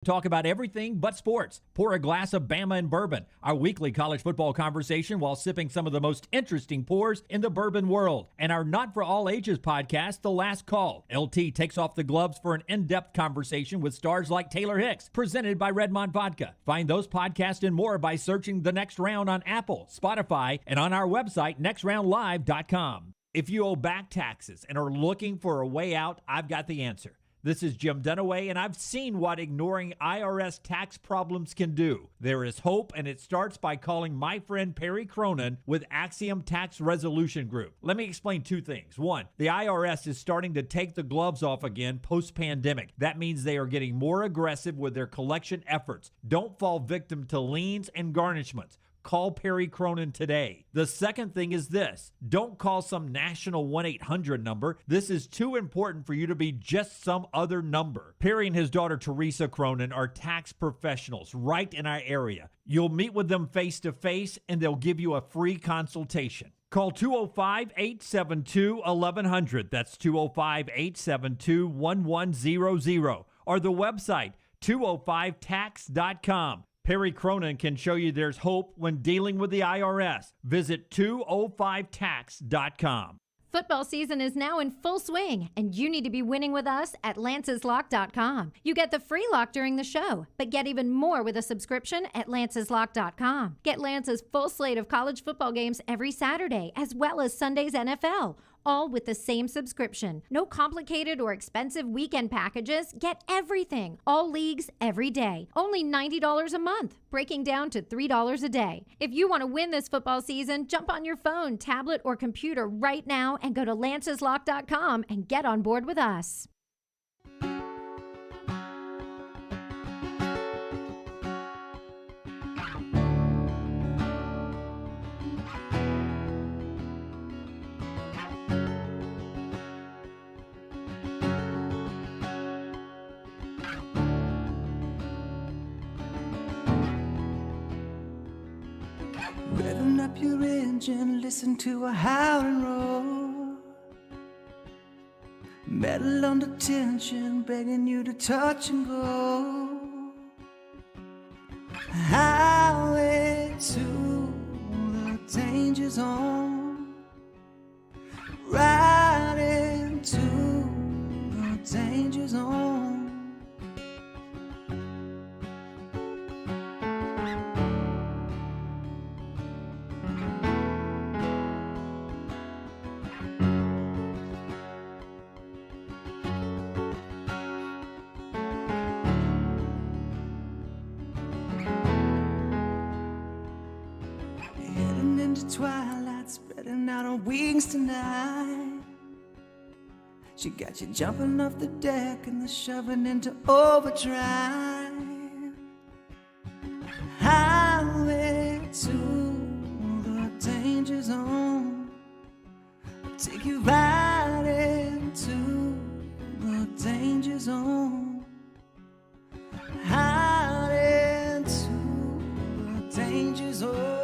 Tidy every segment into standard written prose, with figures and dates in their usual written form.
Talk about everything but sports. Pour a glass of Bama and bourbon. Our weekly college football conversation while sipping some of the most interesting pours in the bourbon world. And our Not For All Ages podcast, The Last Call. LT takes off the gloves for an in-depth conversation with stars like Taylor Hicks, presented by Redmond Vodka. Find those podcasts and more by searching The Next Round on Apple, Spotify, and on our website, nextroundlive.com. If you owe back taxes and are looking for a way out, I've got the answer. This is Jim Dunaway, and I've seen what ignoring IRS tax problems can do. There is hope, and it starts by calling my friend Perry Cronin with Axiom Tax Resolution Group. Let me explain two things. One, the IRS is starting to take the gloves off again post-pandemic. That means they are getting more aggressive with their collection efforts. Don't fall victim to liens and garnishments. Call Perry Cronin today. The second thing is this. Don't call some national 1-800 number. This is too important for you to be just some other number. Perry and his daughter Teresa Cronin are tax professionals right in our area. You'll meet with them face to face and they'll give you a free consultation. Call 205-872-1100. That's 205-872-1100. Or the website 205tax.com. Perry Cronin can show you there's hope when dealing with the IRS. Visit 205tax.com. Football season is now in full swing, and you need to be winning with us at lanceslock.com. You get the free lock during the show, but get even more with a subscription at lanceslock.com. Get Lance's full slate of college football games every Saturday, as well as Sunday's NFL, all with the same subscription. No complicated or expensive weekend packages. Get everything, all leagues, every day. Only $90 a month, breaking down to $3 a day. If you want to win this football season, jump on your phone, tablet, or computer right now and go to lanceslock.com and get on board with us. Revving up your engine, listen to a howling roar. Metal under tension, begging you to touch and go. Highway to the danger zone. Right into the danger zone. Twilight spreading out on wings tonight. She got you jumping off the deck and the shoving into overdrive. Highway to the danger zone. I'll take you right into the danger zone. Out into the danger zone.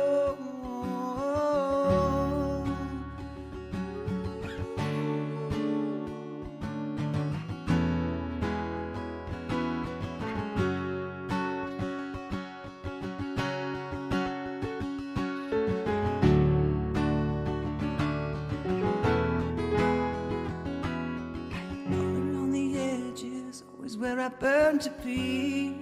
Where I burn to be.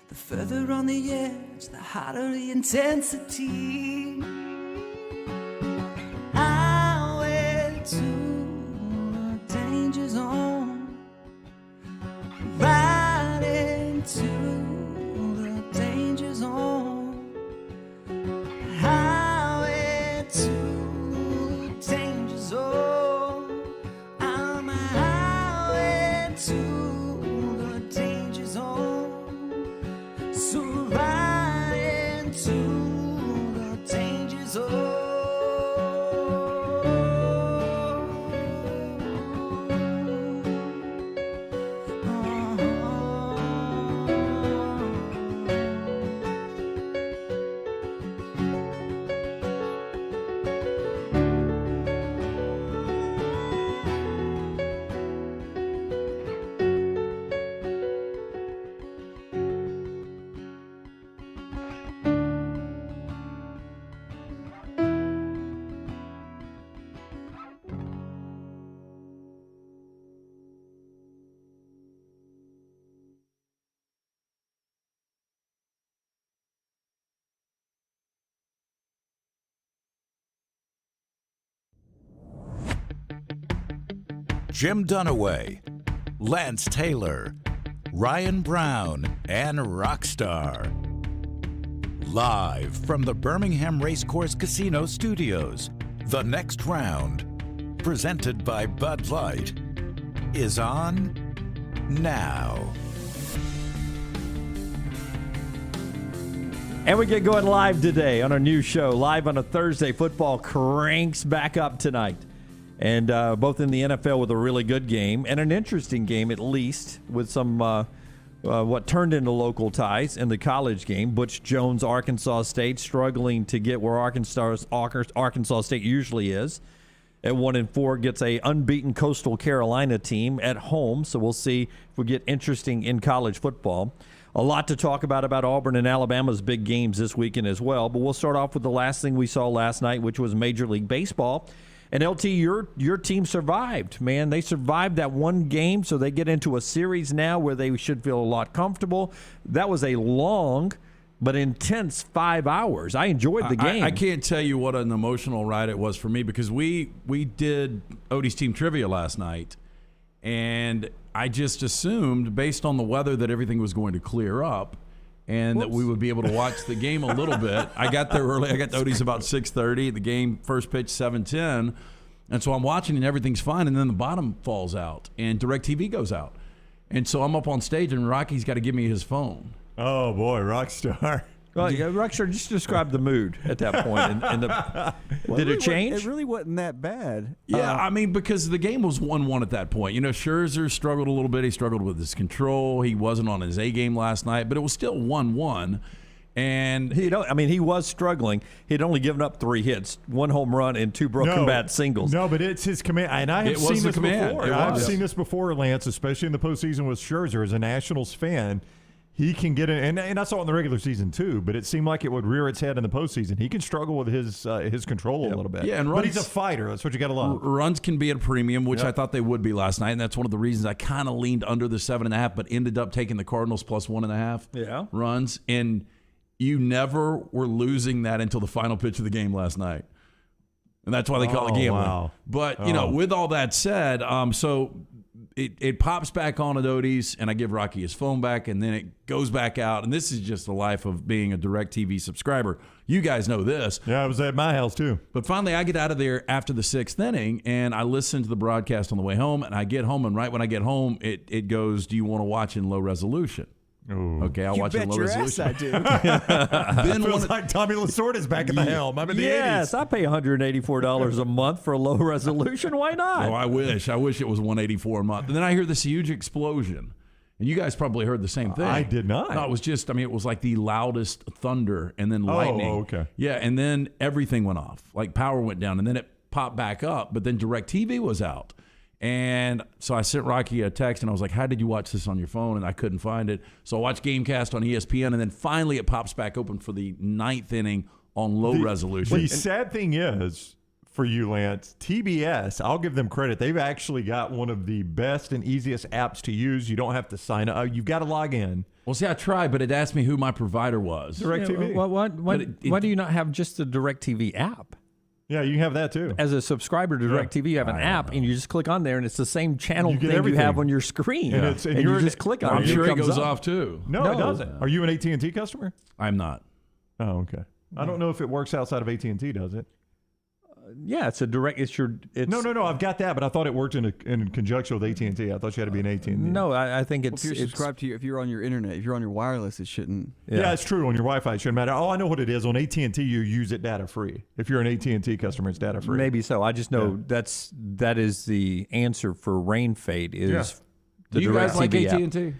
The further on the edge, the hotter the intensity. Highway to the danger zone. Right into the danger zone. Highway to the danger zone. To the danger zone, so right into the danger zone. Jim Dunaway, Lance Taylor, Ryan Brown, and Rockstar. Live from the Birmingham Racecourse Casino Studios, the next round, presented by Bud Light, is on now. And we get going live today on our new show, live on a Thursday. Football cranks back up tonight. And both in the NFL with a really good game and an interesting game, at least, with some what turned into local ties in the college game. Butch Jones, Arkansas State, struggling to get where Arkansas State usually is. At 1-4, gets a unbeaten Coastal Carolina team at home. So we'll see if we get interesting in college football. A lot to talk about Auburn and Alabama's big games this weekend as well. But we'll start off with the last thing we saw last night, which was Major League Baseball. And LT, your team survived, man. They survived that one game, so they get into a series now where they should feel a lot comfortable. That was a long but intense 5 hours. I enjoyed the game. I can't tell you what an emotional ride it was for me, because we did Odie's team trivia last night, and I just assumed, based on the weather, that everything was going to clear up and that we would be able to watch the game a little bit. I got there early. I got to Odie's about 6:30. The game first pitch 7:10, and so I'm watching and everything's fine, and then the bottom falls out and DirecTV goes out, and so I'm up on stage and Rocky's got to give me his phone. Oh boy, Rockstar. Well, yeah, Rockstar, just describe the mood at that point. Did it change? It really wasn't that bad. Yeah, I mean, because the game was 1-1 at that point. You know, Scherzer struggled a little bit. He struggled with his control. He wasn't on his A game last night, but it was still 1-1. And he was struggling. He'd only given up 3 hits, 1 home run, and 2 broken bat singles. No, but it's his command. And I have seen this before. I've seen this before, Lance, especially in the postseason with Scherzer. As a Nationals fan, he can get in, and I saw it in the regular season too, but it seemed like it would rear its head in the postseason. He can struggle with his control a little bit. Yeah, but he's a fighter. That's what you got to love. Runs can be at a premium, which I thought they would be last night, and that's one of the reasons I kind of leaned under the 7.5, but ended up taking the Cardinals plus 1.5 runs. And you never were losing that until the final pitch of the game last night. And that's why they call it gambling. Wow. But, with all that said, so it pops back on at Odie's, and I give Rocky his phone back, and then it goes back out. And this is just the life of being a DirecTV subscriber. You guys know this. Yeah, I was at my house too. But finally, I get out of there after the 6th inning, and I listen to the broadcast on the way home, and I get home, and right when I get home, it goes, do you want to watch in low resolution? Ooh. Okay, I'll watch in low resolution. Ass I do. Then feels like Tommy Lasorda's back at the helm. I'm in the 80s. Yes, I pay $184 a month for low resolution. Why not? Oh, I wish it was $184 a month. And then I hear this huge explosion. And you guys probably heard the same thing. I did not. No, it was just, it was like the loudest thunder and then lightning. Oh, okay. Yeah, and then everything went off. Like power went down, and then it popped back up, but then DirecTV was out. And so I sent Rocky a text, and I was like, how did you watch this on your phone? And I couldn't find it. So I watched Gamecast on ESPN, and then finally it pops back open for the 9th inning on low resolution. The sad thing is, for you, Lance, TBS, I'll give them credit. They've actually got one of the best and easiest apps to use. You don't have to sign up. You've got to log in. Well, see, I tried, but it asked me who my provider was. DirecTV. Why do you not have just the DirecTV app? Yeah, you can have that too. As a subscriber to DirecTV, you have an app, and you just click on there, and it's the same channel thing you have on your screen. And you just click on it. I'm sure it goes off too. No, it doesn't. Are you an AT&T customer? I'm not. Oh, okay. I don't know if it works outside of AT&T, does it? Yeah, it's a direct. No. I've got that, but I thought it worked in conjunction with AT&T. I thought you had to be an AT&T. No, I think it's. Well, if you're subscribed to, if you're on your internet, if you're on your wireless, it shouldn't. Yeah, it's true. On your Wi-Fi, it shouldn't matter. Oh, I know what it is. On AT&T, you use it data free. If you're an AT&T customer, it's data free. Maybe so. I just know that is the answer for Rain Fade. Is the Do you guys like AT&T?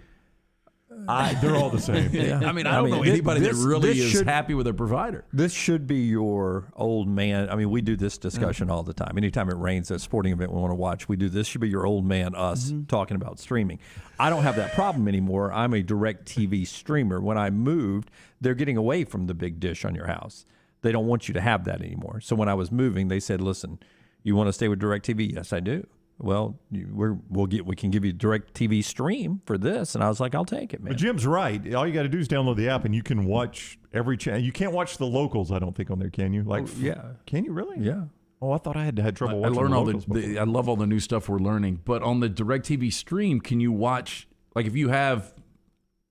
They're all the same. I don't know anybody that really is happy with their provider. This should be your old man. We do this discussion all the time. Anytime it rains at a sporting event we want to watch, we do this. Should be your old man, us, talking about streaming. I don't have that problem anymore. I'm a DirecTV streamer. When I moved, they're getting away from the big dish on your house. They don't want you to have that anymore. So when I was moving, they said, listen, you want to stay with DirecTV? Yes, I do. Well, we can give you DirecTV stream for this, and I was like, I'll take it, man. But Jim's right. All you got to do is download the app, and you can watch every channel. You can't watch the locals, I don't think, on there, can you? Yeah. Can you really? Yeah. Oh, I thought I had trouble watching. I learn I love all the new stuff we're learning. But on the DirecTV stream, can you watch, like if you have,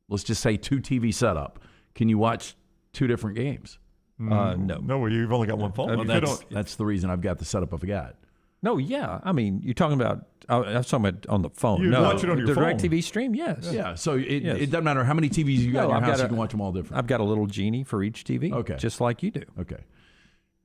let's just say 2 TV setup, can you watch 2 different games? No. No, you've only got one phone. Well, that's the reason I've got the setup I've got. No, yeah. I mean, you're talking about, I was talking about on the phone. You watch it on your the phone. DirecTV stream, yes. Yeah, so it doesn't matter how many TVs you got in your house, you can watch them all different. I've got a little genie for each TV, okay, just like you do. Okay.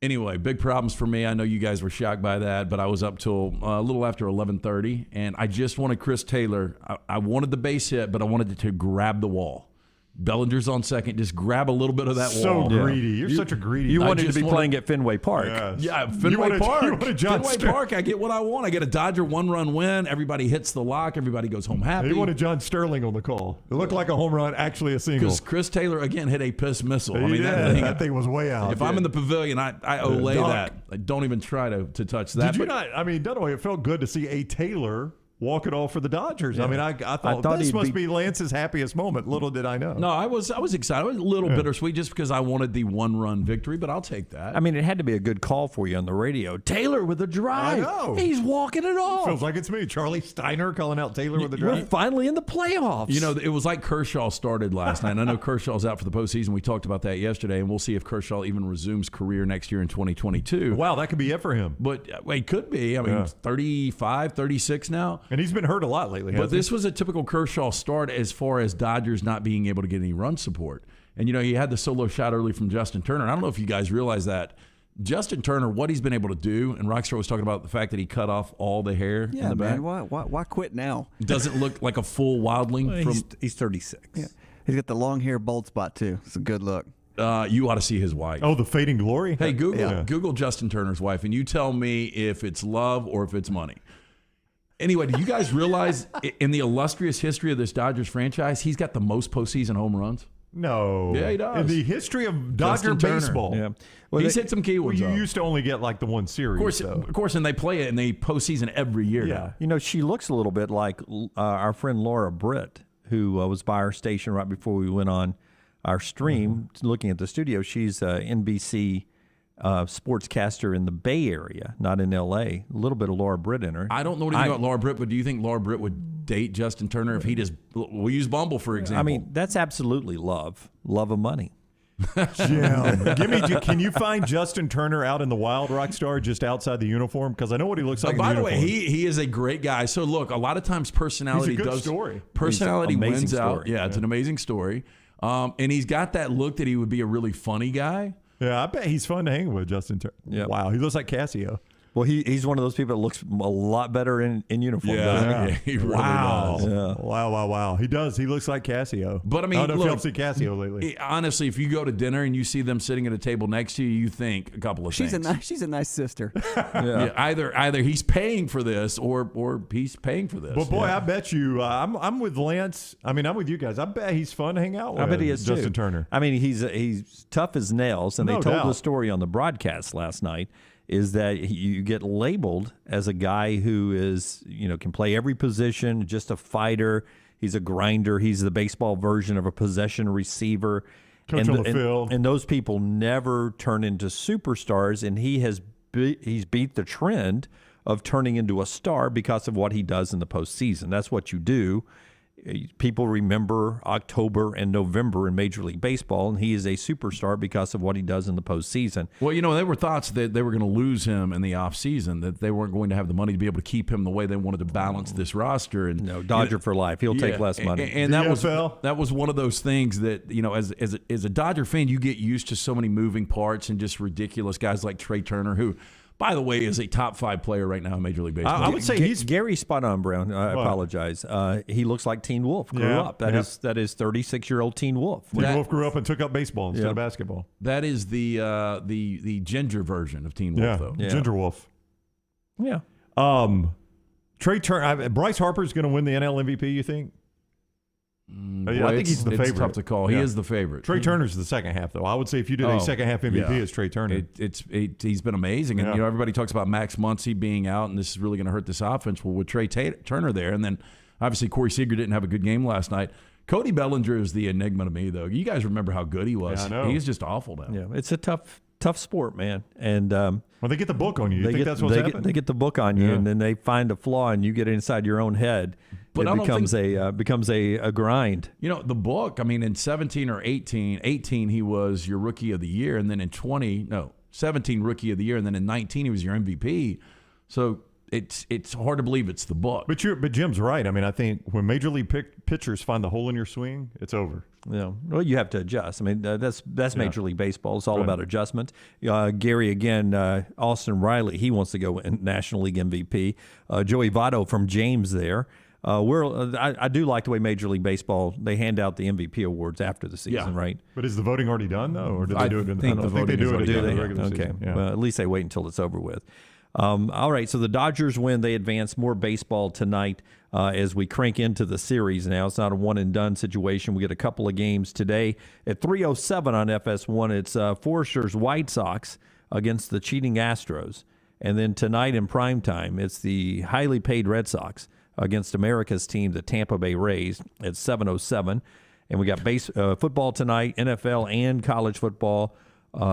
Anyway, big problems for me. I know you guys were shocked by that, but I was up till a little after 11:30, and I just wanted Chris Taylor. I wanted the base hit, but I wanted it to grab the wall. Bellinger's on second. Just grab a little bit of that wall. So greedy. You're such a greedy. You wanted to be playing at Fenway Park. Yes. Yeah, Fenway Park. Fenway Park, I get what I want. I get a Dodger 1-run win. Everybody hits the lock. Everybody goes home happy. He wanted John Sterling on the call. It looked like a home run, actually a single. Because Chris Taylor, again, hit a piss missile. That thing was way out. If I'm in the pavilion, I olay that. I don't even try to touch that. Did you not? I mean, Dunaway, it felt good to see A. Taylor walk it off for the Dodgers. Yeah. I mean, I thought this must be Lance's happiest moment. Little did I know. No, I was excited. I was a little bittersweet just because I wanted the 1-run victory, but I'll take that. I mean, it had to be a good call for you on the radio. Taylor with a drive. I know. He's walking it off. Feels like it's me, Charlie Steiner, calling out Taylor with a drive. We're finally in the playoffs. You know, it was like Kershaw started last night. I know Kershaw's out for the postseason. We talked about that yesterday, and we'll see if Kershaw even resumes career next year in 2022. Wow, that could be it for him. But it could be. I mean, 35, 36 now. And he's been hurt a lot lately. But this was a typical Kershaw start as far as Dodgers not being able to get any run support. And, he had the solo shot early from Justin Turner. And I don't know if you guys realize that. Justin Turner, what he's been able to do, and Rockstar was talking about the fact that he cut off all the hair in the back. Why quit now? Doesn't look like a full wildling. He's 36. Yeah. He's got the long hair bald spot, too. It's a good look. You ought to see his wife. Oh, the fading glory? Hey, Google Justin Turner's wife, and you tell me if it's love or if it's money. Anyway, do you guys realize in the illustrious history of this Dodgers franchise, he's got the most postseason home runs? No. Yeah, he does. In the history of Dodger baseball. Yeah. Well, he's hit some key ones. You used to only get like the one series. Of course, and they play it in the postseason every year now. She looks a little bit like our friend Laura Britt, who was by our station right before we went on our stream, looking at the studio. She's NBC sportscaster in the Bay Area, not in L.A. A little bit of Laura Britt in her. I don't know anything about Laura Britt, but do you think Laura Britt would date Justin Turner if he just, we'll use Bumble for example. I mean, that's absolutely love of money. Jim, can you find Justin Turner out in the wild, Rockstar, just outside the uniform? Because I know what he looks like. By in the the way, he is a great guy. So look, a lot of times personality personality wins out. Yeah, it's an amazing story. And he's got that look that he would be a really funny guy. Yeah, I bet he's fun to hang with, Justin Turner. Yep. Wow, he looks like Cassio. Well, he's one of those people that looks a lot better in uniform. Yeah, he really does. Yeah. Wow. He does. He looks like Cassio. But I mean, I don't know look, if y'all see Cassio lately. Honestly, if you go to dinner and you see them sitting at a table next to you, you think a couple of things. She's a nice sister. Yeah, either he's paying for this or he's paying for this. But boy, I bet you, I'm with Lance. I mean, I'm with you guys. I bet he's fun to hang out with. I bet he is Justin too. Turner. I mean, he's tough as nails, and they told the story on the broadcast last night. Is that you get labeled as a guy who is, can play every position, just a fighter. He's a grinder. He's the baseball version of a possession receiver. Coach on the field. And those people never turn into superstars, and he's beat the trend of turning into a star because of what he does in the postseason. That's what you do. People remember October and November in Major League Baseball, and he is a superstar because of what he does in the postseason. Well, there were thoughts that they were going to lose him in the offseason, that they weren't going to have the money to be able to keep him the way they wanted to balance this roster. And no, Dodger for life. He'll take less money. And that was one of those things that, as a Dodger fan, you get used to so many moving parts and just ridiculous guys like Trey Turner, who, by the way, is a top 5 player right now in Major League Baseball. I would say he's Gary spot on, Brown. I apologize. He looks like Teen Wolf. Grew up. That is 36-year-old Teen Wolf. Teen Wolf grew up and took up baseball instead of basketball. That is the ginger version of Teen Wolf, though. Yeah, Ginger Wolf. Yeah. Trey Turner. Bryce Harper's going to win the NL MVP. You think? Boy, I think he's the favorite. It's tough to call. He is the favorite. Trey Turner's the second half, though. I would say if you did a second half MVP, it's Trey Turner. He's been amazing. And, everybody talks about Max Muncy being out, and this is really going to hurt this offense. Well, with Trey Turner there, and then obviously Corey Seager didn't have a good game last night. Cody Bellinger is the enigma to me, though. You guys remember how good he was. Yeah, I know. He's just awful now. Yeah, it's a tough tough sport, man. And well, they get the book on you. You think that's what's happening? They get the book on you, and then they find a flaw, and you get inside your own head. But it becomes a grind. You know, the book, I mean, in 17 or 18 he was your rookie of the year, and then in 17 rookie of the year, and then in 19 he was your MVP. So it's hard to believe it's the book. But Jim's right. I mean, I think when major league pitchers find the hole in your swing, it's over. Yeah. Well, you have to adjust. I mean, that's Major League Baseball. It's all about adjustment. Gary, again, Austin Riley, he wants to go in National League MVP. Joey Votto from James there. I do like the way Major League Baseball, they hand out the MVP awards after the season, right? But is the voting already done, though? Or do they do it in the voting? I think they do it in the regular season. Okay. Yeah. Well, at least they wait until it's over with. All right, so the Dodgers win. They advance. More baseball tonight as we crank into the series now. It's not a one-and-done situation. We get a couple of games today. At 3:07 on FS1, it's Forster's White Sox against the cheating Astros. And then tonight in primetime, it's the highly paid Red Sox against America's team, the Tampa Bay Rays, at 7:07. And we got football tonight, NFL and college football.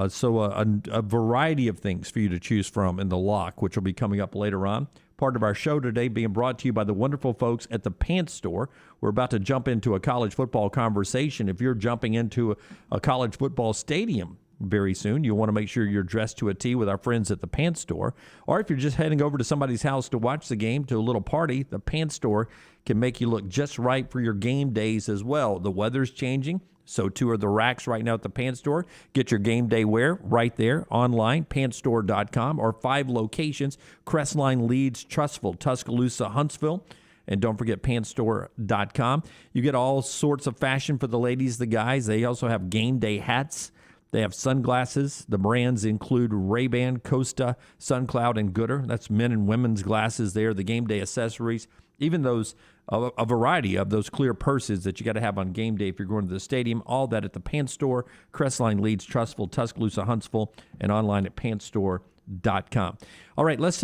So a variety of things for you to choose from in the lock, which will be coming up later on. Part of our show today being brought to you by the wonderful folks at the Pants Store. We're about to jump into a college football conversation. If you're jumping into a college football stadium very soon, you'll want to make sure you're dressed to a T with our friends at the Pants Store. Or if you're just heading over to somebody's house to watch the game, to a little party, the Pants Store can make you look just right for your game days as well. The weather's changing. So too are the racks right now at the Pants Store. Get your game day wear right there online, pantstore.com, or 5 locations: Crestline, Leeds, Trussville, Tuscaloosa, Huntsville. And don't forget pantstore.com. You get all sorts of fashion for the ladies, the guys. They also have game day hats. They have sunglasses. The brands include Ray-Ban, Costa, SunCloud, and Gooder. That's men and women's glasses there. The game day accessories, even those a variety of those clear purses that you got to have on game day if you're going to the stadium. All that at the Pants Store, Crestline, Leeds, Trussville, Tuscaloosa, Huntsville, and online at pantstore.com. All right, let's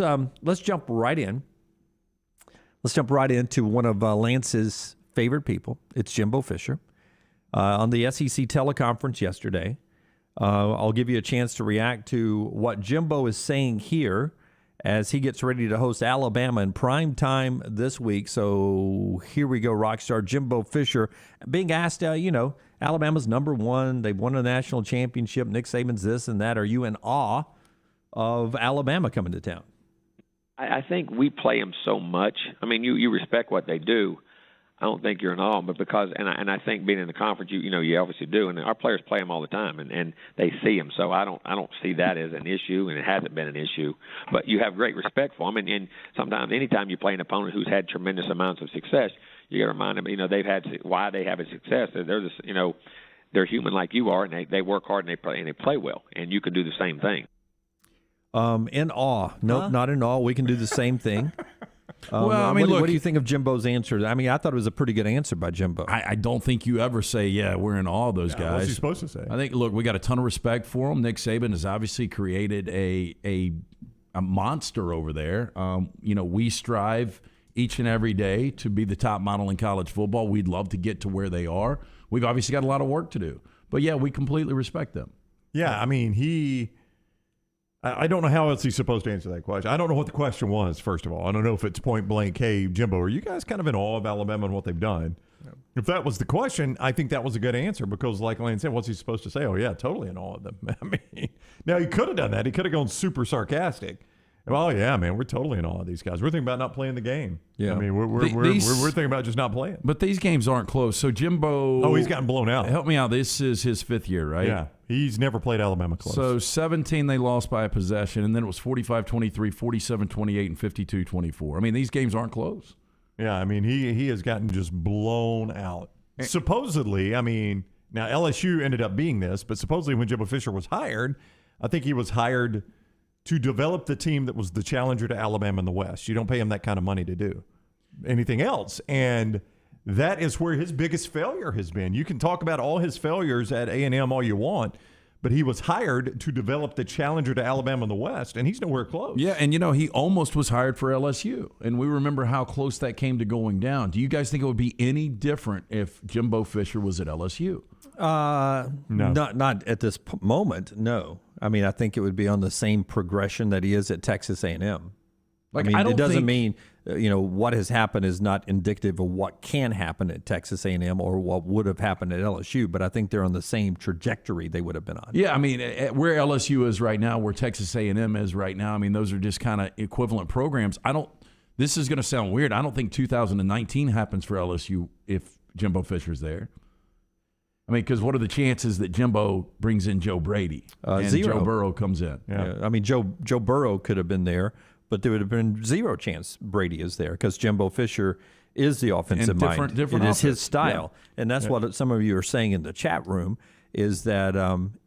jump right in. Let's jump right into one of Lance's favorite people. It's Jimbo Fisher. On the SEC teleconference yesterday, I'll give you a chance to react to what Jimbo is saying here as he gets ready to host Alabama in prime time this week. So here we go, Rockstar Jimbo Fisher being asked, Alabama's number one. They've won a national championship. Nick Saban's this and that. Are you in awe of Alabama coming to town? I think we play them so much. I mean, you respect what they do. I don't think you're in awe, but because I think being in the conference, you obviously do, and our players play them all the time, and they see them. So I don't see that as an issue, and it hasn't been an issue. But you have great respect for them, and sometimes anytime you play an opponent who's had tremendous amounts of success, you got to remind them, they've had why they have a success. They're just, they're human like you are, and they work hard and they play well, and you can do the same thing. In awe, nope, not in awe. We can do the same thing. Well, I mean, what do you think of Jimbo's answer? I mean, I thought it was a pretty good answer by Jimbo. I don't think you ever say, yeah, we're in awe of those guys. What's he supposed to say? I think, look, we got a ton of respect for him. Nick Saban has obviously created a monster over there. We strive each and every day to be the top model in college football. We'd love to get to where they are. We've obviously got a lot of work to do. But, yeah, we completely respect them. Yeah, I mean, I don't know how else he's supposed to answer that question. I don't know what the question was, first of all. I don't know if it's point blank, hey, Jimbo, are you guys kind of in awe of Alabama and what they've done? Yeah. If that was the question, I think that was a good answer because, like Lane said, what's he supposed to say? Oh, yeah, totally in awe of them. I mean, now he could have done that. He could have gone super sarcastic. Well, yeah, man, we're totally in awe of these guys. We're thinking about not playing the game. Yeah, I mean, we're thinking about just not playing. But these games aren't close. So Jimbo, he's gotten blown out. Help me out. This is his 5th year, right? Yeah, he's never played Alabama close. So 17 they lost by a possession, and then it was 45-23, 47-28, and 52-24. I mean, these games aren't close. Yeah, I mean, he has gotten just blown out. Supposedly, I mean, now LSU ended up being this, but supposedly when Jimbo Fisher was hired, I think he was hired to develop the team that was the challenger to Alabama in the West. You don't pay him that kind of money to do anything else. And that is where his biggest failure has been. You can talk about all his failures at A&M all you want, but he was hired to develop the challenger to Alabama in the West, and he's nowhere close. Yeah, and he almost was hired for LSU, and we remember how close that came to going down. Do you guys think it would be any different if Jimbo Fisher was at LSU? No. Not at this moment, no. I mean, I think it would be on the same progression that he is at Texas A&M. Like, I mean, it doesn't think, mean what has happened is not indicative of what can happen at Texas A&M or what would have happened at LSU. But I think they're on the same trajectory they would have been on. Yeah, I mean, where LSU is right now, where Texas A&M is right now, I mean, those are just kind of equivalent programs. This is going to sound weird. I don't think 2019 happens for LSU if Jimbo Fisher's there. I mean, because what are the chances that Jimbo brings in Joe Brady and 0. Joe Burrow comes in? Yeah. I mean, Joe Burrow could have been there, but there would have been 0 chance Brady is there because Jimbo Fisher is the offensive mind. Different it is his style. Yeah. And that's what some of you are saying in the chat room is that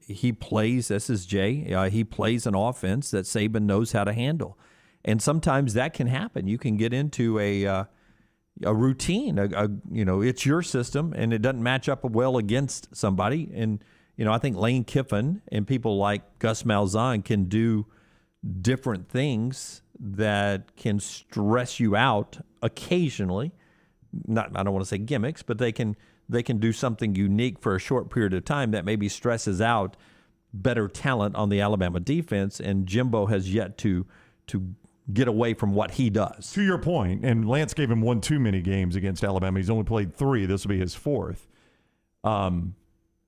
he plays, this is Jay, he plays an offense that Saban knows how to handle. And sometimes that can happen. You can get into a routine, it's your system, and it doesn't match up well against somebody. And, I think Lane Kiffin and people like Gus Malzahn can do different things that can stress you out occasionally. I don't want to say gimmicks, but they can do something unique for a short period of time that maybe stresses out better talent on the Alabama defense. And Jimbo has yet to get away from what he does. To your point, and Lance gave him one too many games against Alabama. He's only played 3. This will be his 4th.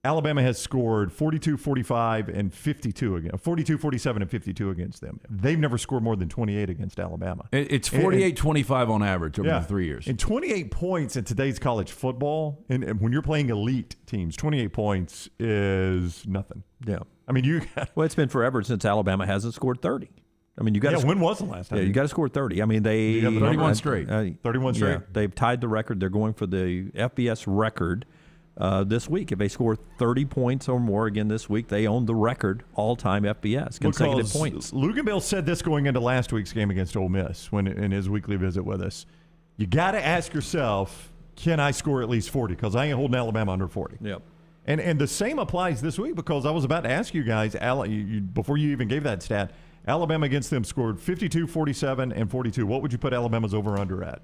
Alabama has scored 42, 45, and 52 against 42, 47, and 52 against them. They've never scored more than 28 against Alabama. It's 48-25 on average over the 3 years. And 28 points in today's college football, and when you're playing elite teams, 28 points is nothing. Yeah. I mean, well, it's been forever since Alabama hasn't scored 30. I mean, you got when was the last time? Yeah, you got to score 30. I mean, they 31 straight. 31 straight. Yeah, they've tied the record. They're going for the FBS record this week. If they score 30 points or more again this week, they own the record all-time FBS consecutive points. Luganville said this going into last week's game against Ole Miss in his weekly visit with us. You got to ask yourself, can I score at least 40? Because I ain't holding Alabama under 40. Yep. And the same applies this week because I was about to ask you guys, before you even gave that stat, Alabama against them scored 52, 47, and 42. What would you put Alabama's over-under at?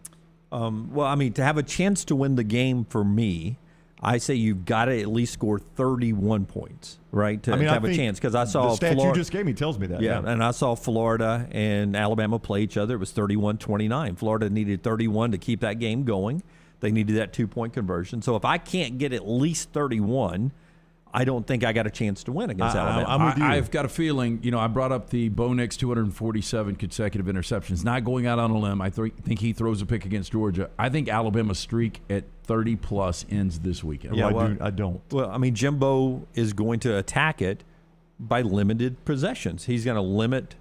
Well, I mean, to have a chance to win the game for me, I say you've got to at least score 31 points, right, to have a chance. Because I saw the stat you just gave me tells me that. Yeah, and I saw Florida and Alabama play each other. It was 31-29. Florida needed 31 to keep that game going. They needed that 2-point conversion. So if I can't get at least 31, I don't think I got a chance to win against Alabama. I'm with you. I've got a feeling, I brought up the Bo Nix 247 consecutive interceptions. Not going out on a limb. I think he throws a pick against Georgia. I think Alabama's streak at 30-plus ends this weekend. Yeah, I don't. Well, I mean, Jimbo is going to attack it by limited possessions. He's going to limit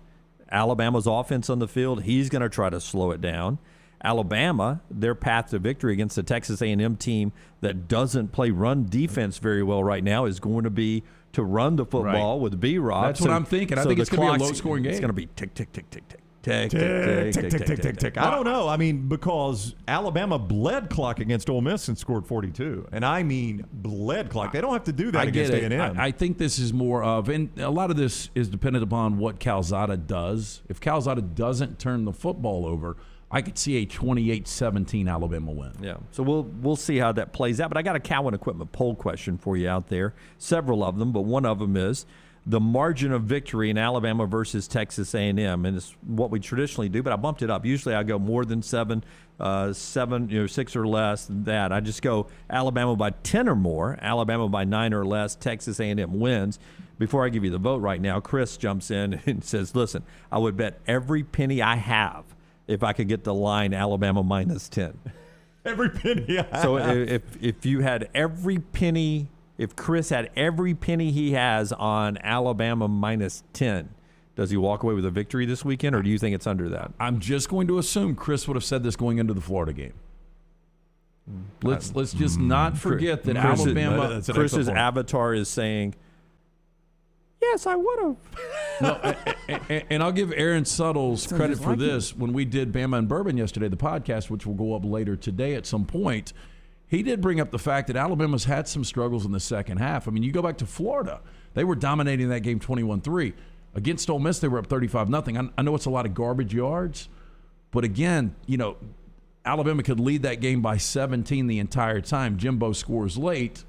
Alabama's offense on the field. He's going to try to slow it down. Alabama, their path to victory against the Texas A&M team that doesn't play run defense very well right now is going to be to run the football with B-Rob. That's what I'm thinking. I think it's going to be a low-scoring game. It's going to be tick, tick, tick, tick, tick. Tick, tick, tick, tick, tick, tick. I don't know. I mean, because Alabama bled clock against Ole Miss and scored 42. And I mean bled clock. They don't have to do that against A&M. I think this is more of, and a lot of this is dependent upon what Calzada does. If Calzada doesn't turn the football over, I could see a 28-17 Alabama win. Yeah, so we'll see how that plays out. But I got a Cowan Equipment poll question for you out there. Several of them, but one of them is the margin of victory in Alabama versus Texas A&M, and it's what we traditionally do. But I bumped it up. Usually I go more than 7, 6 or less than that. I just go Alabama by 10 or more, Alabama by 9 or less, Texas A&M wins. Before I give you the vote right now, Chris jumps in and says, "Listen, I would bet every penny I have if I could get the line Alabama minus 10. Every penny I have. So if you had every penny, if Chris had every penny he has on Alabama minus 10, does he walk away with a victory this weekend, or do you think it's under that? I'm just going to assume Chris would have said this going into the Florida game. Let's just not forget that Alabama. Chris's avatar is saying, "Yes, I would have." No, and I'll give Aaron Suttles credit for this. When we did Bama and Bourbon yesterday, the podcast, which will go up later today at some point, he did bring up the fact that Alabama's had some struggles in the second half. I mean, you go back to Florida. They were dominating that game 21-3. Against Ole Miss, they were up 35-0. I know it's a lot of garbage yards, but again, Alabama could lead that game by 17 the entire time. Jimbo scores late,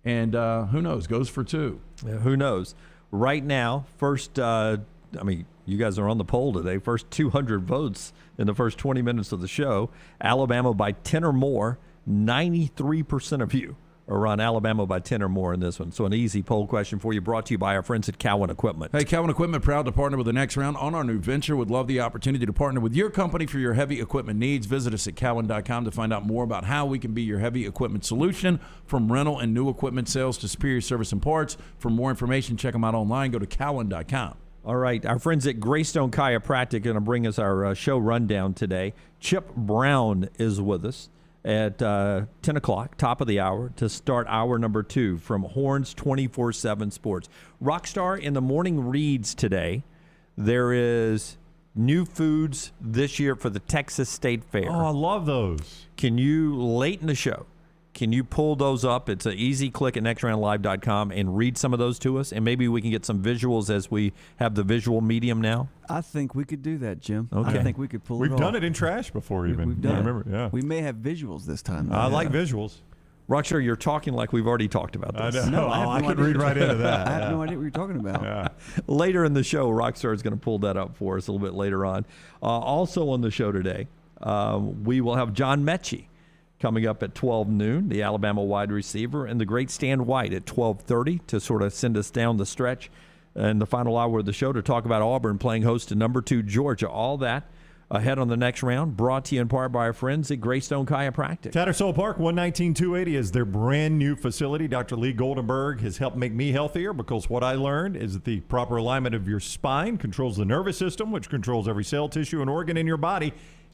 and who knows, goes for 2. Yeah, who knows? Right now, you guys are on the poll today. First 200 votes in the first 20 minutes of the show. Alabama by 10 or more. 93% of you are on Alabama by 10 or more in this one. So an easy poll question for you, brought to you by our friends at Cowan Equipment. Hey, Cowan Equipment, proud to partner with the Next Round on our new venture. Would love the opportunity to partner with your company for your heavy equipment needs. Visit us at cowan.com to find out more about how we can be your heavy equipment solution, from rental and new equipment sales to superior service and parts. For more information, check them out online. Go to cowan.com. All right, our friends at Greystone Chiropractic are going to bring us our show rundown today. Chip Brown is with us at 10 o'clock, top of the hour, to start hour number 2 from Horns247 Sports. Rockstar, in the morning reads today, there is new foods this year for the Texas State Fair. Oh, I love those. Can you, late in the show, can you pull those up? It's an easy click at nextroundlive.com and read some of those to us, and maybe we can get some visuals as we have the visual medium now. I think we could do that, Jim. Okay. I think we could pull it off. We've done it in trash before, even. We've done I remember, yeah. We may have visuals this time. I like visuals. Rockstar, you're talking like we've already talked about this. I know. I could read right into that. I have no idea what you're talking about. Yeah. Later in the show, Rockstar is going to pull that up for us a little bit later on. Also on the show today, we will have John Metchie coming up at 12 noon, the Alabama wide receiver, and the great Stan White at 12:30 to sort of send us down the stretch in the final hour of the show to talk about Auburn playing host to number 2 Georgia. All that ahead on the Next Round, brought to you in part by our friends at Greystone Chiropractic. Tattersall Park, 119-280 is their brand new facility. Dr. Lee Goldenberg has helped make me healthier, because what I learned is that the proper alignment of your spine controls the nervous system, which controls every cell, tissue, and organ in your body.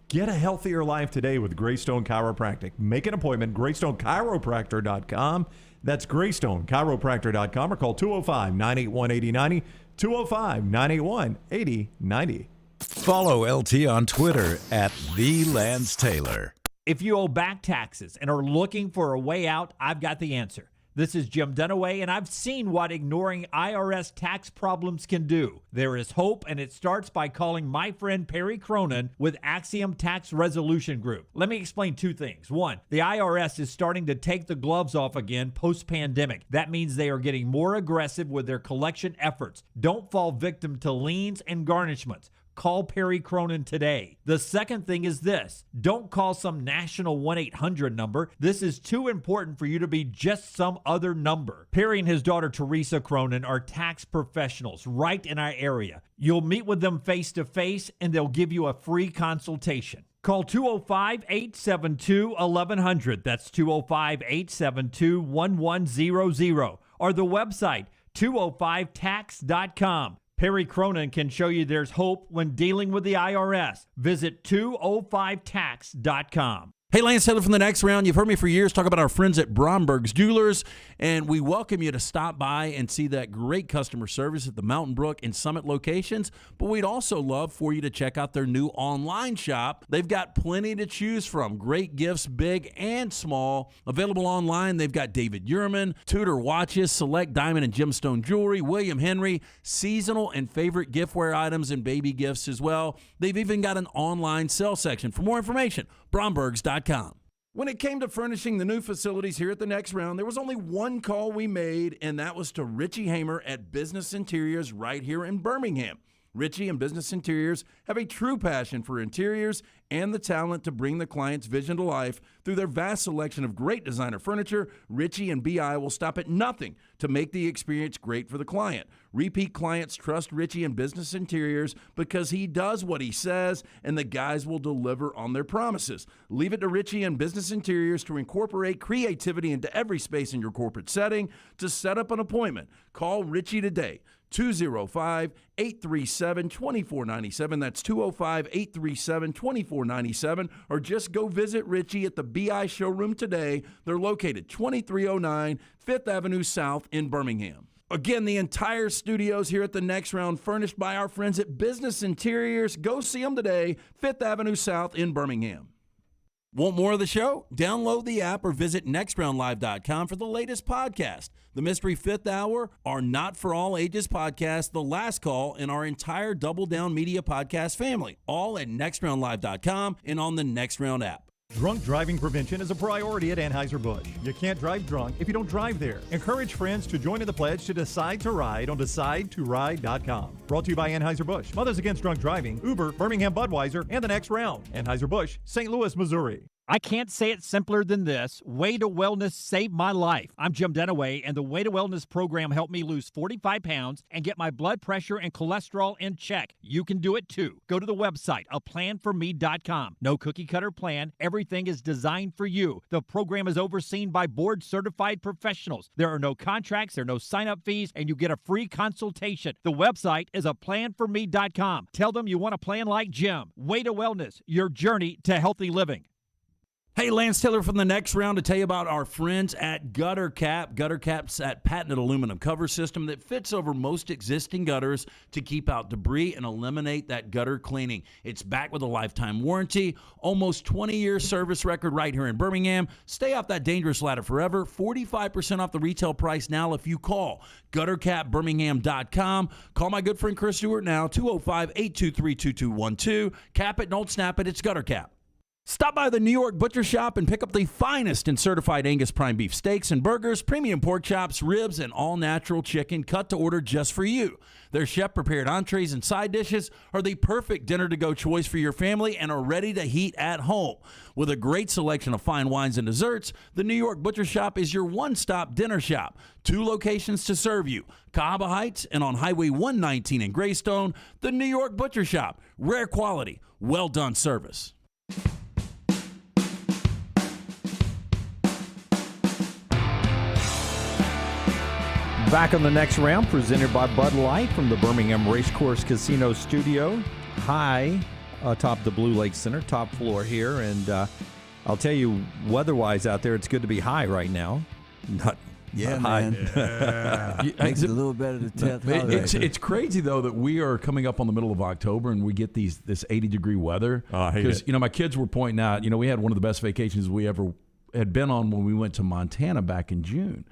Get a healthier life today with Greystone Chiropractic. Make an appointment, GreystoneChiropractor.com. That's GreystoneChiropractor.com, or call 205-981-8090, 205-981-8090. Follow LT on Twitter at @TheLanceTaylor. If you owe back taxes and are looking for a way out, I've got the answer. This is Jim Dunaway, and I've seen what ignoring IRS tax problems can do. There is hope, and it starts by calling my friend Perry Cronin with Axiom Tax Resolution Group. Let me explain 2 things. 1, the IRS is starting to take the gloves off again post-pandemic. That means they are getting more aggressive with their collection efforts. Don't fall victim to liens and garnishments. Call Perry Cronin today. The second thing is this: don't call some national 1-800 number. This is too important for you to be just some other number. Perry and his daughter Teresa Cronin are tax professionals right in our area. You'll meet with them face to face, and they'll give you a free consultation. Call 205-872-1100. That's 205-872-1100. Or the website, 205tax.com. Perry Cronin can show you there's hope when dealing with the IRS. Visit 205tax.com. Hey, Lance Taylor from the Next Round. You've heard me for years talk about our friends at Bromberg's Jewelers, and we welcome you to stop by and see that great customer service at the Mountain Brook and Summit locations. But we'd also love for you to check out their new online shop. They've got plenty to choose from. Great gifts, big and small. Available online, they've got David Yurman, Tudor watches, select diamond and gemstone jewelry, William Henry, seasonal and favorite giftware items, and baby gifts as well. They've even got an online sale section. For more information, Brombergs.com. When it came to furnishing the new facilities here at the Next Round, there was only one call we made, and that was to Richie Hamer at Business Interiors right here in Birmingham. Richie and Business Interiors have a true passion for interiors and the talent to bring the client's vision to life. Through their vast selection of great designer furniture, Richie and BI will stop at nothing to make the experience great for the client. Repeat clients trust Richie and Business Interiors because he does what he says, and the guys will deliver on their promises. Leave it to Richie and Business Interiors to incorporate creativity into every space in your corporate setting. To set up an appointment, call Richie today. 205-837-2497. That's 205-837-2497. Or just go visit Richie at the BI showroom today. They're located 2309 5th Avenue South in Birmingham. Again, the entire studios here at the Next Round furnished by our friends at Business Interiors. Go see them today, 5th Avenue South in Birmingham. Want more of the show? Download the app or visit nextroundlive.com for the latest podcast. The Mystery Fifth Hour, our Not For All Ages podcast, The Last Call, and our entire Double Down Media podcast family, all at nextroundlive.com and on the Next Round app. Drunk driving prevention is a priority at Anheuser-Busch. You can't drive drunk if you don't drive there. Encourage friends to join in the pledge to Decide to Ride on DecideToRide.com. Brought to you by Anheuser-Busch, Mothers Against Drunk Driving, Uber, Birmingham Budweiser, and The Next Round. Anheuser-Busch, St. Louis, Missouri. I can't say it simpler than this. Way to Wellness saved my life. I'm Jim Dunaway, and the Way to Wellness program helped me lose 45 pounds and get my blood pressure and cholesterol in check. You can do it too. Go to the website, aplanforme.com. No cookie-cutter plan. Everything is designed for you. The program is overseen by board-certified professionals. There are no contracts, there are no sign-up fees, and you get a free consultation. The website is aplanforme.com. Tell them you want a plan like Jim. Way to Wellness, your journey to healthy living. Hey, Lance Taylor from The Next Round to tell you about our friends at Gutter Cap. Gutter Cap's that patented aluminum cover system that fits over most existing gutters to keep out debris and eliminate that gutter cleaning. It's backed with a lifetime warranty, almost 20-year service record right here in Birmingham. Stay off that dangerous ladder forever. 45% off the retail price now if you call guttercapbirmingham.com. Call my good friend Chris Stewart now, 205-823-2212. Cap it, don't snap it. It's Gutter Cap. Stop by the New York Butcher Shop and pick up the finest in certified Angus prime beef steaks and burgers, premium pork chops, ribs, and all-natural chicken cut to order just for you. Their chef-prepared entrees and side dishes are the perfect dinner-to-go choice for your family and are ready to heat at home. With a great selection of fine wines and desserts, the New York Butcher Shop is your one-stop dinner shop. 2 locations to serve you, Cahaba Heights and on Highway 119 in Greystone. The New York Butcher Shop, rare quality, well-done service. Back on The Next Round, presented by Bud Light from the Birmingham Racecourse Casino Studio. High atop the Blue Lake Center, top floor here. And I'll tell you, weather-wise out there, it's good to be high right now. Not high. Yeah. Makes it a little better to 10th. It's crazy, though, that we are coming up on the middle of October and we get this 80-degree weather. Because, my kids were pointing out, we had one of the best vacations we ever had been on when we went to Montana back in June.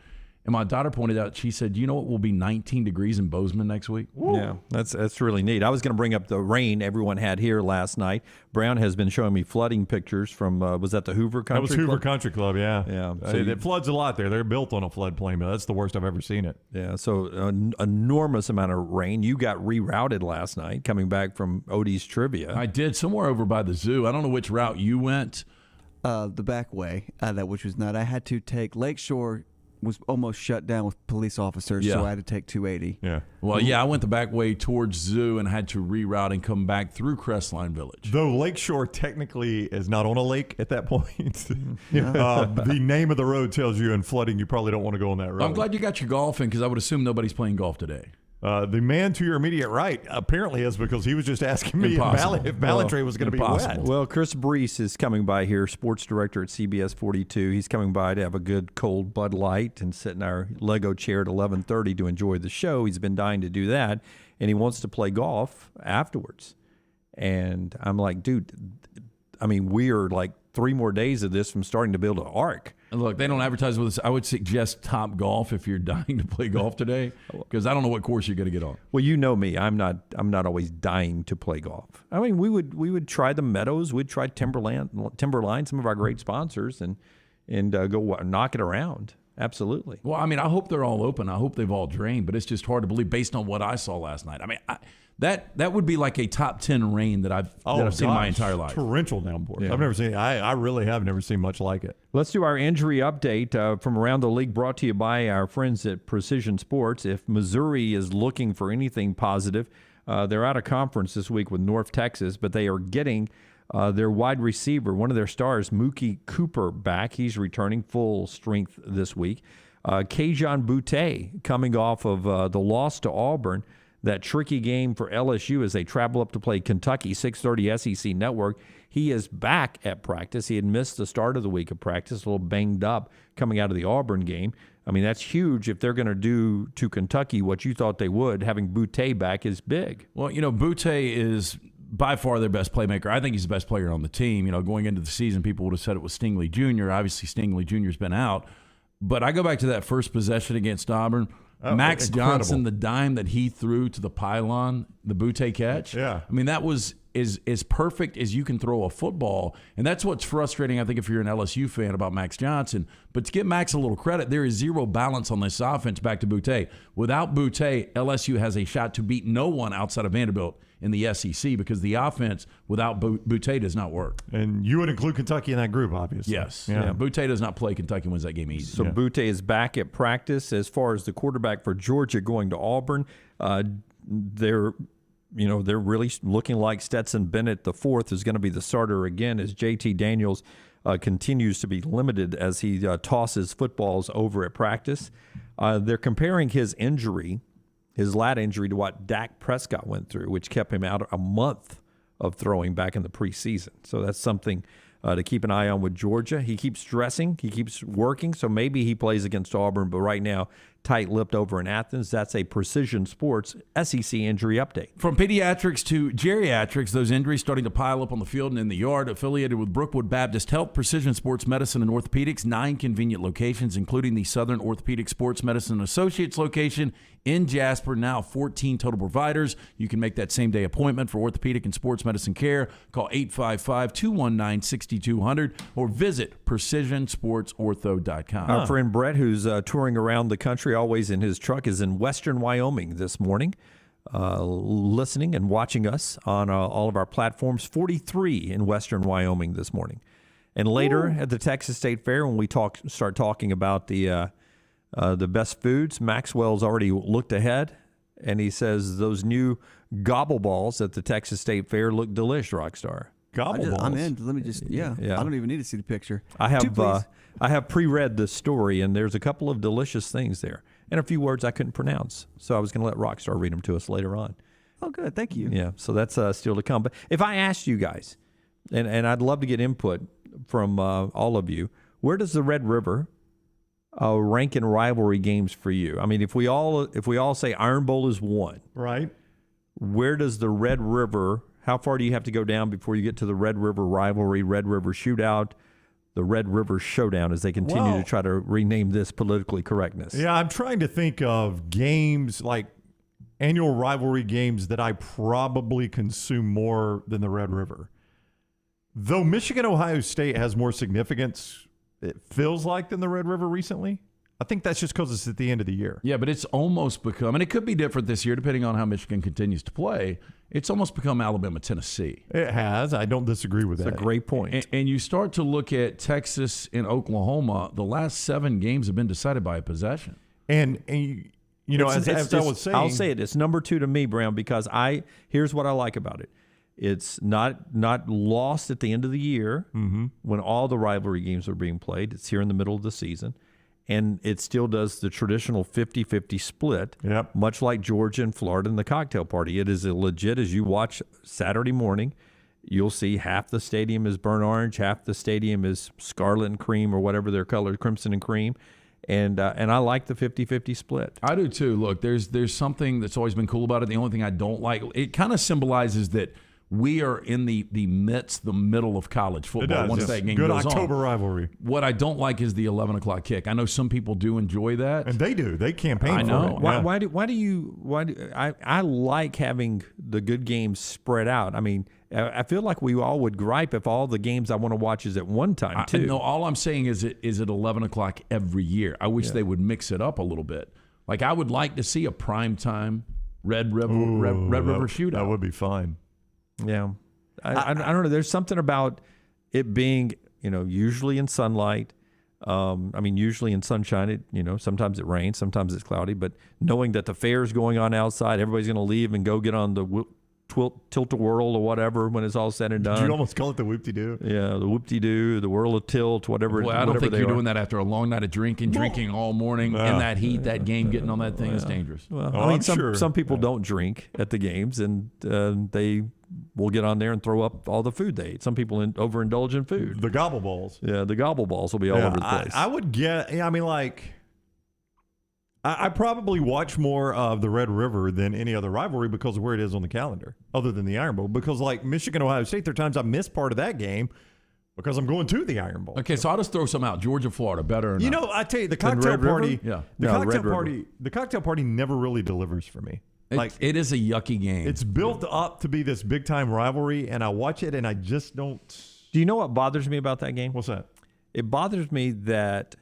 And my daughter pointed out, she said, it will be 19 degrees in Bozeman next week? Woo. Yeah, that's really neat. I was going to bring up the rain everyone had here last night. Brown has been showing me flooding pictures from, was that the Hoover Country Club? That was Hoover Country Club, yeah. Yeah. It floods a lot there. They're built on a floodplain, but that's the worst I've ever seen it. Yeah, so an enormous amount of rain. You got rerouted last night coming back from Odie's Trivia. I did, somewhere over by the zoo. I don't know which route you went. The back way, which was not. I had to take Lakeshore. Was almost shut down with police officers, so I had to take 280. Yeah. Well, I went the back way towards Zoo and had to reroute and come back through Crestline Village. Though Lakeshore technically is not on a lake at that point. The name of the road tells you in flooding you probably don't want to go on that road. I'm glad you got your golf in because I would assume nobody's playing golf today. The man to your immediate right apparently is because he was just asking me if Ballantrae was going to be wet. Well, Chris Brees is coming by here, sports director at CBS 42. He's coming by to have a good cold Bud Light and sit in our Lego chair at 11:30 to enjoy the show. He's been dying to do that, and he wants to play golf afterwards. And I'm like, dude, we are like 3 more days of this from starting to build an arc. And look, they don't advertise with us. I would suggest Top Golf if you're dying to play golf today, because I don't know what course you're going to get on. Well, you know me. I'm not always dying to play golf. We would try the Meadows. We'd try Timberline, some of our great sponsors, and go knock it around. Absolutely. Well, I hope they're all open. I hope they've all drained, but it's just hard to believe based on what I saw last night. That would be like a top 10 rain that I've seen my entire life. Torrential downpour. Yeah. I've never seen it. I really have never seen much like it. Let's do our injury update from around the league, brought to you by our friends at Precision Sports. If Missouri is looking for anything positive, they're out of conference this week with North Texas, but they are getting their wide receiver, one of their stars, Mookie Cooper, back. He's returning full strength this week. Kayjon Boutte coming off of the loss to Auburn. That tricky game for LSU as they travel up to play Kentucky, 6:30 SEC Network. He is back at practice. He had missed the start of the week of practice, a little banged up coming out of the Auburn game. That's huge. If they're going to do to Kentucky what you thought they would, having Boutte back is big. Well, Boutte is by far their best playmaker. I think he's the best player on the team. Going into the season, people would have said it was Stingley Jr. Obviously, Stingley Jr.'s been out. But I go back to that first possession against Auburn. Max incredible. Johnson, the dime that he threw to the pylon, the Butte catch. Yeah. I mean, that was as perfect as you can throw a football. And that's what's frustrating, I think, if you're an LSU fan about Max Johnson. But to give Max a little credit, there is zero balance on this offense back to Butte. Without Butte, LSU has a shot to beat no one outside of Vanderbilt in the SEC because the offense without Butte does not work. And you would include Kentucky in that group, obviously. Yes. Yeah. Butte does not play. Kentucky wins that game easy. So Butte is back at practice. As far as the quarterback for Georgia going to Auburn, they're really looking like Stetson Bennett the fourth is going to be the starter again as JT Daniels continues to be limited as he tosses footballs over at practice. They're comparing his lat injury, to what Dak Prescott went through, which kept him out a month of throwing back in the preseason. So that's something to keep an eye on with Georgia. He keeps stressing. He keeps working. So maybe he plays against Auburn. But right now, tight-lipped over in Athens. That's a Precision Sports SEC injury update. From pediatrics to geriatrics, those injuries starting to pile up on the field and in the yard. Affiliated with Brookwood Baptist Health, Precision Sports Medicine and Orthopedics, 9 convenient locations, including the Southern Orthopedic Sports Medicine Associates location in Jasper. Now 14 total providers. You can make that same-day appointment for orthopedic and sports medicine care. Call 855-219-6200 or visit precisionsportsortho.com. Our friend Brett, who's touring around the country always in his truck, is in western Wyoming this morning, listening and watching us on all of our platforms. 43 in western Wyoming this morning. And later at the Texas State Fair, when we start talking about the best foods, Maxwell's already looked ahead, and he says those new gobble balls at the Texas State Fair look delish, Rockstar. Gobble balls. I'm in. Let me just, yeah. I don't even need to see the picture. I have pre-read the story, and there's a couple of delicious things there, and a few words I couldn't pronounce. So I was going to let Rockstar read them to us later on. Oh, good. Thank you. Yeah, so that's still to come. But if I asked you guys, and I'd love to get input from all of you, where does the Red River rank in rivalry games for you? I mean, if we all say Iron Bowl is 1, right? Where does the Red River? How far do you have to go down before you get to the Red River rivalry, Red River shootout, the Red River showdown, as they continue to try to rename this politically correctness? Yeah, I'm trying to think of games like annual rivalry games that I probably consume more than the Red River. Though Michigan-Ohio State has more significance, it feels like, than the Red River recently. I think that's just because it's at the end of the year. Yeah, but it's almost become, and it could be different this year depending on how Michigan continues to play, it's almost become Alabama-Tennessee. It has. I don't disagree with that. That's a great point. And you start to look at Texas and Oklahoma, the last 7 games have been decided by a possession. And you know, as I was saying. I'll say it. It's number 2 to me, Brown, because here's what I like about it. It's not lost at the end of the year when all the rivalry games are being played. It's here in the middle of the season. And it still does the traditional 50-50 split, much like Georgia and Florida and the cocktail party. It is legit. As you watch Saturday morning, you'll see half the stadium is burnt orange, half the stadium is scarlet and cream or whatever their color, crimson and cream. And I like the 50-50 split. I do too. Look, there's something that's always been cool about it. The only thing I don't like, it kind of symbolizes that we are in the middle of college football once that game goes on. Good October rivalry. What I don't like is the 11 o'clock kick. I know some people do enjoy that. And they do. They campaign I know. for it. I like having the good games spread out. I mean, I feel like we all would gripe if all the games I want to watch is at one time, too. No, all I'm saying is it is at 11 o'clock every year. I wish they would mix it up a little bit. Like, I would like to see a primetime Red River shootout. That would be fine. Yeah. I don't know. There's something about it being, usually in sunlight. Usually in sunshine. Sometimes it rains, sometimes it's cloudy. But knowing that the fair is going on outside, everybody's going to leave and go get on the tilt-a-whirl or whatever when it's all said and done. Did you almost call it the whoop-de-doo? Yeah, the whoop-de-doo, the whirl of tilt, whatever. Well, I don't think you're doing that after a long night of drinking all morning in that heat. That game, getting on that thing is dangerous. Well, some people don't drink at the games, and they will get on there and throw up all the food they ate. Some people overindulge in food. The gobble balls. Yeah, the gobble balls will be all over the place. I would get. I probably watch more of the Red River than any other rivalry because of where it is on the calendar, other than the Iron Bowl. Because like Michigan, Ohio State, there are times I miss part of that game Because I'm going to the Iron Bowl. Okay, so I'll just throw some out. Georgia, Florida, better or not? I tell you, the cocktail party. Yeah. The cocktail party never really delivers for me. It is a yucky game. It's built up to be this big time rivalry, and I watch it, and I just don't. Do you know what bothers me about that game? What's that? It bothers me that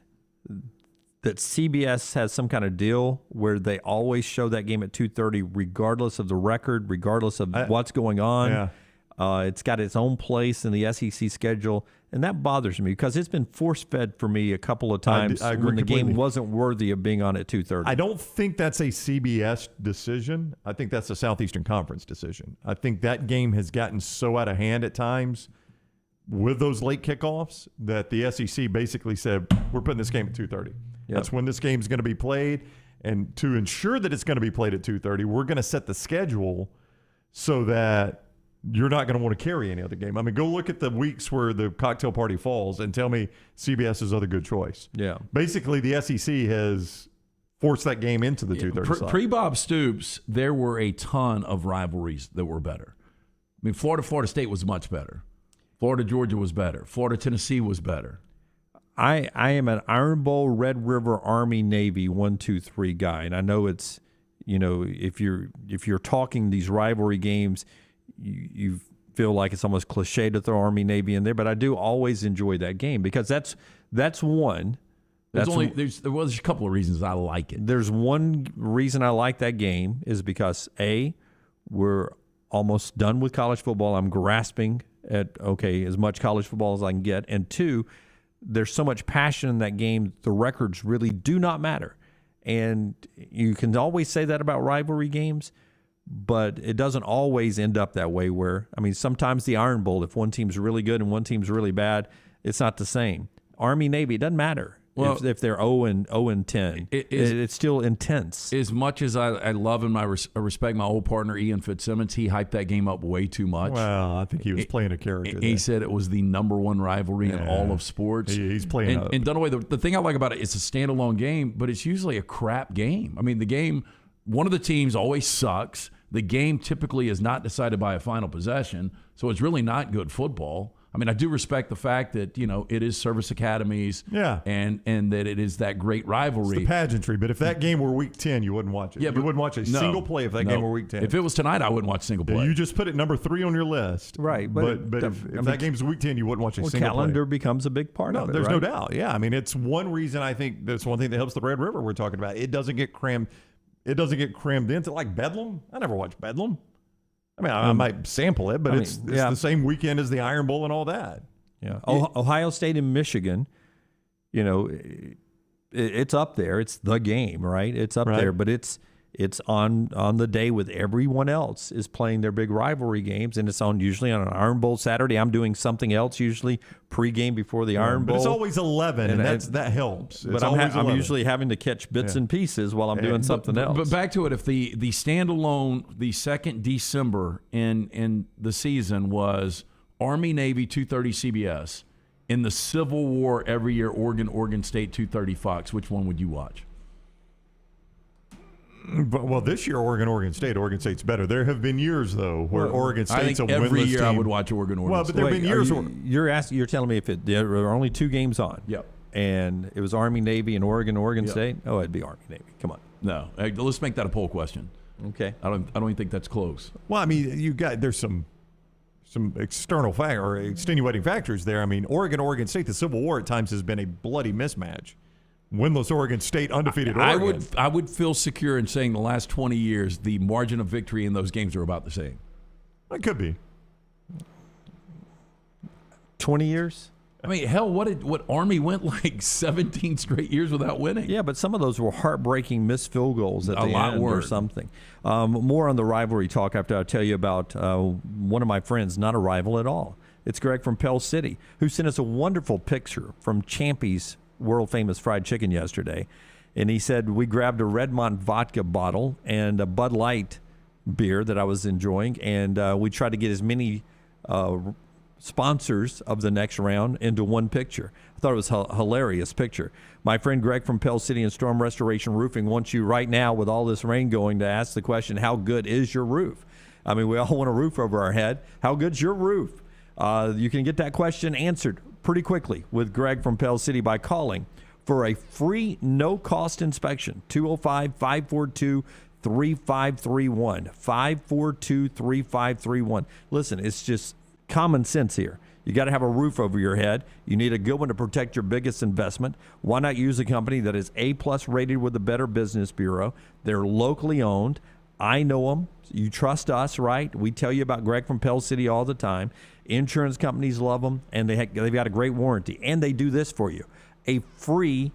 CBS has some kind of deal where they always show that game at 2:30, regardless of the record, regardless of what's going on. Yeah. It's got its own place in the SEC schedule, and that bothers me because it's been force-fed for me a couple of times I agree when the completely. game wasn't worthy of being on at 2:30. I don't think that's a CBS decision. I think that's a Southeastern Conference decision. I think that game has gotten so out of hand at times with those late kickoffs that the SEC basically said, we're putting this game at 2:30. Yep. That's when this game's going to be played. And to ensure that it's going to be played at 2:30, we're going to set the schedule so that you're not going to want to carry any other game. I mean, go look at the weeks where the cocktail party falls and tell me CBS is other good choice. Yeah. Basically, the SEC has forced that game into the 2:30 slot. Pre-Bob Stoops, there were a ton of rivalries that were better. I mean, Florida State was much better. Florida-Georgia was better. Florida-Tennessee was better. I am an Iron Bowl, Red River, Army, Navy 1, 2, 3 guy, and I know it's if you're talking these rivalry games, you feel like it's almost cliche to throw Army, Navy in there, but I do always enjoy that game because that's one. There was a couple of reasons I like it. There's one reason I like that game is because we're almost done with college football. I'm grasping at as much college football as I can get, and 2, there's so much passion in that game. The records really do not matter. And you can always say that about rivalry games, but it doesn't always end up that way sometimes the Iron Bowl, if one team's really good and one team's really bad, it's not the same. Army, Navy, it doesn't matter. Well, if they're 0-10, it's still intense. As much as I love and I respect my old partner Ian Fitzsimmons, he hyped that game up way too much. Well, I think he was playing a character. He said it was the number one rivalry in all of sports. He's playing. And Dunaway, the thing I like about it, it's a standalone game, but it's usually a crap game. I mean, the game, one of the teams always sucks. The game typically is not decided by a final possession, so it's really not good football. I mean, I do respect the fact that, it is service academies and that it is that great rivalry. It's the pageantry, but if that game were week 10, you wouldn't watch it. Yeah, you wouldn't watch a single play if that game were week 10. If it was tonight, I wouldn't watch a single play. You just put it number 3 on your list. Right. But if that game's week 10, you wouldn't watch a single play. Calendar becomes a big part of it, there's no doubt. Yeah, I mean, it's one reason I think that's one thing that helps the Red River we're talking about. It doesn't get crammed. It doesn't get crammed into like Bedlam. I never watched Bedlam. I mean, I might sample it, but it's the same weekend as the Iron Bowl and all that. Yeah, Ohio State and Michigan, it's up there. It's the game, right? It's up there, but it's on the day with everyone else is playing their big rivalry games, and it's usually on an Iron Bowl Saturday. I'm doing something else usually pregame before the Iron Bowl. But it's always 11, and that helps. But I'm usually having to catch bits and pieces while I'm doing something else. But back to it, if the standalone, the second December in the season was Army, Navy, 2:30 CBS. In the Civil War every year, Oregon State, 2:30 Fox. Which one would you watch? Well, this year, Oregon State's better. There have been years, though, where Oregon State's a winless every year team. I would watch Oregon Well, but State. there have been years where... You're telling me if there were only 2 games on. Yep. And it was Army, Navy, and Oregon State? Oh, it'd be Army, Navy. Come on. No. Let's make that a poll question. Okay. I don't even think that's close. Well, I mean, there's some external or extenuating factors there. I mean, Oregon State, the Civil War at times has been a bloody mismatch. Winless Oregon State, undefeated Oregon. I would feel secure in saying the last 20 years, the margin of victory in those games are about the same. It could be. 20 years? I mean, hell, what Army went like 17 straight years without winning. Yeah, but some of those were heartbreaking missed field goals at the end or something. More on the rivalry talk after I tell you about one of my friends, not a rival at all. It's Greg from Pell City, who sent us a wonderful picture from Champy's world-famous fried chicken yesterday. And he said, we grabbed a Redmont vodka bottle and a Bud Light beer that I was enjoying, and we tried to get as many sponsors of the next round into one picture. I thought it was a hilarious picture. My friend Greg from Pell City and Storm Restoration Roofing wants you right now, with all this rain going, to ask the question, how good is your roof? I mean, we all want a roof over our head. How good's your roof? You can get that question answered pretty quickly with Greg from Pell City by calling for a free no-cost inspection, 205-542-3531, 542-3531. Listen, it's just common sense here. You got to have a roof over your head. You need a good one to protect your biggest investment. Why not use a company that is A-plus rated with the Better Business Bureau? They're locally owned. I know them. You trust us, right? We tell you about Greg from Pell City all the time. Insurance companies love them, and they've got a great warranty. And they do this for you. A free,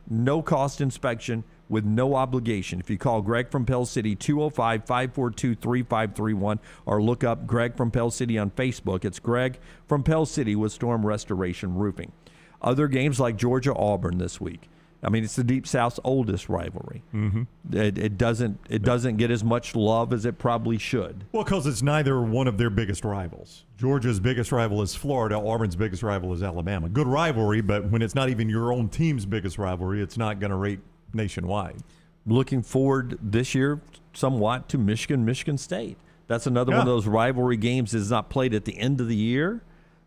no-cost inspection with no obligation. If you call Greg from Pell City, 205-542-3531, or look up Greg from Pell City on Facebook. It's Greg from Pell City with Storm Restoration Roofing. Other games like Georgia-Auburn this week. I mean, it's the Deep South's oldest rivalry. Mm-hmm. It doesn't get as much love as it probably should. Well, because it's neither one of their biggest rivals. Georgia's biggest rival is Florida. Auburn's biggest rival is Alabama. Good rivalry, but when it's not even your own team's biggest rivalry, it's not going to rate nationwide. Looking forward this year somewhat to Michigan State. That's another one of those rivalry games that's not played at the end of the year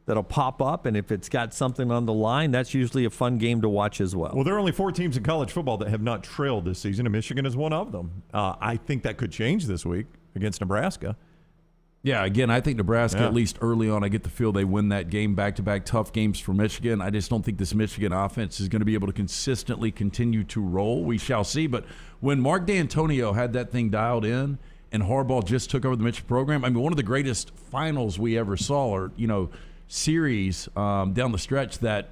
that'll pop up, and if it's got something on the line, that's usually a fun game to watch as well. Well, there are only 4 teams in college football that have not trailed this season, and Michigan is one of them. I think that could change this week against Nebraska. Yeah, again, I think Nebraska, at least early on, I get the feel they win that game, back-to-back tough games for Michigan. I just don't think this Michigan offense is going to be able to consistently continue to roll. We shall see. But when Mark D'Antonio had that thing dialed in and Harbaugh just took over the Michigan program, I mean, one of the greatest finals we ever saw, or, series down the stretch that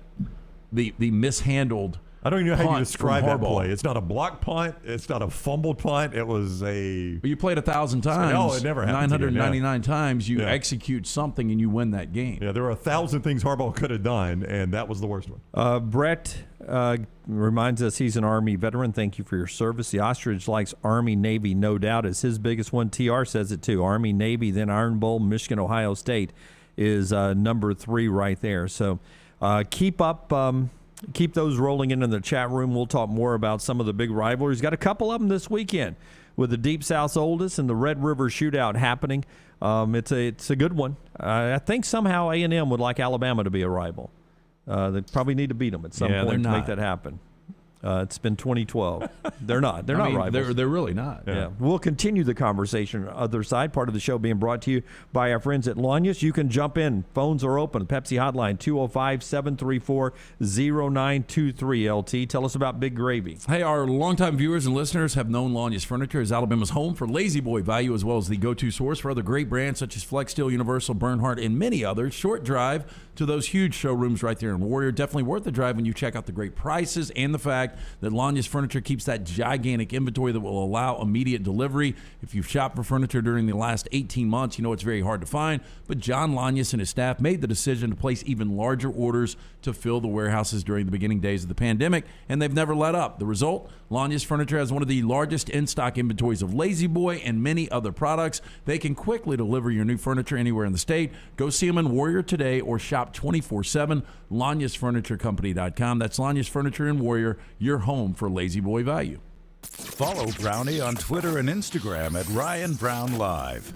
the mishandled. I don't even know how you describe that play. It's not a block punt. It's not a fumbled punt. It was a. You played 1,000 times. No, it never happened. 999 times. You execute something and you win that game. Yeah, there were 1,000 things Harbaugh could have done, and that was the worst one. Brett reminds us he's an Army veteran. Thank you for your service. The Ostrich likes Army, Navy, no doubt. It's his biggest one. TR says it too. Army, Navy, then Iron Bowl, Michigan, Ohio State is number 3 right there. So keep those rolling in the chat room. We'll talk more about some of the big rivalries. Got a couple of them this weekend with the Deep South's oldest and the Red River Shootout happening. It's a good one. I think somehow A&M would like Alabama to be a rival. They probably need to beat them at some point to make that happen. It's been 2012. They're not. They're not rivals. They're really not. Yeah. We'll continue the conversation on the other side. Part of the show being brought to you by our friends at Lanyas. You can jump in. Phones are open. Pepsi hotline 205-734-0923. LT, tell us about Big Gravy. Hey, our longtime viewers and listeners have known Lanyas Furniture as Alabama's home for lazy boy value, as well as the go-to source for other great brands such as Flex Steel, Universal, Bernhardt, and many others. Short drive to those huge showrooms right there in Warrior. Definitely worth the drive when you check out the great prices and the fact that Lanyas Furniture keeps that gigantic inventory that will allow immediate delivery. If you've shopped for furniture during the last 18 months, you know it's very hard to find. But John Lanyas and his staff made the decision to place even larger orders to fill the warehouses during the beginning days of the pandemic, and they've never let up. The result, Lanyas Furniture has one of the largest in-stock inventories of Lazy Boy and many other products. They can quickly deliver your new furniture anywhere in the state. Go see them in Warrior today or shop 24/7, LanyasFurnitureCompany.com. That's Lanyas Furniture in Warrior, your home for Lazy Boy value. Follow Brownie on Twitter and Instagram at Ryan Brown Live.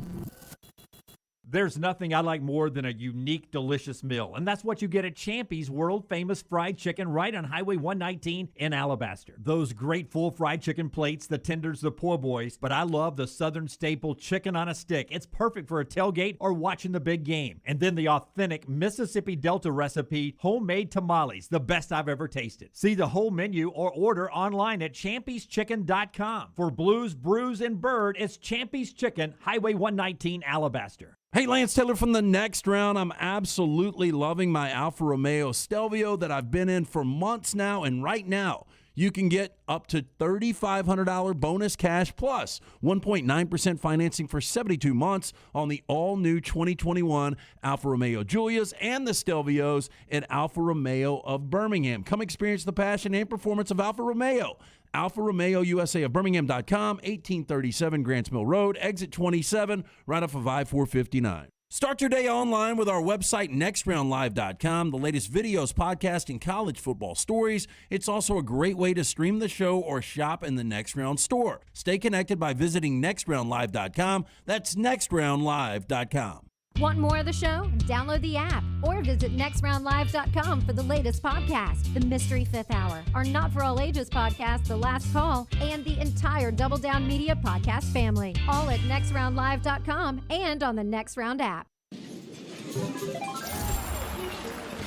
There's nothing I like more than a unique, delicious meal, and that's what you get at Champy's world-famous fried chicken right on Highway 119 in Alabaster. Those great full fried chicken plates, the tenders, the po' boys, but I love the Southern staple chicken on a stick. It's perfect for a tailgate or watching the big game. And then the authentic Mississippi Delta recipe, homemade tamales, the best I've ever tasted. See the whole menu or order online at champyschicken.com. For Blues, Brews, and Bird, it's Champy's Chicken, Highway 119, Alabaster. Hey, Lance Taylor from the Next Round. I'm absolutely loving my Alfa Romeo Stelvio that I've been in for months now, and right now you can get up to $3,500 bonus cash plus 1.9% financing for 72 months on the all-new 2021 Alfa Romeo Giulias and the Stelvios at Alfa Romeo of Birmingham. Come experience the passion and performance of Alfa Romeo. Alfa Romeo USA of Birmingham.com, 1837 Grants Mill Road, exit 27, right off of I-459. Start your day online with our website, nextroundlive.com, the latest videos, podcasts, and college football stories. It's also a great way to stream the show or shop in the Next Round store. Stay connected by visiting nextroundlive.com. That's nextroundlive.com. Want more of the show? Download the app or visit nextroundlive.com for the latest podcast, The Mystery Fifth Hour, our Not For All Ages podcast, The Last Call, and the entire Double Down Media podcast family. All at nextroundlive.com and on the Next Round app.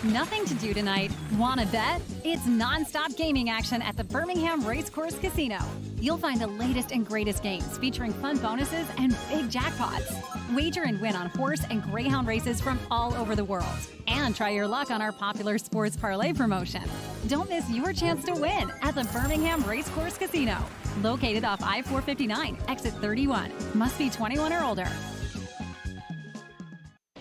Nothing to do tonight? Wanna bet? It's non-stop gaming action at the Birmingham Racecourse Casino. You'll find the latest and greatest games featuring fun bonuses and big jackpots. Wager and win on horse and greyhound races from all over the world. And try your luck on our popular sports parlay promotion. Don't miss your chance to win at the Birmingham Racecourse Casino. Located off I-459, exit 31. Must be 21 or older.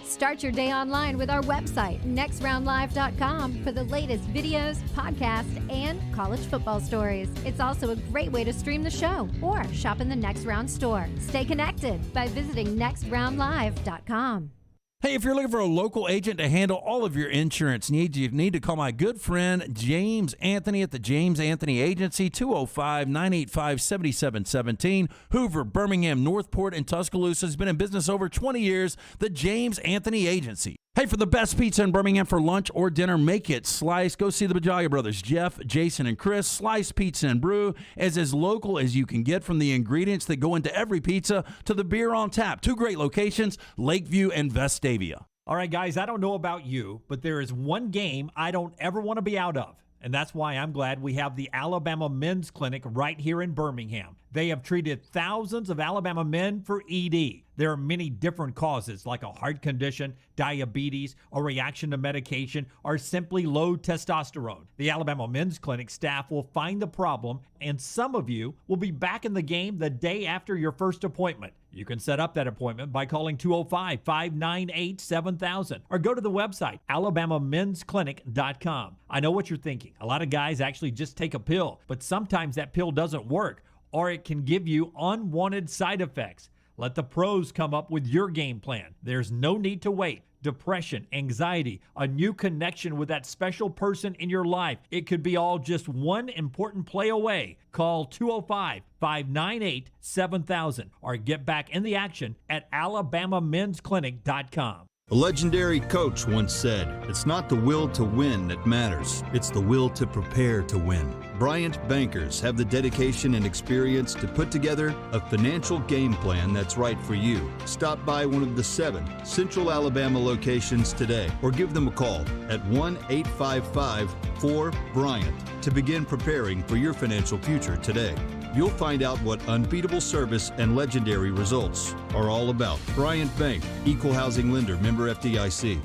Start your day online with our website, nextroundlive.com, for the latest videos, podcasts, and college football stories. It's also a great way to stream the show or shop in the Next Round store. Stay connected by visiting nextroundlive.com. Hey, if you're looking for a local agent to handle all of your insurance needs, you need to call my good friend James Anthony at the James Anthony Agency, 205-985-7717. Hoover, Birmingham, Northport, and Tuscaloosa has been in business over 20 years. The James Anthony Agency. Hey, for the best pizza in Birmingham for lunch or dinner, make it Slice. Go see the Bajalia brothers, Jeff, Jason, and Chris. Slice Pizza and Brew is as local as you can get, from the ingredients that go into every pizza to the beer on tap. 2 great locations, Lakeview and Vestavia. All right, guys, I don't know about you, but there is one game I don't ever want to be out of. And that's why I'm glad we have the Alabama Men's Clinic right here in Birmingham. They have treated thousands of Alabama men for ED. There are many different causes, like a heart condition, diabetes, a reaction to medication, or simply low testosterone. The Alabama Men's Clinic staff will find the problem, and some of you will be back in the game the day after your first appointment. You can set up that appointment by calling 205-598-7000 or go to the website, alabamamensclinic.com. I know what you're thinking. A lot of guys actually just take a pill, but sometimes that pill doesn't work, or it can give you unwanted side effects. Let the pros come up with your game plan. There's no need to wait. Depression, anxiety, a new connection with that special person in your life. It could be all just one important play away. Call 205-598-7000 or get back in the action at alabamamensclinic.com. A legendary coach once said, "It's not the will to win that matters, it's the will to prepare to win." Bryant bankers have the dedication and experience to put together a financial game plan that's right for you. Stop by one of the 7 Central Alabama locations today or give them a call at 1-855-4-BRYANT to begin preparing for your financial future today. You'll find out what unbeatable service and legendary results are all about. Bryant Bank, Equal Housing Lender, member FDIC.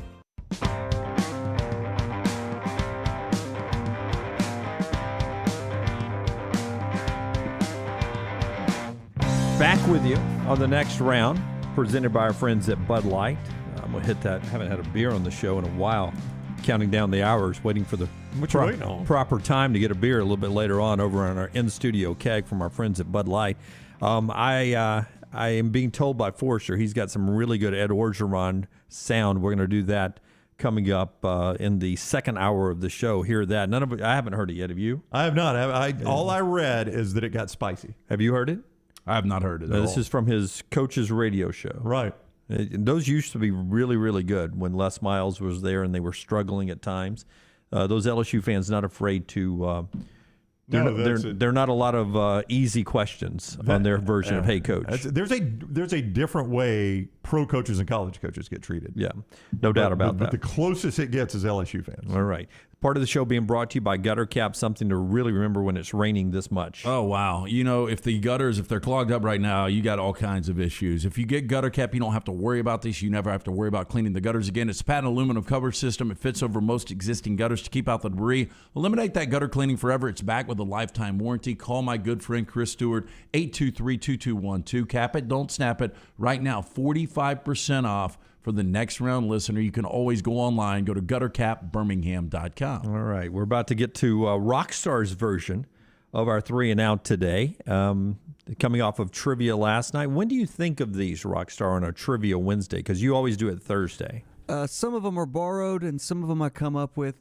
Back with you on the Next Round, presented by our friends at Bud Light. I'm going to hit that. Haven't had a beer on the show in a while. Counting down the hours, waiting for the proper time to get a beer a little bit later on over on our in-studio keg from our friends at Bud Light. I am being told by Forrester he's got some really good Ed Orgeron sound. We're going to do that coming up in the second hour of the show. Hear that. I haven't heard it yet. Have you? I have not. All I read is that it got spicy. Have you heard it? I have not heard it at all. This is from his coach's radio show. Right. Those used to be really, really good when Les Miles was there and they were struggling at times. Those LSU fans not afraid to. They're not a lot of easy questions on their version of "Hey, Coach." There's a different way pro coaches and college coaches get treated. Yeah, no doubt about that. But the closest it gets is LSU fans. All right. Part of the show being brought to you by Gutter Cap, something to really remember when it's raining this much. Oh, wow. You know, if the gutters, if they're clogged up right now, you got all kinds of issues. If you get Gutter Cap, you don't have to worry about this. You never have to worry about cleaning the gutters again. It's a patented aluminum cover system. It fits over most existing gutters to keep out the debris. Eliminate that gutter cleaning forever. It's back with a lifetime warranty. Call my good friend Chris Stewart, 823-2212. Cap it, don't snap it. Right now, 45% off. For the Next Round listener, you can always go online, go to guttercapbirmingham.com. All right, we're about to get to Rockstar's version of our 3 and Out today, coming off of trivia last night. When do you think of these, Rockstar, on a Trivia Wednesday? Because you always do it Thursday. Some of them are borrowed, and some of them I come up with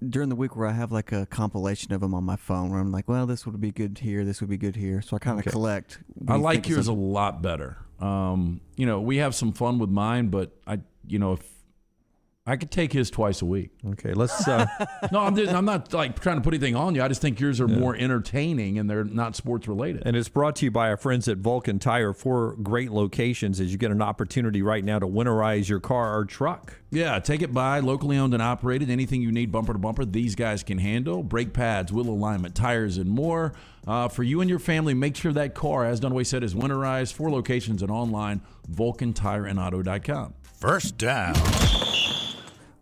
during the week where I have like a compilation of them on my phone where I'm like, well, this would be good here, this would be good here. So I kind of collect. I like yours a lot better. You know, we have some fun with mine, but if I could take his twice a week. Okay, let's. No, I'm not like trying to put anything on you. I just think yours are more entertaining and they're not sports related. And it's brought to you by our friends at Vulcan Tire. 4 great locations as you get an opportunity right now to winterize your car or truck. Yeah, take it by, locally owned and operated. Anything you need bumper to bumper, these guys can handle. Brake pads, wheel alignment, tires, and more. For you and your family, make sure that car, as Dunaway said, is winterized. 4 locations and online, VulcanTireandAuto.com. First down.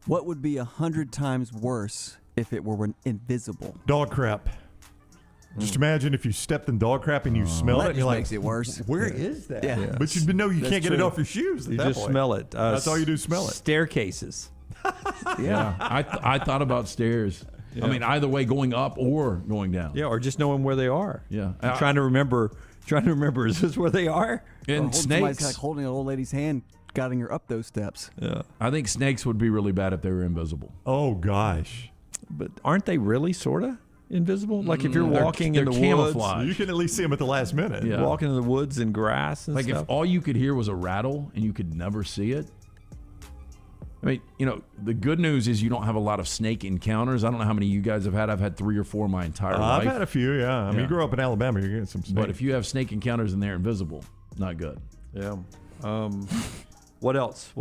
What would be 100 times worse if it were invisible? Dog crap. Just imagine if you stepped in dog crap and you smell it, and you're like, makes it worse. Where is that? Yeah. But you know you That's can't get it true. off your shoes. At You that just point. smell it. That's all you do, smell it. Staircases. Yeah, I thought about stairs. Yeah. I mean, either way, going up or going down. Yeah, or just knowing where they are. Yeah. I'm trying to remember, is this where they are? And Somebody's snakes. like holding an old lady's hand, guiding her up those steps. Yeah. I think snakes would be really bad if they were invisible. Oh, gosh. But aren't they really sort of invisible? Like if you're They're- walking they're in the camouflage. woods. You can at least see them at the last minute. Yeah. Walking in the woods and grass and Like stuff. if all you could hear was a rattle and you could never see it. I mean, the good news is you don't have a lot of snake encounters. I don't know how many you guys have had. I've had 3 or 4 my entire life. I've had a few, yeah. I mean, Yeah. you grew up in Alabama, you're getting some snakes. But if you have snake encounters and they're invisible, not good. Yeah. What else?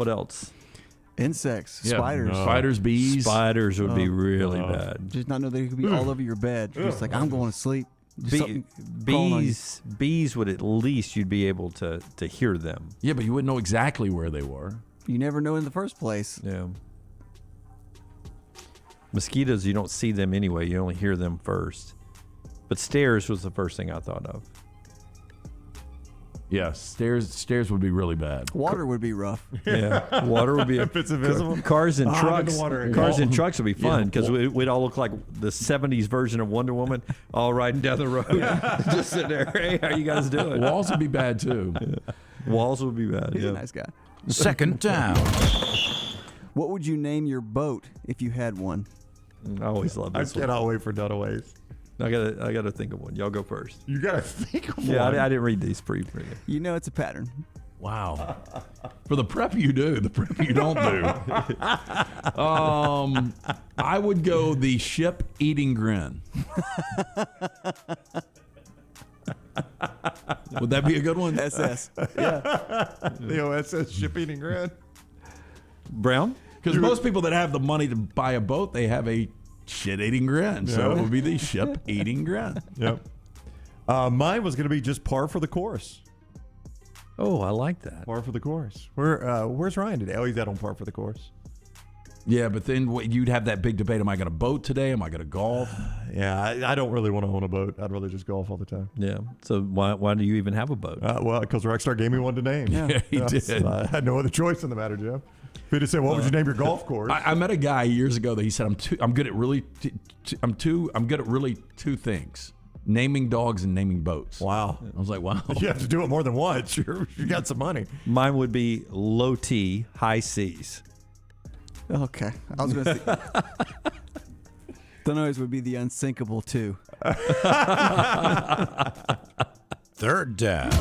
Insects, Yeah. spiders. No. Spiders, bees. Spiders would be really bad. Just not know they could be all over your bed. Just like, I'm going to sleep. Just something crawling on you. Bees would at least you'd be able to hear them. Yeah, but you wouldn't know exactly where they were. You never know in the first place. Yeah. Mosquitoes, you don't see them anyway. You only hear them first. But stairs was the first thing I thought of. Yeah, stairs would be really bad. Water would be rough. Yeah, water would be if it's invisible. Cars and I'm in trucks. the water. Cars and trucks would be fun because we'd all look like the '70s version of Wonder Woman, all riding down the road, just sitting there. Hey, how you guys doing? Walls would be bad too. Walls would be bad. He's Yeah. a nice guy. Second down. What would you name your boat if you had one? I always love I this one. cannot wait for Dunaway's. I gotta think of one. Y'all go first. You got to think of Yeah, one. I didn't read these pre. You know it's a pattern. Wow. For the prep you do, the prep you don't do. I would go the ship eating grin. Would that be a good one? SS. The OSS ship eating grin. Brown? Because most people that have the money to buy a boat, they have a shit-eating grin. So it would be the ship-eating grin. Yep. Mine was going to be just par for the course. Oh, I like that. Par for the course. Where's Ryan today? Oh, he's out on par for the course. Yeah, but then you'd have that big debate. Am I going to boat today? Am I going to golf? Yeah, I don't really want to own a boat. I'd rather just golf all the time. Yeah. So why do you even have a boat? Well, because Rockstar gave me one to name. Yeah, he did. I had no other choice in the matter, Jeff. If he'd have said, "What would you name your golf course?" I met a guy years ago that he said, I'm good at really two things: naming dogs and naming boats. Wow. I was like, wow. You have to do it more than once. You got some money. Mine would be low T, high C's. Okay. I was going to say. The noise would be the unsinkable, too. Third down.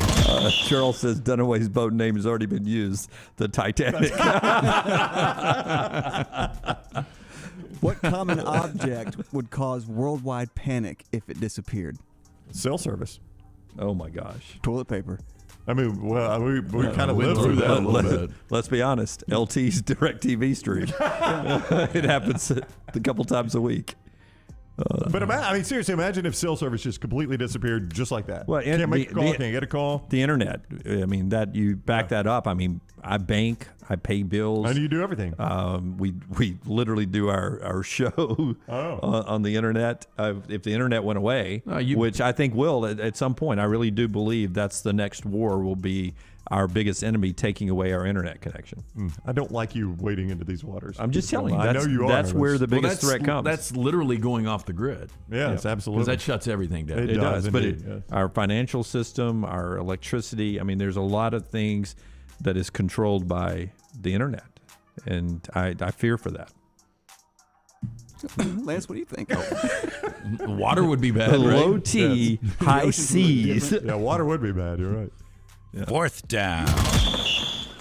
Charles says Dunaway's boat name has already been used. The Titanic. What common object would cause worldwide panic if it disappeared? Cell service. Oh my gosh. Toilet paper. I mean, well, we kind of went lived through through that a little bit. Let's be honest. LT's DirecTV stream. It happens a couple times a week. But I mean, seriously, imagine if cell service just completely disappeared just like that. Well, Can't make a call, can't get a call. The internet. I mean, that you back that up. I mean, I bank, I pay bills. How do you do everything? We literally do our show on the internet. If the internet went away, which I think will at some point, I really do believe that's the next war will be our biggest enemy taking away our internet connection. I don't like you wading into these waters. I'm just telling you. I know you are. That's where the biggest threat comes. That's literally going off the grid. Yes, absolutely. Because that shuts everything down. It does, but indeed, yes. our financial system, our electricity, I mean, there's a lot of things that is controlled by the internet. And I fear for that. Lance, what do you think? Water would be bad. Low right? T, high C's. Yeah, water would be bad. You're right. Fourth down.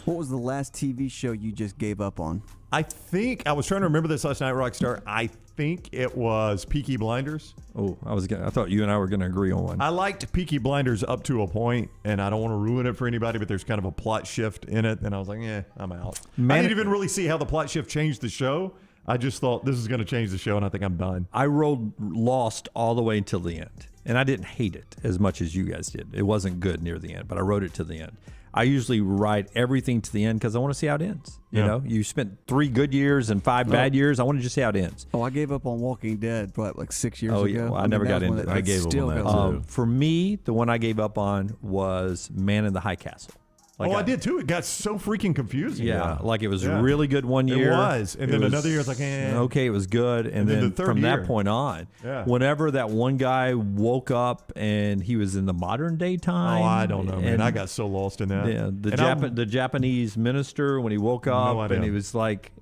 What was the last TV show you just gave up on? I think I was trying to remember this last night, Rockstar. I think it was Peaky Blinders. Oh, I thought you and I were going to agree on one. I liked Peaky Blinders up to a point, and I don't want to ruin it for anybody, but there's kind of a plot shift in it, and I was like, I'm out. I didn't even really see how the plot shift changed the show. I just thought this is going to change the show, and I think I'm done. I rode Lost all the way until the end, and I didn't hate it as much as you guys did. It wasn't good near the end, but I rode it to the end. I usually ride everything to the end because I want to see how it ends. You know, you spent 3 good years and 5 bad years. I want to just see how it ends. Oh, I gave up on Walking Dead, like 6 years ago. Yeah, well, I never got into it. I gave up on that. For me, the one I gave up on was Man in the High Castle. I did too. It got so freaking confusing. Yeah, like it was really good one year. It was. And then another year, it's like, okay, it was good. And then from that point on, whenever that one guy woke up and he was in the modern day time. Oh, I don't know, man. I got so lost in that. Yeah, the Japanese minister, when he woke up and he was like,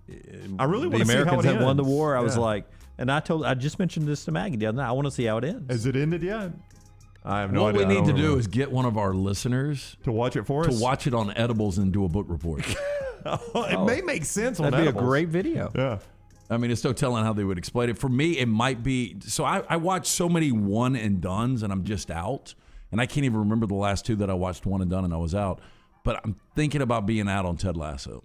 I really want to see how it Americans ends. had won the war. I was like, and I just mentioned this to Maggie the other night. I want to see how it ends. Has it ended yet? I have no idea. idea. What we need to do is get one of our listeners to watch it for us. To watch it on edibles and do a book report. It may make sense on That'd edibles. be a great video. Yeah. I mean, it's no telling how they would explain it. For me, it might be. So I watch so many one and dones, and I'm just out. And I can't even remember the last 2 that I watched one and done, and I was out. But I'm thinking about being out on Ted Lasso.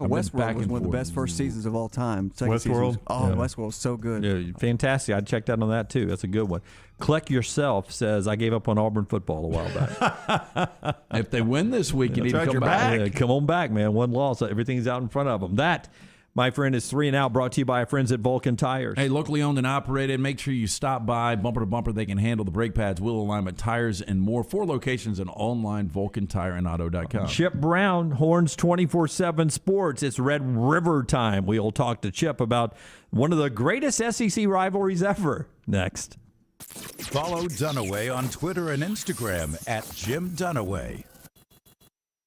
Westworld was one of the best first seasons of all time. Westworld? Westworld's so good. Yeah, fantastic. I checked out on that too. That's a good one. Kleck Yourself says, I gave up on Auburn football a while back. If they win this week, you need to come back. Yeah, come on back, man. One loss. Everything's out in front of them. That, my friend, is 3 and Out, brought to you by our friends at Vulcan Tires. Hey, locally owned and operated. Make sure you stop by. Bumper to bumper, they can handle the brake pads, wheel alignment, tires, and more. 4 locations and online, VulcanTireandAuto.com. Chip Brown, Horns247 Sports. It's Red River time. We'll talk to Chip about one of the greatest SEC rivalries ever. Next. Follow Dunaway on Twitter and Instagram at Jim Dunaway.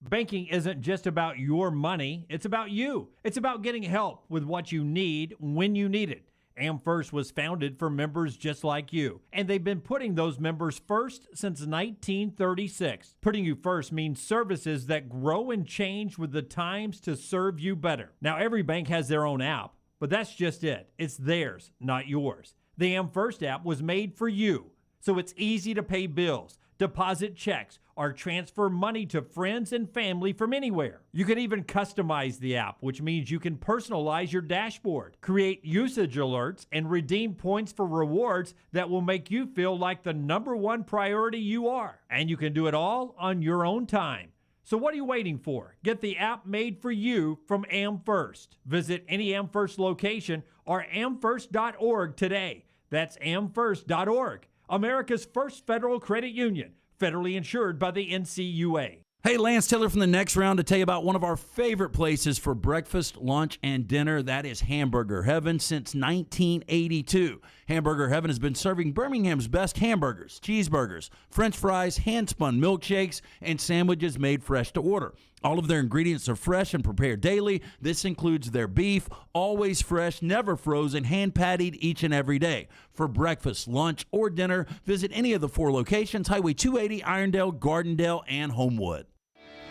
Banking isn't just about your money, it's about you. It's about getting help with what you need when you need it. AmFirst was founded for members just like you, and they've been putting those members first since 1936. Putting you first means services that grow and change with the times to serve you better. Now, every bank has their own app, but that's just it. It's theirs, not yours. The AmFirst app was made for you, so it's easy to pay bills, deposit checks, or transfer money to friends and family from anywhere. You can even customize the app, which means you can personalize your dashboard, create usage alerts, and redeem points for rewards that will make you feel like the #1 priority you are. And you can do it all on your own time. So what are you waiting for? Get the app made for you from AmFirst. Visit any AmFirst location or amfirst.org today. That's amfirst.org, America's first federal credit union, federally insured by the NCUA. Hey, Lance Taylor from the Next Round to tell you about one of our favorite places for breakfast, lunch, and dinner. That is Hamburger Heaven since 1982. Hamburger Heaven has been serving Birmingham's best hamburgers, cheeseburgers, French fries, hand-spun milkshakes, and sandwiches made fresh to order. All of their ingredients are fresh and prepared daily. This includes their beef, always fresh, never frozen, hand-pattied each and every day. For breakfast, lunch, or dinner, visit any of the 4 locations, Highway 280, Irondale, Gardendale, and Homewood.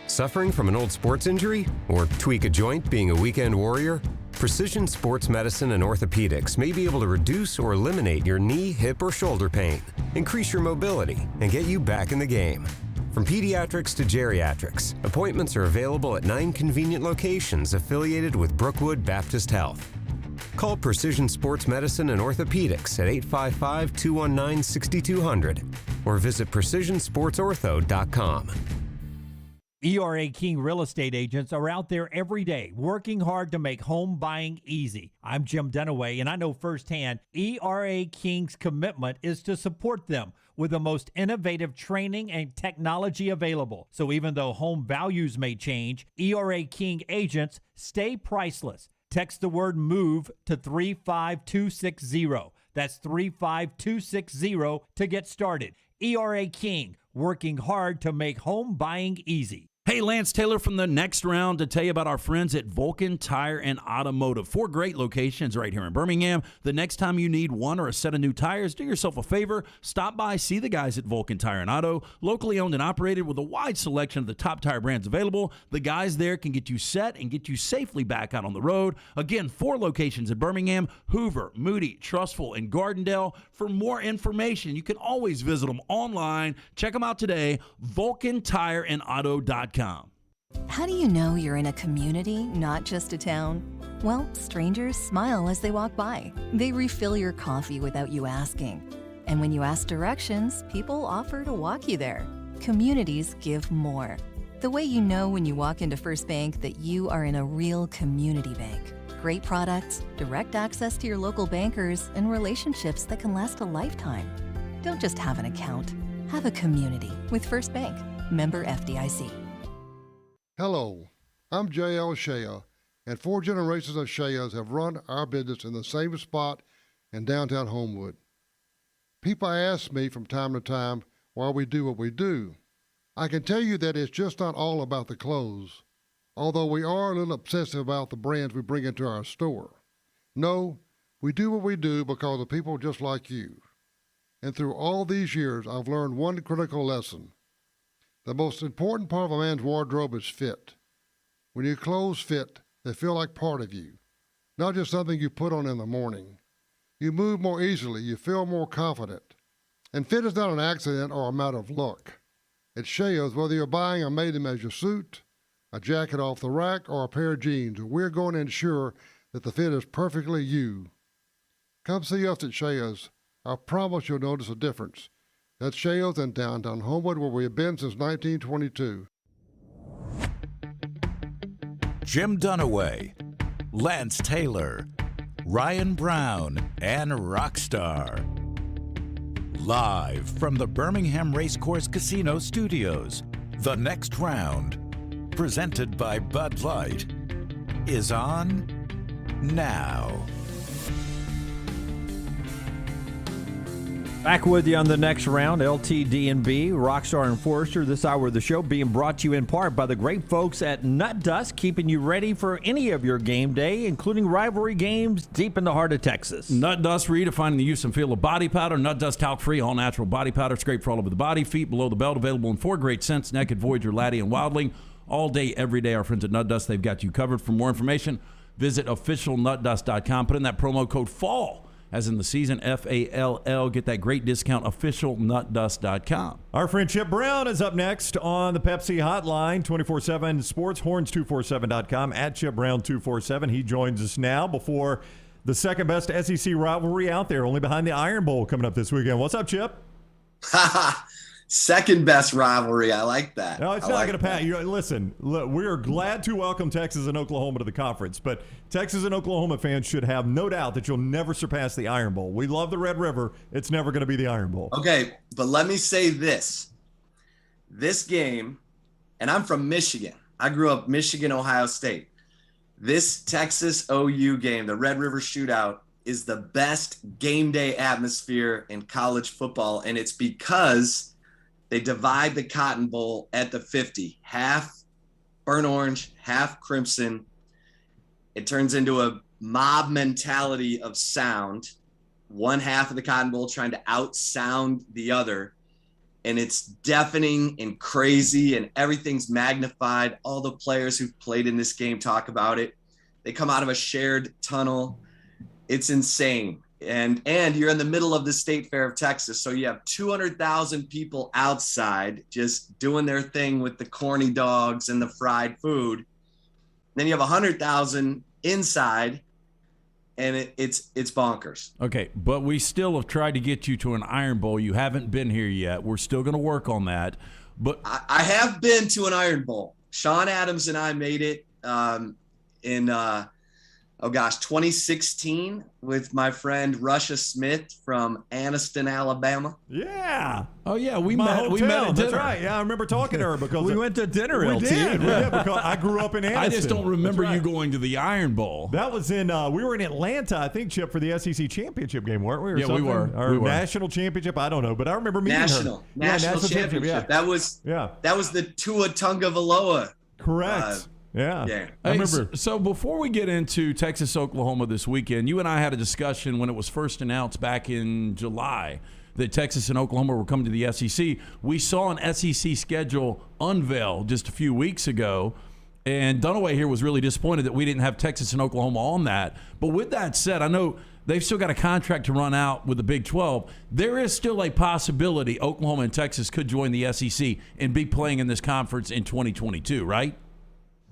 Suffering from an old sports injury? Or tweak a joint being a weekend warrior? Precision Sports Medicine and Orthopedics may be able to reduce or eliminate your knee, hip, or shoulder pain, increase your mobility, and get you back in the game. From pediatrics to geriatrics, appointments are available at 9 convenient locations affiliated with Brookwood Baptist Health. Call Precision Sports Medicine and Orthopedics at 855-219-6200 or visit precisionsportsortho.com. ERA King real estate agents are out there every day working hard to make home buying easy. I'm Jim Dunaway, and I know firsthand ERA King's commitment is to support them with the most innovative training and technology available. So even though home values may change, ERA King agents stay priceless. Text the word MOVE to 35260. That's 35260 to get started. ERA King, working hard to make home buying easy. Hey, Lance Taylor from the Next Round to tell you about our friends at Vulcan Tire and Automotive. 4 great locations right here in Birmingham. The next time you need one or a set of new tires, do yourself a favor. Stop by, see the guys at Vulcan Tire and Auto. Locally owned and operated with a wide selection of the top tire brands available. The guys there can get you set and get you safely back out on the road. Again, 4 locations in Birmingham, Hoover, Moody, Trustful, and Gardendale. For more information, you can always visit them online. Check them out today, VulcanTireandAuto.com. How do you know you're in a community, not just a town? Well, strangers smile as they walk by. They refill your coffee without you asking. And when you ask directions, people offer to walk you there. Communities give more. The way you know when you walk into First Bank that you are in a real community bank. Great products, direct access to your local bankers, and relationships that can last a lifetime. Don't just have an account. Have a community with First Bank. Member FDIC. Hello, I'm J.L. Shea, and 4 generations of Sheas have run our business in the same spot in downtown Homewood. People ask me from time to time why we do what we do. I can tell you that it's just not all about the clothes, although we are a little obsessive about the brands we bring into our store. No, we do what we do because of people just like you. And through all these years, I've learned one critical lesson. The most important part of a man's wardrobe is fit. When your clothes fit, they feel like part of you, not just something you put on in the morning. You move more easily, you feel more confident. And fit is not an accident or a matter of luck. It shows whether you're buying a made-to-measure suit, a jacket off the rack, or a pair of jeans. We're going to ensure that the fit is perfectly you. Come see us at Shea's. I promise you'll notice a difference. That's Shea's in downtown Homewood, where we have been since 1922. Jim Dunaway, Lance Taylor, Ryan Brown, and Rockstar. Live from the Birmingham Racecourse Casino Studios, The Next Round, presented by Bud Light, is on now. Back with you on the next round, LTD&B, Rockstar and Forrester. This hour of the show being brought to you in part by the great folks at Nut Dust, keeping you ready for any of your game day, including rivalry games deep in the heart of Texas. Nut Dust, redefining the use and feel of body powder. Nut Dust talc-free, all-natural body powder. It's great for all over the body, feet, below the belt. Available in 4 great scents: Naked, Voyager, Laddie, and Wildling. All day, every day, our friends at Nut Dust, they've got you covered. For more information, visit officialnutdust.com. Put in that promo code FALL. As in the season, FALL. Get that great discount, officialnutdust.com. Our friend Chip Brown is up next on the Pepsi Hotline, 24/7 Sports, horns247.com, at Chip Brown 247. He joins us now before the second best SEC rivalry out there, only behind the Iron Bowl coming up this weekend. What's up, Chip? Second best rivalry. I like that. No, it's not going to pass. Listen, we are glad to welcome Texas and Oklahoma to the conference, but Texas and Oklahoma fans should have no doubt that you'll never surpass the Iron Bowl. We love the Red River. It's never going to be the Iron Bowl. Okay, but let me say this. This game, and I'm from Michigan. I grew up Michigan, Ohio State. This Texas OU game, the Red River Shootout, is the best game day atmosphere in college football, and it's because they divide the Cotton Bowl at the 50, half burnt orange, half crimson. It turns into a mob mentality of sound. One half of the Cotton Bowl trying to outsound the other. And it's deafening and crazy, and everything's magnified. All the players who've played in this game talk about it. They come out of a shared tunnel. It's insane. And you're in the middle of the State Fair of Texas, so you have 200,000 people outside just doing their thing with the corny dogs and the fried food. Then you have 100,000 inside, and it's bonkers. Okay, but we still have tried to get you to an Iron Bowl. You haven't been here yet. We're still going to work on that. But I have been to an Iron Bowl. Sean Adams and I made it in 2016 with my friend Russia Smith from Anniston, Alabama. Yeah. Oh yeah, we met at dinner. That's right. Yeah, I remember talking to her because we went to dinner. We did. Because I grew up in Anniston. I just don't remember you going to the Iron Bowl. That was in. We were in Atlanta, I think, Chip, for the SEC championship game, weren't we? We were. Or national championship. I don't know, but I remember meeting her. National championship. Yeah. That was the Tua Tagovailoa. Correct. Yeah. I remember. So before we get into Texas, Oklahoma this weekend, you and I had a discussion when it was first announced back in July that Texas and Oklahoma were coming to the SEC. We saw an SEC schedule unveil just a few weeks ago, and Dunaway here was really disappointed that we didn't have Texas and Oklahoma on that. But with that said, I know they've still got a contract to run out with the Big 12. There is still a possibility Oklahoma and Texas could join the SEC and be playing in this conference in 2022, right?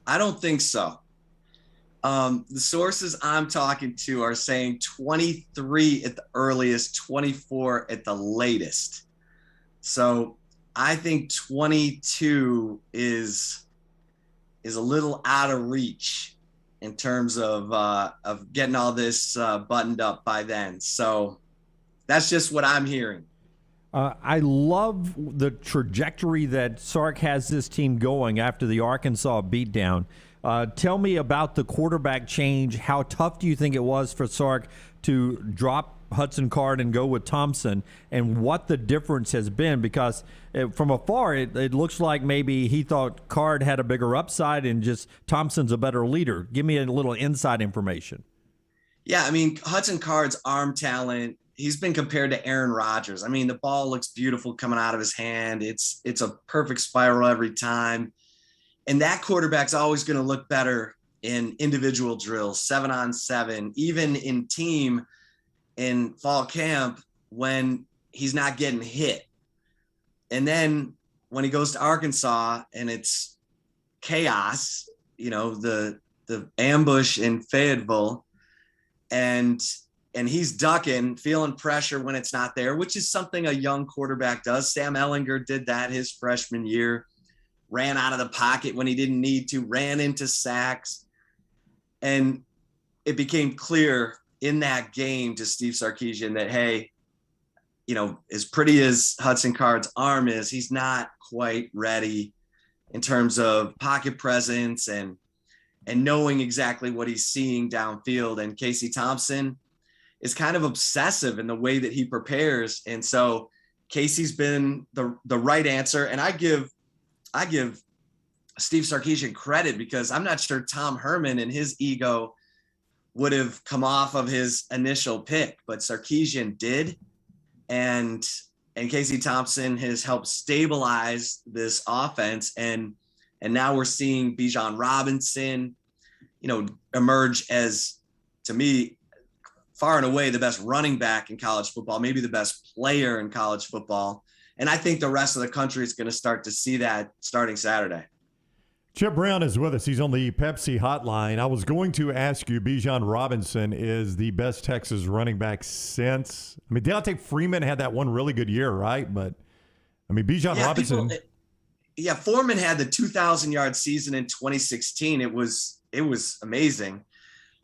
I don't think so. The sources I'm talking to are saying 23 at the earliest, 24 at the latest. So I think 22 is a little out of reach in terms of getting all this buttoned up by then. So that's just what I'm hearing. I love the trajectory that Sark has this team going after the Arkansas beatdown. Tell me about the quarterback change. How tough do you think it was for Sark to drop Hudson Card and go with Thompson, and what the difference has been? Because from afar, it looks like maybe he thought Card had a bigger upside and just Thompson's a better leader. Give me a little inside information. Yeah, I mean, Hudson Card's arm talent, he's been compared to Aaron Rodgers. I mean, the ball looks beautiful coming out of his hand. It's a perfect spiral every time. And that quarterback's always going to look better in individual drills, 7-on-7, even in team in fall camp when he's not getting hit. And then when he goes to Arkansas and it's chaos, the ambush in Fayetteville, and he's ducking, feeling pressure when it's not there, which is something a young quarterback does. Sam Ehlinger did that his freshman year, ran out of the pocket when he didn't need to, ran into sacks. And it became clear in that game to Steve Sarkisian that, hey, as pretty as Hudson Card's arm is, he's not quite ready in terms of pocket presence and knowing exactly what he's seeing downfield. And Casey Thompson is kind of obsessive in the way that he prepares. And so Casey's been the right answer. And I give Steve Sarkisian credit because I'm not sure Tom Herman and his ego would have come off of his initial pick, but Sarkisian did. And Casey Thompson has helped stabilize this offense. And now we're seeing Bijan Robinson, emerge as, to me, far and away the best running back in college football, maybe the best player in college football. And I think the rest of the country is going to start to see that starting Saturday. Chip Brown is with us. He's on the Pepsi hotline. I was going to ask you, Bijan Robinson is the best Texas running back since. I mean, Deontay Freeman had that one really good year, right? But, I mean, Bijan Robinson. Foreman had the 2,000-yard season in 2016. It was amazing.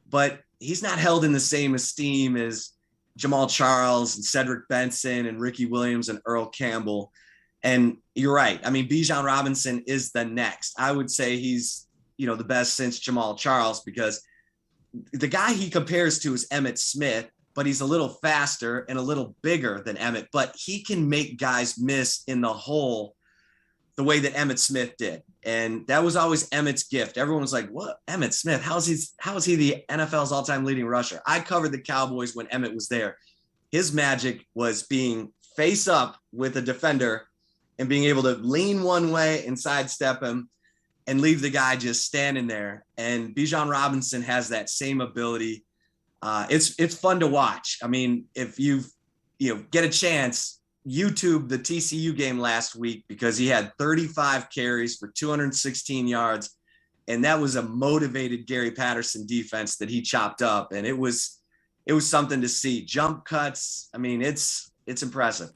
But he's not held in the same esteem as Jamal Charles and Cedric Benson and Ricky Williams and Earl Campbell. And you're right. I mean, Bijan Robinson is the next. I would say he's, the best since Jamal Charles, because the guy he compares to is Emmitt Smith, but he's a little faster and a little bigger than Emmitt, but he can make guys miss in the hole the way that Emmitt Smith did. And that was always Emmitt's gift. Everyone was like, what? Emmitt Smith? How is he the NFL's all-time leading rusher? I covered the Cowboys when Emmitt was there. His magic was being face up with a defender and being able to lean one way and sidestep him and leave the guy just standing there. And Bijan Robinson has that same ability. It's fun to watch. I mean, if you get a chance, YouTube the TCU game last week, because he had 35 carries for 216 yards. And that was a motivated Gary Patterson defense that he chopped up. And it was something to see. Jump cuts. I mean, it's impressive.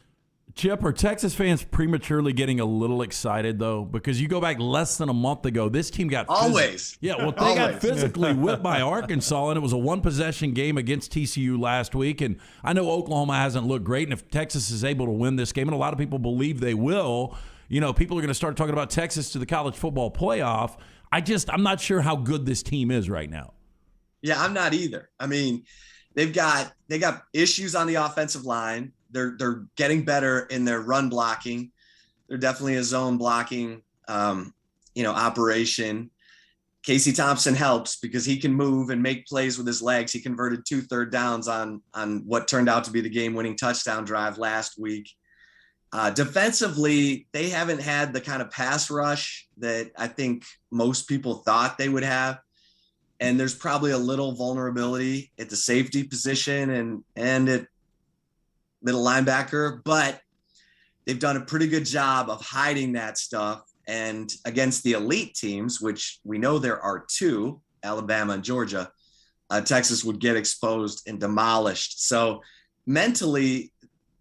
Chip, are Texas fans prematurely getting a little excited, though? Because you go back less than a month ago, this team got always. Got physically whipped by Arkansas, and it was a one-possession game against TCU last week. And I know Oklahoma hasn't looked great, and if Texas is able to win this game, and a lot of people believe they will, people are going to start talking about Texas to the college football playoff. I'm not sure how good this team is right now. Yeah, I'm not either. I mean, they got issues on the offensive line. They're getting better in their run blocking. They're definitely a zone blocking, operation. Casey Thompson helps because he can move and make plays with his legs. He converted 2 third downs on what turned out to be the game-winning touchdown drive last week. Defensively, they haven't had the kind of pass rush that I think most people thought they would have. And there's probably a little vulnerability at the safety position and at middle linebacker, but they've done a pretty good job of hiding that stuff. And against the elite teams, which we know there are 2, Alabama and Georgia, Texas would get exposed and demolished. So mentally,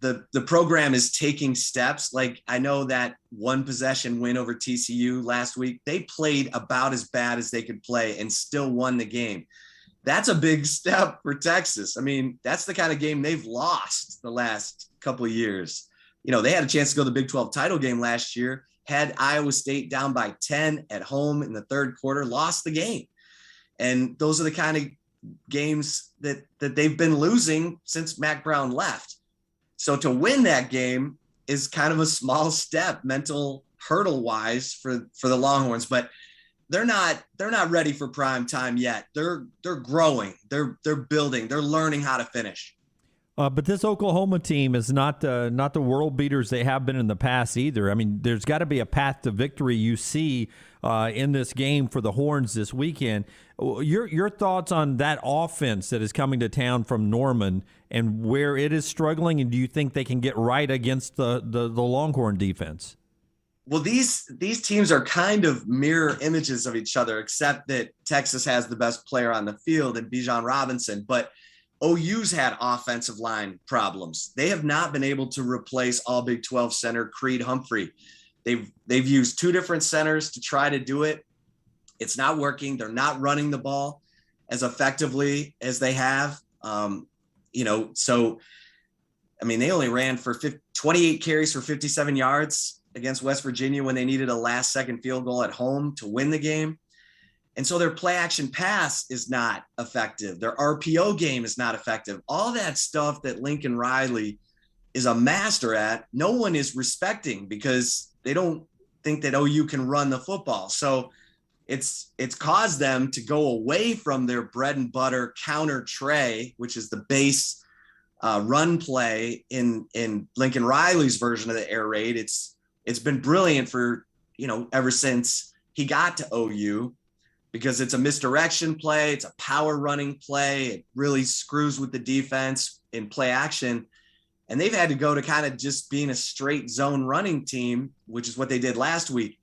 the program is taking steps. Like, I know that one possession win over TCU last week, they played about as bad as they could play and still won the game. That's a big step for Texas. I mean, that's the kind of game they've lost the last couple of years. They had a chance to go to the Big 12 title game last year, had Iowa State down by 10 at home in the third quarter, lost the game. And those are the kind of games that they've been losing since Mac Brown left. So to win that game is kind of a small step, mental hurdle wise for the Longhorns, but they're not ready for prime time yet. They're growing, they're building, they're learning how to finish. But this Oklahoma team is not the world beaters they have been in the past either. I mean, there's got to be a path to victory you see in this game for the Horns this weekend. Your thoughts on that offense that is coming to town from Norman and where it is struggling, and do you think they can get right against the Longhorn defense? Well, these teams are kind of mirror images of each other, except that Texas has the best player on the field in Bijan Robinson, but OU's had offensive line problems. They have not been able to replace all Big 12 center Creed Humphrey. They've used 2 different centers to try to do it. It's not working. They're not running the ball as effectively as they have. So, I mean, they only ran for 28 carries for 57 yards against West Virginia when they needed a last-second field goal at home to win the game. And so their play-action pass is not effective. Their RPO game is not effective. All that stuff that Lincoln Riley is a master at, no one is respecting because they don't think that OU can run the football. So it's caused them to go away from their bread and butter counter tray, which is the base run play in Lincoln Riley's version of the air raid. It's been brilliant for, ever since he got to OU, because it's a misdirection play. It's a power running play. It really screws with the defense in play action. And they've had to go to kind of just being a straight zone running team, which is what they did last week.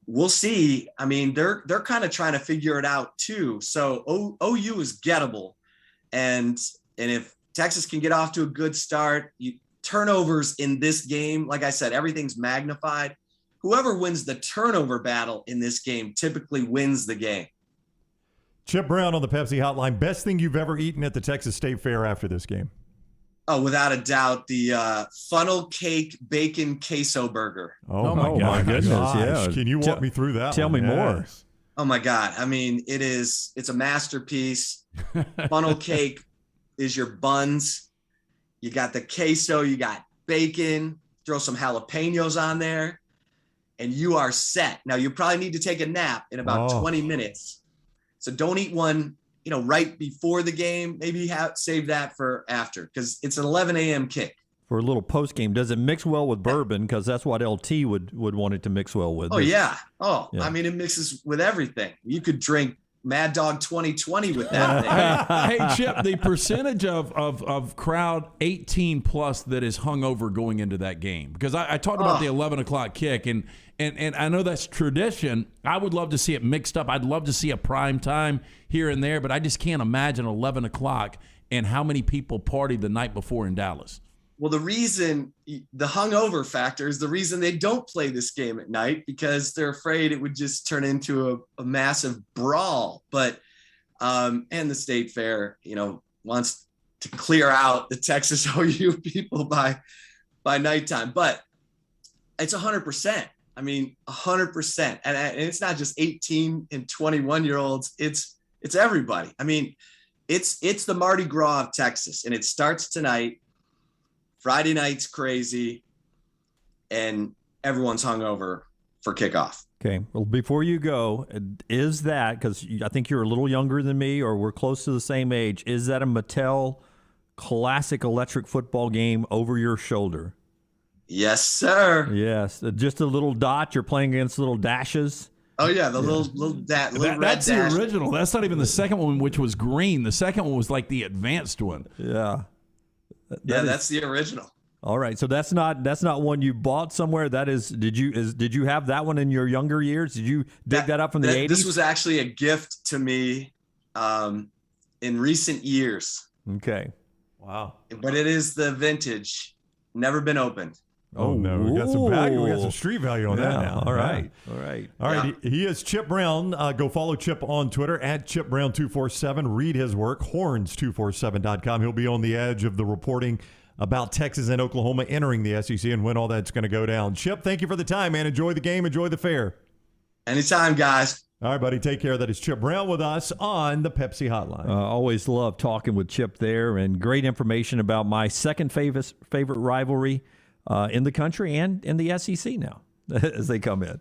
We'll see. I mean, they're kind of trying to figure it out too. So OU is gettable. And if Texas can get off to a good start, turnovers in this game, like I said, everything's magnified. Whoever wins the turnover battle in this game typically wins the game. Chip Brown on the Pepsi Hotline. Best thing you've ever eaten at the Texas State Fair after this game? Oh, without a doubt, the funnel cake bacon queso burger. Oh my goodness! Yeah. Can you walk me through that? Tell me more. Oh my God! I mean, it's a masterpiece. Funnel cake is your buns. You got the queso. You got bacon. Throw some jalapenos on there, and you are set. Now you probably need to take a nap in about 20 minutes, so don't eat one right before the game. Maybe save that for after, because it's an 11 a.m. kick. For a little post game. Does it mix well with bourbon? Because that's what LT would want it to mix well with. Oh, yeah. I mean, it mixes with everything. You could drink Mad Dog 2020 with that thing. Hey, Chip, the percentage of crowd 18 plus that is hungover going into that game, because I talked about the 11 o'clock kick, and I know that's tradition. I would love to see it mixed up. I'd love to see a prime time here and there, but I just can't imagine 11 o'clock and how many people partied the night before in Dallas. Well, the hungover factor is the reason they don't play this game at night, because they're afraid it would just turn into a massive brawl. But, and the State Fair, wants to clear out the Texas OU people by nighttime. But it's 100%. I mean, 100%. And it's not just 18 and 21-year-olds. It's everybody. I mean, it's the Mardi Gras of Texas, and it starts tonight. Friday night's crazy, and everyone's hungover for kickoff. Okay. Well, before you go, is that, because I think you're a little younger than me, or we're close to the same age, is that a Mattel classic electric football game over your shoulder? Yes, sir. Yes. Just a little dot. You're playing against little dashes. Oh, yeah, the little red that's dash. the original. That's not even the second one, which was green. The second one was like the advanced one. Yeah. That's the original. All right, so that's not one you bought somewhere. That is, did you have that one in your younger years? Did you dig that up from the 80s? This was actually a gift to me in recent years. Okay. Wow. But it is the vintage, never been opened. Oh, no. We got some value. We got some street value on that now. All right. All right. He is Chip Brown. Go follow Chip on Twitter at Chip Brown 247. Read his work, horns247.com. He'll be on the edge of the reporting about Texas and Oklahoma entering the SEC and when all that's going to go down. Chip, thank you for the time, man. Enjoy the game. Enjoy the fair. Anytime, guys. All right, buddy. Take care. That is Chip Brown with us on the Pepsi Hotline. Always love talking with Chip there, and great information about my second favorite rivalry in the country and in the SEC now as they come in.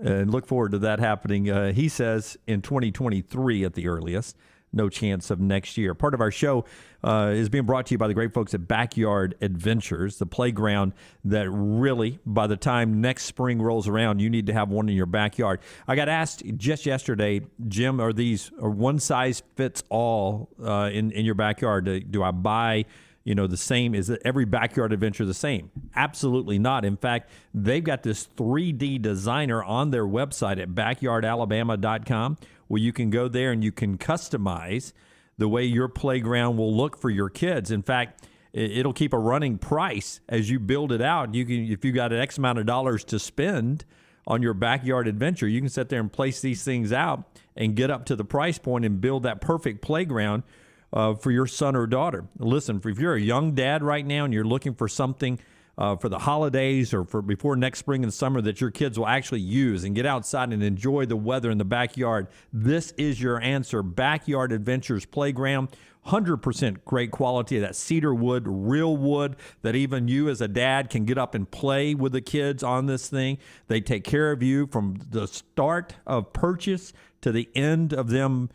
And look forward to that happening, he says, in 2023 at the earliest. No chance of next year. Part of our show is being brought to you by the great folks at Backyard Adventures, the playground that really, by the time next spring rolls around, you need to have one in your backyard. I got asked just yesterday, Jim, are one size fits all in your backyard? Do I buy the same? Is it every backyard adventure the same? Absolutely not. In fact, they've got this 3D designer on their website at backyardalabama.com where you can go there and you can customize the way your playground will look for your kids. In fact, it'll keep a running price as you build it out. You can, if you got an X amount of dollars to spend on your backyard adventure, you can sit there and place these things out and get up to the price point and build that perfect playground for your son or daughter. Listen, if you're a young dad right now and you're looking for something for the holidays or for before next spring and summer that your kids will actually use and get outside and enjoy the weather in the backyard, this is your answer. Backyard Adventures Playground, 100% great quality of that cedar wood, real wood that even you as a dad can get up and play with the kids on this thing. They take care of you from the start of purchase to the end of them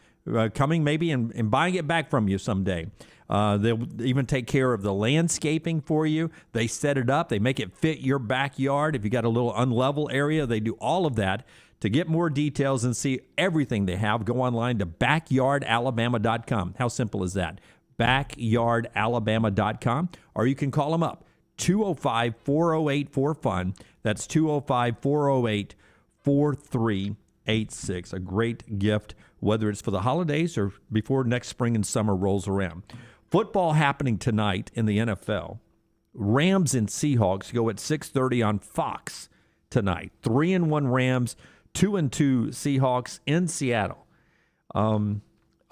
coming maybe and buying it back from you someday. They'll even take care of the landscaping for you. They set it up. They make it fit your backyard. If you got a little unlevel area, they do all of that. To get more details and see everything they have, go online to backyardalabama.com. How simple is that? Backyardalabama.com. Or you can call them up, 205-408-4FUN. That's 205-408-4386. A great gift, whether it's for the holidays or before next spring and summer rolls around. Football happening tonight in the NFL. Rams and Seahawks go at 6:30 on Fox tonight. 3-1 Rams, 2-2 Seahawks in Seattle.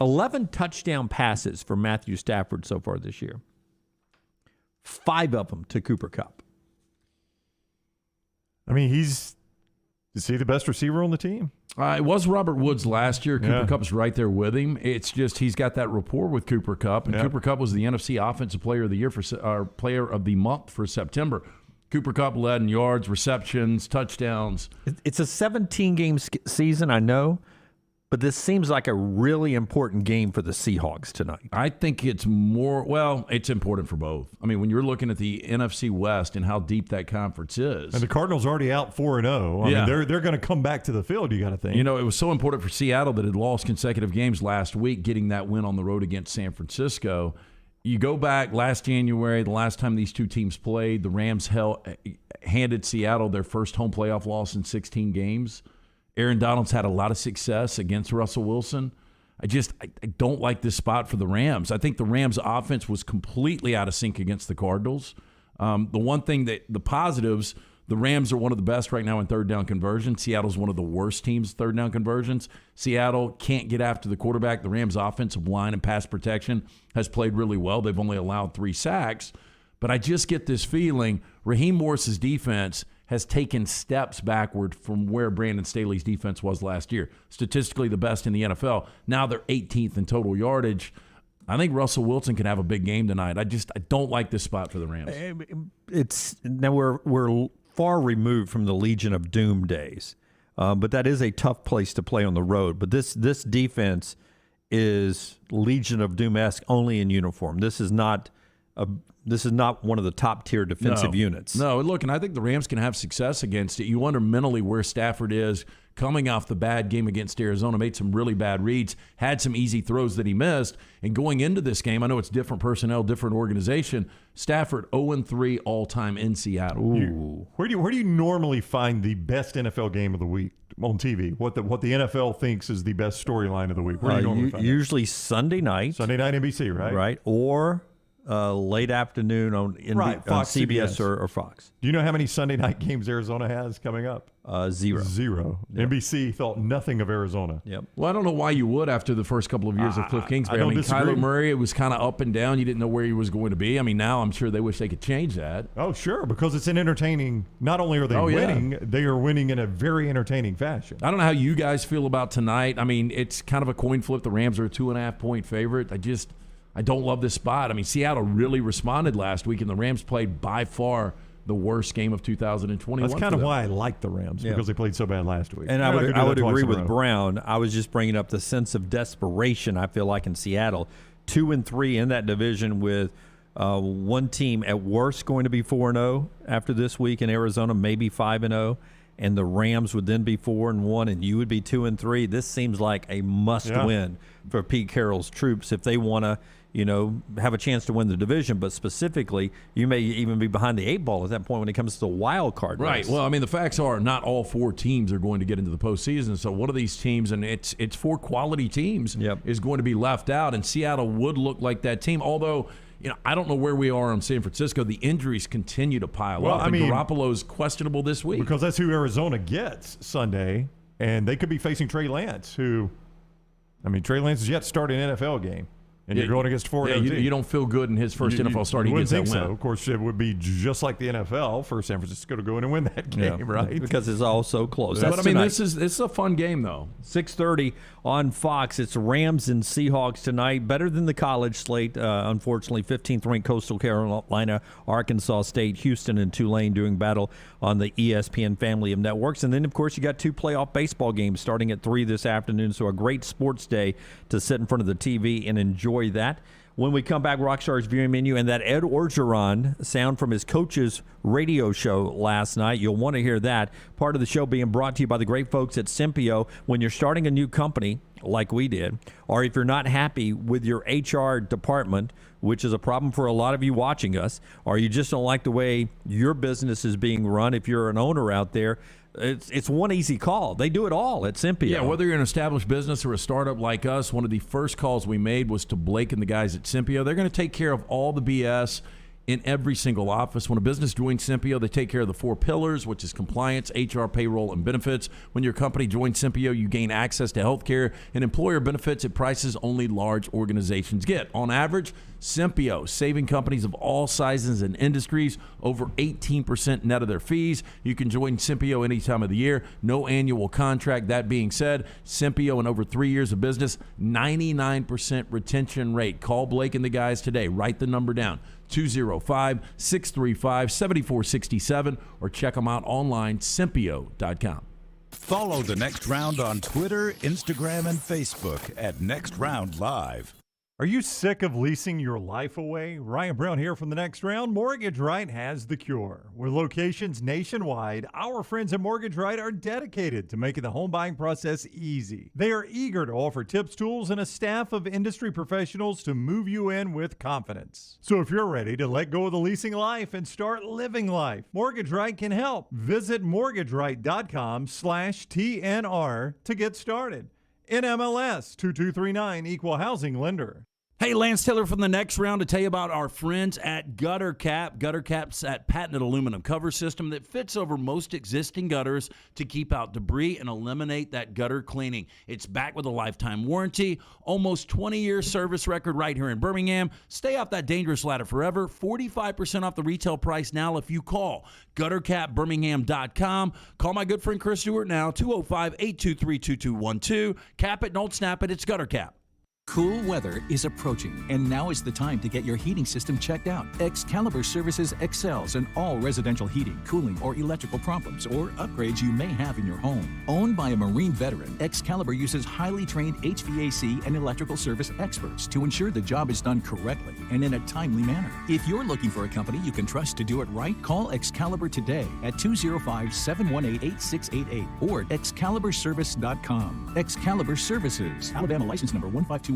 11 touchdown passes for Matthew Stafford so far this year. 5 of them to Cooper Kupp. I mean, is he the best receiver on the team? It was Robert Woods last year. Cooper Kupp's right there with him. It's just he's got that rapport with Cooper Kupp, and Cooper Kupp was the NFC Offensive Player of the Year Player of the Month for September. Cooper Kupp led in yards, receptions, touchdowns. It's a 17-game season, I know, but this seems like a really important game for the Seahawks tonight. I think it's it's important for both. I mean, when you're looking at the NFC West and how deep that conference is. And the Cardinals already out 4-0. I mean, they're going to come back to the field, you got to think. You know, it was so important for Seattle that it lost consecutive games last week, getting that win on the road against San Francisco. You go back last January, the last time these two teams played, the Rams handed Seattle their first home playoff loss in 16 games. Aaron Donald's had a lot of success against Russell Wilson. I don't like this spot for the Rams. I think the Rams' offense was completely out of sync against the Cardinals. The one thing the positives, the Rams are one of the best right now in third down conversion. Seattle's one of the worst teams third down conversions. Seattle can't get after the quarterback. The Rams' offensive line and pass protection has played really well. They've only allowed 3 sacks. But I just get this feeling Raheem Morris's defense has taken steps backward from where Brandon Staley's defense was last year. Statistically the best in the NFL. Now they're 18th in total yardage. I think Russell Wilson can have a big game tonight. I don't like this spot for the Rams. Now we're far removed from the Legion of Doom days, but that is a tough place to play on the road. But this defense is Legion of Doom-esque only in uniform. This is not one of the top-tier defensive units. No, look, and I think the Rams can have success against it. You wonder mentally where Stafford is coming off the bad game against Arizona, made some really bad reads, had some easy throws that he missed. And going into this game, I know it's different personnel, different organization. Stafford 0-3 all-time in Seattle. Where do you normally find the best NFL game of the week on TV? What the NFL thinks is the best storyline of the week? Where do you normally find usually Sunday night. Sunday night NBC, right? Right. Or late afternoon on CBS or Fox. Do you know how many Sunday night games Arizona has coming up? 0. Yep. NBC thought nothing of Arizona. Yep. Well, I don't know why you would after the first couple of years of Cliff Kingsbury. I mean, Kyler Murray, it was kind of up and down. You didn't know where he was going to be. I mean, now I'm sure they wish they could change that. Oh, sure, because it's an entertaining. Not only are they winning, they are winning in a very entertaining fashion. I don't know how you guys feel about tonight. I mean, it's kind of a coin flip. The Rams are a 2.5-point favorite. I don't love this spot. I mean, Seattle really responded last week, and the Rams played by far the worst game of 2021. That's kind of why I like the Rams, because they played so bad last week. And I would agree with Brown. I was just bringing up the sense of desperation I feel like in Seattle. 2-3 in that division with one team at worst going to be 4-0 after this week in Arizona, maybe 5-0. And the Rams would then be 4-1, and you would be 2-3. This seems like a must-win for Pete Carroll's troops if they want to, have a chance to win the division. But specifically, you may even be behind the 8 ball at that point when it comes to the wild card race. Right. Well, I mean, the facts are not all 4 teams are going to get into the postseason. So one of these teams, and it's 4 quality teams, is going to be left out. And Seattle would look like that team, although – I don't know where we are on San Francisco. The injuries continue to pile up. And Garoppolo's questionable this week. Because that's who Arizona gets Sunday, and they could be facing Trey Lance, Trey Lance has yet to start an NFL game. And you're going against 4-0. You don't feel good in his first NFL start. He gets that win. So. Of course, it would be just like the NFL for San Francisco to go in and win that game, right? Because it's all so close. But I mean, this is a fun game though. 6:30 on Fox. It's Rams and Seahawks tonight. Better than the college slate. Unfortunately, 15th ranked Coastal Carolina, Arkansas State, Houston, and Tulane doing battle on the ESPN family of networks. And then, of course, you got 2 playoff baseball games starting at 3 this afternoon. So a great sports day to sit in front of the TV and enjoy that. When we come back, Rockstar's viewing menu and that Ed Orgeron sound from his coach's radio show last night. You'll want to hear that. Part of the show being brought to you by the great folks at Simpio. When you're starting a new company, like we did, or if you're not happy with your HR department, which is a problem for a lot of you watching us, or you just don't like the way your business is being run, if you're an owner out there, it's one easy call. They do it all at Simpio. Yeah, whether you're an established business or a startup like us, one of the first calls we made was to Blake and the guys at Simpio. They're going to take care of all the BS in every single office. When a business joins Simpio, they take care of the 4 pillars, which is compliance, HR, payroll, and benefits. When your company joins Simpio, you gain access to health care and employer benefits at prices only large organizations get. On average, Simpio, saving companies of all sizes and industries over 18% net of their fees. You can join Simpio any time of the year. No annual contract. That being said, Simpio in over 3 years of business, 99% retention rate. Call Blake and the guys today. Write the number down. 205-635-7467 or check them out online, Simpio.com. Follow The Next Round on Twitter, Instagram, and Facebook at Next Round Live. Are you sick of leasing your life away? Ryan Brown here from The Next Round. Mortgage Right has the cure. With locations nationwide, our friends at Mortgage Right are dedicated to making the home buying process easy. They are eager to offer tips, tools, and a staff of industry professionals to move you in with confidence. So if you're ready to let go of the leasing life and start living life, Mortgage Right can help. Visit mortgageright.com/TNR to get started. NMLS 2239 Equal Housing Lender. Hey, Lance Taylor from the Next Round to tell you about our friends at Gutter Cap. Gutter Cap's that patented aluminum cover system that fits over most existing gutters to keep out debris and eliminate that gutter cleaning. It's backed with a lifetime warranty, almost 20-year service record right here in Birmingham. Stay off that dangerous ladder forever. 45% off the retail price now if you call guttercapbirmingham.com. Call my good friend Chris Stewart now, 205-823-2212. Cap it, don't snap it. It's Gutter Cap. Cool weather is approaching, and now is the time to get your heating system checked out. Excalibur Services excels in all residential heating, cooling, or electrical problems or upgrades you may have in your home. Owned by a Marine veteran, Excalibur uses highly trained HVAC and electrical service experts to ensure the job is done correctly and in a timely manner. If you're looking for a company you can trust to do it right, call Excalibur today at 205-718-8688 or excaliburservice.com. Excalibur Services, Alabama license number 15214.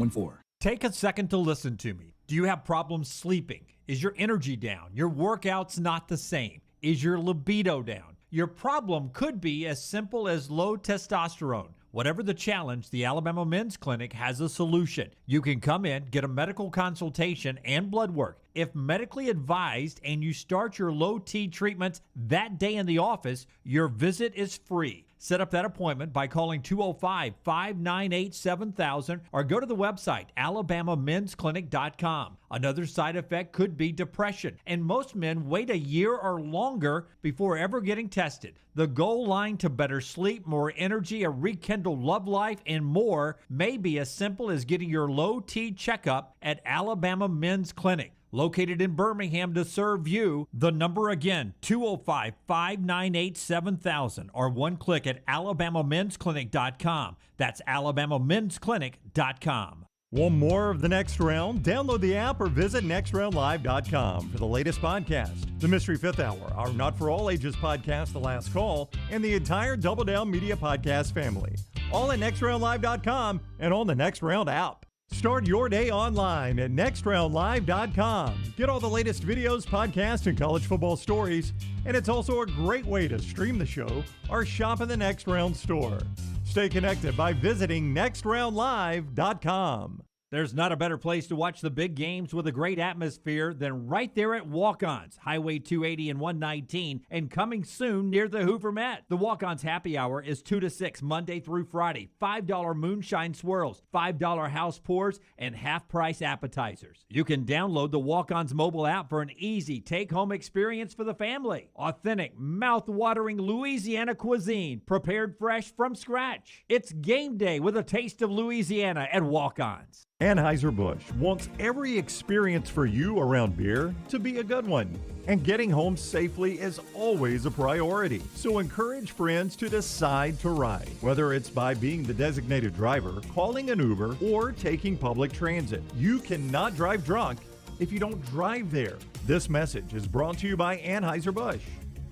Take a second to listen to me. Do you have problems sleeping? Is your energy down? Your workouts not the same? Is your libido down? Your problem could be as simple as low testosterone. Whatever the challenge, the Alabama Men's Clinic has a solution. You can come in, get a medical consultation and blood work. If medically advised and you start your low T treatments that day in the office, your visit is free. Set up that appointment by calling 205-598-7000 or go to the website alabamamensclinic.com. Another side effect could be depression, and most men wait a year or longer before ever getting tested. The goal line to better sleep, more energy, a rekindled love life, and more may be as simple as getting your low T checkup at Alabama Men's Clinic. Located in Birmingham to serve you. The number again, 205-598-7000 or one click at alabamamensclinic.com. That's alabamamensclinic.com. Want more of The Next Round? Download the app or visit nextroundlive.com for the latest podcast. The Mystery Fifth Hour, our Not For All Ages podcast, The Last Call, and the entire Double Down Media podcast family. All at nextroundlive.com and on the Next Round app. Start your day online at nextroundlive.com. Get all the latest videos, podcasts, and college football stories. And it's also a great way to stream the show or shop in the Next Round store. Stay connected by visiting nextroundlive.com. There's not a better place to watch the big games with a great atmosphere than right there at Walk-Ons, Highway 280 and 119, and coming soon near the Hoover Met. The Walk-Ons happy hour is 2 to 6 Monday through Friday. $5 moonshine swirls, $5 house pours, and half-price appetizers. You can download the Walk-Ons mobile app for an easy take-home experience for the family. Authentic, mouth-watering Louisiana cuisine, prepared fresh from scratch. It's game day with a taste of Louisiana at Walk-Ons. Anheuser-Busch wants every experience for you around beer to be a good one. And getting home safely is always a priority. So encourage friends to decide to ride, whether it's by being the designated driver, calling an Uber, or taking public transit. You cannot drive drunk if you don't drive there. This message is brought to you by Anheuser-Busch,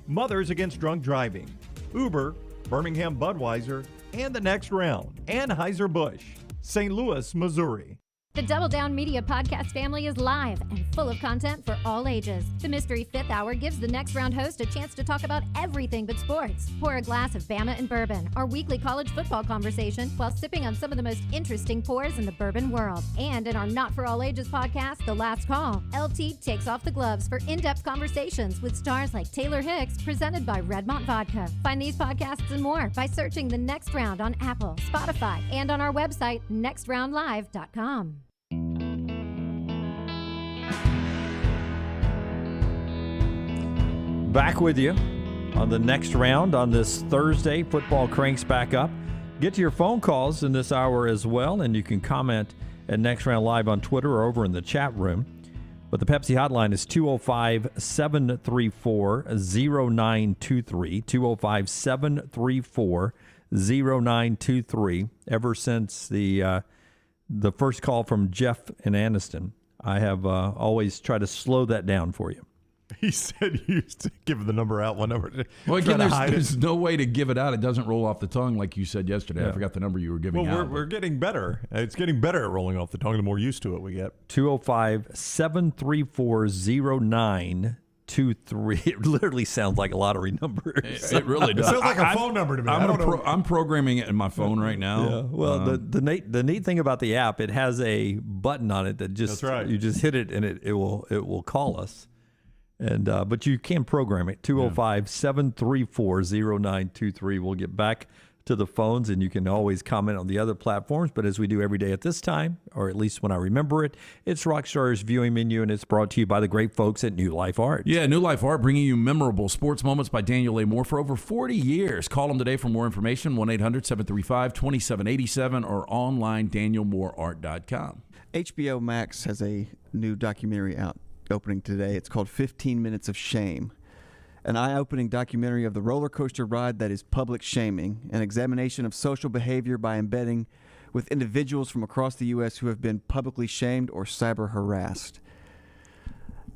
Mothers Against Drunk Driving, Uber, Birmingham Budweiser, and the Next Round. Anheuser-Busch, St. Louis, Missouri. The Double Down Media podcast family is live and full of content for all ages. The Mystery Fifth Hour gives the Next Round host a chance to talk about everything but sports. Pour a glass of Bama and bourbon, our weekly college football conversation, while sipping on some of the most interesting pours in the bourbon world. And in our Not For All Ages podcast, The Last Call, LT takes off the gloves for in-depth conversations with stars like Taylor Hicks, presented by Redmont Vodka. Find these podcasts and more by searching The Next Round on Apple, Spotify, and on our website, nextroundlive.com. Back with you on the Next Round on this Thursday. Football cranks back up. Get to your phone calls in this hour as well, and you can comment at Next Round Live on Twitter or over in the chat room. But the Pepsi hotline is 205-734-0923, 205-734-0923. Ever since the first call from Jeff in Anniston, I have always tried to slow that down for you. He said you used to give the number out one number. Well, again, there's no way to give it out. It doesn't roll off the tongue like you said yesterday. Yeah. I forgot the number you were giving out. We're getting better. It's getting better at rolling off the tongue the more used to it we get. 205-734-0923. 23. It literally sounds like a lottery number. It really does. It sounds like a phone number to me. I'm programming it in my phone right now. Yeah. Well, the neat thing about the app, it has a button on it that just you just hit it and it will call us. And but you can program it. 205-734-0923. We'll get back to the phones, and you can always comment on the other platforms. But as we do every day at this time, or at least when I remember it, it's Rockstar's viewing menu, and it's brought to you by the great folks at New Life Art. Yeah, New Life Art, bringing you memorable sports moments by Daniel A. Moore for over 40 years. Call them today for more information, 1-800-735-2787, or online, danielmooreart.com. HBO Max has a new documentary out opening today. It's called 15 Minutes of Shame. An eye-opening documentary of the roller coaster ride that is public shaming, an examination of social behavior by embedding with individuals from across the U.S. who have been publicly shamed or cyber harassed. I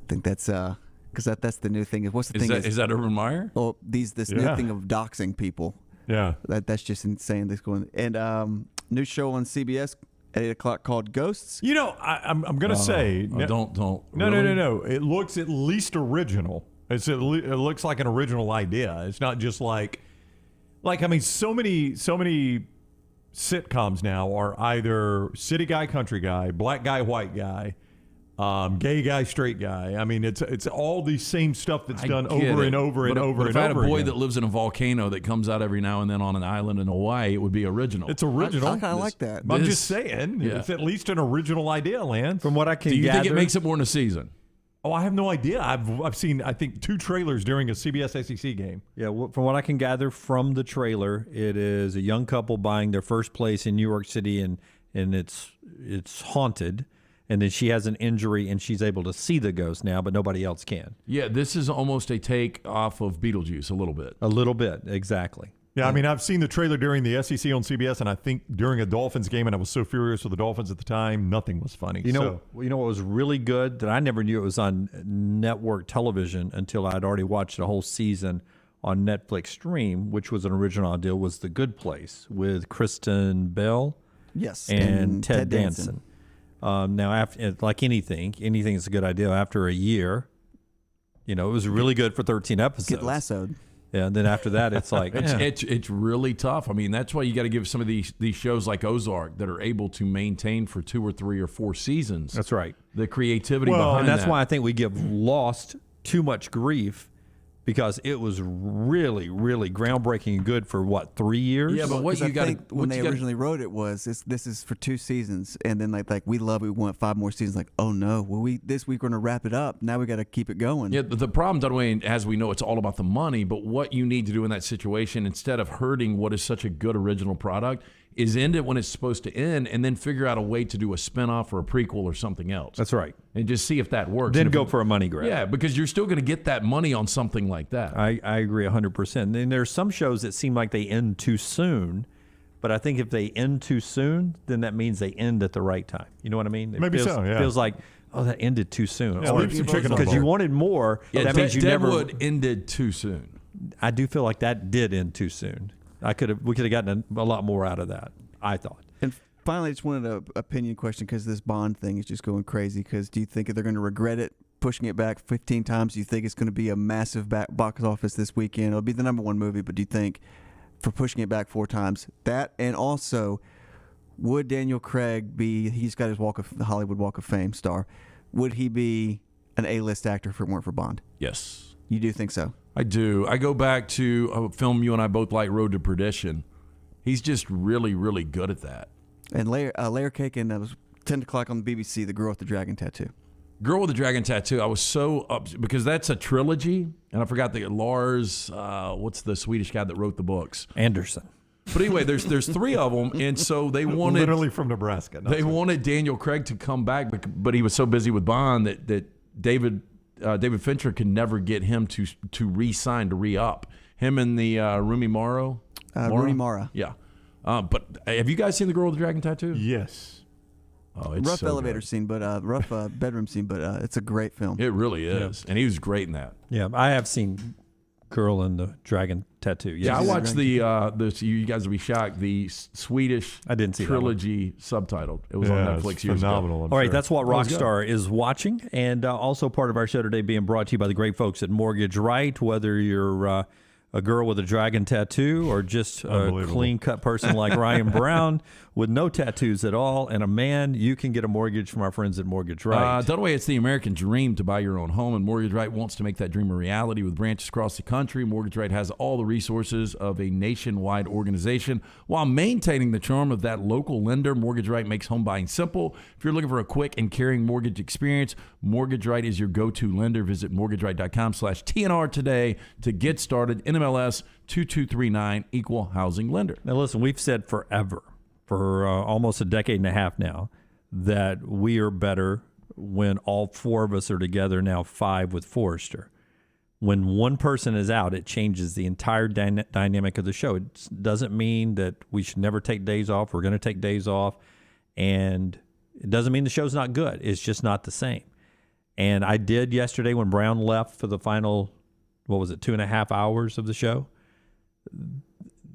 think that's because that's the new thing. What's the thing? Is that Urban Meyer? Oh, this new thing of doxing people. Yeah, that's just insane. This going and new show on CBS at 8 o'clock called Ghosts. You know, I'm going to say don't. No. It looks at least original. It looks like an original idea. It's not just like I mean, so many sitcoms now are either city guy, country guy, black guy, white guy, gay guy, straight guy. I mean, it's all the same stuff that's done over and over and over and over. If I had a boy that lives in a volcano that comes out every now and then on an island in Hawaii, it would be original. It's original. I kind of like that. I'm just saying, it's at least an original idea, Lance. From what I can gather, do you think it makes it more than a season? Oh, I have no idea. I've seen, I think, 2 trailers during a CBS SEC game. Yeah, from what I can gather from the trailer, it is a young couple buying their first place in New York City, and it's haunted. And then she has an injury, and she's able to see the ghost now, but nobody else can. Yeah, this is almost a take off of Beetlejuice a little bit. A little bit, exactly. Yeah, I mean, I've seen the trailer during the SEC on CBS, and I think during a Dolphins game, and I was so furious with the Dolphins at the time, nothing was funny. You know what was really good that I never knew it was on network television until I'd already watched a whole season on Netflix Stream, which was an original idea, was The Good Place with Kristen Bell, and Ted Danson. Now, after, like anything is a good idea. After a year, it was really good for 13 episodes. Get lassoed. Yeah, and then after that, it's like it's really tough. I mean, that's why you got to give some of these shows like Ozark that are able to maintain for 2 or 3 or 4 seasons. That's right. The creativity behind and that's that. why I think we give Lost too much grief, because it was really, really groundbreaking and good for 3 years. Yeah, but what you got when they originally wrote it was this is for 2 seasons, and then like we want 5 more seasons. Like, oh no, well this week we're gonna wrap it up. Now we got to keep it going. Yeah, the problem, Dudway, as we know, it's all about the money. But what you need to do in that situation, instead of hurting what is such a good original product, is end it when it's supposed to end, and then figure out a way to do a spinoff or a prequel or something else. That's right. And just see if that works. Then go for a money grab. Yeah, because you're still going to get that money on something like that. I agree 100%. And there's some shows that seem like they end too soon, but I think if they end too soon, then that means they end at the right time. You know what I mean? Maybe so, yeah. It feels like, oh, that ended too soon. Yeah, because you wanted more. Yeah, that means you Deadwood ended too soon. I do feel like that did end too soon. We could have gotten a lot more out of that, I thought. And finally, I just wanted an opinion question, because this Bond thing is just going crazy. Because do you think they're going to regret it, pushing it back 15 times? Do you think it's going to be a massive box office this weekend? It'll be the #1 movie, but do you think for pushing it back 4 times, that, and also, would Daniel Craig be, he's got his the Hollywood Walk of Fame star, would he be an A-list actor if it weren't for Bond? Yes. You do think so? I do. I go back to a film you and I both like, Road to Perdition. He's just really, really good at that. And Layer Cake, and that was 10 o'clock on the BBC, The Girl with the Dragon Tattoo. Girl with the Dragon Tattoo. I was so up because that's a trilogy, and I forgot the Lars. What's the Swedish guy that wrote the books? Anderson. But anyway, there's 3 of them, and so they wanted literally from Nebraska. They wanted Daniel Craig to come back, but he was so busy with Bond that David Fincher could never get him to re-sign, to re-up. Him and the Rooney Mara. Rooney Mara. Yeah. But have you guys seen The Girl with the Dragon Tattoo? Yes. Oh, it's rough so elevator good. scene, but rough bedroom scene, but it's a great film. It really is, and he was great in that. Yeah, I have seen girl in the dragon tattoo. Yes. Yeah, I watched you guys will be shocked, the Swedish I didn't see trilogy subtitled. It was on Netflix years phenomenal, ago. All right, that's what Rockstar is watching. And also part of our show today being brought to you by the great folks at Mortgage Right. Whether you're a girl with a dragon tattoo or just a clean-cut person like Ryan Brown with no tattoos at all and a man, you can get a mortgage from our friends at Mortgage Right. Dunaway, it's the American dream to buy your own home, and Mortgage Right wants to make that dream a reality with branches across the country. Mortgage Right has all the resources of a nationwide organization while maintaining the charm of that local lender. Mortgage Right makes home buying simple. If you're looking for a quick and caring mortgage experience, Mortgage Right is your go-to lender. Visit mortgageright.com/TNR today to get started. NMLS 2239, equal housing lender. Now, listen, we've said forever, for almost a decade and a half now, that we are better when all four of us are together, now 5 with Forrester. When one person is out, it changes the entire dynamic of the show. It doesn't mean that we should never take days off. We're going to take days off. And it doesn't mean the show's not good. It's just not the same. And I did yesterday when Brown left for the final, 2.5 hours of the show.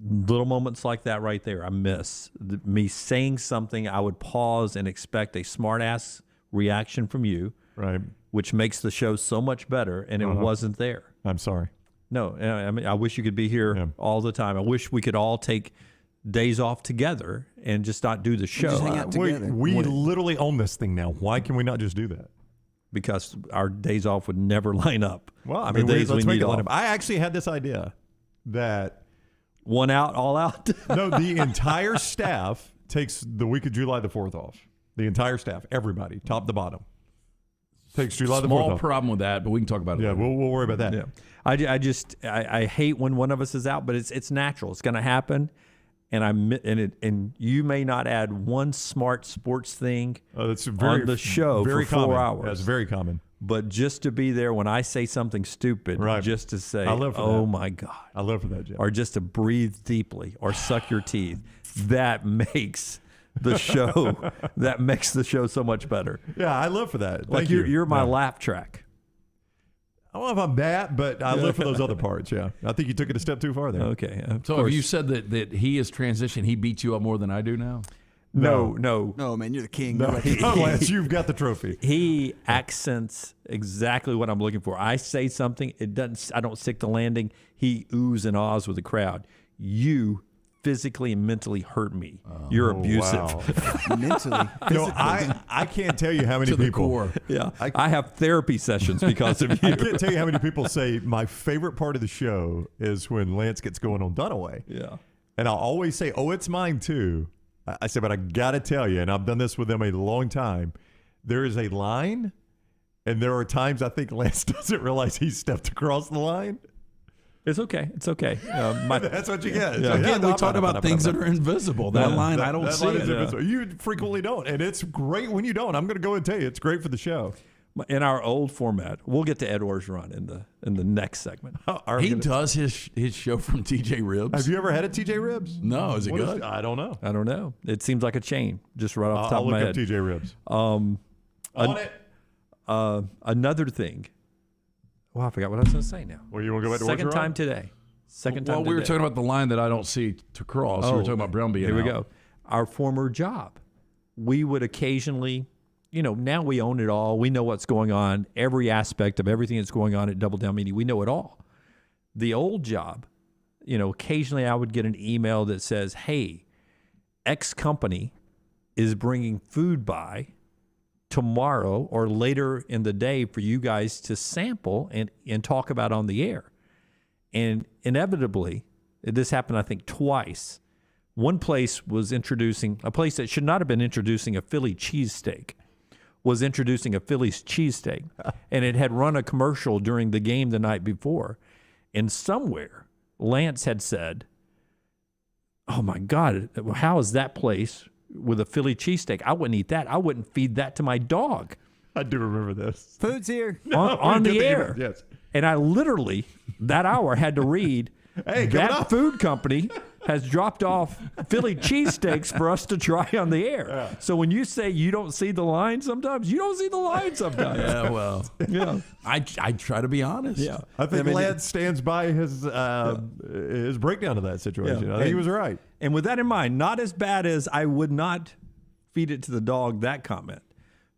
Little moments like that right there, I miss. Me saying something, I would pause and expect a smart-ass reaction from you, right? Which makes the show so much better, and it wasn't there. I'm sorry. No, I mean, I wish you could be here all the time. I wish we could all take days off together and just not do the show. Just hang out together. We literally own this thing now. Why can we not just do that? Because our days off would never line up. Well, I mean, let's make it line up. I actually had this idea that one out, all out. No, the entire staff takes the week of July the 4th off. The entire staff, everybody, top to bottom, takes July the 4th off. Small problem with that, but we can talk about it. Yeah, later. we'll worry about that. Yeah, I hate when one of us is out, but it's natural. It's going to happen. And you may not add one smart sports thing on the show for 4 hours. That's very common. But just to be there when I say something stupid, just to say, oh my God. I live for that, Jeff. Or just to breathe deeply or suck your teeth. That makes the show so much better. Yeah, I live for that. Like you're my laugh track. I don't know if I'm that, but I live for those other parts, yeah. I think you took it a step too far there. Okay. So have you said that he has transitioned, he beats you up more than I do now? No, man, you're the king. No, Lance, you've got the trophy. He accents exactly what I'm looking for. I say something, I don't stick the landing. He oohs and ahs with the crowd. You physically and mentally hurt me. You're abusive. Wow. Mentally. No, I can't tell you how many people. Yeah, I have therapy sessions because of you. I can't tell you how many people say my favorite part of the show is when Lance gets going on Dunaway. Yeah. And I'll always say, it's mine too. I say, but I got to tell you, and I've done this with them a long time, there is a line, and there are times I think Lance doesn't realize he stepped across the line. It's okay. It's okay. That's what you get. Yeah. Again, we talked about things that are invisible. That line, I don't see it. You frequently don't, and it's great when you don't. I'm going to go and tell you, it's great for the show. In our old format, we'll get to Edward's run in the next segment. He does his show from TJ Ribs. Have you ever had a TJ Ribs? No, is it good? I don't know. I don't know. It seems like a chain, just right off the top of my head. I'll look up TJ Ribs. On it. Another thing. Well, I forgot what I was going to say now. Well, you want to go back to Second time today. Well, we were talking about the line that I don't see to cross. We were talking about Brown being Here we out. go. Our former job. We would occasionally, now we own it all. We know what's going on. Every aspect of everything that's going on at Double Down Media, we know it all. The old job, occasionally I would get an email that says, hey, X company is bringing food by tomorrow or later in the day for you guys to sample and talk about on the air. And inevitably, this happened, I think, twice. One place was introducing, a place that should not have been introducing a Philly cheesesteak, was introducing a Philly's cheesesteak. And it had run a commercial during the game the night before. And somewhere, Lance had said, oh my God, how is that place with a Philly cheesesteak? I wouldn't eat that. I wouldn't feed that to my dog. I do remember this. Food's here. On the air. Yes. And I literally, that hour, had to read that food company has dropped off Philly cheesesteaks for us to try on the air. Yeah. So when you say you don't see the line sometimes, you don't see the line sometimes. Yeah, well, yeah. I try to be honest. Yeah. I think Lance stands by his breakdown of that situation. I think he was right. And with that in mind, not as bad as I would not feed it to the dog, that comment.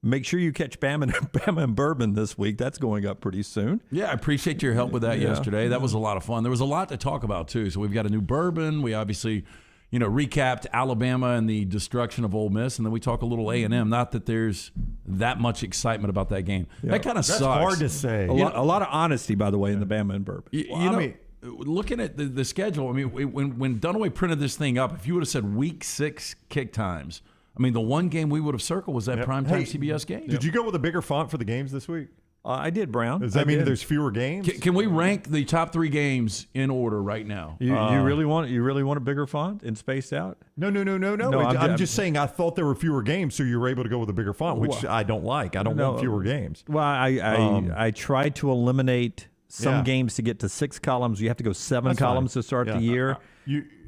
Make sure you catch Bama and Bourbon this week. That's going up pretty soon. Yeah, I appreciate your help with that yesterday. That was a lot of fun. There was a lot to talk about, too. So we've got a new bourbon. We obviously, recapped Alabama and the destruction of Ole Miss, and then we talk a little A&M. Not that there's that much excitement about that game. Yeah. That kind of sucks. That's hard to say. A lot of honesty, by the way, in the Bama and Bourbon. Looking at the schedule, when Dunaway printed this thing up, if you would have said week 6 kick times, the one game we would have circled was that primetime CBS game. Did you go with a bigger font for the games this week? I did, Brown. Does that mean there's fewer games? Can we rank the top 3 games in order right now? You really want a bigger font and spaced out? No. I'm just saying I thought there were fewer games, so you were able to go with a bigger font, which I don't like. I don't want fewer games. Well, I tried to eliminate some games to get to 6 columns. You have to go 7 columns to start the year.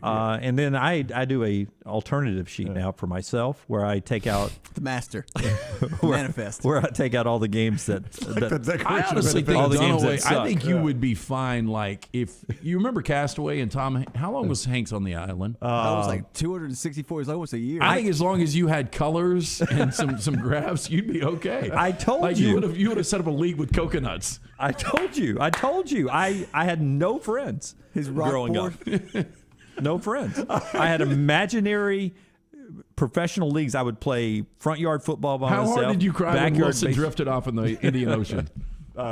And then I do a alternative sheet now for myself where I take out the master manifest, where I take out all the games that I honestly think all the games that suck. I think you would be fine. Like if you remember Castaway and Tom, how long was Hanks on the island? That was like 264. It's almost a year. I think as long as you had colors and some graphs, you'd be okay. I told you would have set up a league with coconuts. I told you. I had no friends growing up. No friends. I had imaginary professional leagues. I would play front yard football by myself. How hard did you cry when Wilson drifted off in the Indian Ocean?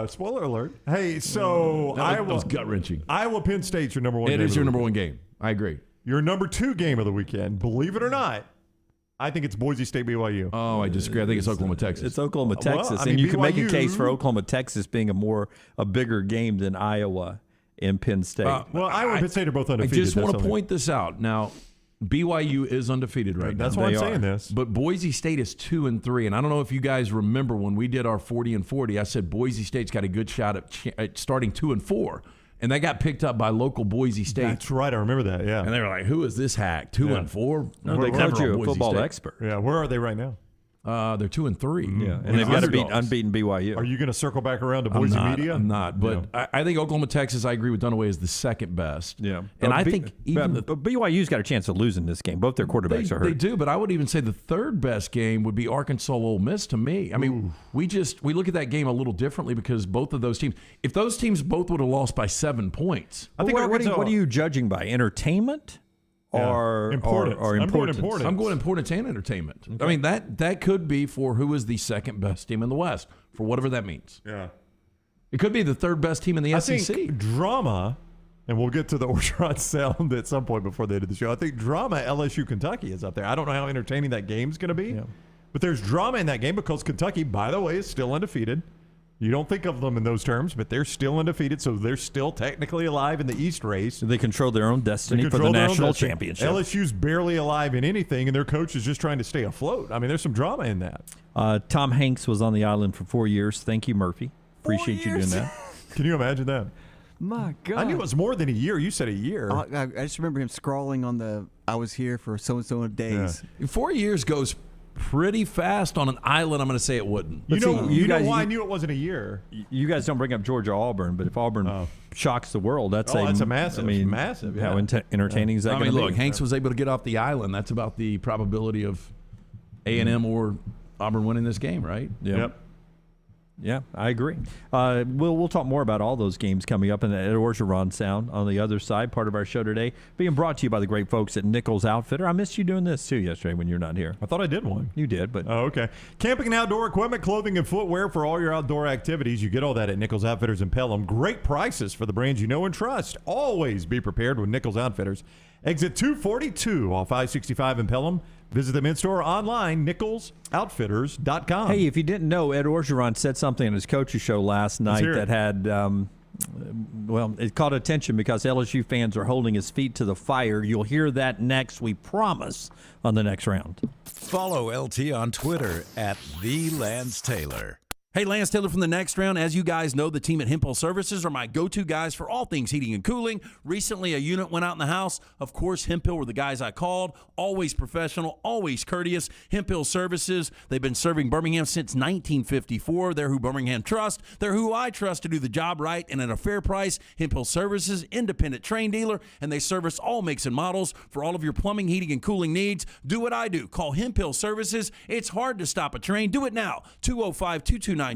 Spoiler alert. Hey, so that was gut-wrenching. Iowa Penn State's your number one game. It is your number one game. I agree. Your number 2 game of the weekend, believe it or not, I think it's Boise State BYU. Oh, I disagree. I think it's Oklahoma Texas. It's Oklahoma Texas, and you can make a case for Oklahoma Texas being a bigger game than Iowa and Penn State. Iowa and Penn State are both undefeated. I just want to point this out. Now, BYU is undefeated right now. That's why I'm saying this. But Boise State is 2-3, and I don't know if you guys remember when we did our 40 and 40. I said Boise State's got a good shot at starting 2-4, and that got picked up by local Boise State. That's right. I remember that. Yeah. And they were like, "Who is this hack? 2-4?" No, they called you a football expert. Yeah. Where are they right now? They're 2-3. Yeah, and they've got to beat unbeaten BYU. Are you going to circle back around to Boise Media? I'm not, but I think Oklahoma Texas. I agree with Dunaway is the second best. Yeah, and I think even but BYU's got a chance of losing this game. Both their quarterbacks are hurt. They do, but I would even say the third best game would be Arkansas Ole Miss to me. I mean, we look at that game a little differently because both of those teams. If those teams both would have lost by 7 points, I think what are you judging by? Entertainment? Or importance. I'm going importance and entertainment. Okay. I mean, that could be for who is the second best team in the West, for whatever that means. Yeah. It could be the third best team in the SEC. Think drama, and we'll get to the Orgeron sound at some point before the end of the show. I think drama, LSU Kentucky is up there. I don't know how entertaining that game's going to be, but there's drama in that game because Kentucky, by the way, is still undefeated. You don't think of them in those terms, but they're still undefeated, so they're still technically alive in the East race. They control their own destiny for the national championship. LSU's barely alive in anything, and their coach is just trying to stay afloat. I mean, there's some drama in that. Tom Hanks was on the island for 4 years. Thank you, Murphy. Appreciate you doing that. Can you imagine that? My God. I knew it was more than a year. You said a year. I just remember him scrawling on the I was here for so-and-so days. Yeah. 4 years goes pretty fast on an island. I'm going to say it wouldn't. You know why I knew it wasn't a year? You guys don't bring up Georgia Auburn, but if Auburn shocks the world, that's a massive. Massive. How entertaining is that going to be? Look, Hanks was able to get off the island. That's about the probability of A&M or Auburn winning this game, right? Yep. Yeah, I agree. We'll talk more about all those games coming up in the Ed Orgeron sound on the other side, part of our show today, being brought to you by the great folks at Nichols Outfitter. I missed you doing this, too, yesterday when you're not here. I thought I did one. You did, but... Oh, okay. Camping and outdoor equipment, clothing, and footwear for all your outdoor activities. You get all that at Nichols Outfitters in Pelham. Great prices for the brands you know and trust. Always be prepared with Nichols Outfitters. Exit 242 off I-65 in Pelham. Visit them in-store or online, nicholsoutfitters.com. Hey, if you didn't know, Ed Orgeron said something on his coach's show last night that had, it caught attention because LSU fans are holding his feet to the fire. You'll hear that next, we promise, on the next round. Follow LT on Twitter @TheLanceTaylor. Hey, Lance Taylor from the Next Round. As you guys know, the team at Hemphill Services are my go-to guys for all things heating and cooling. Recently, a unit went out in the house. Of course, Hemphill were the guys I called. Always professional, always courteous. Hemphill Services, they've been serving Birmingham since 1954. They're who Birmingham trusts. They're who I trust to do the job right and at a fair price. Hemphill Services, independent train dealer, and they service all makes and models for all of your plumbing, heating, and cooling needs. Do what I do. Call Hemphill Services. It's hard to stop a train. Do it now. 205-229-2090.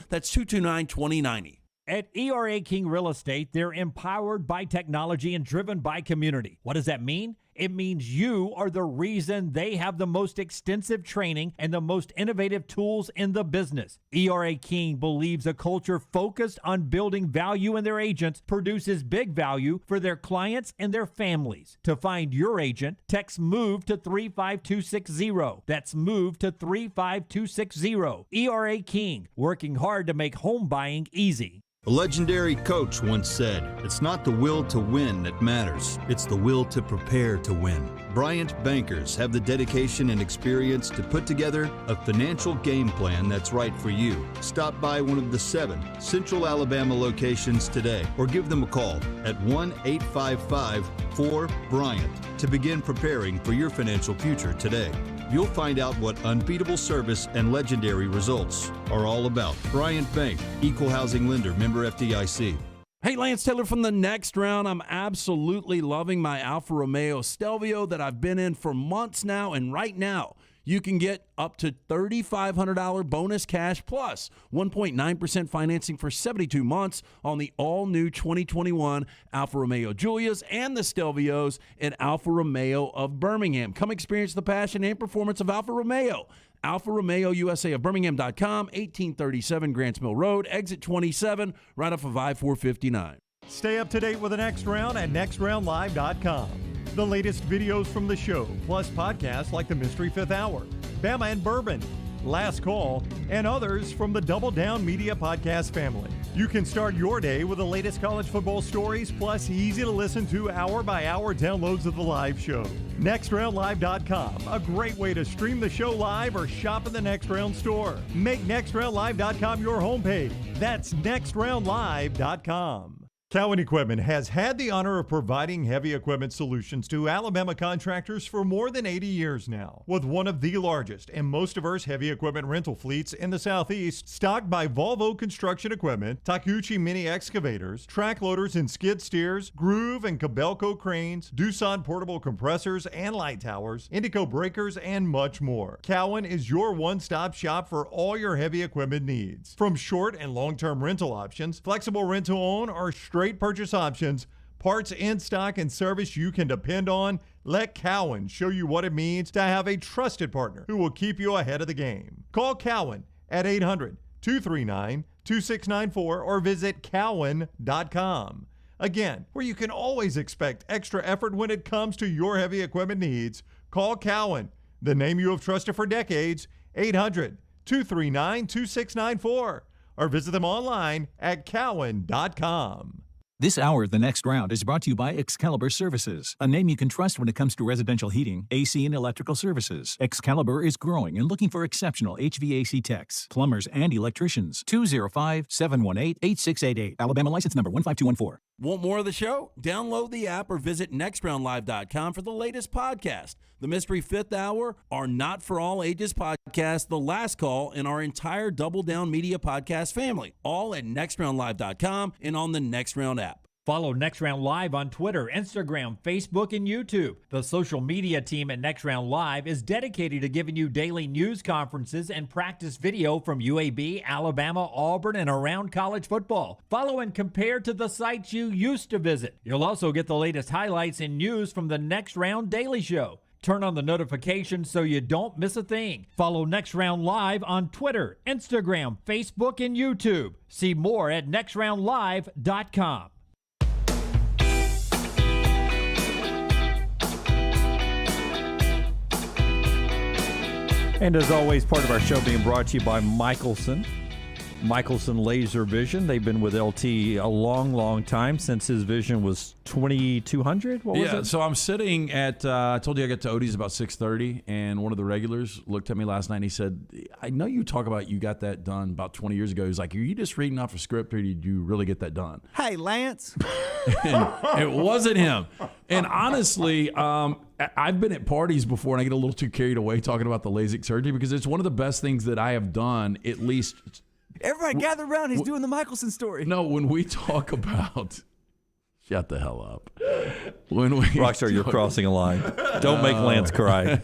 That's 229-2090. At ERA King Real Estate, they're empowered by technology and driven by community. What does that mean? It means you are the reason they have the most extensive training and the most innovative tools in the business. ERA King believes a culture focused on building value in their agents produces big value for their clients and their families. To find your agent, text MOVE to 35260. That's MOVE to 35260. ERA King, working hard to make home buying easy. A legendary coach once said, "It's not the will to win that matters, it's the will to prepare to win." Bryant bankers have the dedication and experience to put together a financial game plan that's right for you. Stop by one of the 7 Central Alabama locations today or give them a call at 1-855-4-BRYANT to begin preparing for your financial future today. You'll find out what unbeatable service and legendary results are all about. Bryant Bank, Equal Housing Lender, member FDIC. Hey, Lance Taylor from the Next Round. I'm absolutely loving my Alfa Romeo Stelvio that I've been in for months now, and right now you can get up to $3,500 bonus cash plus 1.9% financing for 72 months on the all-new 2021 Alfa Romeo Giulias and the Stelvios at Alfa Romeo of Birmingham. Come experience the passion and performance of Alfa Romeo. Alfa Romeo USA of Birmingham.com, 1837 Grants Mill Road, exit 27, right off of I-459. Stay up to date with the Next Round at nextroundlive.com. The latest videos from the show, plus podcasts like the Mystery Fifth Hour, Bama and Bourbon, Last Call, and others from the Double Down Media podcast family. You can start your day with the latest college football stories, plus easy to listen to hour-by-hour downloads of the live show. NextRoundLive.com, a great way to stream the show live or shop in the Next Round store. Make NextRoundLive.com your homepage. That's NextRoundLive.com. Cowan Equipment has had the honor of providing heavy equipment solutions to Alabama contractors for more than 80 years now. With one of the largest and most diverse heavy equipment rental fleets in the Southeast, stocked by Volvo Construction Equipment, Takuchi Mini Excavators, track loaders and skid steers, Groove and Cabelco cranes, Doosan portable compressors and light towers, Indico breakers, and much more. Cowan is your one-stop shop for all your heavy equipment needs. From short and long-term rental options, flexible rent-to-own, or straight purchase options, parts in stock and service you can depend on, let Cowan show you what it means to have a trusted partner who will keep you ahead of the game. Call Cowan at 800-239-2694 or visit cowan.com. Again, where you can always expect extra effort when it comes to your heavy equipment needs, call Cowan, the name you have trusted for decades, 800-239-2694, or visit them online at cowan.com. This hour of The Next Round is brought to you by Excalibur Services, a name you can trust when it comes to residential heating, AC, and electrical services. Excalibur is growing and looking for exceptional HVAC techs, plumbers, and electricians. 205-718-8688. Alabama license number 15214. Want more of the show? Download the app or visit nextroundlive.com for the latest podcast. The Mystery Fifth Hour, our Not For All Ages podcast, The Last Call, and our entire Double Down Media podcast family. All at nextroundlive.com and on the Next Round app. Follow Next Round Live on Twitter, Instagram, Facebook, and YouTube. The social media team at Next Round Live is dedicated to giving you daily news conferences and practice video from UAB, Alabama, Auburn, and around college football. Follow and compare to the sites you used to visit. You'll also get the latest highlights and news from the Next Round Daily Show. Turn on the notifications so you don't miss a thing. Follow Next Round Live on Twitter, Instagram, Facebook, and YouTube. See more at nextroundlive.com. And as always, part of our show being brought to you by Michelson. Michelson Laser Vision. They've been with LT a long, long time, since his vision was 2200. What was it? So I'm sitting at, I told you I got to Odie's about 6:30, and one of the regulars looked at me last night and he said, I know you talk about you got that done about 20 years ago. He was like, are you just reading off a script, or did you really get that done? Hey, Lance. And it wasn't him. And honestly, I've been at parties before and I get a little too carried away talking about the LASIK surgery, because it's one of the best things that I have done, at least. Everybody gather around. He's doing the Michelson story. No, when we talk about... Shut the hell up. Rockstar, you're crossing a line. Don't make Lance cry.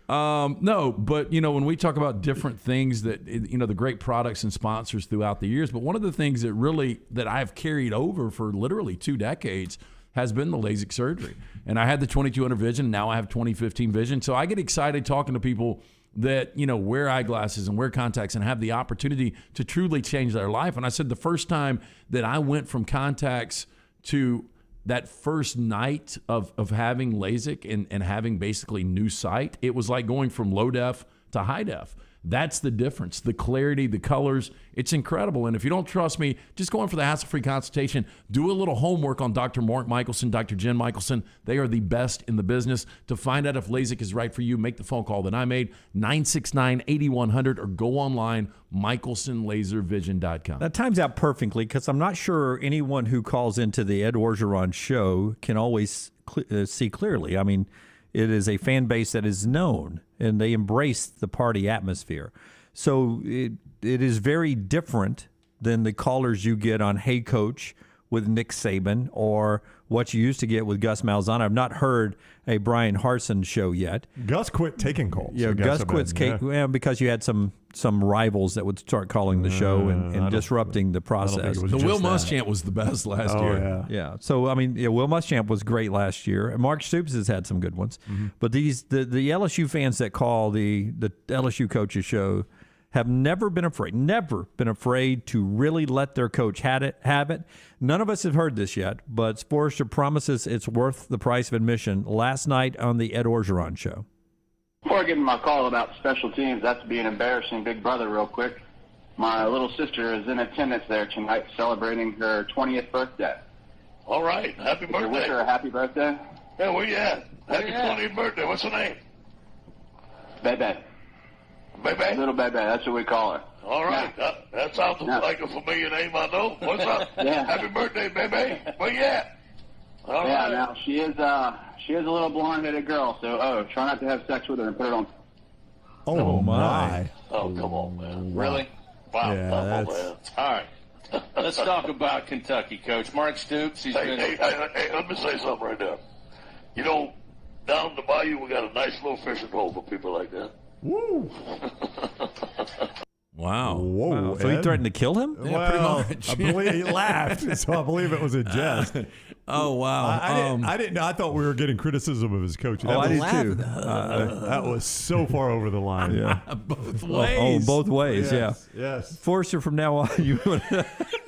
No, but, when we talk about different things that, the great products and sponsors throughout the years, but one of the things that I've carried over for literally 2 decades has been the LASIK surgery. And I had the 2200 vision. Now I have 2015 vision. So I get excited talking to people that, wear eyeglasses and wear contacts and have the opportunity to truly change their life. And I said the first time that I went from contacts to that first night of having LASIK and having basically new sight, it was like going from low def to high def. That's the difference. The clarity, the colors, it's incredible. And if you don't trust me, just go in for the hassle-free consultation. Do a little homework on Dr. Mark Michelson, Dr. Jen Michelson. They are the best in the business. To find out if LASIK is right for you, make the phone call that I made, 969-8100, or go online, michelsonlaservision.com. That times out perfectly, because I'm not sure anyone who calls into the Ed Orgeron show can always see clearly. I mean, it is a fan base that is known, and they embrace the party atmosphere. So it is very different than the callers you get on Hey Coach with Nick Saban, or what you used to get with Gus Malzahn. I've not heard a Brian Harsin show yet. Gus quit taking calls. Yeah, Gus quits because you had some rivals that would start calling the show and disrupting the process. The Will Muschamp was the best last year. Yeah. So, I mean, Will Muschamp was great last year. And Mark Stoops has had some good ones. Mm-hmm. But the LSU fans that call the LSU coaches show have never been afraid to really let their coach have it. None of us have heard this yet, but Forrester promises it's worth the price of admission last night on the Ed Orgeron show. Before I give my call about special teams, that's being embarrassing big brother real quick. My little sister is in attendance there tonight celebrating her 20th birthday. All right. Happy birthday. Wish her a happy birthday. Yeah, where you at? Happy 20th birthday. What's her name? Bebe. Bebe? Little Bebe. That's what we call her. All right. Yeah. That sounds like a familiar name I know. What's up? Yeah. Happy birthday, Bebe. Where you at? All right. Now she is a little blonde-headed girl, so try not to have sex with her and put it on. Oh my! Oh, come on, man! Wow. Really? Wow! Yeah, man. All right. Let's talk about Kentucky, Coach. Mark Stoops. Hey, let me say something right now. Down the bayou, we got a nice little fishing hole for people like that. Woo! Wow. Whoa. So he threatened to kill him? Yeah, pretty much. I believe he laughed, so I believe it was a jest. Oh, wow. I didn't know. I thought we were getting criticism of his coach. I did too. That was so far over the line. Yeah. Both ways. Both ways, yes, Yes. Forrester, from now on,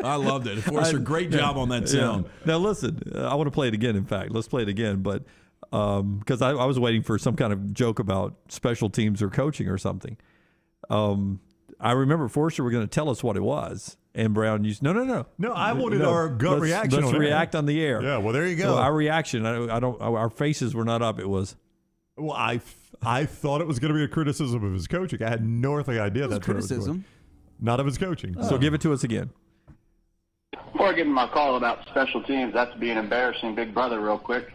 I loved it. Forrester, great job on that sound. Now, listen, I want to play it again, in fact. Let's play it again, but because I was waiting for some kind of joke about special teams or coaching or something. I remember Forrester were going to tell us what it was, and Brown used no. No, I wanted our gut reaction. Let's react on the air. Yeah, well, there you go. So our reaction, I don't. Our faces were not up. It was. Well, I thought it was going to be a criticism of his coaching. I had no earthly idea that's criticism. Not of his coaching. So give it to us again. Before I give my call about special teams, that's being embarrassing big brother real quick.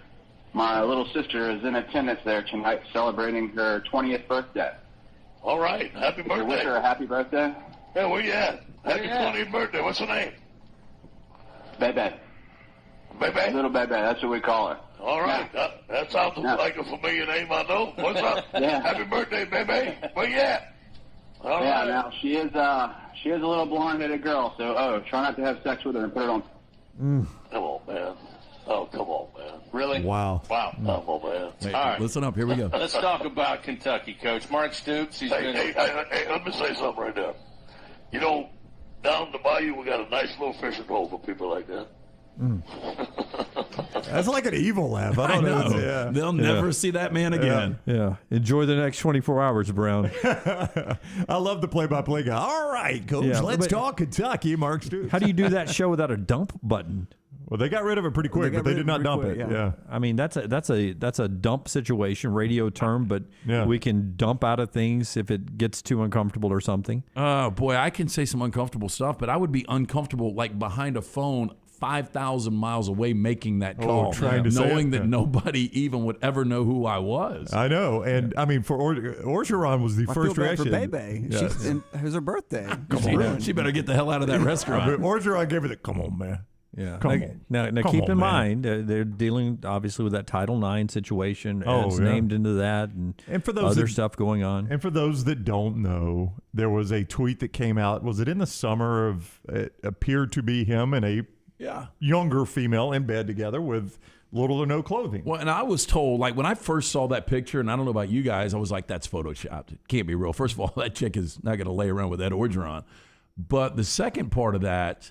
My little sister is in attendance there tonight celebrating her 20th birthday. All right. Happy birthday. Wish her a happy birthday. Yeah, where you at? Happy 20th birthday. What's her name? Bebe. Bebe? Little Bebe. That's what we call her. All right. That sounds like a familiar name I know. What's up? Yeah. Happy birthday, Bebe. Where you at? All right. Now she is a little blonde-headed girl, so try not to have sex with her and put it on. Come on, man. Oh, come on, man. Really? Wow. Wow. Come on, man. Hey, All right. Listen up. Here we go. Let's talk about Kentucky, Coach. Mark Stoops. Hey, let me say something right now. Down the bayou, we got a nice little fishing hole for people like that. That's like an evil laugh. I don't know. Yeah. They'll never see that man again. Yeah. Enjoy the next 24 hours, Brown. I love the play-by-play guy. All right, Coach, let's talk Kentucky. Mark Stoops. How do you do that show without a dump button? Well, they got rid of it pretty quick, but they did not dump it. Yeah. I mean, that's a dump situation, radio term, but we can dump out of things if it gets too uncomfortable or something. Oh, boy, I can say some uncomfortable stuff, but I would be uncomfortable like behind a phone 5,000 miles away making that call, knowing that nobody even would ever know who I was. I know. And, I mean, for Orgeron was the first reaction. I feel bad for Bebe. It was her birthday. She better get the hell out of that restaurant. Orgeron gave her the, come on, man. Yeah. Come on. Now keep in mind, they're dealing obviously with that Title IX situation. It's named into that, and for those other stuff going on. And for those that don't know, there was a tweet that came out. Was it in the summer of? It appeared to be him and a younger female in bed together with little or no clothing. Well, and I was told, like when I first saw that picture, and I don't know about you guys, I was like, "That's photoshopped. It can't be real." First of all, that chick is not going to lay around with Ed Orgeron. But the second part of that.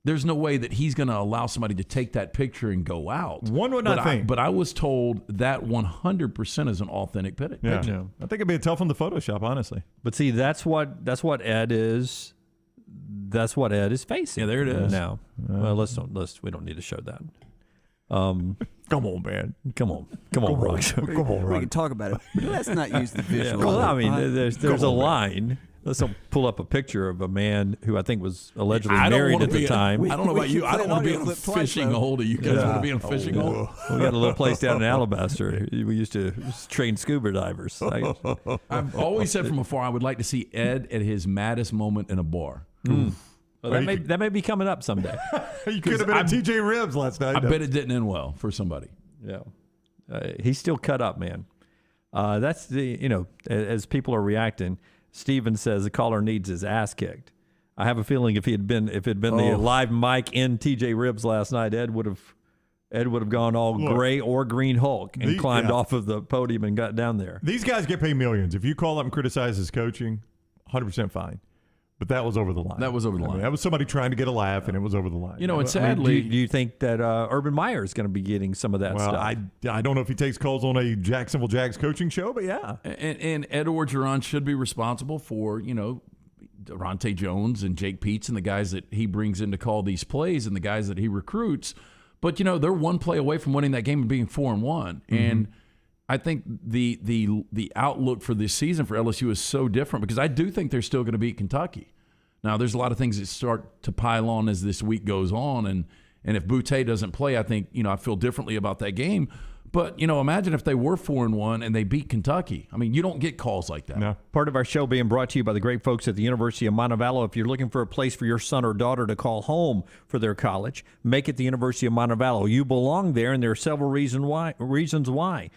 There's no way that he's going to allow somebody to take that picture and go out. One would not think. But I was told that 100% is an authentic picture. Yeah. I think it'd be a tough one to Photoshop, honestly. But see, that's what Ed is. That's what Ed is facing. Yeah, there it is. Now, well, we don't need to show that. Come on, man. Come on, Rock. Come on, Rock. We can talk about it. Let's not use the visual. Well, I mean, there's a line. Let's pull up a picture of a man who I think was allegedly married at the time. I don't know about you. I don't want to be in a fishing hole. Do you guys want to be in a fishing hole? We got a little place down in Alabaster. We used to train scuba divers. I've always said from afar I would like to see Ed at his maddest moment in a bar. Well, that may be coming up someday. You could have been at TJ Ribs last night. I bet it didn't end well for somebody. Yeah. He's still cut up, man. That's as people are reacting. Steven says the caller needs his ass kicked. I have a feeling if it'd been the live mic in TJ Ribs last night, Ed would have gone all gray or green Hulk and climbed off of the podium and got down there. These guys get paid millions. If you call up and criticize his coaching, 100% fine. But that was over the line. That was over the line. That was somebody trying to get a laugh, and it was over the line. And sadly, do you think that Urban Meyer is going to be getting some of that stuff? I don't know if he takes calls on a Jacksonville Jags coaching show, but yeah. And Ed Orgeron should be responsible for, Daronte Jones and Jake Peets and the guys that he brings in to call these plays and the guys that he recruits. But, they're one play away from winning that game and being 4-1. Mm-hmm. And I think the outlook for this season for LSU is so different because I do think they're still going to beat Kentucky. Now, there's a lot of things that start to pile on as this week goes on, and if Boutte doesn't play, I think I feel differently about that game. But imagine if they were 4-1 and they beat Kentucky. I mean, you don't get calls like that. No. Part of our show being brought to you by the great folks at the University of Montevallo. If you're looking for a place for your son or daughter to call home for their college, make it the University of Montevallo. You belong there, and there are several reasons why.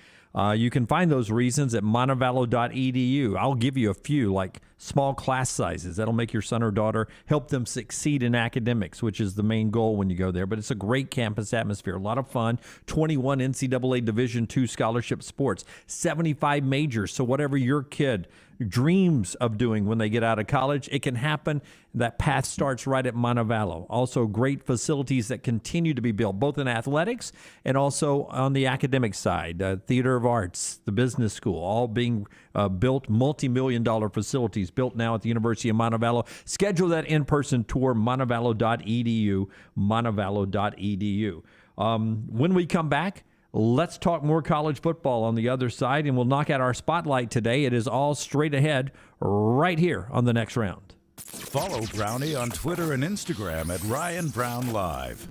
You can find those reasons at montevallo.edu. I'll give you a few, like small class sizes. That'll make your son or daughter, help them succeed in academics, which is the main goal when you go there. But it's a great campus atmosphere, a lot of fun, 21 NCAA Division II scholarship sports, 75 majors. So whatever your kid dreams of doing when they get out of college, it can happen. That path starts right at Montevallo. Also, great facilities that continue to be built, both in athletics and also on the academic side. Theater of Arts, the business school, all being built, multi-million-dollar facilities built now at the University of Montevallo. Schedule that in-person tour, montevallo.edu, montevallo.edu. When we come back, let's talk more college football on the other side, and we'll knock out our spotlight today. It is all straight ahead right here on The Next Round. Follow Brownie on Twitter and Instagram at Ryan Brown Live.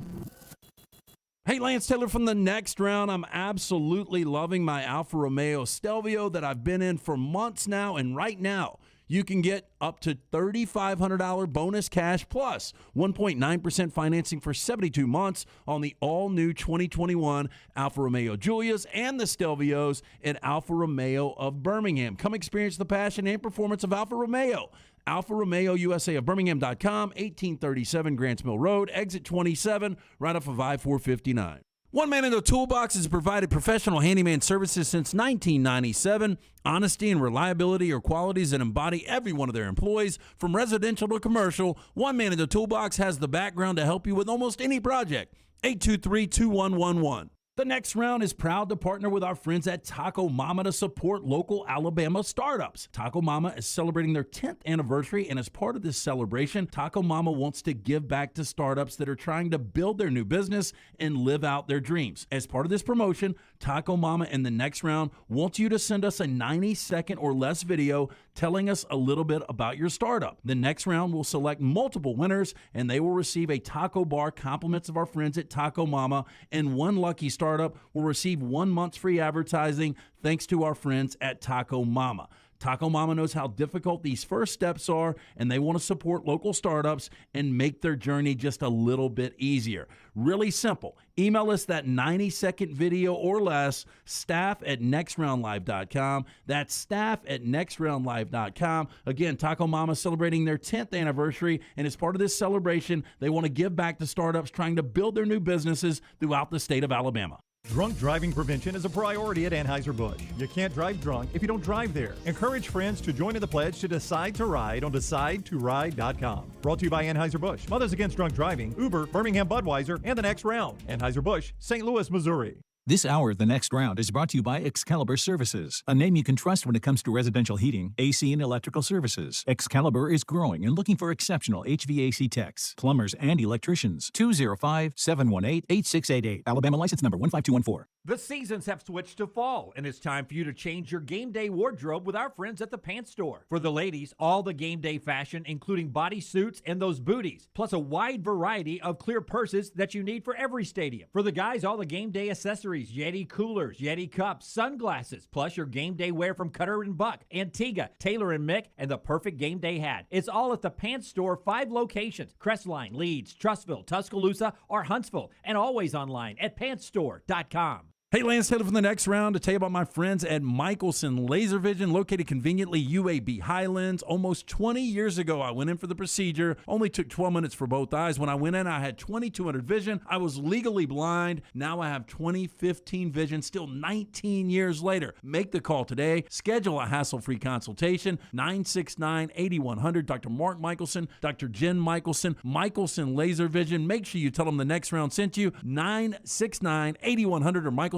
Hey, Lance Taylor from The Next Round. I'm absolutely loving my Alfa Romeo Stelvio that I've been in for months now, and right now you can get up to $3,500 bonus cash plus 1.9% financing for 72 months on the all-new 2021 Alfa Romeo Giulias and the Stelvios at Alfa Romeo of Birmingham. Come experience the passion and performance of Alfa Romeo. Alfa Romeo USA of Birmingham.com, 1837 Grants Mill Road, exit 27, right off of I-459. One Man in the Toolbox has provided professional handyman services since 1997. Honesty and reliability are qualities that embody every one of their employees. From residential to commercial, One Man in the Toolbox has the background to help you with almost any project. 823-2111. The Next Round is proud to partner with our friends at Taco Mama to support local Alabama startups. Taco Mama is celebrating their 10th anniversary, and as part of this celebration, Taco Mama wants to give back to startups that are trying to build their new business and live out their dreams. As part of this promotion, Taco Mama and The Next Round wants you to send us a 90-second or less video telling us a little bit about your startup. The Next Round will select multiple winners, and they will receive a taco bar compliments of our friends at Taco Mama, and one lucky startup will receive 1 month's free advertising thanks to our friends at Taco Mama. Taco Mama knows how difficult these first steps are, and they want to support local startups and make their journey just a little bit easier. Really simple. Email us that 90-second video or less, staff@nextroundlive.com. That's staff@nextroundlive.com. Again, Taco Mama celebrating their 10th anniversary, and as part of this celebration, they want to give back to startups trying to build their new businesses throughout the state of Alabama. Drunk driving prevention is a priority at Anheuser-Busch. You can't drive drunk if you don't drive there. Encourage friends to join in the pledge to Decide to Ride on DecideToRide.com. Brought to you by Anheuser-Busch, Mothers Against Drunk Driving, Uber, Birmingham Budweiser, and The Next Round. Anheuser-Busch, St. Louis, Missouri. This hour of The Next Round is brought to you by Excalibur Services, a name you can trust when it comes to residential heating, AC, and electrical services. Excalibur is growing and looking for exceptional HVAC techs, plumbers, and electricians. 205-718-8688. Alabama license number 15214. The seasons have switched to fall, and it's time for you to change your game day wardrobe with our friends at the Pants Store. For the ladies, all the game day fashion, including bodysuits and those booties, plus a wide variety of clear purses that you need for every stadium. For the guys, all the game day accessories, Yeti coolers, Yeti cups, sunglasses, plus your game day wear from Cutter and Buck, Antigua, Taylor and Mick, and the perfect game day hat. It's all at the Pants Store, 5 locations: Crestline, Leeds, Trussville, Tuscaloosa, or Huntsville, and always online at pantsstore.com. Hey, Lance Taylor from The Next Round to tell you about my friends at Michelson Laser Vision, located conveniently UAB Highlands. Almost 20 years ago, I went in for the procedure. Only took 12 minutes for both eyes. When I went in, I had 2200 vision. I was legally blind. Now I have 20/15 vision, still 19 years later. Make the call today. Schedule a hassle-free consultation. 969-8100. Dr. Mark Michelson, Dr. Jen Michelson, Michelson Laser Vision. Make sure you tell them The Next Round sent you. 969-8100 or MichelSonLaserVision.com.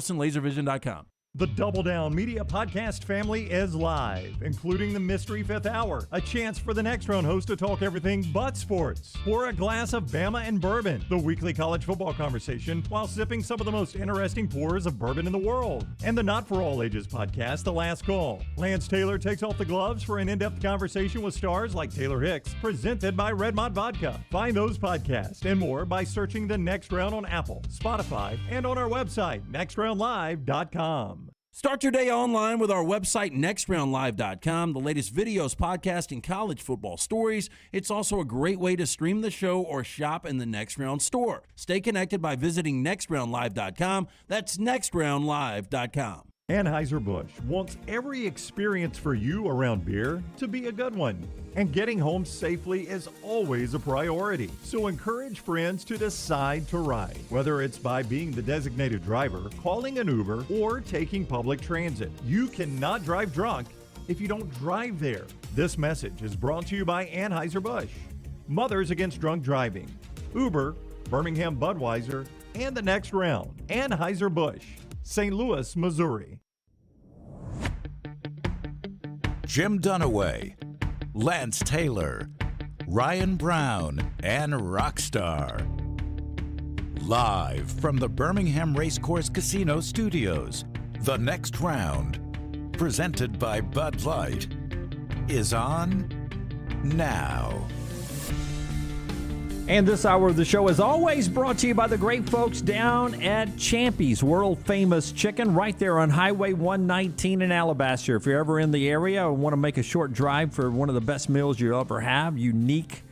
The Double Down Media Podcast family is live, including the Mystery Fifth Hour, a chance for the Next Round host to talk everything but sports. Pour a glass of Bama and bourbon, the weekly college football conversation, while sipping some of the most interesting pours of bourbon in the world. And the Not For All Ages podcast, The Last Call. Lance Taylor takes off the gloves for an in-depth conversation with stars like Taylor Hicks, presented by Redmont Vodka. Find those podcasts and more by searching The Next Round on Apple, Spotify, and on our website, nextroundlive.com. Start your day online with our website, nextroundlive.com. The latest videos, podcasts, and college football stories. It's also a great way to stream the show or shop in the Next Round store. Stay connected by visiting nextroundlive.com. That's nextroundlive.com. Anheuser-Busch wants every experience for you around beer to be a good one. And getting home safely is always a priority. So encourage friends to decide to ride, whether it's by being the designated driver, calling an Uber, or taking public transit. You cannot drive drunk if you don't drive there. This message is brought to you by Anheuser-Busch, Mothers Against Drunk Driving, Uber, Birmingham Budweiser, and The Next Round. Anheuser-Busch, St. Louis, Missouri. Jim Dunaway, Lance Taylor, Ryan Brown, and Rockstar. Live from the Birmingham Racecourse Casino Studios, The Next Round, presented by Bud Light, is on now. And this hour of the show is always brought to you by the great folks down at Champy's, world-famous chicken, right there on Highway 119 in Alabaster. If you're ever in the area or want to make a short drive for one of the best meals you'll ever have, unique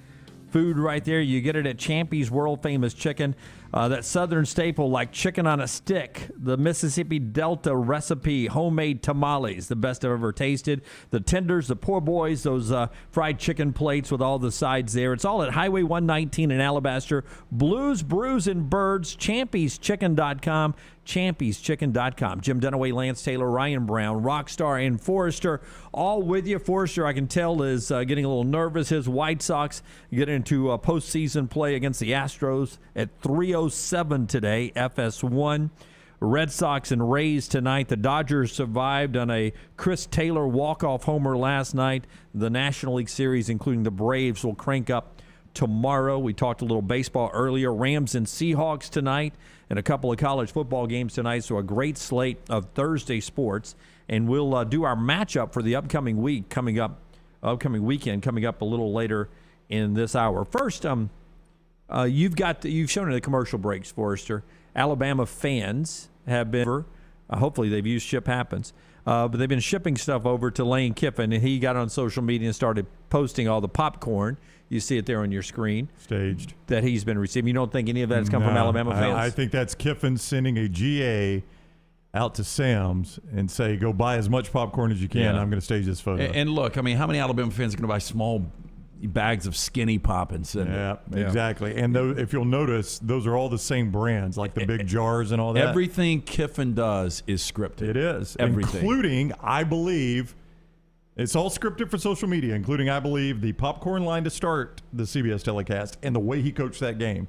food right there, you get it at Champy's, world-famous chicken. That southern staple like chicken on a stick, the Mississippi Delta recipe, homemade tamales, the best I've ever tasted. The tenders, the poor boys, those fried chicken plates with all the sides there. It's all at Highway 119 in Alabaster. Blues, Brews, and Birds, champyschicken.com. champyschicken.com. Jim Dunaway, Lance Taylor, Ryan Brown, Rockstar, and Forrester all with you. Forrester, I can tell, is getting a little nervous. His White Sox get into postseason play against the Astros at 3:07 today, FS1. Red Sox and Rays tonight. The Dodgers survived on a Chris Taylor walk-off homer last night. The National League Series, including the Braves, will crank up tomorrow. We talked a little baseball earlier. Rams and Seahawks tonight, and a couple of college football games tonight. So a great slate of Thursday sports. And we'll do our matchup for the upcoming weekend coming up a little later in this hour. First, you've shown in the commercial breaks, Forrester. Alabama fans have been, hopefully they've used Ship Happens, but they've been shipping stuff over to Lane Kiffin, and he got on social media and started posting all the popcorn. You see it there on your screen. Staged. That he's been receiving. You don't think any of that has come from Alabama fans? I think that's Kiffin sending a GA out to Sam's and say, go buy as much popcorn as you can. I'm going to stage this photo. And look, I mean, how many Alabama fans are going to buy small bags of Skinny Pop and send it? Exactly. And if you'll notice, those are all the same brands, like the big jars and all that. Everything Kiffin does is scripted. It is. Everything. Including, I believe, it's all scripted for social media, including, I believe, the popcorn line to start the CBS telecast and the way he coached that game.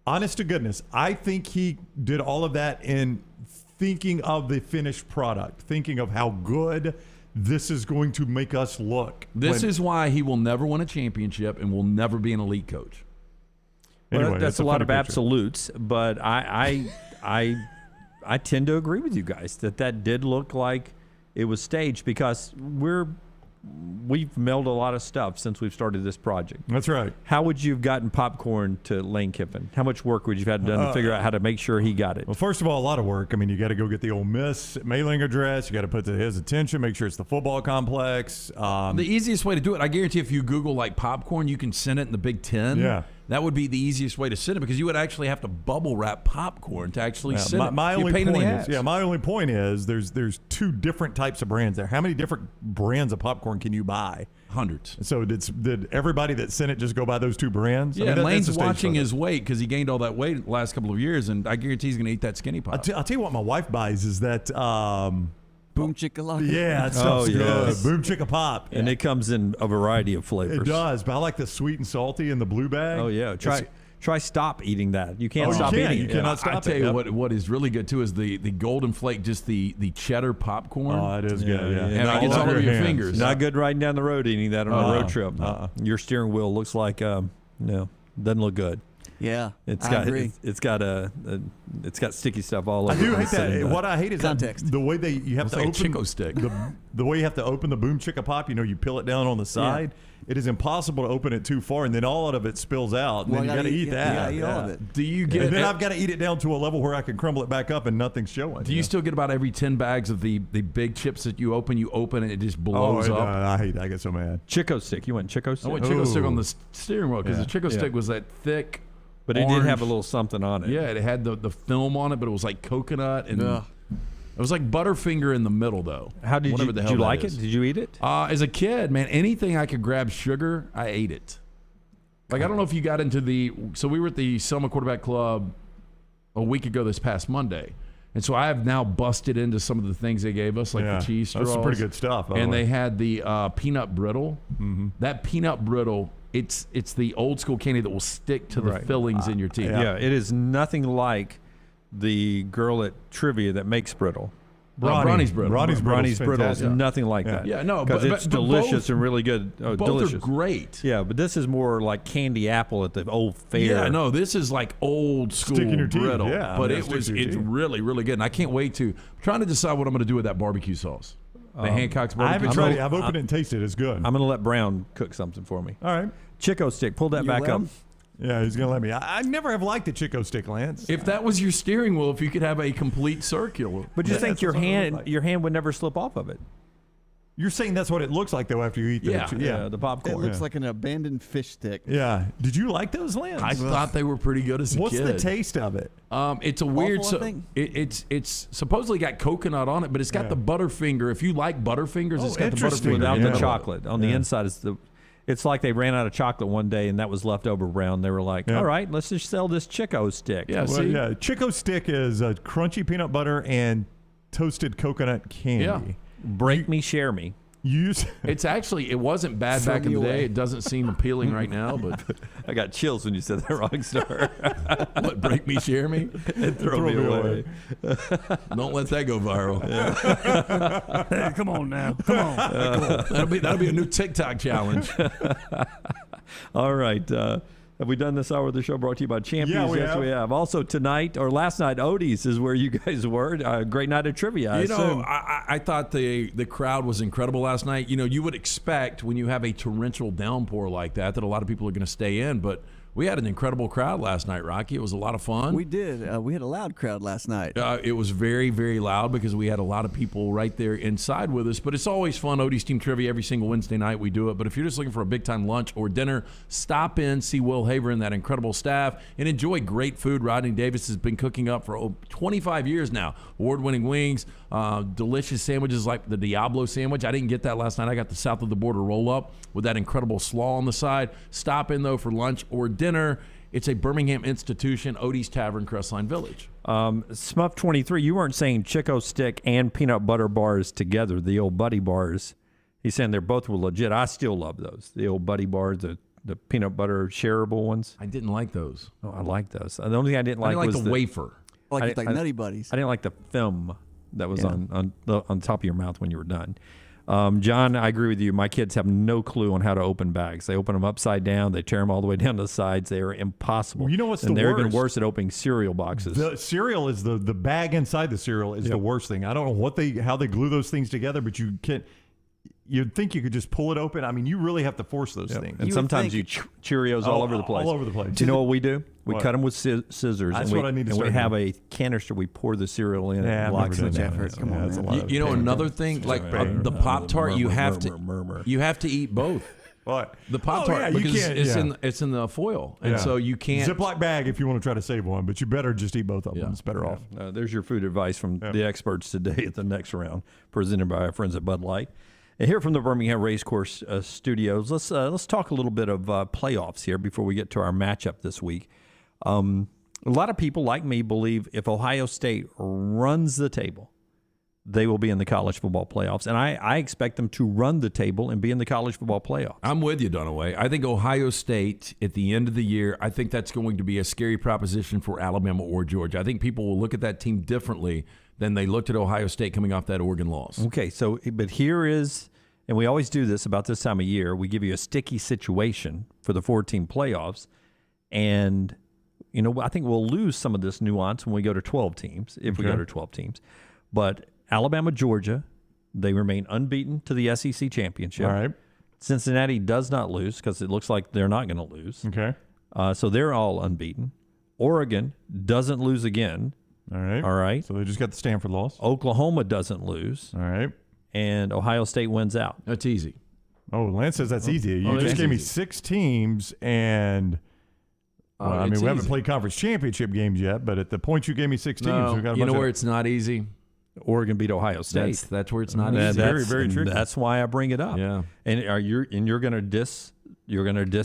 Honest to goodness, I think he did all of that in thinking of the finished product, thinking of how good this is going to make us look. This is why he will never win a championship and will never be an elite coach. Well, that's a lot of absolutes, but I tend to agree with you guys that did look like it was staged because we've mailed a lot of stuff since we've started this project. That's right. How would you have gotten popcorn to Lane Kiffin? How much work would you have had done to figure out how to make sure he got it? Well, first of all, a lot of work. I mean, you got to go get the Ole Miss mailing address. You got to put to his attention, make sure it's the football complex. The easiest way to do it, I guarantee if you Google like popcorn, you can send it in the Big Ten. Yeah. That would be the easiest way to send it because you would actually have to bubble wrap popcorn to actually send it. My only point is there's two different types of brands there. How many different brands of popcorn can you buy? Hundreds. So did everybody that sent it just go buy those two brands? Yeah, Lane's watching his weight because he gained all that weight the last couple of years, and I guarantee he's going to eat that Skinny Pop. I'll tell you what my wife buys is that Boom Chicka. Yeah, that stuff's good. Boom Chicka Pop. And it comes in a variety of flavors. It does, but I like the sweet and salty in the blue bag. Oh, yeah. Try stop eating that. You can't stop eating it. You cannot stop it. I tell you what is really good, too, is the Golden Flake, just the cheddar popcorn. Oh, it is good, yeah. And it gets all over your fingers. Not good riding down the road eating that on a road trip. Your steering wheel looks like, doesn't look good. Yeah, I agree. It's got sticky stuff all over. I do hate that. What I hate is context. The way you have to open Chico stick. The way you have to open the Boom Chicka Pop. You peel it down on the side. Yeah. It is impossible to open it too far, and then all of it spills out. And then you got to eat that. You got to eat all of it. Do you get? And then I've got to eat it down to a level where I can crumble it back up and nothing's showing. Do you still get about every 10 bags of the big chips that you open and it just blows up? I hate that. I get so mad. Chico stick. You went Chico stick? I went Chico stick on the steering wheel because the Chico stick was that thick. But it did have a little something on it. Yeah, it had the film on it, but it was like coconut and it was like Butterfinger in the middle, though. How did you like it? Did you eat it? As a kid, man, anything I could grab sugar, I ate it. Like I don't know if you got into so we were at the Selma Quarterback Club a week ago this past Monday. And so I have now busted into some of the things they gave us, like the cheese straws. That's some pretty good stuff. And they had the peanut brittle. Mm-hmm. That peanut brittle, it's the old school candy that will stick to the fillings in your teeth. Yeah, it is nothing like the girl at Trivia that makes brittle. Ronnie's brittle. Ronnie's brittle is nothing like that. Yeah, no, because it's delicious and really good. Both delicious. are great. Yeah, but this is more like candy apple at the old fair. Yeah, no, this is like old school brittle. Yeah, but it's really, really good. And I can't wait I'm trying to decide what I'm going to do with that barbecue sauce. The Hancock's barbecue I haven't tried it. I've opened it and tasted it. It's good. I'm going to let Brown cook something for me. All right. Chico stick. Pull that back up. Yeah, he's going to let me. I never have liked the Chico stick, Lance. If that was your steering wheel, if you could have a complete circular. But you think your hand would never slip off of it? You're saying that's what it looks like, though, after you eat the popcorn. It looks like an abandoned fish stick. Yeah. Did you like those, Lance? I thought they were pretty good as a kid. What's the taste of it? It's a weird. It's supposedly got coconut on it, but it's got the Butterfinger. If you like Butterfingers, it's got the Butterfinger without the chocolate. On the inside is the. It's like they ran out of chocolate one day, and that was leftover brown. They were like, all right, let's just sell this Chico stick. Yeah, Chico stick is crunchy peanut butter and toasted coconut candy. Yeah. Break me, share me. It wasn't bad back in the day. It doesn't seem appealing right now, but I got chills when you said that, Rockstar. What, break me, share me? And throw me away. Don't let that go viral. Hey, come on now. Come on. That'll be a new TikTok challenge. All right. Have we done this hour of the show brought to you by Champions? Yeah, we have. Also tonight, or last night, Odie's is where you guys were. Great night of trivia, I thought the crowd was incredible last night. You would expect when you have a torrential downpour like that a lot of people are going to stay in, but we had an incredible crowd last night, Rocky. It was a lot of fun. We did. We had a loud crowd last night. It was very, very loud because we had a lot of people right there inside with us. But it's always fun. Odie's Team Trivia every single Wednesday night we do it. But if you're just looking for a big-time lunch or dinner, stop in, see Will Haver and that incredible staff, and enjoy great food. Rodney Davis has been cooking up for 25 years now. Award-winning wings, delicious sandwiches like the Diablo sandwich. I didn't get that last night. I got the South of the Border roll-up with that incredible slaw on the side. Stop in, though, for lunch or dinner. It's a Birmingham institution, Odie's Tavern, Crestline Village. Smuff 23, you weren't saying Chico Stick and peanut butter bars together, the old Buddy bars. He's saying they're both were legit. I still love those, the old Buddy bars, the peanut butter shareable ones. I didn't like those. Oh, I like those. The only thing I didn't like was the wafer. Like Nutty Buddies. I didn't like the film that was on top of your mouth when you were done. John, I agree with you. My kids have no clue on how to open bags. They open them upside down. They tear them all the way down to the sides. They are impossible. Well, you know what's and the they're worst? even worse at opening cereal boxes. The cereal is the bag inside the cereal is the worst thing. I don't know how they glue those things together, but you can't. You'd think you could just pull it open. I mean, you really have to force those things. And sometimes you Cheerios all over the place. All over the place. Do you know what we do? We cut them with scissors. That's and what I need to start we have doing. a canister. We pour the cereal in. Yeah, and blocks I've it. never done that. Come on, man. You know another thing, like the Pop-Tart, you have to eat both. What? The Pop-Tart, because it's in the foil, and so you can't. Ziploc bag if you want to try to save one, but you better just eat both of them. It's better off. There's your food advice from the experts today at the next round, presented by our friends at Bud Light. And here from the Birmingham Racecourse studios, let's talk a little bit of playoffs here before we get to our matchup this week. A lot of people like me believe if Ohio State runs the table, they will be in the college football playoffs. And I expect them to run the table and be in the college football playoffs. I'm with you, Dunaway. I think Ohio State, at the end of the year, I think that's going to be a scary proposition for Alabama or Georgia. I think people will look at that team differently than they looked at Ohio State coming off that Oregon loss. Okay, but here is, and we always do this about this time of year, we give you a sticky situation for the 4-team playoffs, and I think we'll lose some of this nuance when we go to 12 teams, if we go to 12 teams. But Alabama, Georgia, they remain unbeaten to the SEC championship. All right. Cincinnati does not lose because it looks like they're not going to lose. Okay. So they're all unbeaten. Oregon doesn't lose again. All right. All right. So they just got the Stanford loss. Oklahoma doesn't lose. All right. And Ohio State wins out. That's easy. Oh, Lance says that's easy. You just gave me 6 teams, and we haven't played conference championship games yet, but at the point you gave me 6 teams, we got a you know where it's not easy? Oregon beat Ohio State. That's where it's not easy. That's very, very tricky. That's why I bring it up. Yeah. And you're going to diss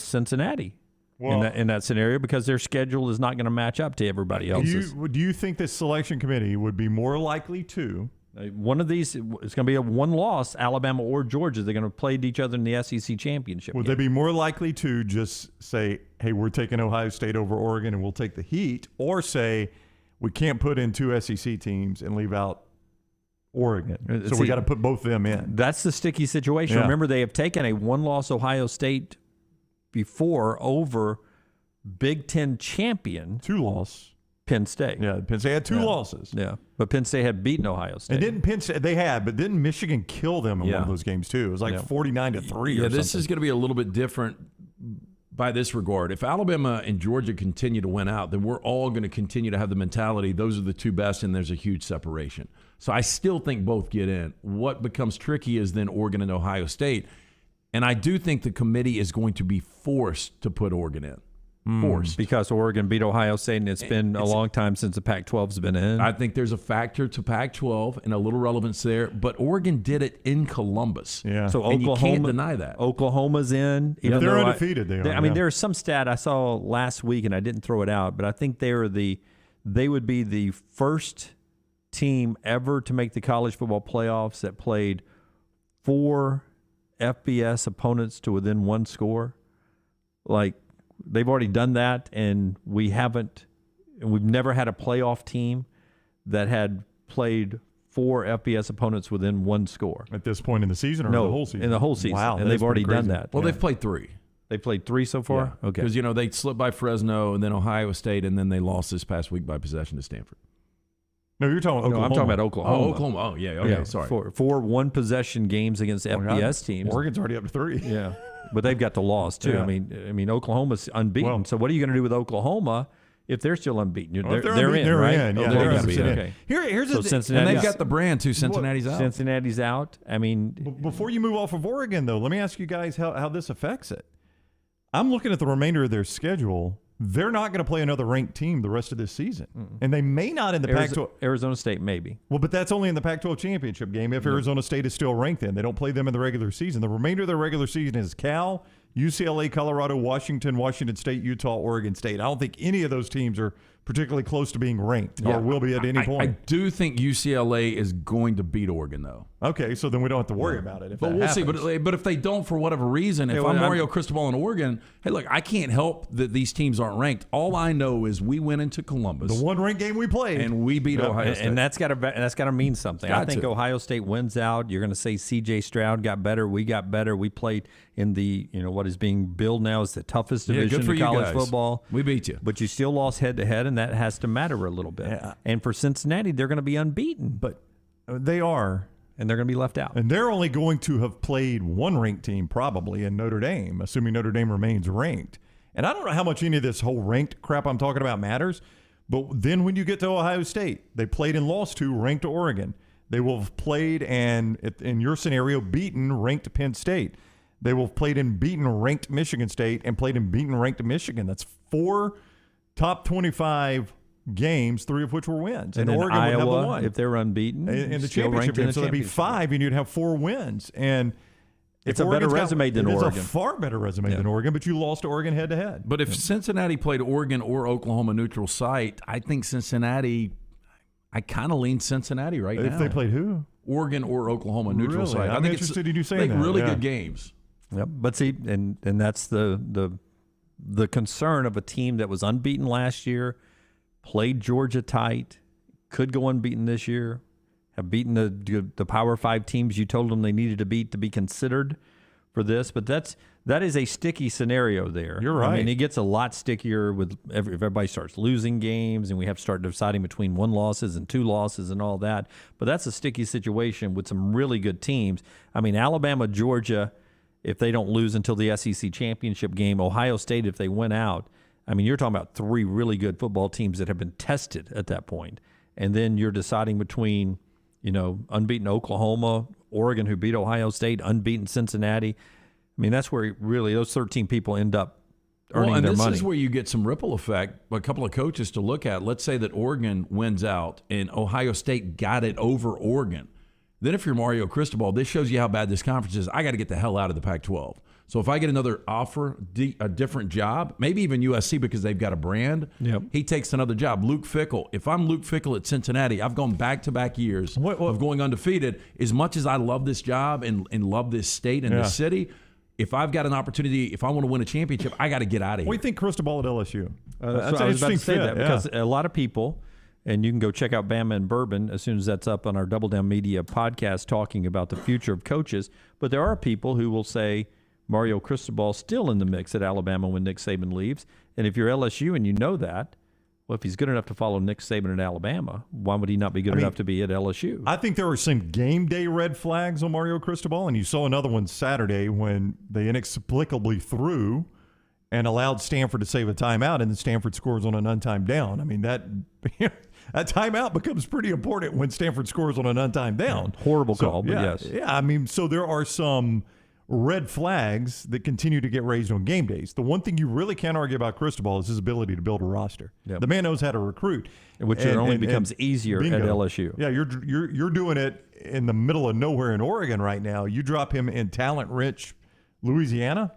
Cincinnati in that scenario because their schedule is not going to match up to everybody else's. Do you think this selection committee would be more likely to? One of these, it's going to be a one loss, Alabama or Georgia. They're going to play each other in the SEC championship. Would they be more likely to just say, hey, we're taking Ohio State over Oregon and we'll take the heat, or say we can't put in 2 SEC teams and leave out Oregon? So we got to put both of them in. That's the sticky situation. Yeah. Remember, they have taken a one-loss Ohio State before over Big Ten champion. 2-loss. Penn State. Yeah, Penn State had 2 losses. Yeah, but Penn State had beaten Ohio State. And didn't Penn State, but didn't Michigan kill them in one of those games too? It was like 49-3 Yeah, or this something. is going to be a little bit different by this regard. If Alabama and Georgia continue to win out, then we're all going to continue to have the mentality those are the 2 best and there's a huge separation. So I still think both get in. What becomes tricky is then Oregon and Ohio State. And I do think the committee is going to be forced to put Oregon in. Forced. Because Oregon beat Ohio State, and it's been a long time since the Pac-12's been in. I think there's a factor to Pac-12 and a little relevance there, but Oregon did it in Columbus. Yeah. So and Oklahoma, you can't deny that. Oklahoma's in. If they're undefeated, they are. I mean, there's some stat I saw last week, and I didn't throw it out, but I think they would be the first team ever to make the college football playoffs that played 4 FBS opponents to within one score. Like, they've already done that, and we've never had a playoff team that had played 4 FBS opponents within one score. At this point in the season or no, the whole season? In the whole season. Wow. And they've already done that. Well, they've played 3. They played 3 so far? Yeah. Okay. Because, they slipped by Fresno and then Ohio State, and then they lost this past week by possession to Stanford. No, you're talking Oklahoma. No, I'm talking about Oklahoma. Oh, Oklahoma. Oh, yeah. Okay, sorry. 4 one-possession games against FBS teams. Oregon's already up to 3. Yeah. But they've got the loss, too. Yeah. I mean, Oklahoma's unbeaten. Well, so what are you going to do with Oklahoma if they're still unbeaten? Well, they're in, they're right? in. Yeah, they're they're in. in. Okay. Here's so the and they've got the brand, too. Cincinnati's out. Cincinnati's out. I mean, before you move off of Oregon, though, let me ask you guys how this affects it. I'm looking at the remainder of their schedule. They're not going to play another ranked team the rest of this season. And they may not in the Pac-12. Arizona State, maybe. Well, but that's only in the Pac-12 championship game if Arizona State is still ranked in. They don't play them in the regular season. The remainder of their regular season is Cal, UCLA, Colorado, Washington, Washington State, Utah, Oregon State. I don't think any of those teams are particularly close to being ranked or will be at any point. I do think UCLA is going to beat Oregon, though. Okay, so then we don't have to worry about it. But we'll see. But if they don't, for whatever reason, if I'm Mario Cristobal in Oregon, hey, look, I can't help that these teams aren't ranked. All I know is we went into Columbus, the one ranked game we played, and we beat Ohio State, and that's got to mean something. I think Ohio State wins out. You're going to say C.J. Stroud got better. We got better. We played in the what is being billed now as the toughest division in college football. We beat you, but you still lost head to head, and that has to matter a little bit. Yeah. And for Cincinnati, they're going to be unbeaten, but they are. And they're going to be left out. And they're only going to have played one ranked team probably in Notre Dame, assuming Notre Dame remains ranked. And I don't know how much any of this whole ranked crap I'm talking about matters, but then when you get to Ohio State, they played and lost to ranked Oregon. They will have played and, in your scenario, beaten ranked Penn State. They will have played and beaten ranked Michigan State and played and beaten ranked Michigan. That's 4 top 25 games, 3 of which were wins. And Oregon Iowa, would have the 1. If they're unbeaten, in the championship game. So that'd be 5, and you'd have 4 wins. And it's a better resume than Oregon. It's a far better resume than Oregon, but you lost to Oregon head-to-head. But if Cincinnati played Oregon or Oklahoma neutral site, I think Cincinnati – I kind of lean Cincinnati right now. If they played who? Oregon or Oklahoma neutral site. I'm interested in you saying that. Really good games. Yep. But see, and that's the concern of a team that was unbeaten last year, played Georgia tight, could go unbeaten this year, have beaten the Power 5 teams you told them they needed to beat to be considered for this. But that is a sticky scenario there. You're right. I mean, it gets a lot stickier if everybody starts losing games and we have to start deciding between 1 losses and 2 losses and all that. But that's a sticky situation with some really good teams. I mean, Alabama, Georgia, if they don't lose until the SEC championship game, Ohio State, if they win out, I mean, you're talking about 3 really good football teams that have been tested at that point. And then you're deciding between, unbeaten Oklahoma, Oregon, who beat Ohio State, unbeaten Cincinnati. I mean, that's where really those 13 people end up earning their money. This is where you get some ripple effect. A couple of coaches to look at. Let's say that Oregon wins out and Ohio State got it over Oregon. Then if you're Mario Cristobal, this shows you how bad this conference is. I got to get the hell out of the Pac-12. So if I get another offer, a different job, maybe even USC because they've got a brand, he takes another job. Luke Fickell. If I'm Luke Fickell at Cincinnati, I've gone back-to-back years of going undefeated. As much as I love this job and love this state and this city, if I've got an opportunity, if I want to win a championship, I got to get out of here. What do you think Cristobal at LSU? That's I was about to say that because a lot of people, and you can go check out Bama and Bourbon as soon as that's up on our Double Down Media podcast talking about the future of coaches. But there are people who will say Mario Cristobal still in the mix at Alabama when Nick Saban leaves. And if you're LSU and you know that, well, if he's good enough to follow Nick Saban at Alabama, why would he not be good enough to be at LSU? I think there were some game day red flags on Mario Cristobal, and you saw another one Saturday when they inexplicably threw and allowed Stanford to save a timeout, and then Stanford scores on an untimed down. I mean, that timeout becomes pretty important when Stanford scores on an untimed down. Horrible call, but yes. Yeah, I mean, so there are some red flags that continue to get raised on game days. The one thing you really can't argue about Cristobal is his ability to build a roster. Yep. The man knows how to recruit, which only becomes easier at LSU. Yeah, you're doing it in the middle of nowhere in Oregon right now. You drop him in talent-rich Louisiana.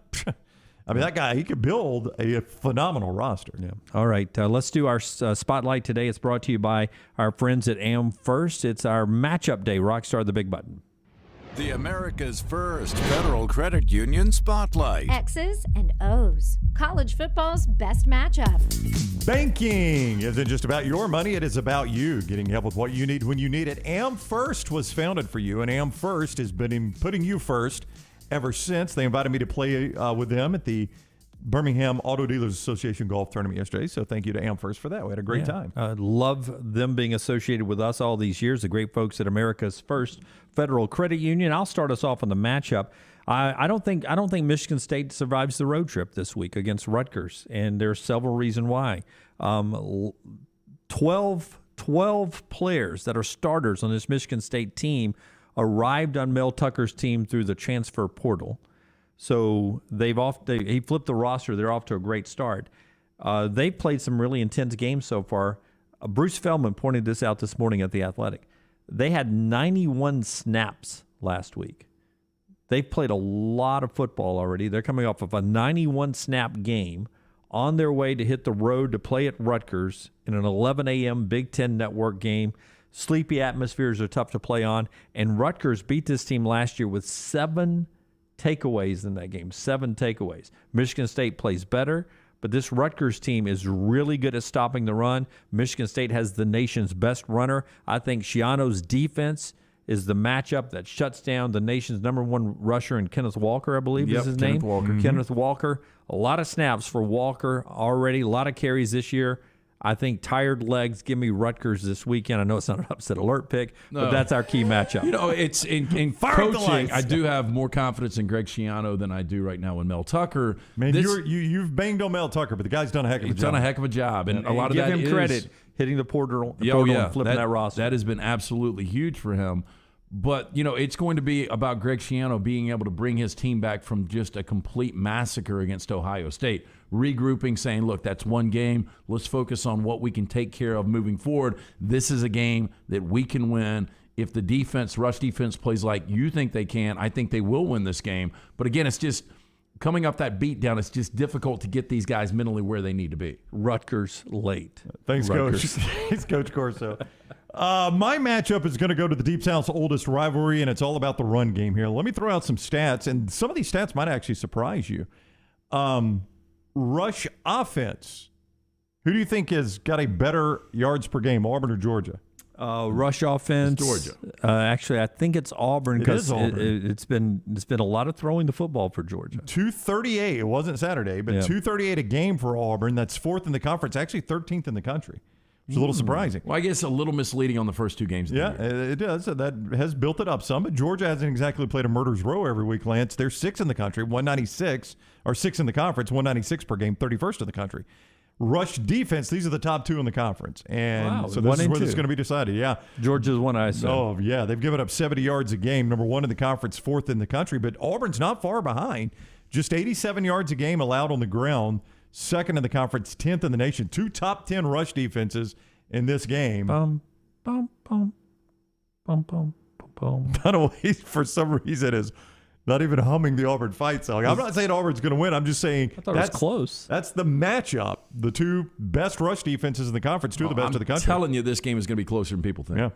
I mean, that guy, he could build a phenomenal roster. Yeah. All right, let's do our spotlight today. It's brought to you by our friends at AM First. It's our matchup day. Rockstar the Big Button. The America's First Federal Credit Union Spotlight. X's and O's. College football's best matchup. Banking isn't just about your money, it is about you. Getting help with what you need when you need it. AM First was founded for you, and AM First has been putting you first ever since. They invited me to play with them at the Birmingham Auto Dealers Association golf tournament yesterday, so thank you to AM First for that. We had a great time. Love them being associated with us all these years, the great folks at America's First Federal Credit Union. I'll start us off on the matchup. I don't think Michigan State survives the road trip this week against Rutgers, and there's several reasons why. 12 players that are starters on this Michigan State team arrived on Mel Tucker's team through the transfer portal. So he flipped the roster. They're off to a great start. They've played some really intense games so far. Bruce Feldman pointed this out this morning at The Athletic. They had 91 snaps last week. They've played a lot of football already. They're coming off of a 91-snap game on their way to hit the road to play at Rutgers in an 11 a.m. Big Ten Network game. Sleepy atmospheres are tough to play on. And Rutgers beat this team last year with 7 takeaways in that game, 7 takeaways. Michigan State plays better, but this Rutgers team is really good at stopping the run. Michigan State has the nation's best runner. I think Schiano's defense is the matchup that shuts down the nation's number 1 rusher in Kenneth Walker, I believe is his name. Walker. Mm-hmm. Kenneth Walker. A lot of snaps for Walker already, a lot of carries this year. I think tired legs. Give me Rutgers this weekend. I know it's not an upset alert pick, but that's our key matchup. You know, it's in coaching. I do have more confidence in Greg Schiano than I do right now in Mel Tucker. Man, you've banged on Mel Tucker, but the guy's done a heck of a job. He's done a heck of a job, and a lot of give that him is credit hitting the portal and flipping that roster. That has been absolutely huge for him. But, you know, it's going to be about Greg Schiano being able to bring his team back from just a complete massacre against Ohio State. Regrouping, saying, look, that's one game. Let's focus on what we can take care of moving forward. This is a game that we can win. If the rush defense plays like you think they can, I think they will win this game. But, again, it's just coming up that beat down. It's just difficult to get these guys mentally where they need to be. Rutgers late. Thanks, Rutgers. Coach. Thanks, Coach Corso. My matchup is going to go to the Deep South's oldest rivalry, and it's all about the run game here. Let me throw out some stats, and some of these stats might actually surprise you. Rush offense. Who do you think has got a better yards per game, Auburn or Georgia? Rush offense. It's Georgia. Actually, I think it's Auburn because it's been a lot of throwing the football for Georgia. 238. It wasn't Saturday, but 238 a game for Auburn. That's 4th in the conference, actually 13th in the country. It's a little surprising. Well, I guess a little misleading on the first 2 games. Yeah, it does. So that has built it up some. But Georgia hasn't exactly played a murderer's row every week, Lance. They're 6th in the country, 196, or 6th in the conference, 196 per game, 31st in the country. Rush defense, these are the top 2 in the conference. And so this is where this is going to be decided. Yeah. Georgia's one, I assume. Oh, yeah. They've given up 70 yards a game, number 1 in the conference, 4th in the country. But Auburn's not far behind. Just 87 yards a game allowed on the ground, 2nd in the conference, 10th in the nation. 2 top 10 rush defenses in this game. Bum, bum, bum, bum, bum, bum. By the way, for some reason, is not even humming the Auburn fight song. I'm not saying Auburn's going to win. I'm just saying I thought it was close. That's the matchup. The 2 best rush defenses in the conference, 2 of the best of the country. I'm telling you, this game is going to be closer than people think. Yeah.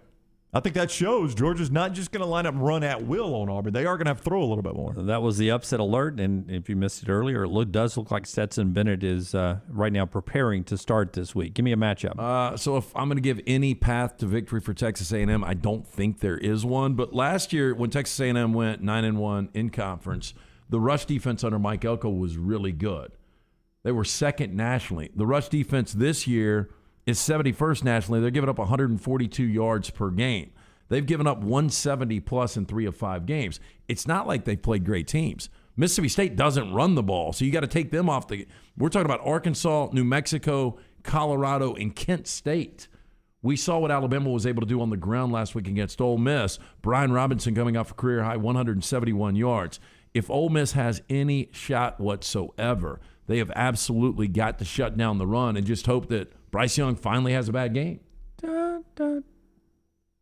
I think that shows Georgia's not just going to line up and run at will on Auburn. They are going to have to throw a little bit more. That was the upset alert, and if you missed it earlier, it does look like Stetson Bennett is right now preparing to start this week. Give me a matchup. So if I'm going to give any path to victory for Texas A&M, I don't think there is one. But last year when Texas A&M went 9-1 in conference, the rush defense under Mike Elko was really good. They were 2nd nationally. The rush defense this year is 71st nationally. They're giving up 142 yards per game. They've given up 170 plus in 3 of 5 games. It's not like they've played great teams. Mississippi State doesn't run the ball, so you got to take them off the – we're talking about Arkansas, New Mexico, Colorado, and Kent State. We saw what Alabama was able to do on the ground last week against Ole Miss. Brian Robinson coming off a career-high 171 yards. If Ole Miss has any shot whatsoever, they have absolutely got to shut down the run and just hope that Bryce Young finally has a bad game.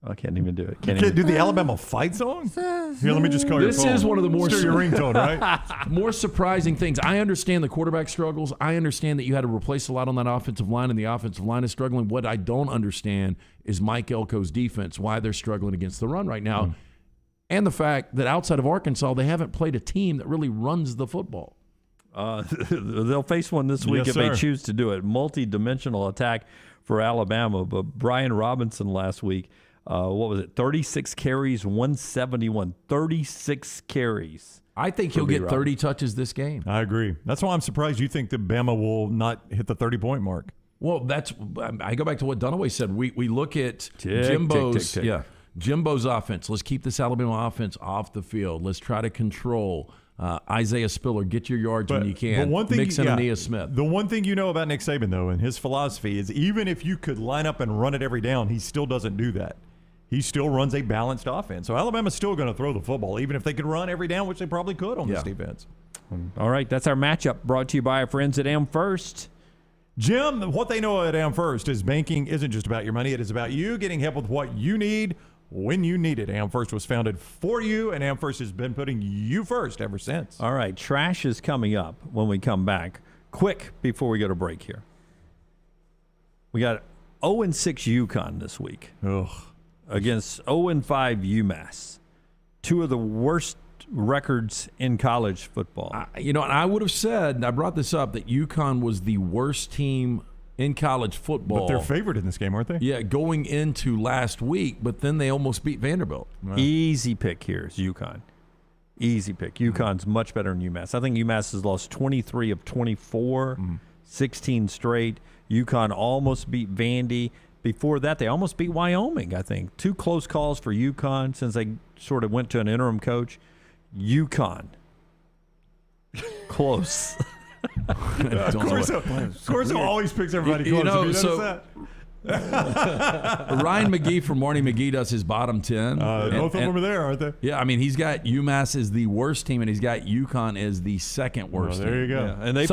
I can't even do it. Can't do the Alabama fight song? Here, let me just call your phone. This is one of the more your ringtone, right? More surprising things. I understand the quarterback struggles. I understand that you had to replace a lot on that offensive line, and the offensive line is struggling. What I don't understand is Mike Elko's defense, why they're struggling against the run right now. and the fact that outside of Arkansas, they haven't played a team that really runs the football. They'll face one this week if they choose to do it. Multi-dimensional attack for Alabama. But Brian Robinson last week, 36 carries, 171. 36 carries. I think he'll get 30 touches this game. I agree. That's why I'm surprised you think that Bama will not hit the 30-point mark. Well, I go back to what Dunaway said. We look at Jimbo's offense. Let's keep this Alabama offense off the field. Let's try to control Isaiah Spiller. Get your yards when you can. Mix in Aeneas Smith. The one thing you know about Nick Saban, though, and his philosophy is even if you could line up and run it every down, he still doesn't do that. He still runs a balanced offense. So Alabama's still going to throw the football, even if they could run every down, which they probably could on this defense. All right, that's our matchup brought to you by our friends at AM First. Jim, what they know at AM First is banking isn't just about your money. It is about you getting help with what you need when you need it. AM First was founded for you, and AM First has been putting you first ever since. All right, trash is coming up when we come back. Quick, before we go to break here. We got 0-6 UConn this week. Ugh. Against 0-5 UMass. Two of the worst records in college football. And I would have said, and I brought this up, that UConn was the worst team in college football. But they're favored in this game, aren't they? Yeah, going into last week, but then they almost beat Vanderbilt. Wow. Easy pick here is UConn. Easy pick. UConn's much better than UMass. I think UMass has lost 23 of 24, 16 straight. UConn almost beat Vandy. Before that, they almost beat Wyoming, I think. Two close calls for UConn since they sort of went to an interim coach. UConn. Close. Corso always picks everybody close. Ryan McGee from Morning McGee does his bottom 10. Both of them are there, aren't they? Yeah, I mean, he's got UMass as the worst team, and he's got UConn as the second worst team. There you go. Yeah. And they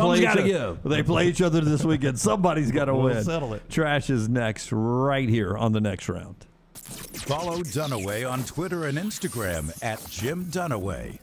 play each other this weekend. Somebody's got to win. Settle it. Trash is next, right here on the next round. Follow Dunaway on Twitter and Instagram at Jim Dunaway.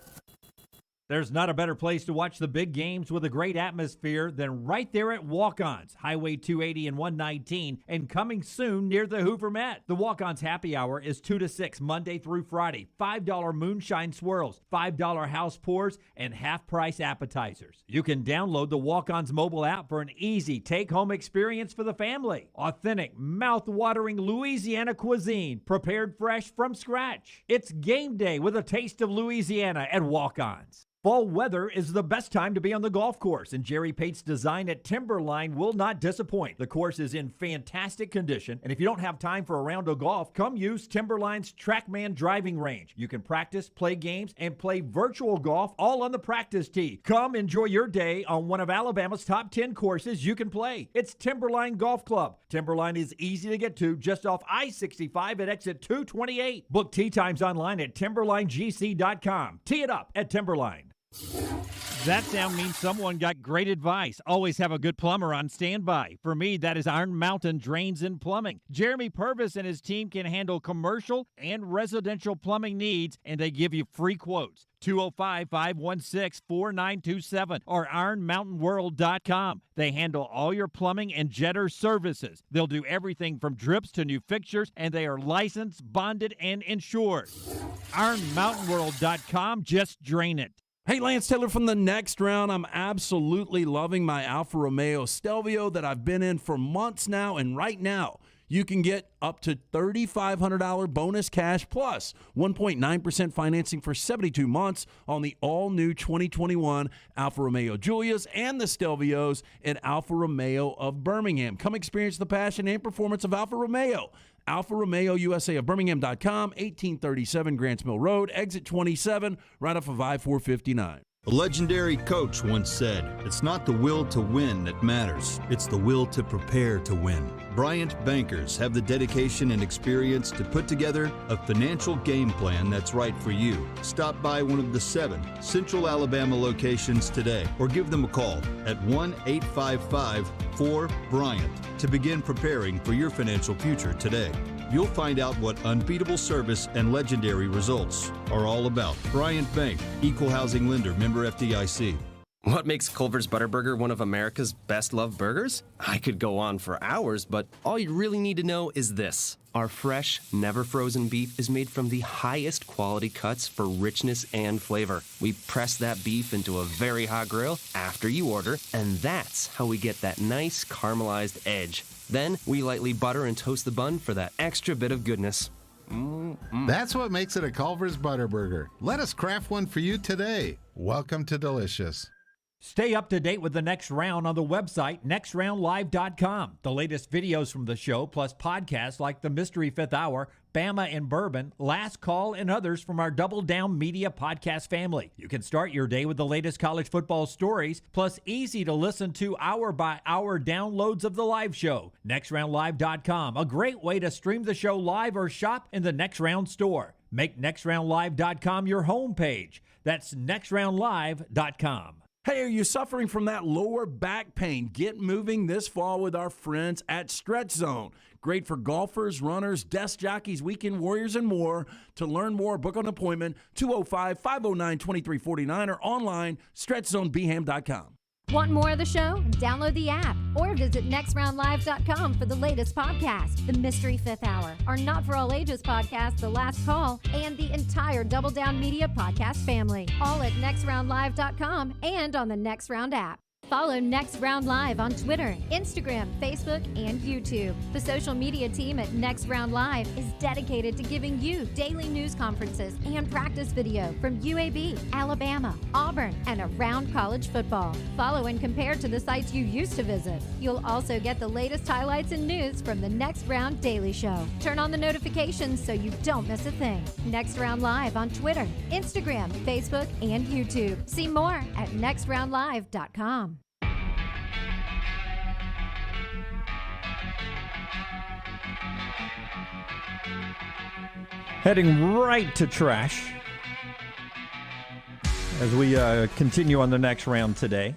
There's not a better place to watch the big games with a great atmosphere than right there at Walk-Ons, Highway 280 and 119, and coming soon near the Hoover Met. The Walk-Ons happy hour is 2 to 6, Monday through Friday. $5 moonshine swirls, $5 house pours, and half-price appetizers. You can download the Walk-Ons mobile app for an easy take-home experience for the family. Authentic, mouth-watering Louisiana cuisine, prepared fresh from scratch. It's game day with a taste of Louisiana at Walk-Ons. Fall weather is the best time to be on the golf course, and Jerry Pate's design at Timberline will not disappoint. The course is in fantastic condition, and if you don't have time for a round of golf, come use Timberline's TrackMan driving range. You can practice, play games, and play virtual golf all on the practice tee. Come enjoy your day on one of Alabama's top 10 courses you can play. It's Timberline Golf Club. Timberline is easy to get to just off I-65 at exit 228. Book tee times online at timberlinegc.com. Tee it up at Timberline. That sound means someone got great advice. Always have a good plumber on standby. For me, that is Iron Mountain Drains and Plumbing. Jeremy Purvis and his team can handle commercial and residential plumbing needs, and they give you free quotes. 205-516-4927 or ironmountainworld.com. They handle all your plumbing and jetter services. They'll do everything from drips to new fixtures, and they are licensed, bonded, and insured. ironmountainworld.com. Just drain it. Hey, Lance Taylor from the next round. I'm absolutely loving my Alfa Romeo Stelvio that I've been in for months now, and right now you can get up to $3,500 bonus cash plus 1.9% financing for 72 months on the all-new 2021 Alfa Romeo Giulias and the Stelvios at Alfa Romeo of Birmingham. Come experience the passion and performance of Alfa Romeo. Alfa Romeo USA of Birmingham.com, 1837 Grants Mill Road, exit 27, right off of I-459. A legendary coach once said, "It's not the will to win that matters, it's the will to prepare to win." Bryant bankers have the dedication and experience to put together a financial game plan that's right for you. Stop by one of the 7 Central Alabama locations today or give them a call at 1-855-4-BRYANT to begin preparing for your financial future today. You'll find out what unbeatable service and legendary results are all about. Bryant Bank, Equal Housing Lender, member FDIC. What makes Culver's Butterburger one of America's best-loved burgers? I could go on for hours, but all you really need to know is this. Our fresh, never-frozen beef is made from the highest quality cuts for richness and flavor. We press that beef into a very hot grill after you order, and that's how we get that nice caramelized edge. Then we lightly butter and toast the bun for that extra bit of goodness. That's what makes it a Culver's Butterburger. Let us craft one for you today. Welcome to Delicious. Stay up to date with the Next Round on the website, nextroundlive.com. The latest videos from the show, plus podcasts like The Mystery Fifth Hour, Bama and Bourbon, Last Call, and others from our Double Down Media podcast family. You can start your day with the latest college football stories, plus easy to listen to hour-by-hour downloads of the live show. nextroundlive.com, a great way to stream the show live or shop in the Next Round store. Make nextroundlive.com your homepage. That's nextroundlive.com. Hey, are you suffering from that lower back pain? Get moving this fall with our friends at Stretch Zone. Great for golfers, runners, desk jockeys, weekend warriors, and more. To learn more, book an appointment, 205-509-2349 or online, stretchzonebham.com. Want more of the show? Download the app or visit nextroundlive.com for the latest podcast, The Mystery Fifth Hour, our Not For All Ages podcast, The Last Call, and the entire Double Down Media podcast family, all at nextroundlive.com and on the Next Round app. Follow Next Round Live on Twitter, Instagram, Facebook, and YouTube. The social media team at Next Round Live is dedicated to giving you daily news conferences and practice video from UAB, Alabama, Auburn, and around college football. Follow and compare to the sites you used to visit. You'll also get the latest highlights and news from the Next Round Daily Show. Turn on the notifications so you don't miss a thing. Next Round Live on Twitter, Instagram, Facebook, and YouTube. See more at nextroundlive.com. Heading right to trash as we continue on the next round today.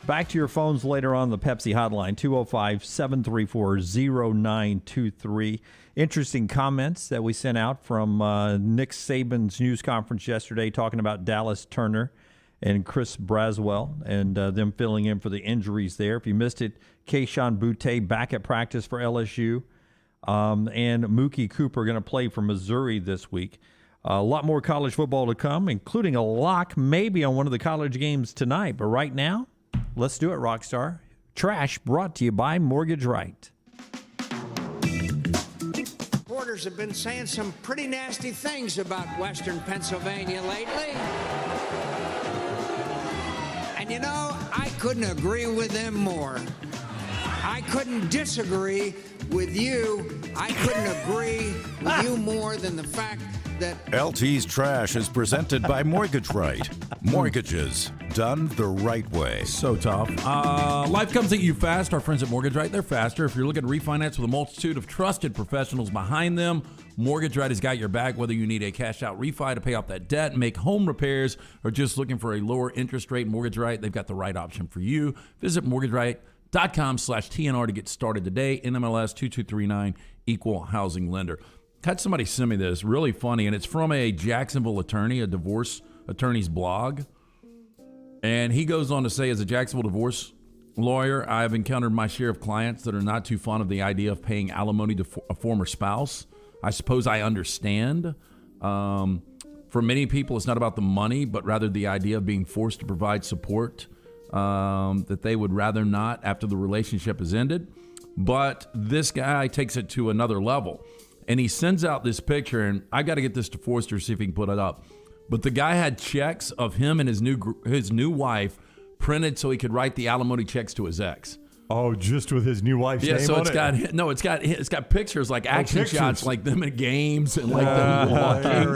Back to your phones later on the Pepsi hotline, 205-734-0923. Interesting comments that we sent out from Nick Saban's news conference yesterday talking about Dallas Turner and Chris Braswell and them filling in for the injuries there. If you missed it, Keyshawn Boutte back at practice for LSU. And Mookie Cooper going to play for Missouri this week. A lot more college football to come, including a lock maybe on one of the college games tonight. But right now, let's do it, Rockstar. Trash brought to you by Mortgage Right. Reporters have been saying some pretty nasty things about Western Pennsylvania lately. And you know, I couldn't agree with them more. I couldn't disagree with you. I couldn't agree with you more than the fact that LT's Trash is presented by Mortgage Right. Mortgages done the right way. So tough. Life comes at you fast. Our friends at Mortgage Right, they're faster. If you're looking to refinance with a multitude of trusted professionals behind them, Mortgage Right has got your back. Whether you need a cash-out refi to pay off that debt, make home repairs, or just looking for a lower interest rate, Mortgage Right, they've got the right option for you. Visit mortgageright.com/TNR to get started today. NMLS 2239, equal housing lender. Had somebody send me this, really funny, and it's from a Jacksonville attorney, a divorce attorney's blog. And he goes on to say, as a Jacksonville divorce lawyer, I've encountered my share of clients that are not too fond of the idea of paying alimony to a former spouse. I suppose I understand. For many people, it's not about the money, but rather the idea of being forced to provide support that they would rather not after the relationship has ended. But this guy takes it to another level. And he sends out this picture, and I got to get this to Forrester, see if he can put it up. But the guy had checks of him and his new wife printed so he could write the alimony checks to his ex. Oh, just with his new wife's name so on it's it? It's got pictures, like action shots, like them in games and like them walking.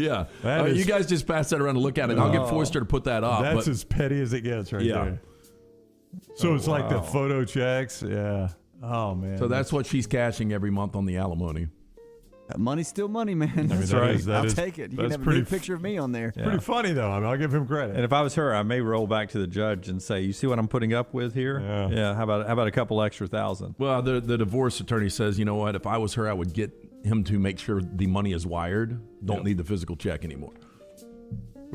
Yeah. You guys just pass that around and look at it. I'll get Forrester to put that up. That's as petty as it gets right there. So it's like the photo checks. Yeah. Oh, man. So that's what she's cashing every month on the alimony. That money's still money, man. That's right. I'll take it. You can have a new picture of me on there. It's pretty funny, though. I mean, I'll give him credit. And if I was her, I may roll back to the judge and say, you see what I'm putting up with here? Yeah. How about a couple extra thousand? Well, the divorce attorney says, you know what? If I was her, I would get him to make sure the money is wired. Don't need the physical check anymore.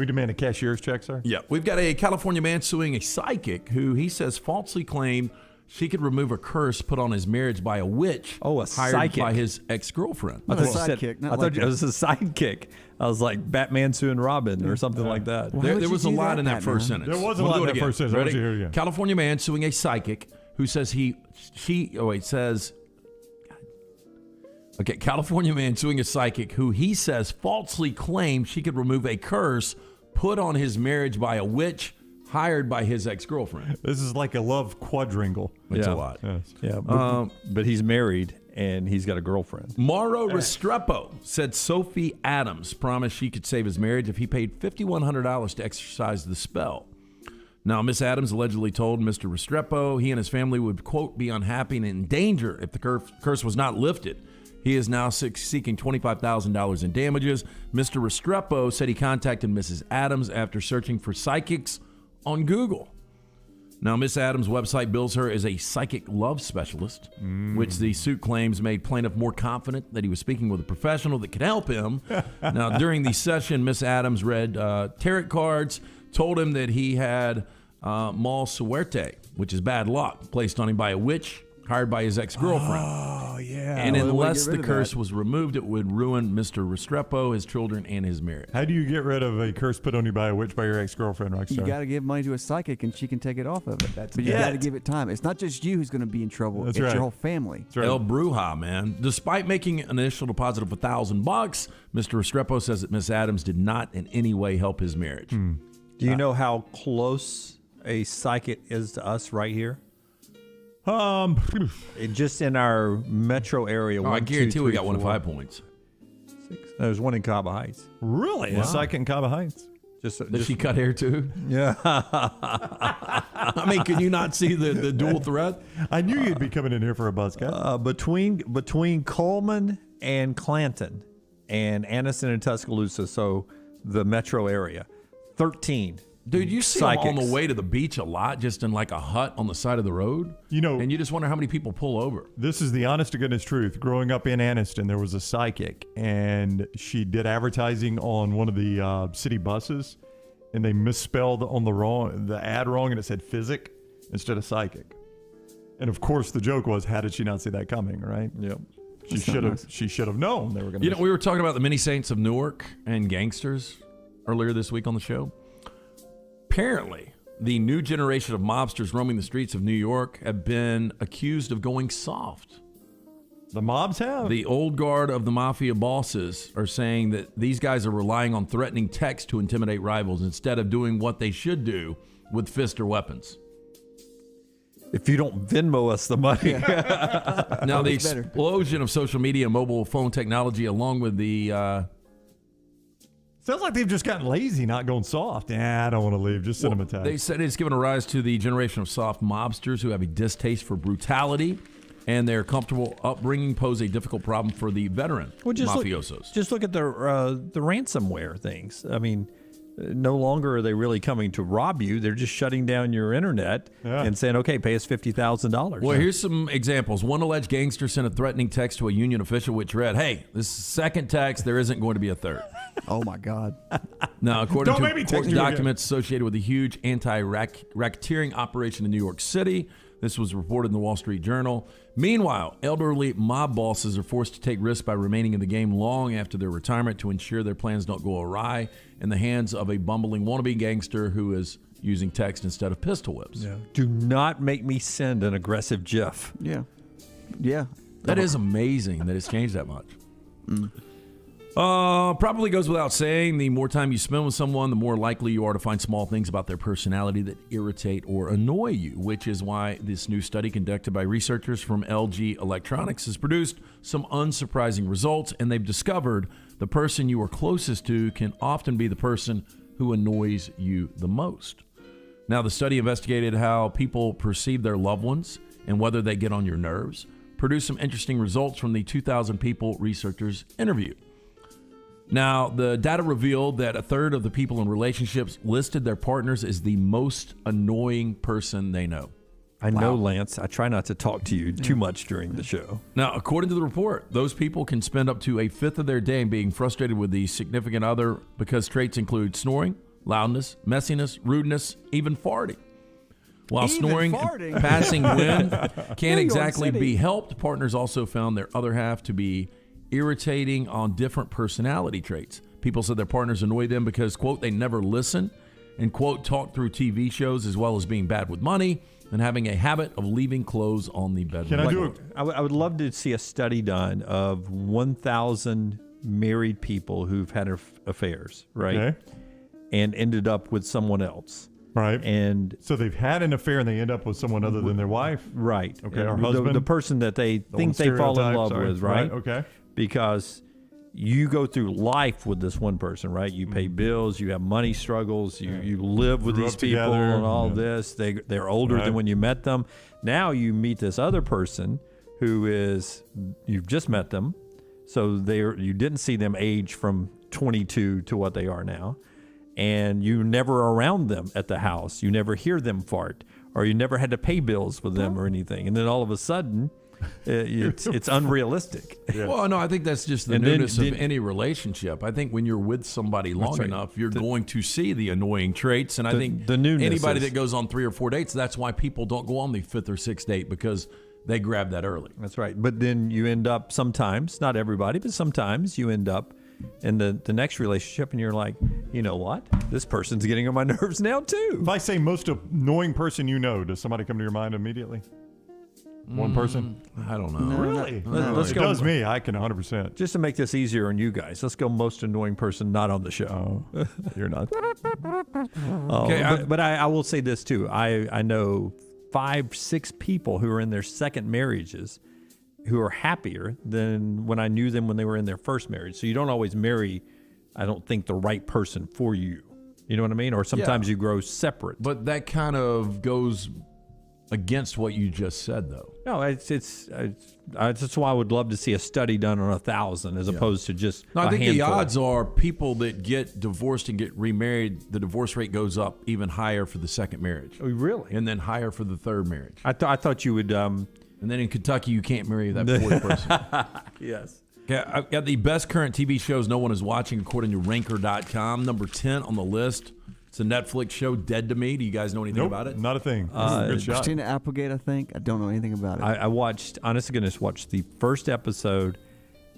We demand a cashier's check, sir? Yeah. We've got a California man suing a psychic who he says falsely claimed she could remove a curse put on his marriage by a witch hired psychic. by his ex-girlfriend. I thought you said it was a sidekick. I was like Batman suing Robin or something like that. There was a lot in that first sentence. There was a lot in that first sentence. Ready? Here we go. California man suing a psychic who says California man suing a psychic who he says falsely claimed she could remove a curse put on his marriage by a witch hired by his ex-girlfriend. This is like a love quadrangle. It's a lot. Yes. Yeah, but he's married and he's got a girlfriend. Mauro Restrepo said Sophie Adams promised she could save his marriage if he paid $5,100 to exercise the spell. Now, Miss Adams allegedly told Mr. Restrepo he and his family would, quote, be unhappy and in danger if the curse was not lifted. He is now seeking $25,000 in damages. Mr. Restrepo said he contacted Mrs. Adams after searching for psychics on Google. Now, Miss Adams' website bills her as a psychic love specialist, which the suit claims made plaintiff more confident that he was speaking with a professional that could help him. Now, during the session, Miss Adams read tarot cards, told him that he had mal suerte, which is bad luck, placed on him by a witch hired by his ex-girlfriend. Oh, yeah. And unless the curse was removed, it would ruin Mr. Restrepo, his children, and his marriage. How do you get rid of a curse put on you by a witch by your ex-girlfriend, Rockstar? You got to give money to a psychic, and she can take it off of it. But you got to give it time. It's not just you who's going to be in trouble. It's your whole family. Right. El Bruja, man. Despite making an initial deposit of $1,000, Mr. Restrepo says that Miss Adams did not in any way help his marriage. Do you know how close a psychic is to us right here? Just in our metro area. I guarantee we got 1 to 5 points. 6. There's one in Cabo Heights. Really? Wow. A psychic in Cabo Heights? Does she cut hair too? Yeah. I mean, can you not see the dual threat? I knew you'd be coming in here for a buzz cut. Between Coleman and Clanton and Anniston and Tuscaloosa, so the metro area, 13. Dude, you see psychics. them on the way to the beach a lot, just in like a hut on the side of the road. And you just wonder how many people pull over. This is the honest to goodness truth. Growing up in Anniston, there was a psychic, and she did advertising on one of the city buses, and they misspelled on the ad wrong, and it said physic instead of psychic. And of course, the joke was, how did she not see that coming? Right? Yep. She should have known they were going to. We were talking about the many saints of Newark and gangsters earlier this week on the show. Apparently, the new generation of mobsters roaming the streets of New York have been accused of going soft. The mobs have? The old guard of the mafia bosses are saying that these guys are relying on threatening text to intimidate rivals instead of doing what they should do with fist or weapons. If you don't Venmo us the money. Now, the explosion of social media and mobile phone technology, along with the... Sounds like they've just gotten lazy, not going soft. I don't want to leave. Just send them a text. They said it's given a rise to the generation of soft mobsters who have a distaste for brutality, and their comfortable upbringing pose a difficult problem for the veteran mafiosos. Just look at the ransomware things. I mean, no longer are they really coming to rob you. They're just shutting down your internet and saying, okay, pay us $50,000. Well, here's some examples. One alleged gangster sent a threatening text to a union official which read, hey, this is the second text. There isn't going to be a third. Oh, my God. Now, according to court documents associated with a huge anti-racketeering operation in New York City, this was reported in the Wall Street Journal. Meanwhile, elderly mob bosses are forced to take risks by remaining in the game long after their retirement to ensure their plans don't go awry in the hands of a bumbling wannabe gangster who is using text instead of pistol whips. Yeah. Do not make me send an aggressive GIF. Yeah. That is amazing that it's changed that much. Probably goes without saying, the more time you spend with someone, the more likely you are to find small things about their personality that irritate or annoy you, which is why this new study conducted by researchers from LG Electronics has produced some unsurprising results, and they've discovered the person you are closest to can often be the person who annoys you the most. Now, the study investigated how people perceive their loved ones and whether they get on your nerves, produced some interesting results from the 2,000 people researchers interviewed. Now, the data revealed that a third of the people in relationships listed their partners as the most annoying person they know. I know, Lance. I try not to talk to you too much during the show. Now, according to the report, those people can spend up to a fifth of their day being frustrated with the significant other because traits include snoring, loudness, messiness, rudeness, even farting. While Even snoring farting? and passing wind can't New York exactly City. be helped, partners also found their other half to be irritating on different personality traits. People said their partners annoy them because, quote, they never listen and, quote, talk through TV shows, as well as being bad with money and having a habit of leaving clothes on the bedroom. Can I do it? I would love to see a study done of 1,000 married people who've had affairs, right? Okay. And ended up with someone else. Right. And so they've had an affair and they end up with someone other than their wife. Right. Okay. And Or husband. the person that they think they fall in love with, right? Okay. Because you go through life with this one person, right? You pay bills, you have money struggles, you live with Grew these up people together, and all yeah. this. They're older Right. than when you met them. Now you meet this other person who is, you've just met them, so you didn't see them age from 22 to what they are now, and you never are around them at the house. You never hear them fart, or you never had to pay bills with them or anything, and then all of a sudden, it's unrealistic. Well, no, I think that's just the And then- newness of any relationship. I think when you're with somebody long right. enough, you're going to see the annoying traits. And I think the newness anybody is- that goes on 3 or 4 dates, that's why people don't go on the 5th or 6th date, because they grab that early. That's right. But then you end up sometimes, not everybody, but sometimes you end up in the next relationship and you're like, you know what? This person's getting on my nerves now too. If I say most annoying person you know, does somebody come to your mind immediately? One person? I don't know. Really? Let's it go. does me. I can 100%. Just to make this easier on you guys, let's go most annoying person not on the show. You're not. Okay, but I will say this too. I know 5-6 people who are in their second marriages who are happier than when I knew them when they were in their first marriage. So you don't always marry, I don't think, the right person for you. You know what I mean? Or sometimes you grow separate. But that kind of goes against what you just said, though. No, that's why I would love to see a study done on 1,000 as opposed to just No, I a think handful. the odds are people that get divorced and get remarried, the divorce rate goes up even higher for the second marriage. Oh, really? And then higher for the third marriage. I thought you would. And then in Kentucky, you can't marry that fourth person. Yes. Okay, I've got the best current TV shows no one is watching according to Ranker.com. Number 10 on the list. It's a Netflix show, Dead to Me. Do you guys know anything about it? Not a thing. Good shot. Christina Applegate, I think. I don't know anything about it. I watched, honest to goodness, watched the first episode,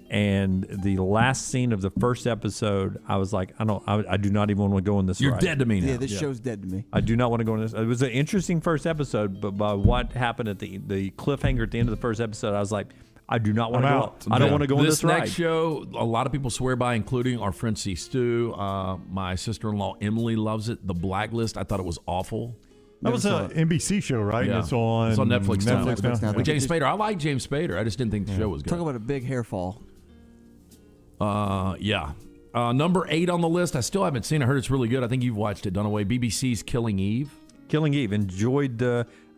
and the last scene of the first episode, I was like, I do not even want to go in this You're ride. dead to me now. Yeah, this show's dead to me. I do not want to go in this. It was an interesting first episode, but by what happened at the cliffhanger at the end of the first episode, I was like, I do not want to go. I don't want to go on this ride. Next show, a lot of people swear by, including our friend C. Stu. My sister-in-law Emily loves it. The Blacklist. I thought it was awful. That was an NBC show, right? Yeah. It's on Netflix now. now. With James Spader. I like James Spader. I just didn't think the show was good. Talk about a big hair fall. Yeah. Number 8 on the list. I still haven't seen it. I heard it's really good. I think you've watched it, Dunaway. BBC's Killing Eve. Killing Eve. Enjoyed.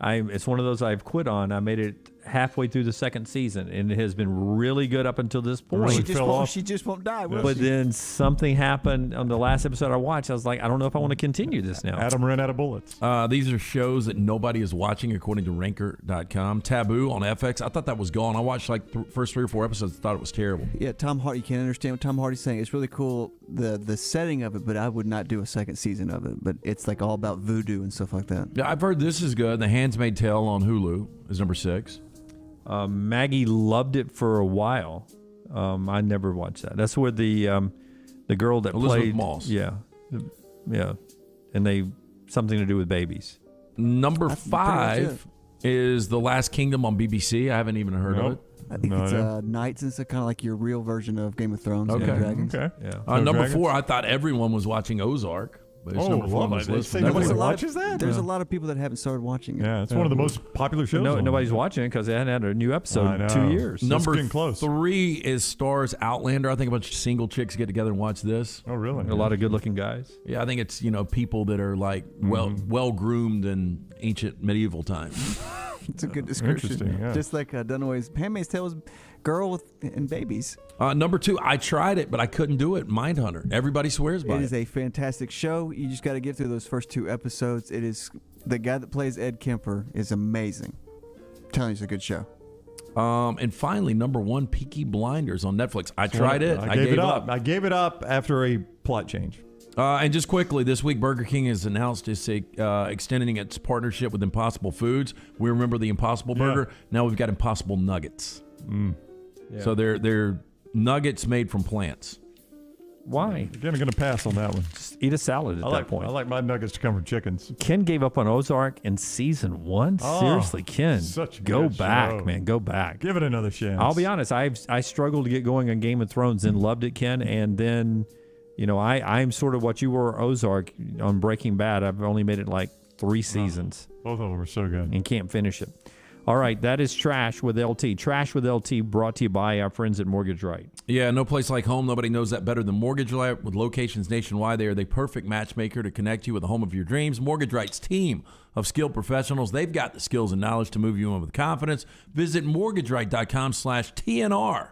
It's one of those I've quit on. I made it halfway through the second season, and it has been really good up until this point. She just won't die. will But she? then something happened on the last episode I watched. I was like, I don't know if I want to continue this now. Adam ran out of bullets. These are shows that nobody is watching, according to Ranker.com. Taboo on FX. I thought that was gone. I watched like first 3 or 4 episodes and thought it was terrible. Yeah, Tom Hardy. You can't understand what Tom Hardy's saying. It's really cool, the setting of it, but I would not do a second season of it. But it's like all about voodoo and stuff like that. Yeah, I've heard this is good. The Handmaid's Tale on Hulu is number 6. Maggie loved it for a while. I never watched that. That's where the girl that Elizabeth played Moss. Yeah, and they something to do with babies. Number 5 is The Last Kingdom on BBC. I haven't even heard of it. I think it's Knights and stuff, kind of like your real version of Game of Thrones. Okay. And Dragons. Okay. Yeah. Number 4, I thought everyone was watching Ozark. But it's number 4 on this list. Nobody watches that? There's a lot of people that haven't started watching it. Yeah, it's one of the most popular shows. Nobody's watching it because they hadn't had a new episode in 2 years. Number getting close. 3 is Stars Outlander. I think a bunch of single chicks get together and watch this. Oh, really? A lot of good-looking guys. Yeah, I think it's people that are like well groomed in ancient medieval times. It's a good description. Interesting, yeah. Just like Dunaway's Handmaid's Tale was girl and babies. Number 2, I tried it, but I couldn't do it. Mindhunter. Everybody swears by it. It is a fantastic show. You just got to get through those first 2 episodes. It is the guy that plays Ed Kemper is amazing. I'm telling you, it's a good show. And finally, number 1, Peaky Blinders on Netflix. I tried it. I gave gave it up. I gave it up after a plot change. And just quickly, this week, Burger King has announced it's extending its partnership with Impossible Foods. We remember the Impossible Burger. Now we've got Impossible Nuggets. Yeah. So they're nuggets made from plants. Why? Again, I'm going to pass on that one. Just eat a salad at that point. I like my nuggets to come from chickens. Ken gave up on Ozark in season 1. Seriously, Ken, go back, man. Go back. Give it another chance. I'll be honest. I struggled to get going on Game of Thrones and loved it, Ken. And then, I'm sort of what you were Ozark on Breaking Bad. I've only made it like 3 seasons. Both of them were so good. And can't finish it. All right, that is Trash with LT. Trash with LT brought to you by our friends at Mortgage Right. Yeah, no place like home. Nobody knows that better than Mortgage Right. With locations nationwide, they are the perfect matchmaker to connect you with the home of your dreams. Mortgage Right's team of skilled professionals, they've got the skills and knowledge to move you in with confidence. Visit mortgageright.com/TNR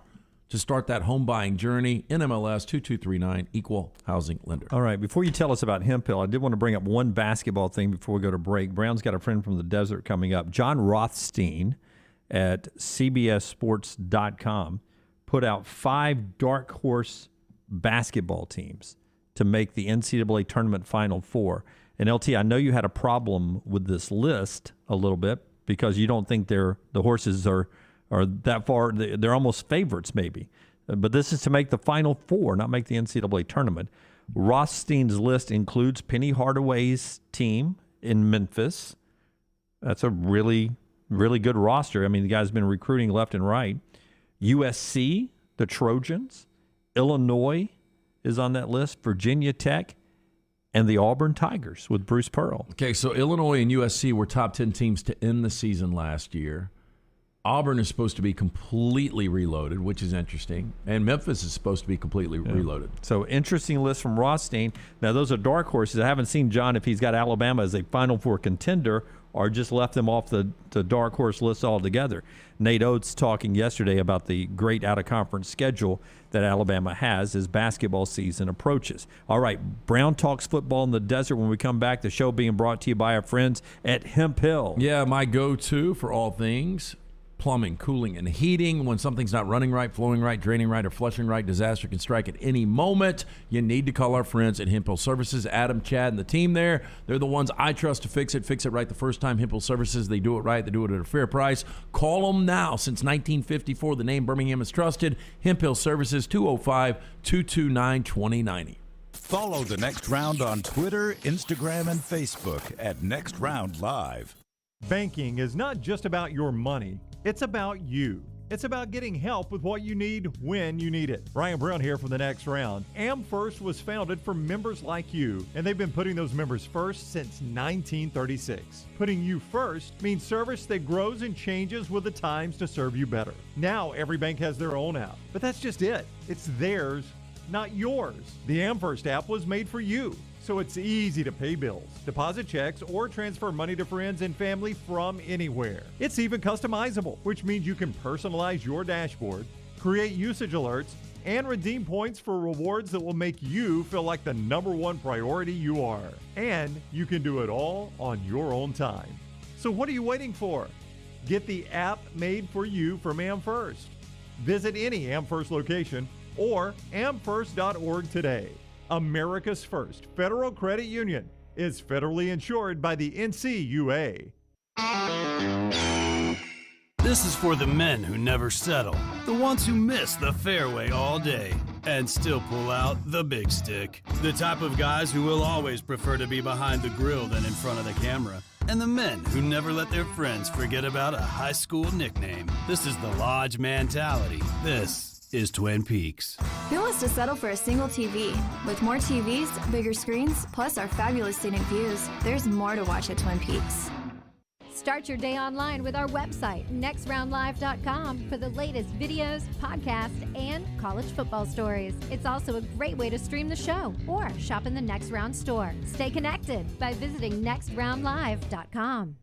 to start that home buying journey. NMLS 2239, equal housing lender. All right, before you tell us about Hemp Hill, I did want to bring up one basketball thing before we go to break. Brown's got a friend from the desert coming up. John Rothstein at CBSSports.com put out 5 dark horse basketball teams to make the NCAA tournament Final Four. And LT, I know you had a problem with this list a little bit because you don't think the horses are that far. They're almost favorites maybe. But this is to make the Final Four, not make the NCAA tournament. Rothstein's list includes Penny Hardaway's team in Memphis. That's a really, really good roster. I mean, the guy's been recruiting left and right. USC, the Trojans. Illinois is on that list. Virginia Tech. And the Auburn Tigers with Bruce Pearl. Okay, so Illinois and USC were top 10 teams to end the season last year. Auburn is supposed to be completely reloaded, which is interesting. And Memphis is supposed to be completely reloaded. So interesting list from Rothstein. Now, those are dark horses. I haven't seen, John, if he's got Alabama as a Final Four contender or just left them off the dark horse list altogether. Nate Oates talking yesterday about the great out-of-conference schedule that Alabama has as basketball season approaches. All right, Brown talks football in the desert when we come back. The show being brought to you by our friends at Hemp Hill. Yeah, my go-to for all things plumbing, cooling, and heating. When something's not running right, flowing right, draining right, or flushing right, disaster can strike at any moment. You need to call our friends at Hemp Hill Services. Adam, Chad, and the team there. They're the ones I trust to fix it right the first time. Hemp Hill Services, they do it right. They do it at a fair price. Call them now. Since 1954, the name Birmingham is trusted. Hemp Hill Services, 205-229-2090. Follow The Next Round on Twitter, Instagram, and Facebook at Next Round Live. Banking is not just about your money. It's about you. It's about getting help with what you need when you need it. Ryan Brown here for The Next Round. AmFirst was founded for members like you, and they've been putting those members first since 1936. Putting you first means service that grows and changes with the times to serve you better. Now every bank has their own app, but that's just it. It's theirs, not yours. The AmFirst app was made for you, so it's easy to pay bills, deposit checks, or transfer money to friends and family from anywhere. It's even customizable, which means you can personalize your dashboard, create usage alerts, and redeem points for rewards that will make you feel like the #1 priority you are. And you can do it all on your own time. So what are you waiting for? Get the app made for you from AmFirst. Visit any AmFirst location or amfirst.org today. America's first federal credit union is federally insured by the NCUA. This is for the men who never settle, the ones who miss the fairway all day and still pull out the big stick, the type of guys who will always prefer to be behind the grill than in front of the camera, and the men who never let their friends forget about a high school nickname. This is the Lodge mentality. This is Twin Peaks. Who wants to settle for a single TV? With more TVs, bigger screens, plus our fabulous scenic views, there's more to watch at Twin Peaks. Start your day online with our website, nextroundlive.com, for the latest videos, podcasts, and college football stories. It's also a great way to stream the show or shop in the Next Round store. Stay connected by visiting nextroundlive.com.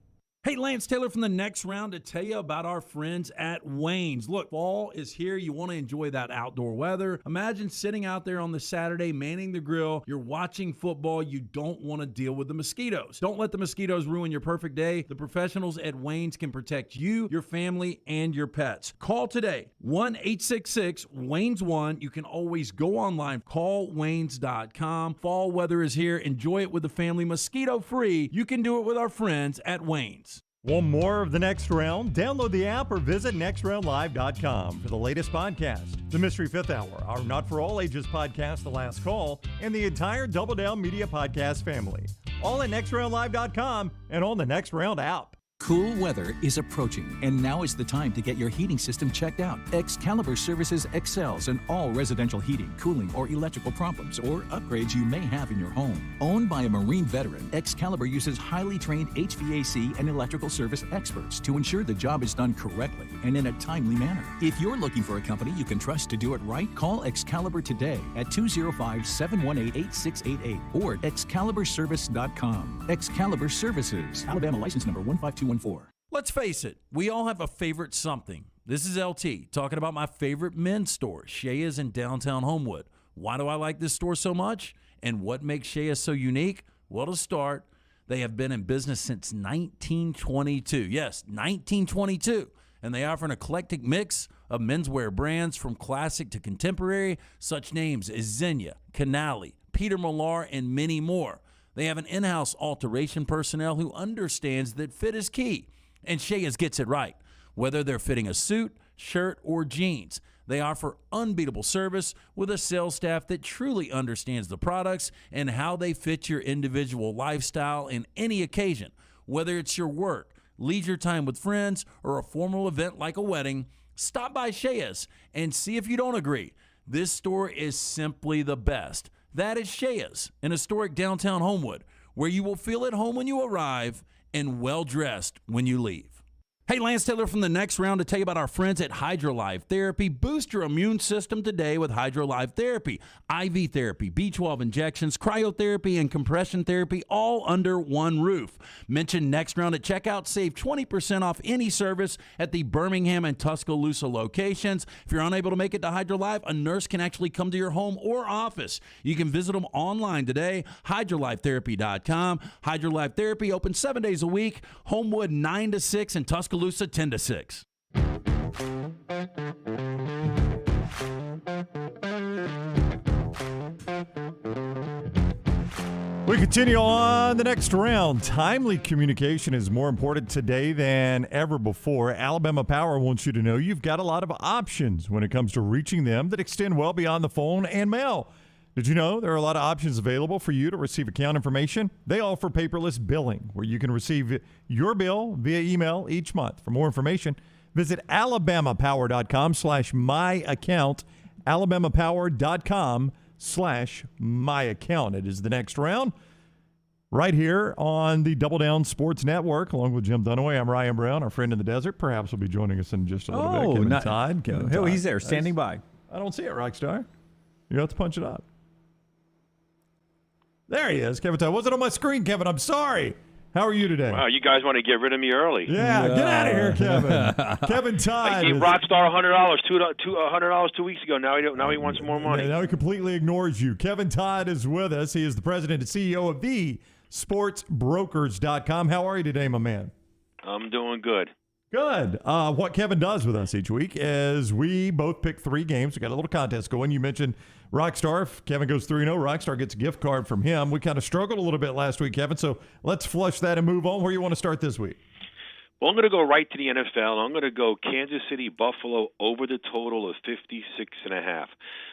Hey, Lance Taylor from the Next Round to tell you about our friends at Wayne's. Look, fall is here. You want to enjoy that outdoor weather. Imagine sitting out there on the Saturday, manning the grill. You're watching football. You don't want to deal with the mosquitoes. Don't let the mosquitoes ruin your perfect day. The professionals at Wayne's can protect you, your family, and your pets. Call today, 1-866-WAYNES1. You can always go online, callwaynes.com. Fall weather is here. Enjoy it with the family, mosquito-free. You can do it with our friends at Wayne's. Want more of The Next Round? Download the app or visit nextroundlive.com for the latest podcast, The Mystery Fifth Hour, our Not For All Ages podcast, The Last Call, and the entire Double Down Media podcast family. All at nextroundlive.com and on the Next Round app. Cool weather is approaching, and now is the time to get your heating system checked out. Excalibur Services excels in all residential heating, cooling, or electrical problems or upgrades you may have in your home. Owned by a Marine veteran, Excalibur uses highly trained HVAC and electrical service experts to ensure the job is done correctly and in a timely manner. If you're looking for a company you can trust to do it right, call Excalibur today at 205-718-8688 or at excaliburservice.com. Excalibur Services, Alabama license number 15214. Let's face it, we all have a favorite something. This is LT talking about my favorite men's store, Shea's in downtown Homewood. Why do I like this store so much? And what makes Shea's so unique? Well, to start, they have been in business since 1922. Yes, 1922. And they offer an eclectic mix of menswear brands from classic to contemporary, such names as Xenia, Canali, Peter Millar, and many more. They have an in-house alteration personnel who understands that fit is key, and Shea's gets it right. Whether they're fitting a suit, shirt, or jeans, they offer unbeatable service with a sales staff that truly understands the products and how they fit your individual lifestyle in any occasion. Whether it's your work, leisure time with friends, or a formal event like a wedding, stop by Shea's and see if you don't agree. This store is simply the best. That is Shea's in historic downtown Homewood, where you will feel at home when you arrive and well-dressed when you leave. Hey, Lance Taylor from the Next Round to tell you about our friends at HydroLife Therapy. Boost your immune system today with HydroLife Therapy. IV therapy, B12 injections, cryotherapy, and compression therapy all under one roof. Mention Next Round at checkout. Save 20% off any service at the Birmingham and Tuscaloosa locations. If you're unable to make it to HydroLife, a nurse can actually come to your home or office. You can visit them online today, hydrolifetherapy.com. HydroLife Therapy open 7 days a week. Homewood 9 to 6 and Tuscaloosa 10 to 6. We continue on the Next Round. Timely communication is more important today than ever before. Alabama Power wants you to know you've got a lot of options when it comes to reaching them that extend well beyond the phone and mail. Did you know there are a lot of options available for you to receive account information? They offer paperless billing, where you can receive your bill via email each month. For more information, visit alabamapower.com/myaccount, alabamapower.com/myaccount. It is the Next Round right here on the Double Down Sports Network, along with Jim Dunaway. I'm Ryan Brown, our friend in the desert. Perhaps will be joining us in just a little bit. Kevin Todd. He's there, standing by. I don't see it, Rockstar. You have to punch it up. There he is, Kevin Todd. Wasn't on my screen, Kevin. I'm sorry. How are you today? Wow, you guys want to get rid of me early. Yeah, get out of here, Kevin. Kevin Todd. I gave Rockstar $100 2 weeks ago. Now he wants more money. Now he completely ignores you. Kevin Todd is with us. He is the president and CEO of thesportsbrokers.com. How are you today, my man? I'm doing good. Good. What Kevin does with us each week is we both pick 3 games. We got a little contest going. You mentioned Rockstar. If Kevin goes 3-0, Rockstar gets a gift card from him. We kind of struggled a little bit last week, Kevin, so let's flush that and move on. Where you want to start this week? Well, I'm going to go right to the NFL. I'm going to go Kansas City, Buffalo over the total of 56.5.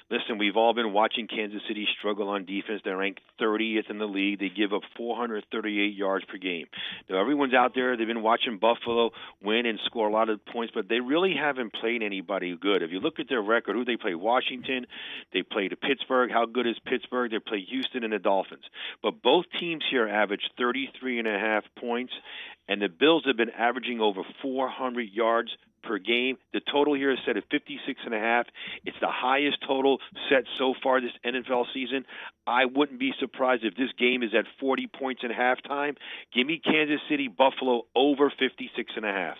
Listen, we've all been watching Kansas City struggle on defense. They're ranked 30th in the league. They give up 438 yards per game. Now, everyone's out there. They've been watching Buffalo win and score a lot of points, but they really haven't played anybody good. If you look at their record, who they play, Washington, they played Pittsburgh. How good is Pittsburgh? They play Houston and the Dolphins. But both teams here average 33.5 points, and the Bills have been averaging over 400 yards per game. The total here is set at 56.5. It's the highest total set so far this NFL season. I wouldn't be surprised if this game is at 40 points at halftime. Give me Kansas City, Buffalo over 56.5.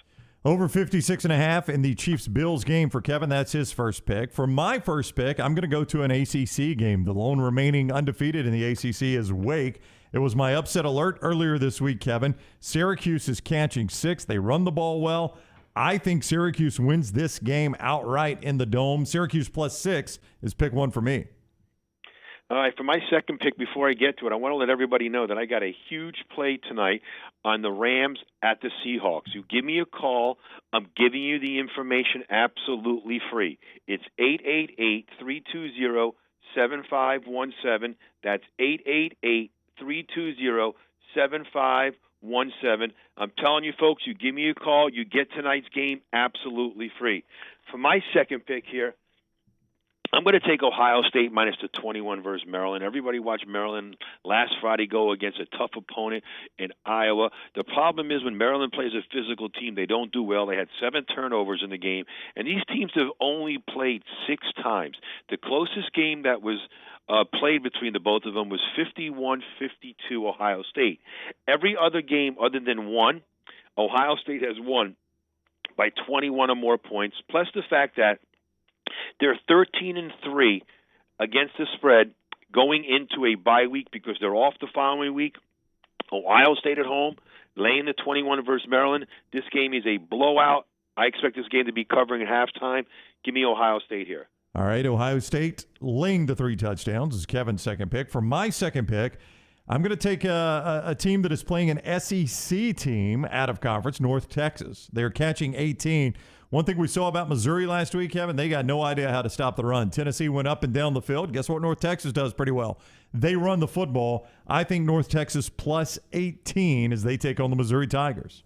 Over 56.5 in the Chiefs-Bills game for Kevin. That's his first pick. For my first pick, I'm going to go to an ACC game. The lone remaining undefeated in the ACC is Wake. It was my upset alert earlier this week, Kevin. Syracuse is catching 6. They run the ball well. I think Syracuse wins this game outright in the Dome. Syracuse +6 is pick 1 for me. All right, for my second pick, before I get to it, I want to let everybody know that I got a huge play tonight on the Rams at the Seahawks. You give me a call. I'm giving you the information absolutely free. It's 888-320-7517. That's 888-320-7517. I'm telling you, folks, you give me a call, you get tonight's game absolutely free. For my second pick here, I'm going to take Ohio State minus the 21 versus Maryland. Everybody watched Maryland last Friday go against a tough opponent in Iowa. The problem is when Maryland plays a physical team, they don't do well. They had 7 turnovers in the game, and these teams have only played 6 times. The closest game that was played between the both of them was 51-52 Ohio State. Every other game other than one, Ohio State has won by 21 or more points, plus the fact that they're 13-3 against the spread going into a bye week because they're off the following week. Ohio State at home, laying the 21 versus Maryland. This game is a blowout. I expect this game to be covering at halftime. Give me Ohio State here. All right, Ohio State laying the 3 touchdowns is Kevin's second pick. For my second pick, I'm going to take a team that is playing an SEC team out of conference, North Texas. They're catching 18. One thing we saw about Missouri last week, Kevin, they got no idea how to stop the run. Tennessee went up and down the field. Guess what North Texas does pretty well? They run the football. I think North Texas +18 as they take on the Missouri Tigers.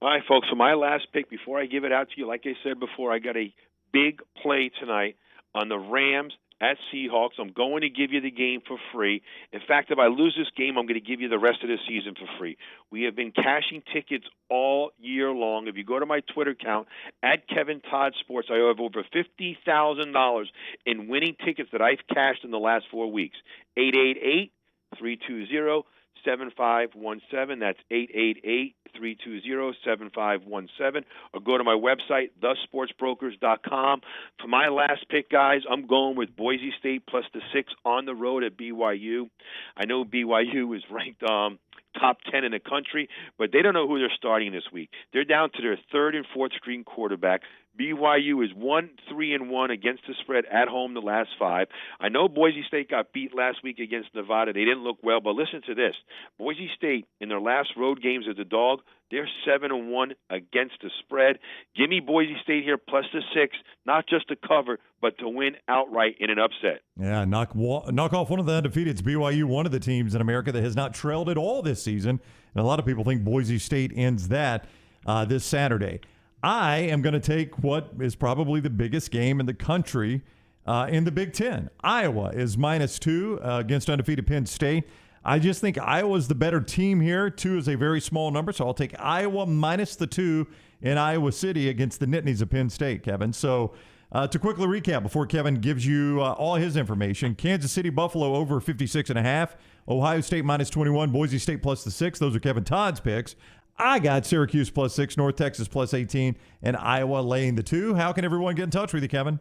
All right, folks, for my last pick, before I give it out to you, like I said before, I got a big play tonight on the Rams at Seahawks. I'm going to give you the game for free. In fact, if I lose this game, I'm going to give you the rest of the season for free. We have been cashing tickets all year long. If you go to my Twitter account, at Kevin Todd Sports, I have over $50,000 in winning tickets that I've cashed in the last 4 weeks. 888-320-7517. That's 888-320-7517. Or go to my website, thesportsbrokers.com. For my last pick, guys, I'm going with Boise State +6 on the road at BYU. I know BYU is ranked top 10 in the country, but they don't know who they're starting this week. They're down to their 3rd and 4th string quarterback. BYU is 1-3-1 against the spread at home the last 5. I know Boise State got beat last week against Nevada. They didn't look well, but listen to this. Boise State, in their last road games as a dog, they're 7-1 against the spread. Give me Boise State here +6, not just to cover, but to win outright in an upset. Yeah, knock off one of the undefeated. It's BYU, one of the teams in America that has not trailed at all this season. And a lot of people think Boise State ends that this Saturday. I am going to take what is probably the biggest game in the country in the Big Ten. Iowa is -2 against undefeated Penn State. I just think Iowa's the better team here. 2 is a very small number, so I'll take Iowa -2 in Iowa City against the Nittanies of Penn State, Kevin. So to quickly recap before Kevin gives you all his information, Kansas City, Buffalo over 56.5, Ohio State -21, Boise State +6. Those are Kevin Todd's picks. I got Syracuse +6, North Texas +18, and Iowa laying the 2. How can everyone get in touch with you, Kevin?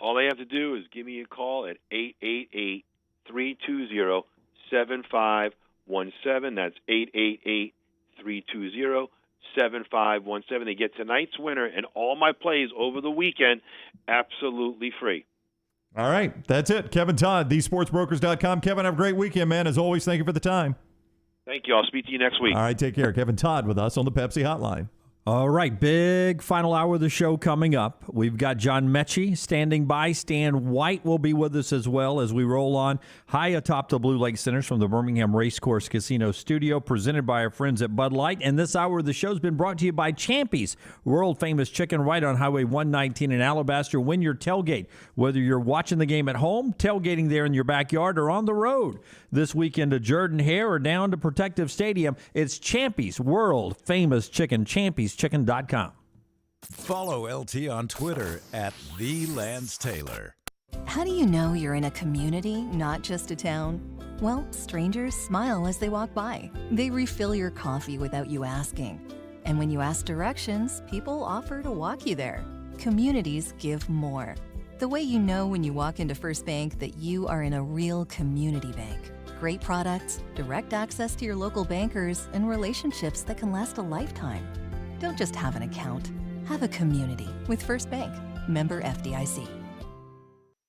All they have to do is give me a call at 888-320-7517. That's 888-320-7517. They get tonight's winner and all my plays over the weekend absolutely free. All right, that's it. Kevin Todd, thesportsbrokers.com. Kevin, have a great weekend, man. As always, thank you for the time. Thank you. I'll speak to you next week. All right, take care. Kevin Todd with us on the Pepsi Hotline. All right, big final hour of the show coming up. We've got John Metchie standing by. Stan White will be with us as well as we roll on high atop the Blue Lake Centers from the Birmingham Racecourse Casino Studio, presented by our friends at Bud Light. And this hour of the show has been brought to you by Champy's, world-famous chicken right on Highway 119 in Alabaster. Win your tailgate, whether you're watching the game at home, tailgating there in your backyard, or on the road. This weekend to Jordan-Hare or down to Protective Stadium, it's Champy's, world-famous chicken, champy'schicken.com. Follow LT on Twitter at @TheLanceTaylor. How do you know you're in a community, not just a town? Well, strangers smile as they walk by. They refill your coffee without you asking. And when you ask directions, people offer to walk you there. Communities give more. The way you know when you walk into First Bank that you are in a real community bank. Great products, direct access to your local bankers, and relationships that can last a lifetime. Don't just have an account. Have a community with First Bank. Member FDIC.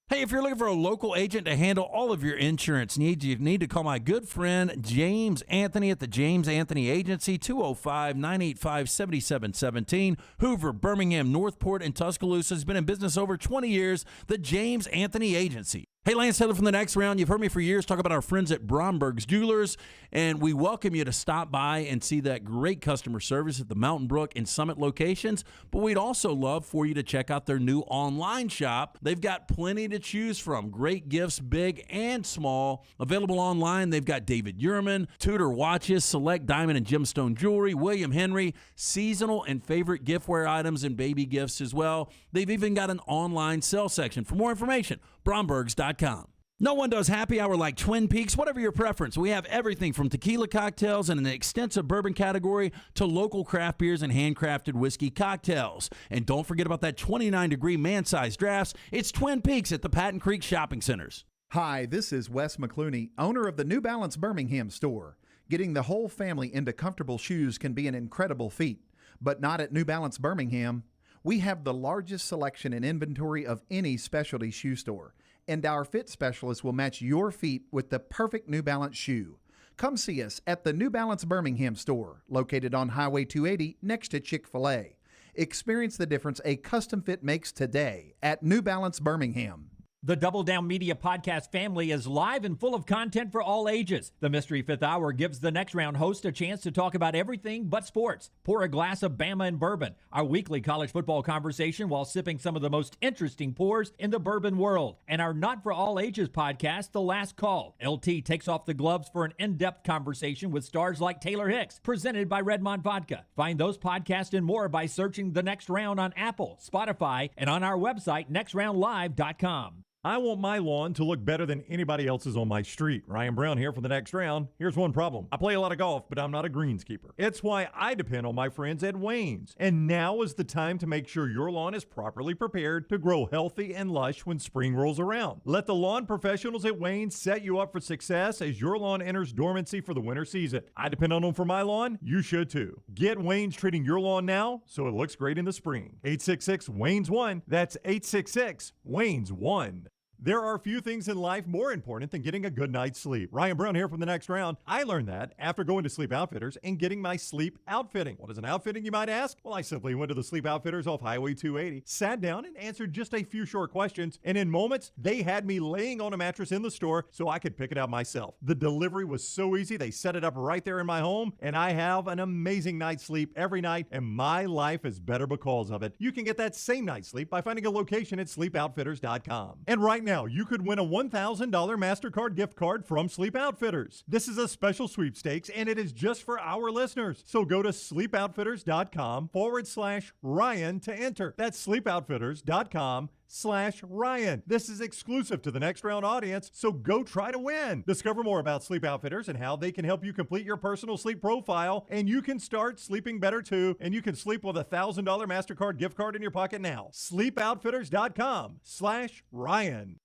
Hey, if you're looking for a local agent to handle all of your insurance needs, you need to call my good friend James Anthony at the James Anthony Agency, 205-985-7717, Hoover, Birmingham, Northport, and Tuscaloosa. Has been in business over 20 years, the James Anthony Agency. Hey, Lance Taylor from The Next Round. You've heard me for years talk about our friends at Bromberg's Jewelers, and we welcome you to stop by and see that great customer service at the Mountain Brook and Summit locations. But we'd also love for you to check out their new online shop. They've got plenty to choose from. Great gifts, big and small. Available online, they've got David Yurman, Tudor watches, select diamond and gemstone jewelry, William Henry, seasonal and favorite giftware items, and baby gifts as well. They've even got an online sale section. For more information, Brombergs.com. No one does happy hour like Twin Peaks. Whatever your preference, we have everything from tequila cocktails and an extensive bourbon category to local craft beers and handcrafted whiskey cocktails. And don't forget about that 29-degree man-sized drafts. It's Twin Peaks at the Patton Creek Shopping Centers. Hi, this is Wes McClooney, owner of the New Balance Birmingham store. Getting the whole family into comfortable shoes can be an incredible feat, but not at New Balance Birmingham. We have the largest selection and inventory of any specialty shoe store, and our fit specialist will match your feet with the perfect New Balance shoe. Come see us at the New Balance Birmingham store, located on Highway 280 next to Chick-fil-A. Experience the difference a custom fit makes today at New Balance Birmingham. The Double Down Media podcast family is live and full of content for all ages. The Mystery Fifth Hour gives the Next Round host a chance to talk about everything but sports. Pour a glass of Bama and bourbon, our weekly college football conversation while sipping some of the most interesting pours in the bourbon world. And our Not For All Ages podcast, The Last Call. LT takes off the gloves for an in-depth conversation with stars like Taylor Hicks, presented by Redmond Vodka. Find those podcasts and more by searching The Next Round on Apple, Spotify, and on our website, nextroundlive.com. I want my lawn to look better than anybody else's on my street. Ryan Brown here for The Next Round. Here's one problem. I play a lot of golf, but I'm not a greenskeeper. It's why I depend on my friends at Wayne's. And now is the time to make sure your lawn is properly prepared to grow healthy and lush when spring rolls around. Let the lawn professionals at Wayne's set you up for success as your lawn enters dormancy for the winter season. I depend on them for my lawn. You should too. Get Wayne's treating your lawn now so it looks great in the spring. 866-WAYNES-1. That's 866-WAYNES-1. There are few things in life more important than getting a good night's sleep. Ryan Brown here from The Next Round. I learned that after going to Sleep Outfitters and getting my sleep outfitting. What is an outfitting, you might ask? Well, I simply went to the Sleep Outfitters off Highway 280, sat down and answered just a few short questions, and in moments, they had me laying on a mattress in the store so I could pick it out myself. The delivery was so easy, they set it up right there in my home, and I have an amazing night's sleep every night, and my life is better because of it. You can get that same night's sleep by finding a location at sleepoutfitters.com. And right now, you could win a $1,000 MasterCard gift card from Sleep Outfitters. This is a special sweepstakes, and it is just for our listeners. So go to sleepoutfitters.com/Ryan to enter. That's sleepoutfitters.com/Ryan. This is exclusive to the Next Round audience, so go try to win. Discover more about Sleep Outfitters and how they can help you complete your personal sleep profile, and you can start sleeping better too, and you can sleep with a $1,000 MasterCard gift card in your pocket now. sleepoutfitters.com/Ryan.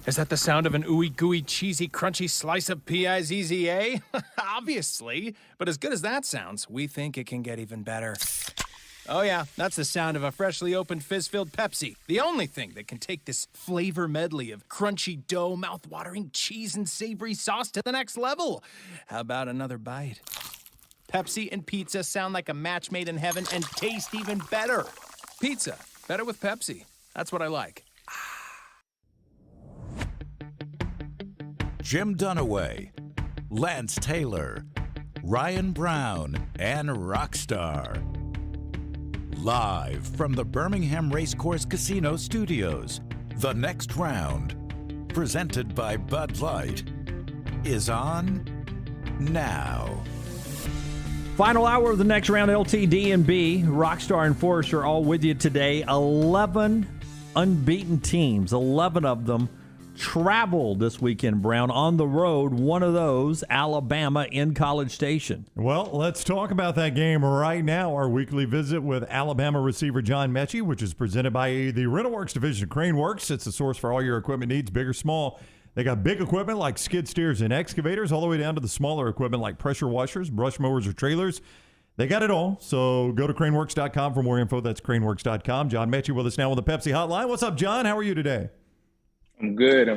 Is that the sound of an ooey gooey cheesy crunchy slice of P-I-Z-Z-A? Obviously, but as good as that sounds, we think it can get even better. Oh yeah, that's the sound of a freshly opened fizz-filled Pepsi. The only thing that can take this flavor medley of crunchy dough, mouth-watering cheese, and savory sauce to the next level. How about another bite? Pepsi and pizza sound like a match made in heaven and taste even better. Pizza, better with Pepsi. That's what I like. Jim Dunaway, Lance Taylor, Ryan Brown, and Rockstar. Live from the Birmingham Racecourse Casino Studios, The Next Round, presented by Bud Light, is on now. Final hour of the next round, LTD and B, Rockstar and Forrester all with you today. 11 unbeaten teams, 11 of them travel this weekend, Brown, on the road. One of those, Alabama in College Station. Well, let's talk about that game right now. Our weekly visit with Alabama receiver John Metchie, which is presented by the RentalWorks division of CraneWorks. It's the source for all your equipment needs, big or small. They got big equipment like skid steers and excavators, all the way down to the smaller equipment like pressure washers, brush mowers, or trailers. They got it all. So go to craneworks.com for more info. That's craneworks.com. John Metchie with us now on the Pepsi Hotline. What's up, John? How are you today? I'm good.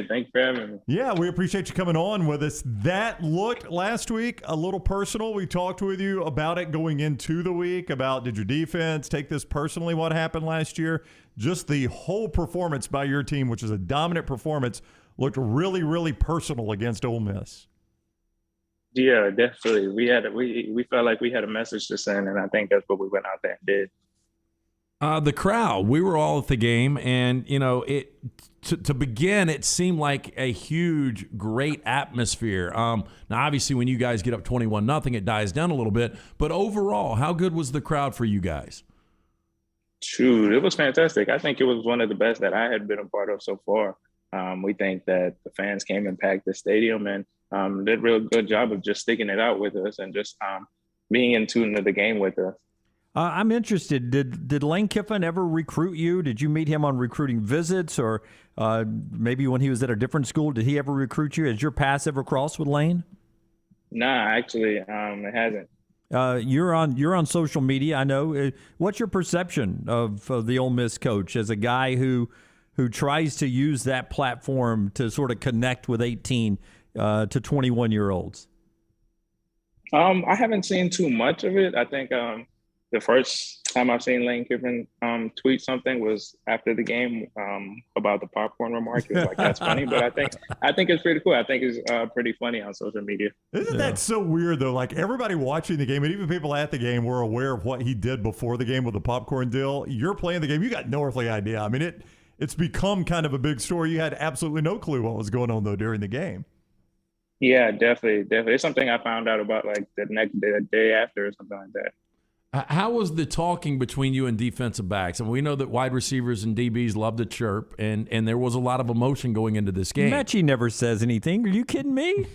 Thanks for having me. Yeah, we appreciate you coming on with us. That looked last week a little personal. We talked with you about it going into the week, about did your defense take this personally, what happened last year? Just the whole performance by your team, which is a dominant performance, looked really, really personal against Ole Miss. Yeah, definitely. We felt like we had a message to send, and I think that's what we went out there and did. The crowd, we were all at the game, and to begin, it seemed like a huge, great atmosphere. Now, obviously, when you guys get up 21-0, it dies down a little bit. But overall, how good was the crowd for you guys? Shoot, it was fantastic. I think it was one of the best that I had been a part of so far. We think that the fans came and packed the stadium and did a real good job of just sticking it out with us and just being in tune to the game with us. I'm interested. Did Lane Kiffin ever recruit you? Did you meet him on recruiting visits, or maybe when he was at a different school? Did he ever recruit you? Has your paths ever crossed with Lane? Nah, actually, it hasn't. You're on social media, I know. What's your perception of the Ole Miss coach as a guy who tries to use that platform to sort of connect with 18 to 21-year-olds? I haven't seen too much of it. I think the first time I've seen Lane Kiffin tweet something was after the game about the popcorn remark. It was like, that's funny, but I think it's pretty cool. I think it's pretty funny on social media. Isn't that so weird, though? Like, everybody watching the game, and even people at the game, were aware of what he did before the game with the popcorn deal. You're playing the game. You got no earthly idea. I mean, it's become kind of a big story. You had absolutely no clue what was going on, though, during the game. Yeah, definitely. It's something I found out about like the day after or something like that. How was the talking between you and defensive backs? And we know that wide receivers and DBs love to chirp, and there was a lot of emotion going into this game. Metchie never says anything. Are you kidding me?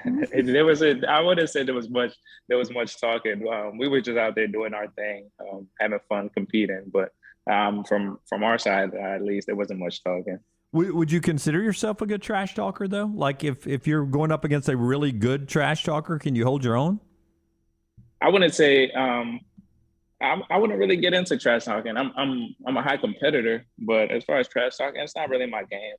I wouldn't say there was much talking. We were just out there doing our thing, having fun, competing. But from our side, at least, there wasn't much talking. Would you consider yourself a good trash talker, though? Like if you're going up against a really good trash talker, can you hold your own? I wouldn't say I wouldn't really get into trash talking. I'm a high competitor, but as far as trash talking, it's not really my game.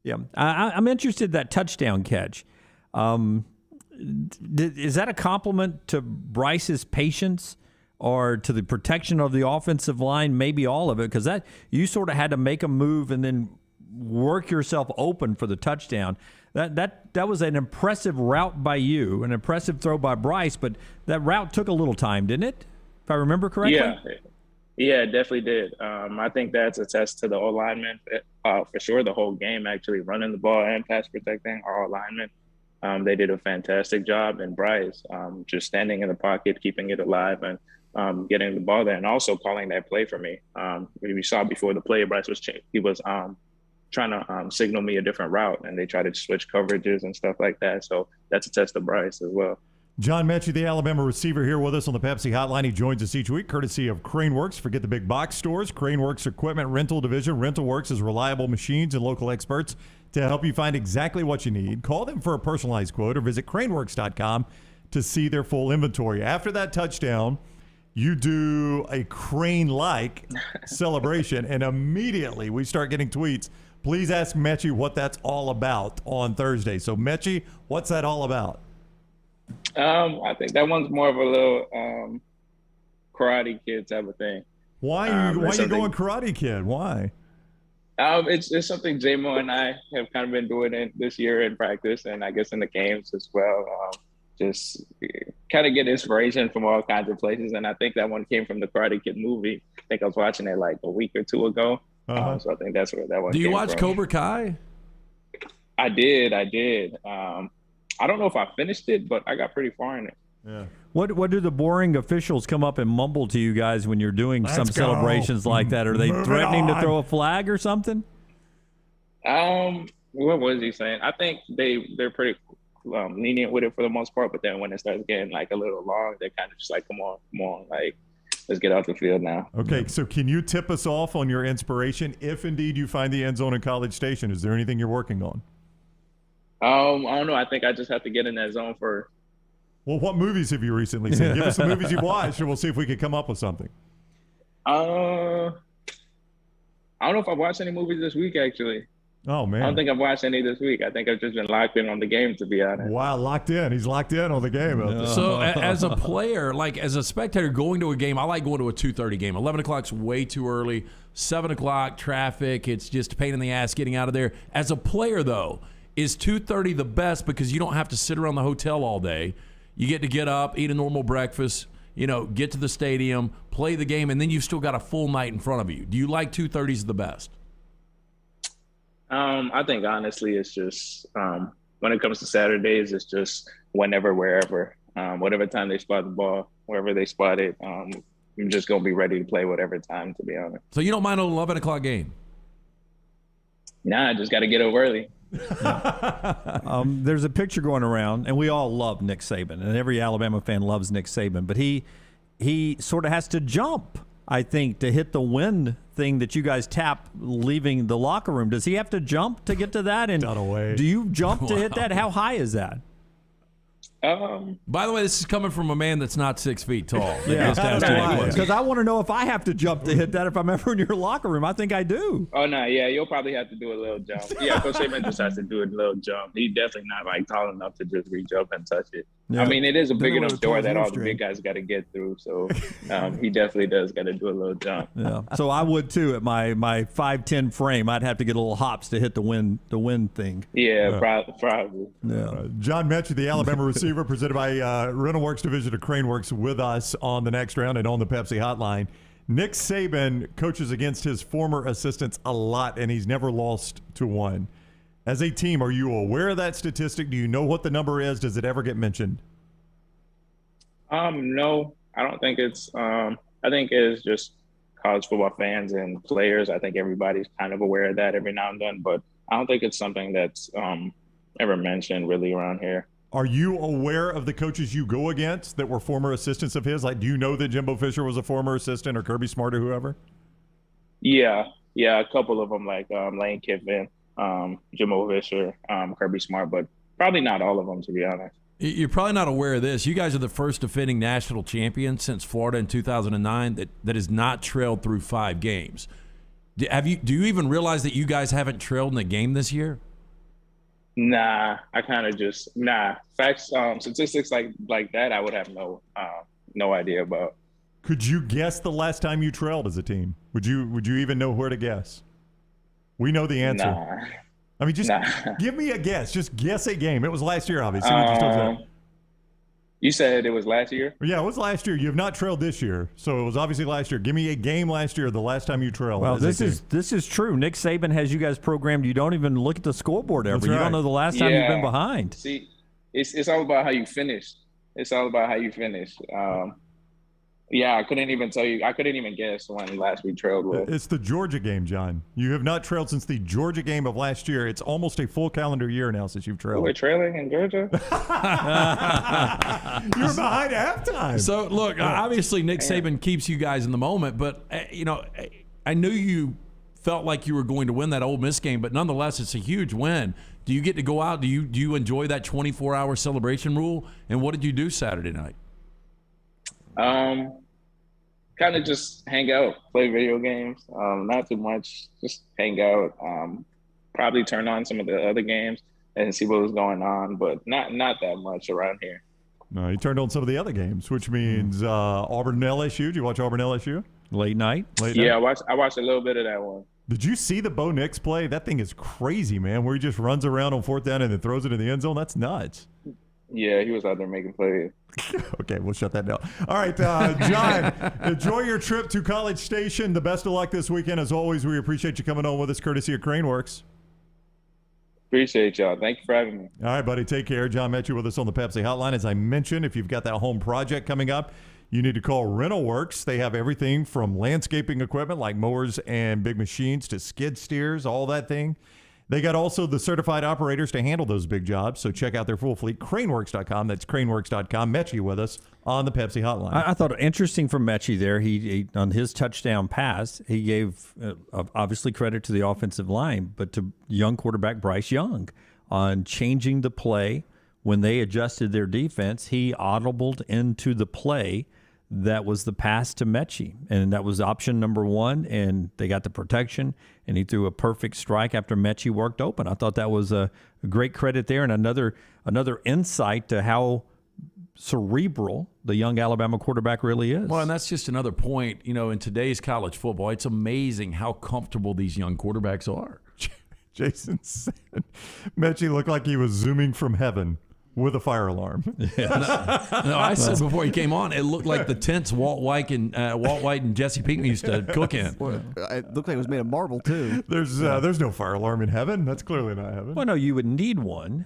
Yeah, I'm interested in that touchdown catch. Is that a compliment to Bryce's patience or to the protection of the offensive line? Maybe all of it, because that you sort of had to make a move and then work yourself open for the touchdown. That was an impressive route by you, an impressive throw by Bryce, but that route took a little time, didn't it? If I remember correctly? Yeah, it definitely did. I think that's a test to the O-linemen, for sure, the whole game, actually running the ball and pass protecting our O-linemen. They did a fantastic job, and Bryce just standing in the pocket, keeping it alive, and getting the ball there, and also calling that play for me. We saw before the play, Bryce was trying to signal me a different route, and they tried to switch coverages and stuff like that. So that's a test of Bryce as well. John Metchie, the Alabama receiver, here with us on the Pepsi Hotline. He joins us each week, courtesy of CraneWorks. Forget the big box stores. CraneWorks Equipment Rental Division. RentalWorks is reliable machines and local experts to help you find exactly what you need. Call them for a personalized quote or visit craneworks.com to see their full inventory. After that touchdown, you do a crane-like celebration, and immediately we start getting tweets. Please ask Metchie what that's all about on Thursday. So, Metchie, what's that all about? I think that one's more of a little Karate Kid type of thing. Why are you going Karate Kid? Why? It's something J-Mo and I have kind of been doing this year in practice, and I guess in the games as well. Just kind of get inspiration from all kinds of places, and I think that one came from the Karate Kid movie. I think I was watching it like a week or two ago. So I think that's where that one came from. Do you watch Cobra Kai? I did. I don't know if I finished it, but I got pretty far in it. Yeah. What do the boring officials come up and mumble to you guys when you're doing some celebrations like that? Are they threatening to throw a flag or something? What was he saying? I think they're pretty lenient with it for the most part, but then when it starts getting like a little long, they're kind of just like, come on, like let's get off the field now. Okay, so can you tip us off on your inspiration if indeed you find the end zone in College Station? Is there anything you're working on? I don't know. I think I just have to get in that zone first. Well, what movies have you recently seen? Give us the movies you've watched, and we'll see if we can come up with something. I don't know if I've watched any movies this week, actually. Oh, man. I don't think I've watched any this week. I think I've just been locked in on the game, to be honest. Wow, locked in. He's locked in on the game. So as a player, like as a spectator going to a game, I like going to a 2:30 game. 11 o'clock's way too early. 7 o'clock, traffic. It's just a pain in the ass getting out of there. As a player, though, is 2:30 the best because you don't have to sit around the hotel all day? You get up, eat a normal breakfast, get to the stadium, play the game, and then you've still got a full night in front of you. Do you like 2:30s the best? I think honestly, it's just when it comes to Saturdays, it's just whenever, wherever, whatever time they spot the ball, wherever they spot it, I'm just gonna be ready to play whatever time, to be honest. So you don't mind an 11 o'clock game? Nah, I just got to get up early. There's a picture going around, and we all love Nick Saban, and every Alabama fan loves Nick Saban, but he sort of has to jump, I think, to hit the win thing that you guys tap leaving the locker room. Does he have to jump to get to that? And do you jump to hit that? How high is that? By the way, this is coming from a man that's not 6 feet tall. Yeah, because I want to know if I have to jump to hit that if I'm ever in your locker room. I think I do. Oh, no, yeah, you'll probably have to do a little jump. Yeah, Coach Saban just has to do a little jump. He's definitely not like tall enough to just reach up and touch it. Yeah. I mean, it is a big enough door that all the big guys got to get through. So he definitely does got to do a little jump. Yeah. So I would too at my 5'10" frame. I'd have to get a little hops to hit the wind thing. Yeah, probably. Yeah. John Metchie, the Alabama receiver, presented by RentalWorks division of Craneworks, with us on the next round and on the Pepsi hotline. Nick Saban coaches against his former assistants a lot, and he's never lost to one. As a team, are you aware of that statistic? Do you know what the number is? Does it ever get mentioned? No, I don't think it's I think it's just college football fans and players. I think everybody's kind of aware of that every now and then, but I don't think it's something that's ever mentioned really around here. Are you aware of the coaches you go against that were former assistants of his? Like, do you know that Jimbo Fisher was a former assistant, or Kirby Smart, or whoever? Yeah, a couple of them, like Lane Kiffin, Jimbo Fisher, Kirby Smart, but probably not all of them, to be honest. You're probably not aware of this. You guys are the first defending national champion since Florida in 2009 that has not trailed through 5 games. Do you even realize that you guys haven't trailed in a game this year? Nah, I kind of just facts, statistics like that. I would have no idea about. Could you guess the last time you trailed as a team? Would you even know where to guess? We know the answer. Nah. I mean, just give me a guess. Just guess a game. It was last year, obviously. We just told you. You said it was last year? Yeah, it was last year. You have not trailed this year, so it was obviously last year. Give me a game last year, the last time you trailed. Well, this is true. Nick Saban has you guys programmed. You don't even look at the scoreboard ever. That's You right. don't know the last time you've been behind. See, it's all about how you finish. It's all about how you finish. Yeah, I couldn't even tell you. I couldn't even guess when last we trailed with. It's the Georgia game, John. You have not trailed since the Georgia game of last year. It's almost a full calendar year now since you've trailed. We're trailing in Georgia? You were behind at halftime. So, look, obviously Nick Saban keeps you guys in the moment, but, I knew you felt like you were going to win that Ole Miss game, but nonetheless, it's a huge win. Do you get to go out? Do you enjoy that 24-hour celebration rule? And what did you do Saturday night? Kind of just hang out, play video games. Not too much, just hang out. Probably turn on some of the other games and see what was going on, but not that much around here. No, you turned on some of the other games, which means Auburn and LSU. Did you watch Auburn and LSU? Late night? Yeah, I watched a little bit of that one. Did you see the Bo Nix play? That thing is crazy, man, where he just runs around on 4th down and then throws it in the end zone. That's nuts. Yeah, he was out there making plays. Okay, we'll shut that down. All right, John, enjoy your trip to College Station. The best of luck this weekend. As always, we appreciate you coming on with us, courtesy of Craneworks. Appreciate y'all. Thank you for having me. All right, buddy. Take care. John Metchie with us on the Pepsi Hotline. As I mentioned, if you've got that home project coming up, you need to call RentalWorks. They have everything from landscaping equipment like mowers and big machines to skid steers, all that thing. They got also the certified operators to handle those big jobs. So check out their full fleet, craneworks.com. That's craneworks.com. Metchie with us on the Pepsi Hotline. I thought interesting from Metchie there. He on his touchdown pass, he gave obviously credit to the offensive line, but to young quarterback Bryce Young on changing the play when they adjusted their defense. He audibled into the play that was the pass to Metchie, and that was option number one, and they got the protection, and he threw a perfect strike after Metchie worked open. I thought that was a great credit there, and another insight to how cerebral the young Alabama quarterback really is. Well, and that's just another point. In today's college football, it's amazing how comfortable these young quarterbacks are. Jason said Metchie looked like he was zooming from heaven with a fire alarm. Yeah. No, I said before he came on, it looked like the tents Walt White and Jesse Pinkman used to cook in. It looked like it was made of marble too. There's no fire alarm in heaven. That's clearly not heaven. Well, no, you would need one.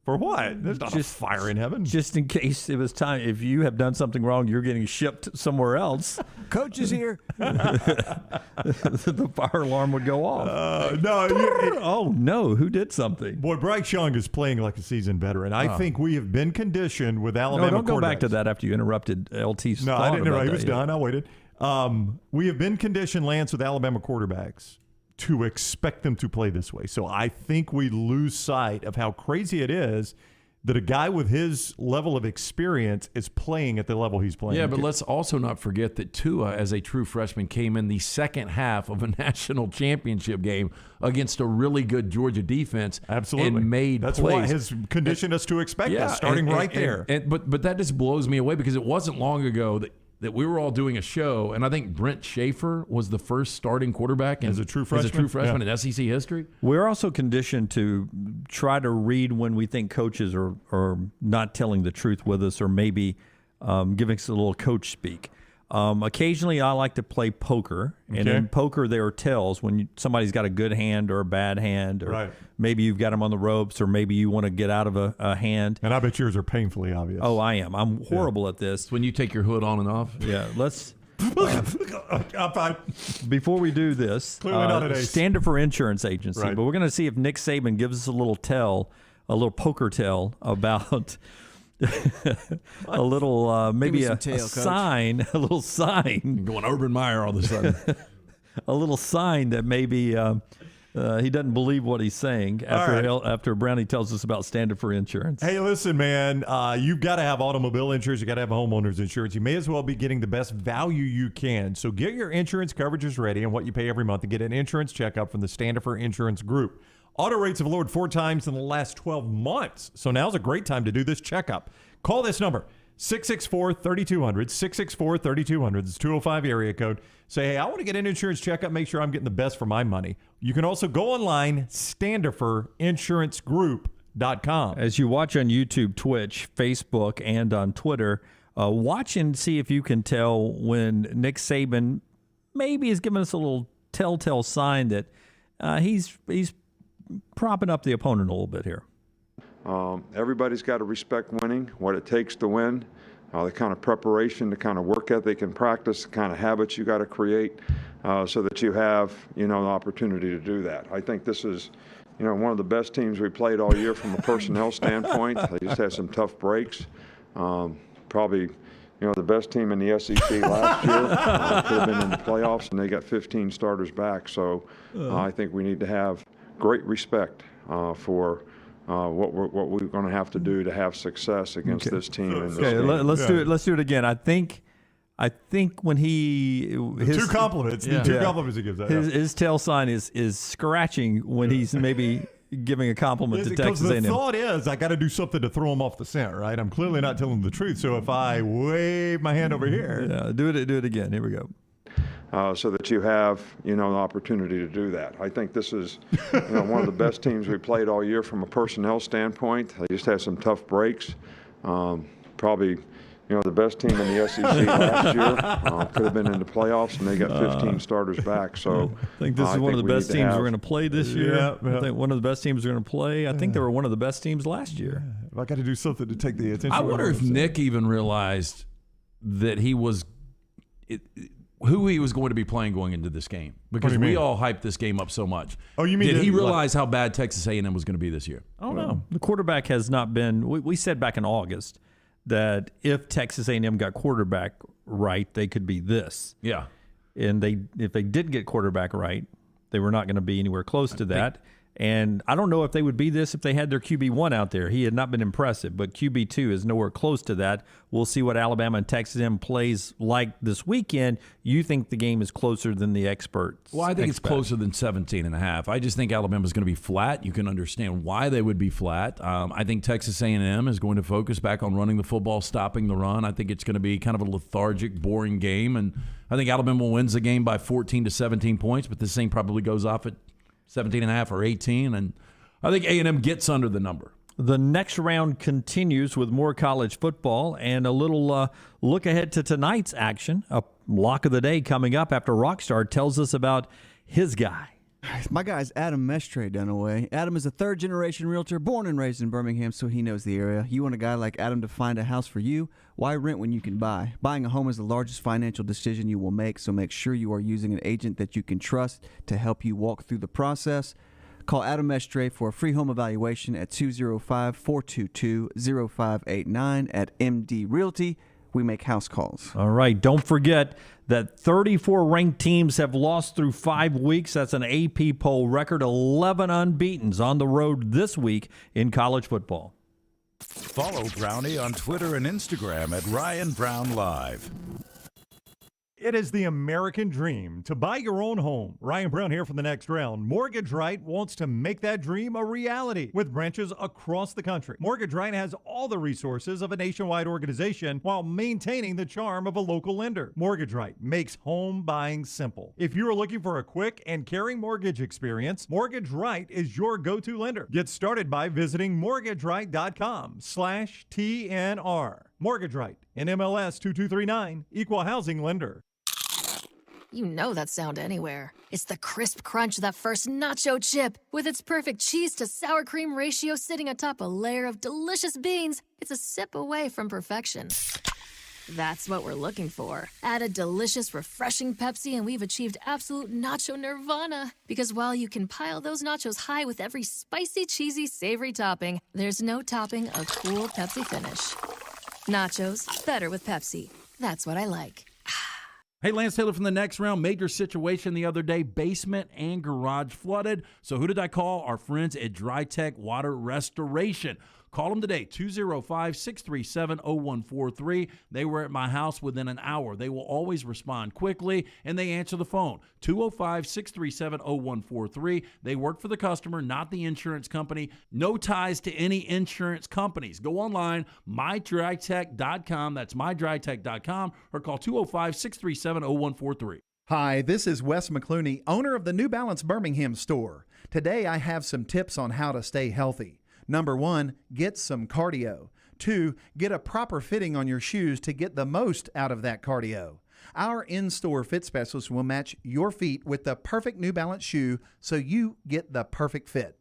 For what? There's not a fire in heaven. Just in case it was time. If you have done something wrong, you're getting shipped somewhere else. Coach is here. The fire alarm would go off. Oh, no. Who did something? Boy, Bryce Young is playing like a seasoned veteran. I think we have been conditioned with Alabama. No, don't go back to that after you interrupted LT's No, I didn't interrupt. He was done. Yeah. I waited. We have been conditioned, Lance, with Alabama quarterbacks to expect them to play this way. So I think we lose sight of how crazy it is that a guy with his level of experience is playing at the level he's playing. Yeah, but let's also not forget that Tua, as a true freshman, came in the second half of a national championship game against a really good Georgia defense. Absolutely. And made That's plays. what has conditioned us to expect that, starting right there. But that just blows me away because it wasn't long ago that we were all doing a show, and I think Brent Schaefer was the first starting quarterback as a true freshman in SEC history. We're also conditioned to try to read when we think coaches are not telling the truth with us, or maybe giving us a little coach speak. Occasionally, I like to play poker, and in poker there are tells when somebody's got a good hand or a bad hand, or maybe you've got them on the ropes, or maybe you want to get out of a hand. And I bet yours are painfully obvious. Oh, I am. I'm horrible at this. It's when you take your hood on and off. Yeah, let's. I'm Before we do this, clearly not an ace. Stand Up for Insurance Agency, but we're going to see if Nick Saban gives us a little poker tell about. A little maybe a sign, a little sign. You're going Urban Meyer all of a sudden. A little sign that maybe he doesn't believe what he's saying after Brownie tells us about Stand Up for Insurance. Hey, listen, man, you've got to have automobile insurance. You got to have homeowners insurance. You may as well be getting the best value you can. So get your insurance coverages ready and what you pay every month to get an insurance checkup from the Stand Up for Insurance Group. Auto rates have lowered 4 times in the last 12 months. So now's a great time to do this checkup. Call this number, 664-3200, 664-3200. It's 205 area code. Say, hey, I want to get an insurance checkup, make sure I'm getting the best for my money. You can also go online, standoffourinsurancegroup.com. As you watch on YouTube, Twitch, Facebook, and on Twitter, watch and see if you can tell when Nick Saban maybe is giving us a little telltale sign that he's propping up the opponent a little bit here. Everybody's got to respect winning, what it takes to win, the kind of preparation, the kind of work ethic and practice, the kind of habits you got to create so that you have, the opportunity to do that. I think this is, one of the best teams we played all year from a personnel standpoint. They just had some tough breaks. Probably, the best team in the SEC last year. Could have been in the playoffs, and they got 15 starters back. So I think we need to have great respect for what we're going to have to do to have success against this team. In this game. Let's do it. Let's do it again. I think when two compliments he gives that his tail sign is scratching when he's maybe giving a compliment to Texas A&M. The thought is I got to do something to throw him off the scent, right? I'm clearly not telling the truth. So if I wave my hand over here, do it again. Here we go. So that you have, an opportunity to do that. I think this is, one of the best teams we played all year from a personnel standpoint. They just had some tough breaks. Probably, the best team in the SEC last year. Could have been in the playoffs, and they got 15 starters back. So I think this is one of the best teams we're going to play this year. Yeah. I think one of the best teams we're going to play. I think they were one of the best teams last year. If I got to do something to take the attention. I wonder if Nick even realized that he was who he was going to be playing going into this game, because we all hyped this game up so much. Oh, you mean did he realize how bad Texas A&M was going to be this year? I don't know. The quarterback has not been. We said back in August that if Texas A&M got quarterback right, they could be this. Yeah. And if they did get quarterback right, they were not going to be anywhere close to that. And I don't know if they would be this if they had their QB1 out there. He had not been impressive, but QB2 is nowhere close to that. We'll see what Alabama and Texas A&M plays like this weekend. You think the game is closer than the experts? Well, I think it's closer than 17.5. I just think Alabama's going to be flat. You can understand why they would be flat. I think Texas A&M is going to focus back on running the football, stopping the run. I think it's going to be kind of a lethargic, boring game, and I think Alabama wins the game by 14 to 17 points, but this thing probably goes off at 17.5 or 18, and I think A&M gets under the number. The next round continues with more college football and a little look ahead to tonight's action. A lock of the day coming up after Rockstar tells us about his guy. My guy's Adam Mestre Dunaway. Adam is a third-generation realtor born and raised in Birmingham, so he knows the area. You want a guy like Adam to find a house for you? Why rent when you can buy? Buying a home is the largest financial decision you will make, so make sure you are using an agent that you can trust to help you walk through the process. Call Adam Mestre for a free home evaluation at 205-422-0589 at MD Realty. We make house calls. All right. Don't forget that 34 ranked teams have lost through 5 weeks. That's an AP poll record. 11 unbeatens on the road this week in college football. Follow Brownie on Twitter and Instagram at Ryan Brown Live. It is the American dream to buy your own home. Ryan Brown here from the Next Round. Mortgage Right wants to make that dream a reality with branches across the country. Mortgage Right has all the resources of a nationwide organization while maintaining the charm of a local lender. Mortgage Right makes home buying simple. If you are looking for a quick and caring mortgage experience, Mortgage Right is your go-to lender. Get started by visiting mortgageright.com/TNR. Mortgage Right, NMLS 2239, Equal Housing Lender. You know that sound anywhere. It's the crisp crunch of that first nacho chip. With its perfect cheese to sour cream ratio sitting atop a layer of delicious beans, it's a sip away from perfection. That's what we're looking for. Add a delicious, refreshing Pepsi and we've achieved absolute nacho nirvana. Because while you can pile those nachos high with every spicy, cheesy, savory topping, there's no topping a cool Pepsi finish. Nachos, better with Pepsi. That's what I like. Hey, Lance Taylor from the Next Round. Major situation the other day. Basement and garage flooded. So who did I call? Our friends at Dry Tech Water Restoration. Call them today, 205-637-0143. They were at my house within an hour. They will always respond quickly, and they answer the phone, 205-637-0143. They work for the customer, not the insurance company. No ties to any insurance companies. Go online, mydrytech.com. That's mydrytech.com, or call 205-637-0143. Hi, this is Wes McClooney, owner of the New Balance Birmingham store. Today I have some tips on how to stay healthy. Number 1, get some cardio. 2, get a proper fitting on your shoes to get the most out of that cardio. Our in-store fit specialist will match your feet with the perfect New Balance shoe so you get the perfect fit.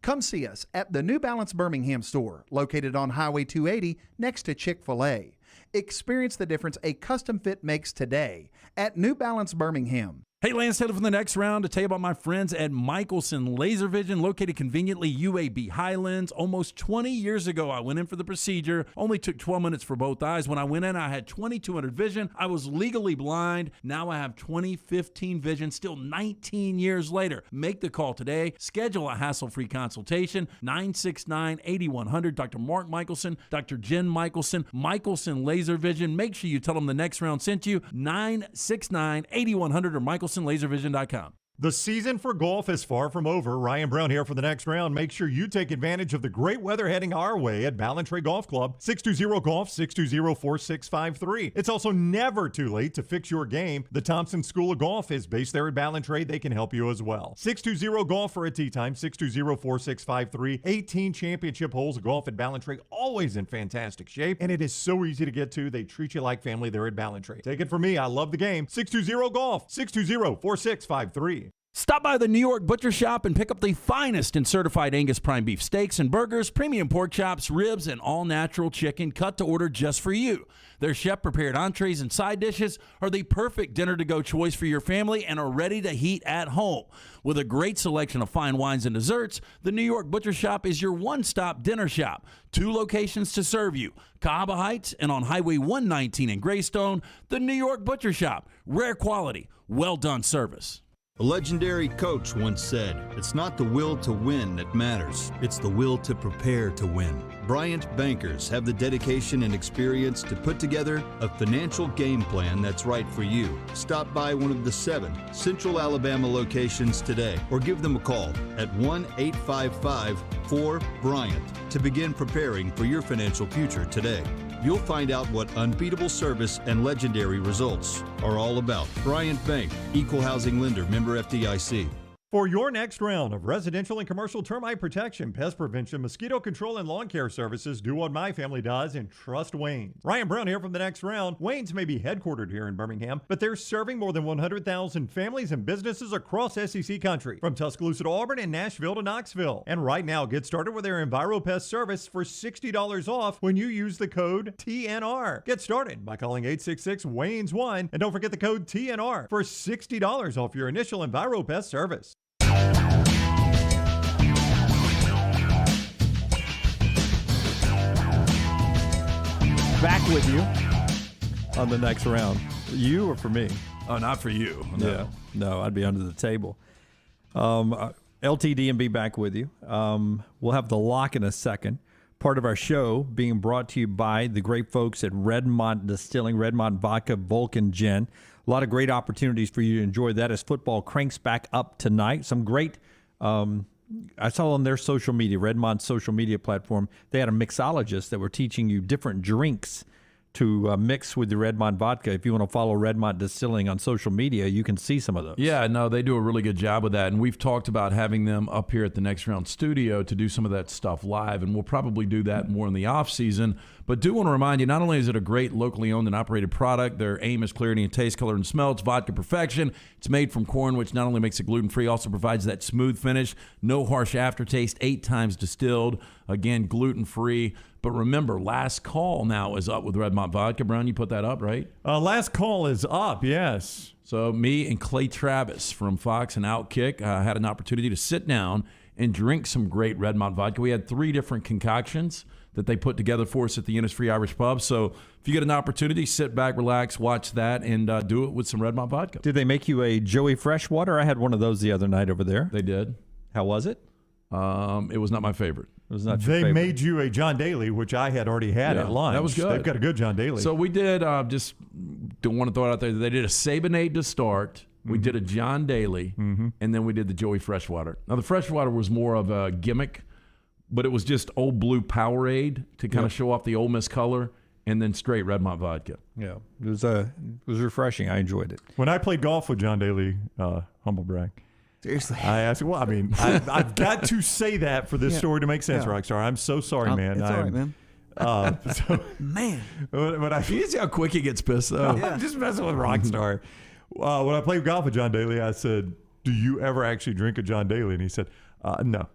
Come see us at the New Balance Birmingham store, located on Highway 280 next to Chick-fil-A. Experience the difference a custom fit makes today at New Balance Birmingham. Hey, Lance Taylor from the Next Round to tell you about my friends at Michelson Laser Vision, located conveniently UAB Highlands. Almost 20 years ago, I went in for the procedure. Only took 12 minutes for both eyes. When I went in, I had 2200 vision. I was legally blind. Now I have 20/15 vision, still 19 years later. Make the call today. Schedule a hassle-free consultation, 969-8100. Dr. Mark Michelson, Dr. Jen Michelson, Michelson Laser Vision. Make sure you tell them the Next Round sent you, 969-8100 or Michelson. LaserVision.com. The season for golf is far from over. Ryan Brown here for the next round. Make sure you take advantage of the great weather heading our way at Ballantrae Golf Club, 620-GOLF, 620-4653. It's also never too late to fix your game. The Thompson School of Golf is based there at Ballantrae. They can help you as well. 620-GOLF for a tee time, 620-4653. 18 championship holes of golf at Ballantrae, always in fantastic shape, and it is so easy to get to. They treat you like family there at Ballantrae. Take it from me, I love the game. 620-GOLF, 620-4653. Stop by the New York Butcher Shop and pick up the finest in certified Angus prime beef steaks and burgers, premium pork chops, ribs, and all-natural chicken cut to order just for you. Their chef-prepared entrees and side dishes are the perfect dinner-to-go choice for your family and are ready to heat at home. With a great selection of fine wines and desserts, the New York Butcher Shop is your one-stop dinner shop. 2 locations to serve you, Cahaba Heights and on Highway 119 in Greystone. The New York Butcher Shop, rare quality, well-done service. A legendary coach once said, "It's not the will to win that matters, it's the will to prepare to win." Bryant bankers have the dedication and experience to put together a financial game plan that's right for you. Stop by one of the 7 Central Alabama locations today or give them a call at 1-855-4-BRYANT to begin preparing for your financial future today. You'll find out what unbeatable service and legendary results are all about. Bryant Bank, Equal Housing Lender, member FDIC. For your next round of residential and commercial termite protection, pest prevention, mosquito control, and lawn care services, do what my family does and trust Wayne. Ryan Brown here from the next round. Wayne's may be headquartered here in Birmingham, but they're serving more than 100,000 families and businesses across SEC country, from Tuscaloosa to Auburn and Nashville to Knoxville. And right now, get started with their EnviroPest service for $60 off when you use the code TNR. Get started by calling 866-WAYNES1 and don't forget the code TNR for $60 off your initial EnviroPest service. Back with you on the next round. You or for me? Oh, not for you. No. Yeah. No, I'd be under the table. LTD and be back with you. We'll have the lock in a second. Part of our show being brought to you by the great folks at Redmont Distilling, Redmont Vodka, Vulcan Gin. A lot of great opportunities for you to enjoy that as football cranks back up tonight. Some great, I saw on their social media, Redmont's social media platform, they had a mixologist that were teaching you different drinks to mix with the Redmont vodka. If you want to follow Redmont Distilling on social media, you can see some of those. Yeah, no, they do a really good job with that. And we've talked about having them up here at the Next Round studio to do some of that stuff live. And we'll probably do that more in the off season. But do want to remind you, not only is it a great locally owned and operated product, their aim is clarity in taste, color, and smell. It's vodka perfection. It's made from corn, which not only makes it gluten-free, also provides that smooth finish, no harsh aftertaste, 8 times distilled, again, gluten-free. But remember, last call now is up with Redmont Vodka. Brown, you put that up, right? Last call is up, yes. So me and Clay Travis from Fox and Outkick had an opportunity to sit down and drink some great Redmont Vodka. We had 3 different concoctions that they put together for us at the Innisfree Irish Pub. So if you get an opportunity, sit back, relax, watch that, and do it with some Redmont Vodka. Did they make you a Joey Freshwater? I had one of those the other night over there. They did. How was it? It was not my favorite. It was not. They made you a John Daly, which I had already had at lunch. That was good. They've got a good John Daly. So we did, just don't want to throw it out there, they did a Sabanade to start. We did a John Daly, and then we did the Joey Freshwater. Now, the Freshwater was more of a gimmick, but it was just Old Blue Powerade to kind of show off the Ole Miss color, and then straight Redmont Vodka. Yeah, it was refreshing. I enjoyed it. When I played golf with John Daly, humble brag. Seriously. I asked, well, I mean, I've got to say that for this story to make sense, Rockstar. I'm so sorry, man. It's all right, man. Man. When you see how quick he gets pissed, though. I'm just messing with Rockstar. When I played golf with John Daly, I said, do you ever actually drink a John Daly? And he said, no.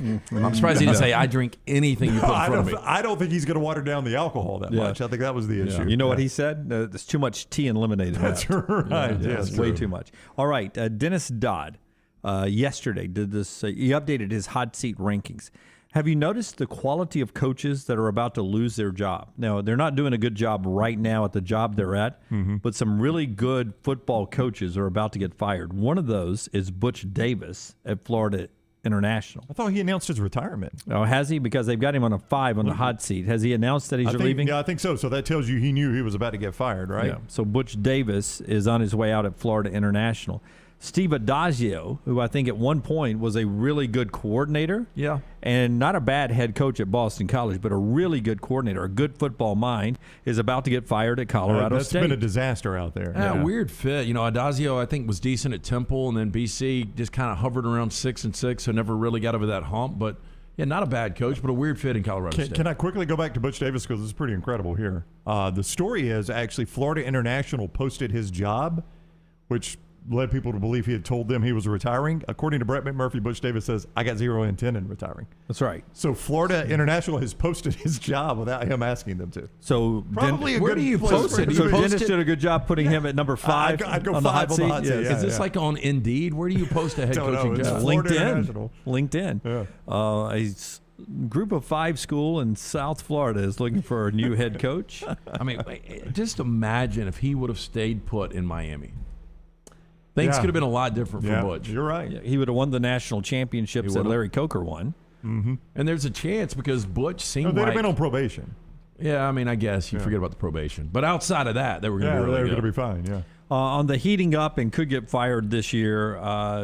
I'm surprised he didn't say, I drink anything you put in front of me. I don't think he's going to water down the alcohol that much. I think that was the issue. You know what he said? There's too much tea and lemonade in That's that. right. It's way too much. All right. Dennis Dodd yesterday did this. He updated his hot seat rankings. Have you noticed the quality of coaches that are about to lose their job? Now, they're not doing a good job right now at the job they're at, but some really good football coaches are about to get fired. One of those is Butch Davis at Florida International. I thought he announced his retirement. Oh, has he? Because they've got him on a 5 on the hot seat. Has he announced that he's leaving? Yeah, I think so. So that tells you he knew he was about to get fired, right? Yeah. So Butch Davis is on his way out at Florida International. Steve Adagio, who I think at one point was a really good coordinator. Yeah. And not a bad head coach at Boston College, but a really good coordinator, a good football mind, is about to get fired at Colorado State. That's been a disaster out there. Weird fit. Adagio, I think, was decent at Temple, and then BC just kind of hovered around 6-6, so never really got over that hump. But, yeah, not a bad coach, but a weird fit in Colorado State. Can I quickly go back to Butch Davis, because this is pretty incredible here. The story is actually Florida International posted his job, which led people to believe he had told them he was retiring. According to Brett McMurphy, Butch Davis says, I got zero intent in retiring. That's right. So Florida International has posted his job without him asking them to. So probably where do you post it? So Dennis did a good job putting him at number 5 I'd go on the 5 hot on the seat. hot seat. Is this like on Indeed? Where do you post a head coaching job? LinkedIn. A group of 5 school in South Florida is looking for a new head coach. I mean, just imagine if he would have stayed put in Miami. Things could have been a lot different for Butch. You're right. Yeah, he would have won the national championships that Larry Coker won. Mm-hmm. And there's a chance because Butch seemed they'd have been on probation. Yeah, I mean, I guess you forget about the probation. But outside of that, they were going to be really good. They were going to be fine, yeah. On the heating up and could get fired this year,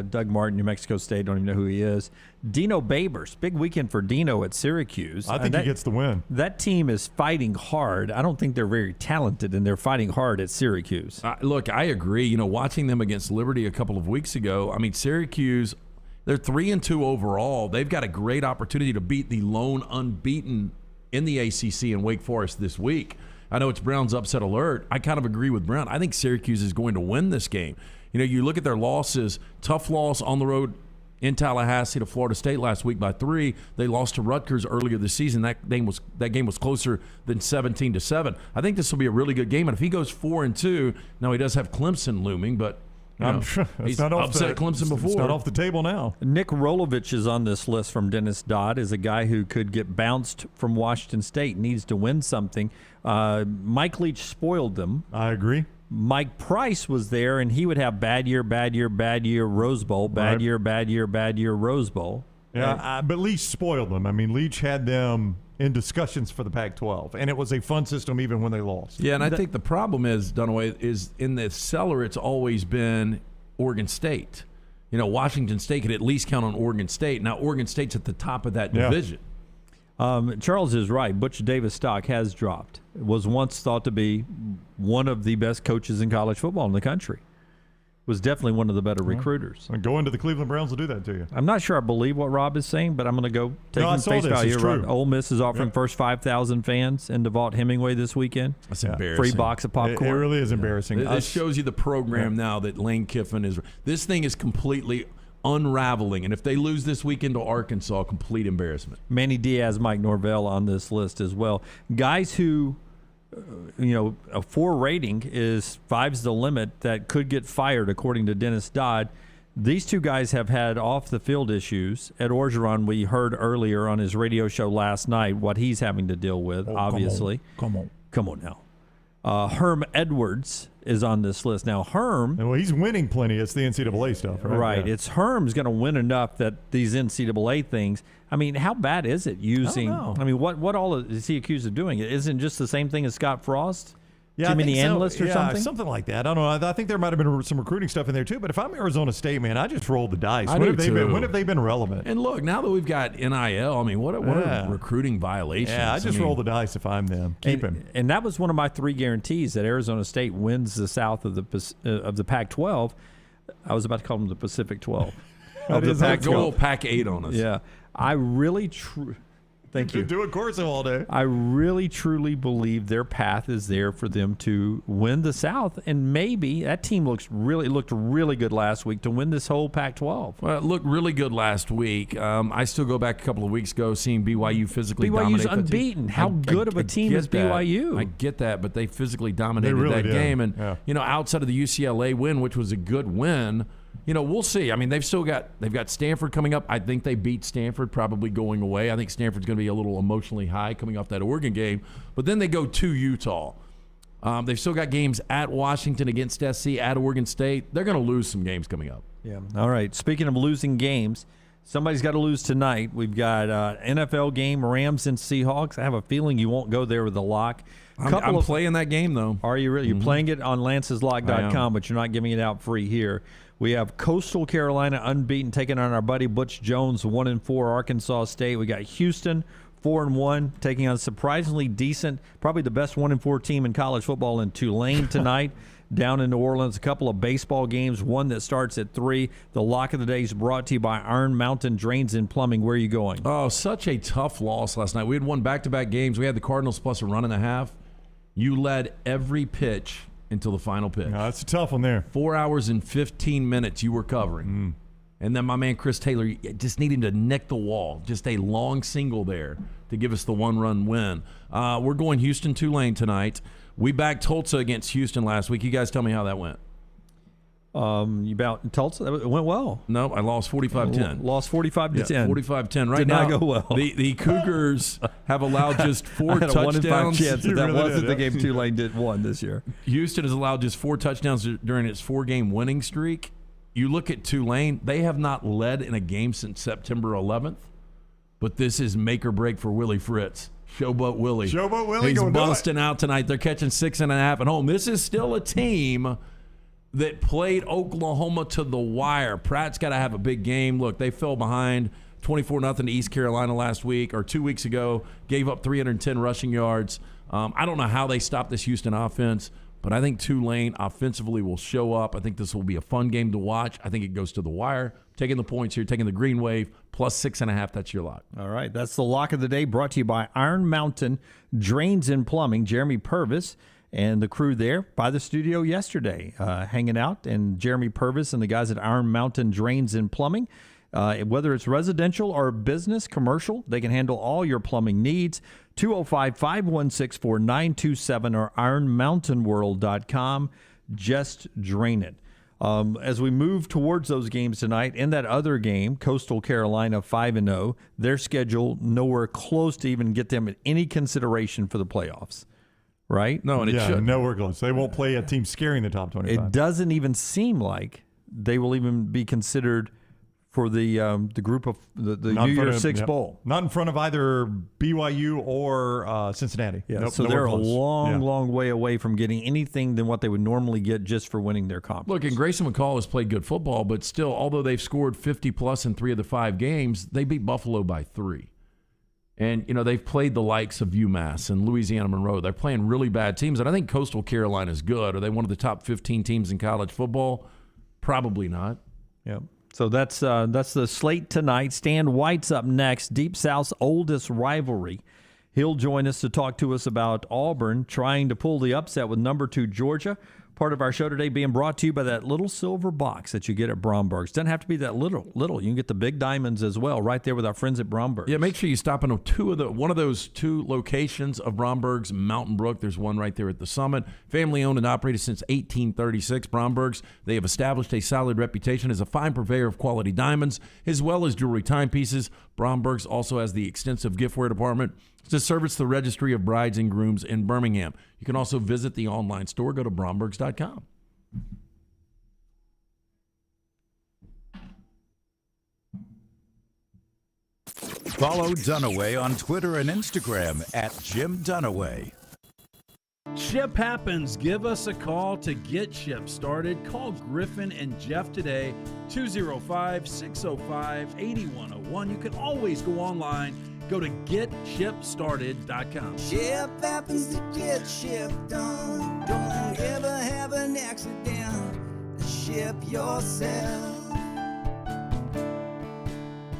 Doug Martin, New Mexico State, don't even know who he is. Dino Babers, big weekend for Dino at Syracuse. I think he gets the win. That team is fighting hard. I don't think they're very talented, and they're fighting hard at Syracuse. Look, I agree. Watching them against Liberty a couple of weeks ago, I mean, Syracuse, they're 3-2 overall. They've got a great opportunity to beat the lone unbeaten in the ACC in Wake Forest this week. I know it's Brown's upset alert. I kind of agree with Brown. I think Syracuse is going to win this game. You look at their losses, tough loss on the road in Tallahassee to Florida State last week by 3. They lost to Rutgers earlier this season. That game was closer than 17-7. I think this will be a really good game. And if he goes 4-2, now he does have Clemson looming, but I'm sure he's upset Clemson before. It's not off the table now. Nick Rolovich is on this list from Dennis Dodd as a guy who could get bounced from Washington State, needs to win something. Mike Leach spoiled them. I agree. Mike Price was there, and he would have bad year, Rose Bowl, bad year, Rose Bowl. Yeah, but Leach spoiled them. I mean, Leach had them in discussions for the Pac-12, and it was a fun system even when they lost. Yeah, and I think the problem is, Dunaway, is in the cellar it's always been Oregon State. Washington State could at least count on Oregon State. Now, Oregon State's at the top of that division. Charles is right. Butch Davis stock has dropped. Was once thought to be one of the best coaches in college football in the country. Was definitely one of the better recruiters. And going to the Cleveland Browns will do that to you. I'm not sure I believe what Rob is saying, but I'm going to go take him face value. Right? Ole Miss is offering first 5,000 fans in DeVault Hemingway this weekend. That's embarrassing. Free box of popcorn. It really is embarrassing. It shows you the program now that Lane Kiffin is. This thing is completely unraveling, and if they lose this weekend to Arkansas, complete embarrassment. Manny Diaz, Mike Norvell on this list as well. Guys who, a 4 rating is 5's the limit that could get fired according to Dennis Dodd. These two guys have had off-the-field issues. Ed Orgeron, we heard earlier on his radio show last night what he's having to deal with, obviously. Come on now. Herm Edwards is on this list. Now, Herm... Well, he's winning plenty. It's the NCAA stuff, right? Right. Yeah. It's Herm's going to win enough that these NCAA things... I mean, how bad is it using... I mean, what all is he accused of doing? Isn't it just the same thing as Scott Frost? Yeah, Too many analysts or something? Yeah, something like that. I don't know. I think there might have been some recruiting stuff in there, too. But if I'm Arizona State, man, I just roll the dice. When have they been relevant? And look, now that we've got NIL, I mean, what are recruiting violations? Yeah, I just roll the dice if I'm them. Keep him. And that was one of my 3 guarantees that Arizona State wins the South of the Pac-12. I was about to call them the Pacific 12. Of the Pac-12. Pac-8 on us. Yeah. I really... Thank you. Do a course all day. I really, truly believe their path is there for them to win the South, and maybe that team looked really good last week to win this whole Pac-12. Well, it looked really good last week. I still go back a couple of weeks ago seeing BYU physically dominate. BYU's unbeaten. How good of a team is BYU? I get that, but they physically dominated that game. And outside of the UCLA win, which was a good win. We'll see. I mean, they've got Stanford coming up. I think they beat Stanford, probably going away. I think Stanford's going to be a little emotionally high coming off that Oregon game. But then they go to Utah. They've still got games at Washington against SC, at Oregon State. They're going to lose some games coming up. Yeah. All right. Speaking of losing games, somebody's got to lose tonight. We've got NFL game, Rams and Seahawks. I have a feeling you won't go there with a lock. I'm playing that game, though. Are you really? You're playing it on lanceslock.com, but you're not giving it out free here. We have Coastal Carolina unbeaten, taking on our buddy Butch Jones, 1-4, Arkansas State. We got Houston, 4-1, taking on surprisingly decent, probably the best 1-4 team in college football in Tulane tonight. Down in New Orleans, a couple of baseball games, one that starts at 3. The lock of the day is brought to you by Iron Mountain Drains and Plumbing. Where are you going? Oh, such a tough loss last night. We had won back-to-back games. We had the Cardinals plus a run and a half. You led every pitch until the final pitch. No, that's a tough one there. 4 hours and 15 minutes you were covering. And then my man Chris Taylor just needing to nick the wall. Just a long single there to give us the one-run win. We're going Houston-Tulane tonight. We backed Tulsa against Houston last week. You guys tell me how that went. You about Tulsa? It went well. No, I lost 45-10. Lost 45-10. 45-10. Right Did now, not go well. The Cougars have allowed just 4 touchdowns. I had a 1 in 5 chance that wasn't the game Tulane won this year. Houston has allowed just 4 touchdowns during its 4-game winning streak. You look at Tulane, they have not led in a game since September 11th, but this is make or break for Willie Fritz. Showboat Willie. He's busting out tonight. They're catching 6.5 at home. This is still a team that played Oklahoma to the wire. Pratt's got to have a big game. Look, they fell behind 24-0 to East Carolina last week or 2 weeks ago, gave up 310 rushing yards. I don't know how they stopped this Houston offense, but I think Tulane offensively will show up. I think this will be a fun game to watch. I think it goes to the wire. Taking the points here, taking the green wave, plus 6.5. That's your lock. All right. That's the lock of the day, brought to you by Iron Mountain Drains and Plumbing. Jeremy Purvis and the crew there by the studio yesterday, hanging out. And Jeremy Purvis and the guys at Iron Mountain Drains and Plumbing, whether it's residential or business, commercial, they can handle all your plumbing needs. 205-516-4927 or ironmountainworld.com. Just drain it. As we move towards those games tonight, in that other game, Coastal Carolina 5-0, their schedule nowhere close to even get them any consideration for the playoffs, right? No, and it should. Nowhere close. They won't play a team scaring the top 25. It doesn't even seem like they will even be considered for the group of the New Year's Six Bowl. Not in front of either BYU or Cincinnati. Yeah, nope, so they're a long way away from getting anything than what they would normally get just for winning their conference. Look, and Grayson McCall has played good football, but still, although they've scored 50-plus in 3 of the 5 games, they beat Buffalo by 3. And, they've played the likes of UMass and Louisiana Monroe. They're playing really bad teams, and I think Coastal Carolina is good. Are they one of the top 15 teams in college football? Probably not. Yep. So that's the slate tonight. Stan White's up next, Deep South's oldest rivalry. He'll join us to talk to us about Auburn trying to pull the upset with number 2 Georgia. Part of our show today being brought to you by that little silver box that you get at Bromberg's. Doesn't have to be that little. You can get the big diamonds as well right there with our friends at Bromberg's. Yeah, make sure you stop in one of those 2 locations of Bromberg's, Mountain Brook. There's one right there at the Summit. Family owned and operated since 1836. Bromberg's, they have established a solid reputation as a fine purveyor of quality diamonds as well as jewelry timepieces. Bromberg's also has the extensive giftware department to service the registry of brides and grooms in Birmingham. You can also visit the online store. Go to brombergs.com. Follow Dunaway on Twitter and Instagram at Jim Dunaway. Ship happens. Give us a call to get Ship started. Call Griffin and Jeff today, 205-605-8101. You can always go online. Go to getshipstarted.com. Ship happens to get ship done. Don't ever have an accident. Ship yourself.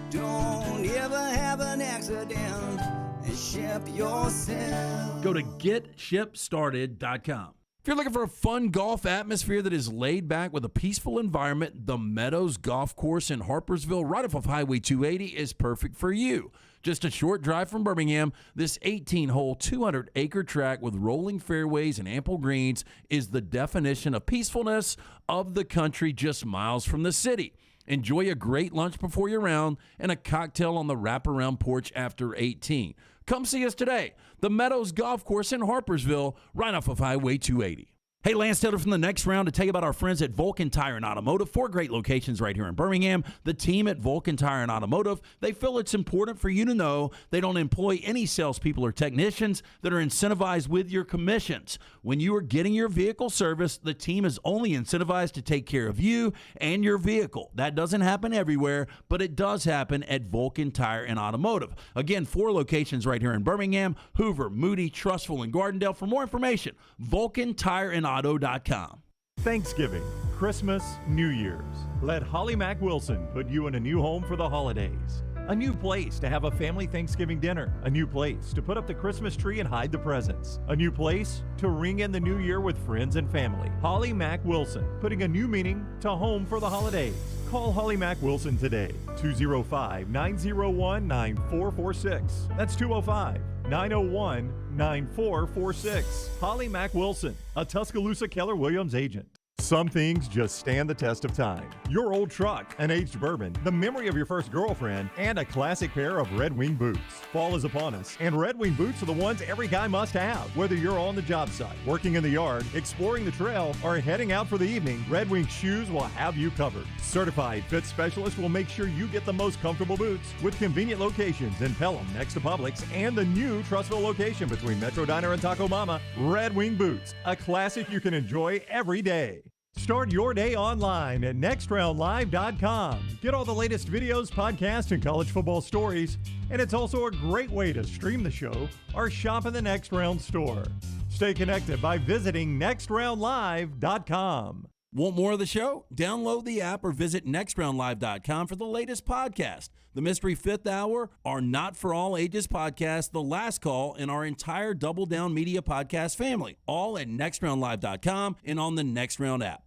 Don't ever have an accident. And ship yourself. Go to getshipstarted.com. If you're looking for a fun golf atmosphere that is laid back with a peaceful environment, the Meadows Golf Course in Harpersville, right off of Highway 280, is perfect for you. Just a short drive from Birmingham, this 18-hole, 200-acre track with rolling fairways and ample greens is the definition of peacefulness of the country just miles from the city. Enjoy a great lunch before your round and a cocktail on the wraparound porch after 18. Come see us today. The Meadows Golf Course in Harpersville, right off of Highway 280. Hey, Lance Taylor from the Next Round to tell you about our friends at Vulcan Tire and Automotive. 4 great locations right here in Birmingham. The team at Vulcan Tire and Automotive, they feel it's important for you to know they don't employ any salespeople or technicians that are incentivized with your commissions. When you are getting your vehicle serviced, the team is only incentivized to take care of you and your vehicle. That doesn't happen everywhere, but it does happen at Vulcan Tire and Automotive. Again, 4 locations right here in Birmingham, Hoover, Moody, Trussville, and Gardendale. For more information, Vulcan Tire and Auto.com. Thanksgiving, Christmas, New Year's. Let Holly Mack Wilson put you in a new home for the holidays. A new place to have a family Thanksgiving dinner. A new place to put up the Christmas tree and hide the presents. A new place to ring in the new year with friends and family. Holly Mack Wilson, putting a new meaning to home for the holidays. Call Holly Mack Wilson today, 205-901-9446. That's 205-901-9446. Holly Mack Wilson, a Tuscaloosa Keller Williams agent. Some things just stand the test of time. Your old truck, an aged bourbon, the memory of your first girlfriend, and a classic pair of Red Wing boots. Fall is upon us, and Red Wing boots are the ones every guy must have. Whether you're on the job site, working in the yard, exploring the trail, or heading out for the evening, Red Wing shoes will have you covered. Certified fit specialists will make sure you get the most comfortable boots with convenient locations in Pelham next to Publix and the new Trussville location between Metro Diner and Taco Mama. Red Wing boots, a classic you can enjoy every day. Start your day online at nextroundlive.com. Get all the latest videos, podcasts, and college football stories. And it's also a great way to stream the show or shop in the Next Round store. Stay connected by visiting nextroundlive.com. Want more of the show? Download the app or visit nextroundlive.com for the latest podcast. The Mystery Fifth Hour, our Not For All Ages podcast, The Last Call, and our entire Double Down Media podcast family. All at nextroundlive.com and on the Next Round app.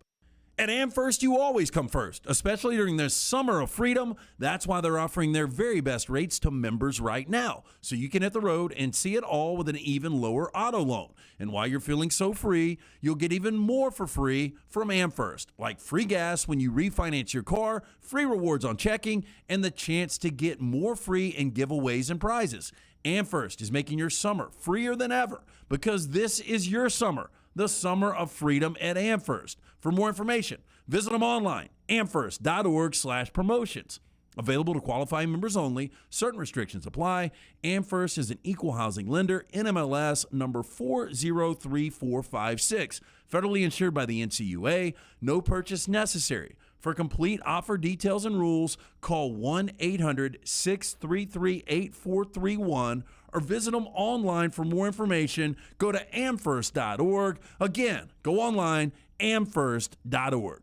At AmFirst, you always come first, especially during this summer of freedom. That's why they're offering their very best rates to members right now, so you can hit the road and see it all with an even lower auto loan. And while you're feeling so free, you'll get even more for free from AmFirst, like free gas when you refinance your car, free rewards on checking, and the chance to get more free and giveaways and prizes. AmFirst is making your summer freer than ever because this is your summer, the summer of freedom at AmFirst. For more information, visit them online, amfirst.org/promotions. Available to qualifying members only. Certain restrictions apply. AmFirst is an equal housing lender, NMLS number 403456. Federally insured by the NCUA. No purchase necessary. For complete offer details and rules, call 1-800-633-8431 or visit them online for more information. Go to amfirst.org. Again, go online, amfirst.org.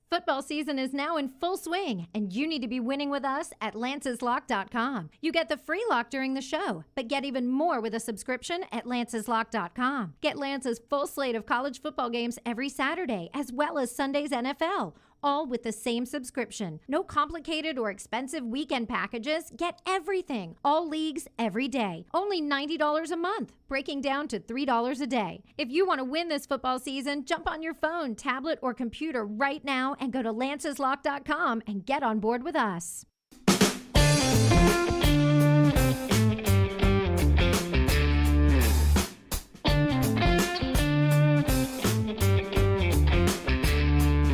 Football season is now in full swing, and you need to be winning with us at lanceslock.com. You get the free lock during the show, but get even more with a subscription at lanceslock.com. Get Lance's full slate of college football games every Saturday, as well as Sunday's NFL, all with the same subscription. No complicated or expensive weekend packages. Get everything. All leagues, every day. Only $90 a month, breaking down to $3 a day. If you want to win this football season, jump on your phone, tablet, or computer right now and go to lanceslock.com and get on board with us.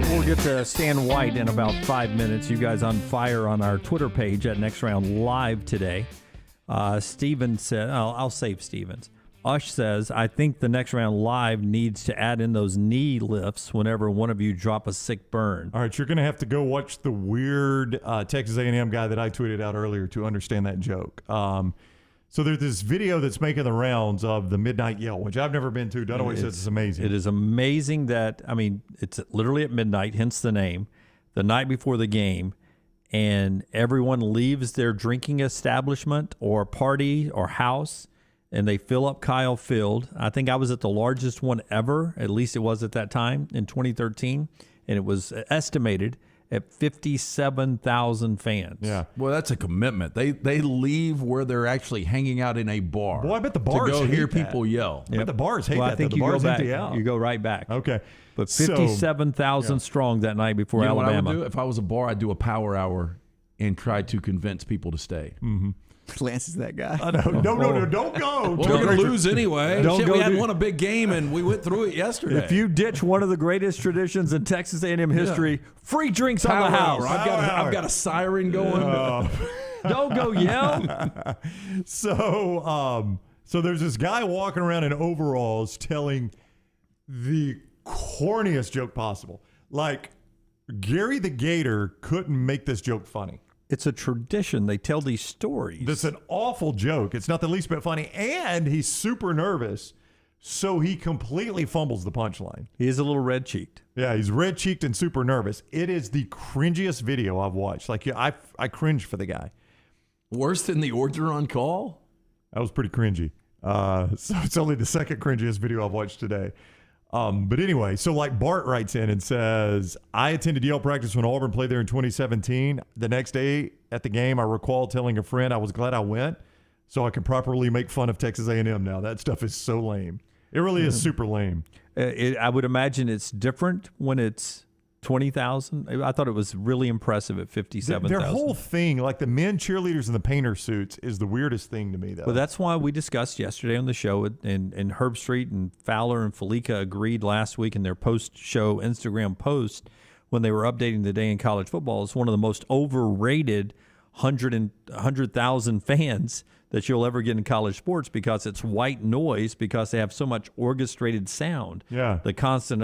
We'll get to Stan White in about 5 minutes. You guys on fire on our Twitter page at Next Round Live today. Steven said, I'll save Stevens. Ush says, I think the Next Round Live needs to add in those knee lifts whenever one of you drop a sick burn. All right, you're going to have to go watch the weird Texas A&M guy that I tweeted out earlier to understand that joke. So there's this video that's making the rounds of the Midnight Yell, which I've never been to. Dunaway says it's amazing. It is amazing that, it's literally at midnight, hence the name, the night before the game, and everyone leaves their drinking establishment or party or house, and they fill up Kyle Field. I think I was at the largest one ever, at least it was at that time, in 2013, and it was estimated at 57,000 fans. Yeah. Well, that's a commitment. They leave where they're actually hanging out in a bar. Boy, I bet the bars to go hate hear that. people yell. I bet the bars hate well, that. I think the you bars go back. empty out. You go right back. Okay. But 57,000 strong that night before You know Alabama. what I would do? If I was a bar, I'd do a power hour and try to convince people to stay. Mm-hmm. Lance is that guy. I know. No, don't go. Well, we're going to lose anyway. Don't Shit, go we hadn't won a big game, and we went through it yesterday. If you ditch one of the greatest traditions in Texas A&M history, free drinks on the house. I've got a siren going. Don't go yell. So there's this guy walking around in overalls telling the corniest joke possible. Like, Gary the Gator couldn't make this joke funny. It's a tradition. They tell these stories. That's an awful joke. It's not the least bit funny. And he's super nervous, so he completely fumbles the punchline. He is a little red-cheeked. Yeah, he's red-cheeked and super nervous. It is the cringiest video I've watched. Like, I cringe for the guy. Worse than the Orgeron call? That was pretty cringy. So it's only the second cringiest video I've watched today. But anyway, so like Bart writes in and says, I attended Yale practice when Auburn played there in 2017. The next day at the game, I recall telling a friend I was glad I went so I can properly make fun of Texas A&M now. That stuff is so lame. It really is super lame. I would imagine it's different when it's 20,000. I thought it was really impressive at 57,000. Their whole thing, like the men cheerleaders in the painter suits, is the weirdest thing to me, though. Well, that's why we discussed yesterday on the show, and Herb Street and Fowler and Felica agreed last week in their post-show Instagram post when they were updating the day in college football. It's one of the most overrated 100,000 fans that you'll ever get in college sports because it's white noise because they have so much orchestrated sound. Yeah. The constant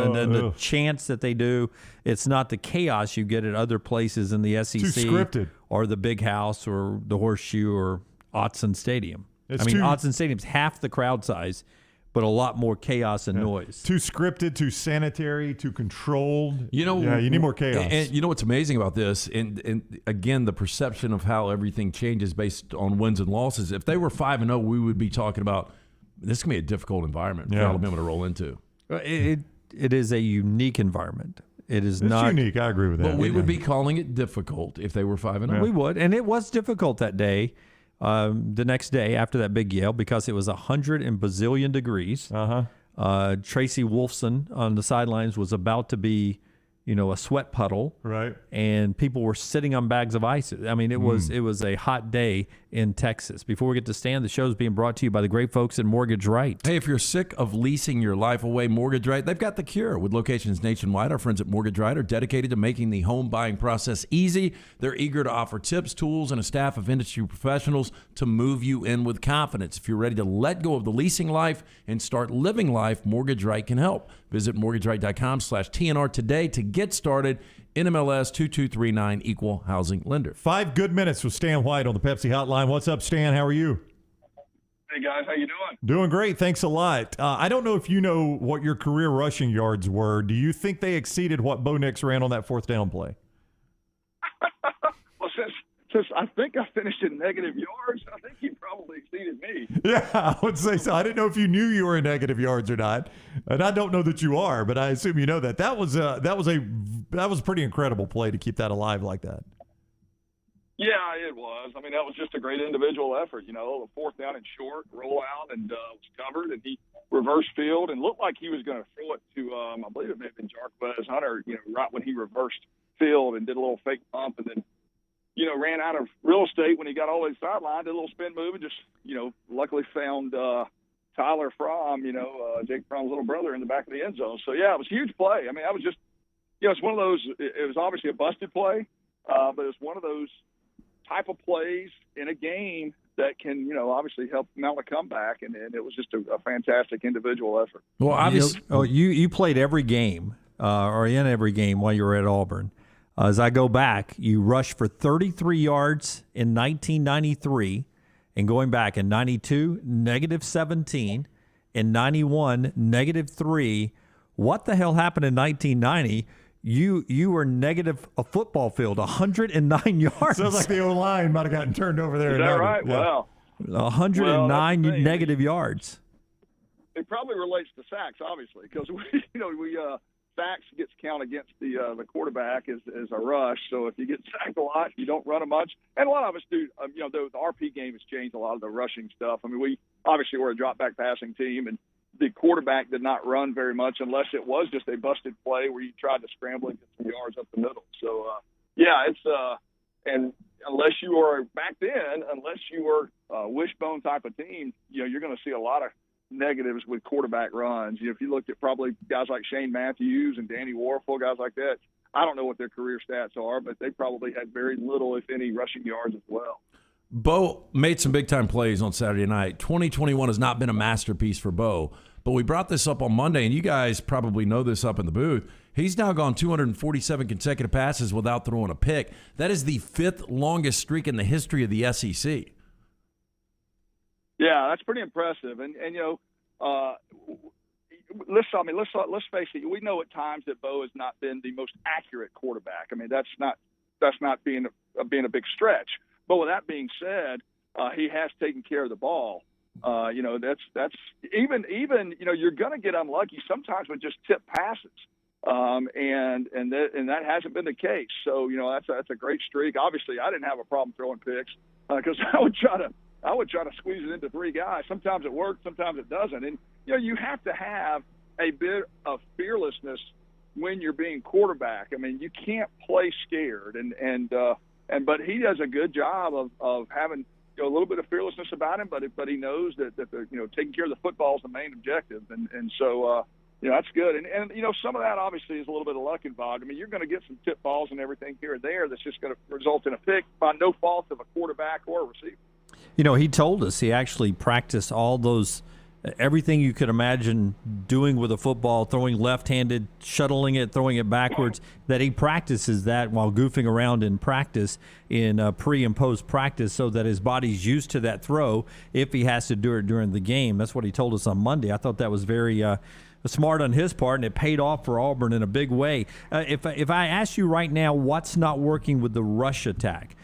and then the chants that they do. It's not the chaos you get at other places in the SEC. Too scripted. Or the Big House or the Horseshoe or Autzen Stadium. Autzen Stadium's half the crowd size, but a lot more chaos and noise. Too scripted, too sanitary, too controlled. You know, you need more chaos. And you know what's amazing about this, and again, the perception of how everything changes based on wins and losses. If they were 5-0, we would be talking about this can be a difficult environment for Alabama to roll into. It is a unique environment. It's not unique. I agree with that. But we would be calling it difficult if they were 5-0. We would, and it was difficult that day. The next day after that big yell because it was 100 and bazillion degrees. Tracy Wolfson on the sidelines was about to be, a sweat puddle. Right. And people were sitting on bags of ice. I mean, it was a hot day in Texas. Before we get to Stan, the show is being brought to you by the great folks at Mortgage Right. Hey, if you're sick of leasing your life away, Mortgage Right, they've got the cure. With locations nationwide, our friends at Mortgage Right are dedicated to making the home buying process easy. They're eager to offer tips, tools, and a staff of industry professionals to move you in with confidence. If you're ready to let go of the leasing life and start living life, Mortgage Right can help. Visit mortgageright.com/TNR today to get started. NMLS 2239, Equal Housing Lender. 5 good minutes with Stan White on the Pepsi Hotline. What's up, Stan? How are you? Hey, guys. How you doing? Doing great. Thanks a lot. I don't know if you know what your career rushing yards were. Do you think they exceeded what Bo Nix ran on that fourth down play? Well, since I think I finished in negative yards, I think he probably exceeded me. Yeah, I would say so. I didn't know if you knew you were in negative yards or not, and I don't know that you are, but I assume you know that. That was a pretty incredible play to keep that alive like that. Yeah, it was. I mean, that was just a great individual effort. A fourth down and short, roll out, and was covered, and he reversed field and looked like he was going to throw it to, I believe it may have been Jarquez Hunter, right when he reversed field and did a little fake pump and then, ran out of real estate when he got all the way sideline, did a little spin move and just, luckily found Tyler Fromm, Jake Fromm's little brother in the back of the end zone. So, yeah, it was a huge play. I mean, that was just, it's one of those, it was obviously a busted play, but it's one of those type of plays in a game that can, obviously help mount a comeback, and it was just a fantastic individual effort. Well, obviously, you played every game or in every game while you were at Auburn. As I go back, you rushed for 33 yards in 1993, and going back in 92, -17, in 91, -3. What the hell happened in 1990? You were negative a football field, 109 yards. Sounds like the O-line might have gotten turned over there. Is that right? Yeah. Wow. 109 negative yards. It probably relates to sacks, obviously, because sacks gets counted against the quarterback as a rush. So if you get sacked a lot, you don't run a much. And a lot of us do. The RP game has changed a lot of the rushing stuff. I mean, we obviously were a drop back passing team, and the quarterback did not run very much unless it was just a busted play where you tried to scramble and get some yards up the middle. So, it's and unless you were a wishbone type of team, you're going to see a lot of negatives with quarterback runs. If you looked at probably guys like Shane Matthews and Danny Warfel, guys like that, I don't know what their career stats are, but they probably had very little, if any, rushing yards as well. Bo made some big-time plays on Saturday night. 2021 has not been a masterpiece for Bo, but we brought this up on Monday, and you guys probably know this up in the booth. He's now gone 247 consecutive passes without throwing a pick. That is the 5th longest streak in the history of the SEC. Yeah, that's pretty impressive. And let's face it. We know at times that Bo has not been the most accurate quarterback. I mean, that's not being a big stretch. But with that being said, he has taken care of the ball. That's even you're going to get unlucky sometimes with just tip passes. And that hasn't been the case. So, that's a great streak. Obviously, I didn't have a problem throwing picks because I would try to squeeze it into 3 guys. Sometimes it works, sometimes it doesn't. And, you have to have a bit of fearlessness when you're being quarterback. I mean, you can't play scared. But he does a good job of having a little bit of fearlessness about him, but he knows that taking care of the football is the main objective. So that's good. And some of that obviously is a little bit of luck involved. I mean, you're going to get some tip balls and everything here and there that's just going to result in a pick by no fault of a quarterback or a receiver. He told us he actually practiced all those everything you could imagine doing with a football, throwing left-handed, shuttling it, throwing it backwards, that he practices that while goofing around in practice, in pre- and post-practice, so that his body's used to that throw if he has to do it during the game. That's what he told us on Monday. I thought that was very smart on his part, and it paid off for Auburn in a big way. If I ask you right now what's not working with the rush attack,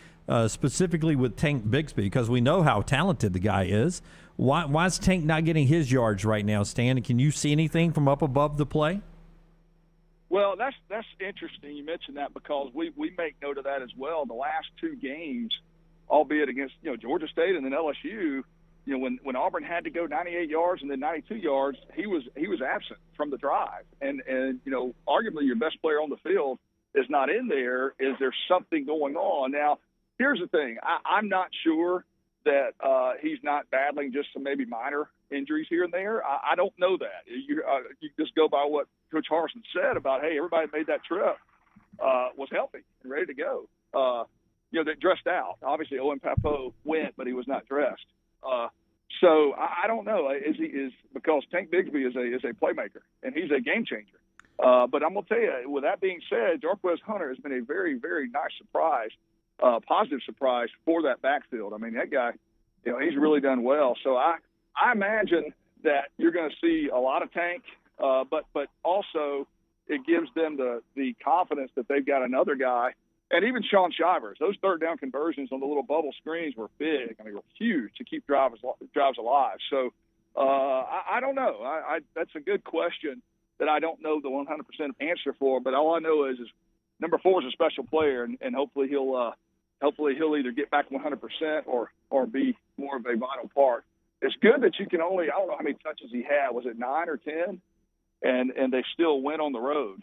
specifically with Tank Bigsby, because we know how talented the guy is, why is Tank not getting his yards right now, Stan? And can you see anything from up above the play? Well, that's interesting you mentioned that, because we make note of that as well. The last 2 games, albeit against Georgia State and then LSU, when Auburn had to go 98 yards and then 92 yards, he was absent from the drive. And arguably your best player on the field is not in there. Is there something going on? Now, here's the thing. I'm not sure that he's not battling just some maybe minor injuries here and there. I don't know that. You just go by what Coach Harsin said about, hey, everybody that made that trip was healthy and ready to go. That dressed out. Obviously, Owen Papo went, but he was not dressed. So I don't know. Is because Tank Bigsby is a playmaker and he's a game changer. But I'm gonna tell you, with that being said, Jarquez Hunter has been a very, very nice surprise. Positive surprise for that backfield. I mean, that guy, he's really done well. So I imagine that you're going to see a lot of Tank, but also it gives them the confidence that they've got another guy. And even Sean Shivers, those 3rd down conversions on the little bubble screens were big. I mean, were huge to keep drives alive. So I don't know. That's a good question that I don't know the 100% answer for. But all I know is number 4 is a special player, and hopefully he'll either get back 100% or be more of a vital part. It's good that you can only, I don't know how many touches he had. Was it 9 or 10? And they still went on the road,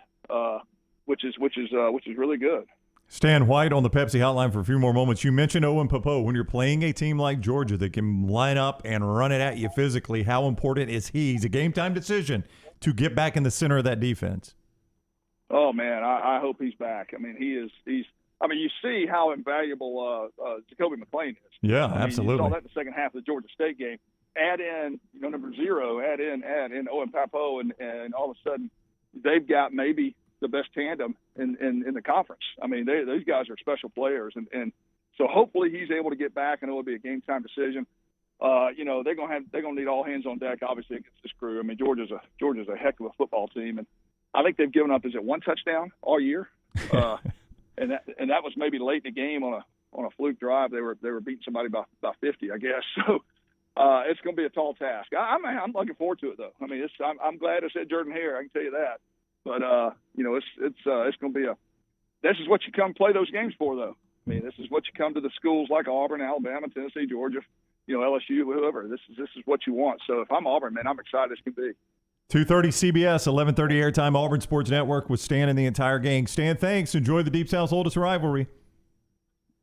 which is really good. Stan White on the Pepsi hotline for a few more moments. You mentioned Owen Papo. When you're playing a team like Georgia that can line up and run it at you physically, how important is he? He's a game-time decision to get back in the center of that defense. Oh, man, I hope he's back. I mean, you see how invaluable Jacoby McClain is. Yeah, absolutely. You saw that in the second half of the Georgia State game. Add in, number 0, add in Owen Papo, and all of a sudden they've got maybe the best tandem in the conference. I mean, those guys are special players, and so hopefully he's able to get back, and it'll be a game-time decision. They're gonna need all hands on deck, obviously, against this crew. I mean, Georgia's a heck of a football team, and I think they've given up 1 touchdown all year. And that was maybe late in the game on a fluke drive. They were beating somebody by 50, I guess. So it's going to be a tall task. I'm looking forward to it, though. I mean, I'm glad I said Jordan Hare. I can tell you that. But it's going to be this is what you come play those games for, though. I mean, this is what you come to the schools like Auburn, Alabama, Tennessee, Georgia, LSU, whoever. This is what you want. So if I'm Auburn, man, I'm excited as can be. 2:30 CBS, 11:30 airtime, Auburn Sports Network with Stan and the entire gang. Stan, thanks. Enjoy the Deep South's oldest rivalry.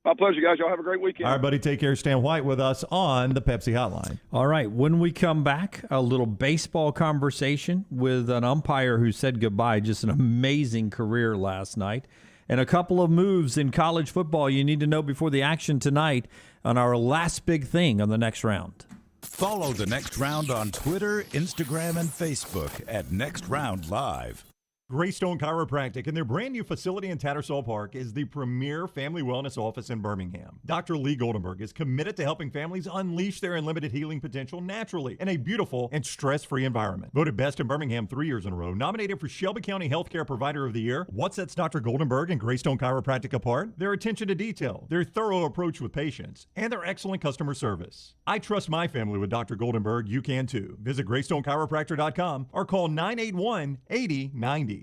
My pleasure, guys. Y'all have a great weekend. All right, buddy. Take care. Stan White with us on the Pepsi Hotline. All right. When we come back, a little baseball conversation with an umpire who said goodbye. Just an amazing career last night. And a couple of moves in college football you need to know before the action tonight on our last big thing on the next round. Follow the Next Round on Twitter, Instagram, and Facebook at Next Round Live. Greystone Chiropractic and their brand new facility in Tattersall Park is the premier family wellness office in Birmingham. Dr. Lee Goldenberg is committed to helping families unleash their unlimited healing potential naturally in a beautiful and stress-free environment. Voted best in Birmingham 3 years in a row, nominated for Shelby County Healthcare Provider of the Year. What sets Dr. Goldenberg and Greystone Chiropractic apart? Their attention to detail, their thorough approach with patients, and their excellent customer service. I trust my family with Dr. Goldenberg. You can too. Visit GreystoneChiropractor.com or call 981-8090.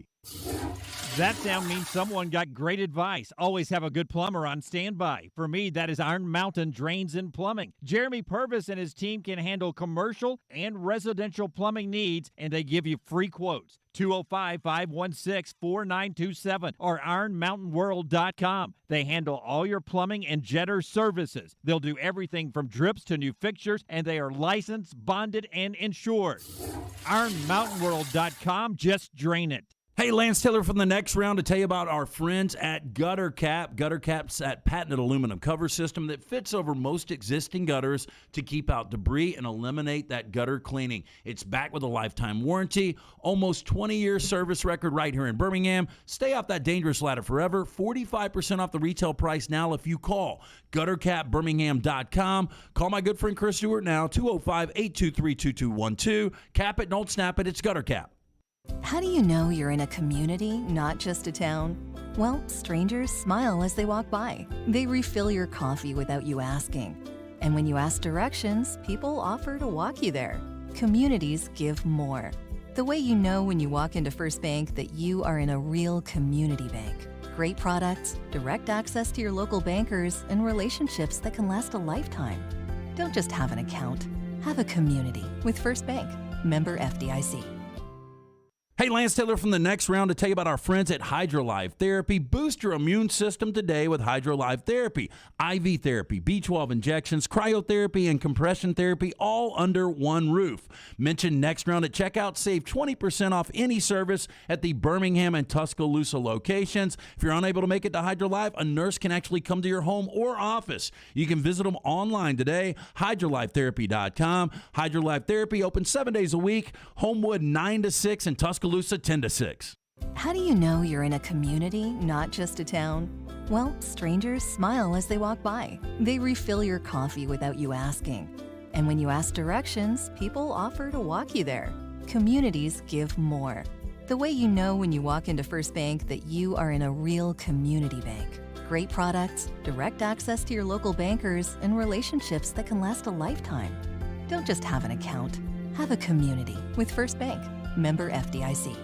That sound means someone got great advice. Always have a good plumber on standby. For me, that is Iron Mountain Drains and Plumbing. Jeremy Purvis and his team can handle commercial and residential plumbing needs, and they give you free quotes. 205-516-4927 or ironmountainworld.com. They handle all your plumbing and jetter services. They'll do everything from drips to new fixtures, and they are licensed, bonded, and insured. ironmountainworld.com. Just drain it. Hey, Lance Taylor from the Next Round to tell you about our friends at Gutter Cap. Gutter Cap's that patented aluminum cover system that fits over most existing gutters to keep out debris and eliminate that gutter cleaning. It's backed with a lifetime warranty, almost 20-year service record right here in Birmingham. Stay off that dangerous ladder forever. 45% off the retail price now if you call guttercapbirmingham.com. Call my good friend Chris Stewart now, 205-823-2212. Cap it, don't snap it. It's Gutter Cap. How do you know you're in a community, not just a town? Well, strangers smile as they walk by. They refill your coffee without you asking. And when you ask directions, people offer to walk you there. Communities give more. The way you know when you walk into First Bank that you are in a real community bank. Great products, direct access to your local bankers, and relationships that can last a lifetime. Don't just have an account. Have a community with First Bank. Member FDIC. Hey, Lance Taylor from the Next Round to tell you about our friends at HydroLife Therapy. Boost your immune system today with HydroLife Therapy. IV therapy, B12 injections, cryotherapy, and compression therapy all under one roof. Mention Next Round at checkout. Save 20% off any service at the Birmingham and Tuscaloosa locations. If you're unable to make it to HydroLife, a nurse can actually come to your home or office. You can visit them online today, hydrolifetherapy.com. HydroLife Therapy open 7 days a week. Homewood 9 to 6 and Tuscaloosa 10 to 6. How do you know you're in a community, not just a town? Well, strangers smile as they walk by. They refill your coffee without you asking. And when you ask directions, people offer to walk you there. Communities give more. The way you know when you walk into First Bank that you are in a real community bank. Great products, direct access to your local bankers, and relationships that can last a lifetime. Don't just have an account. Have a community with First Bank. Member FDIC.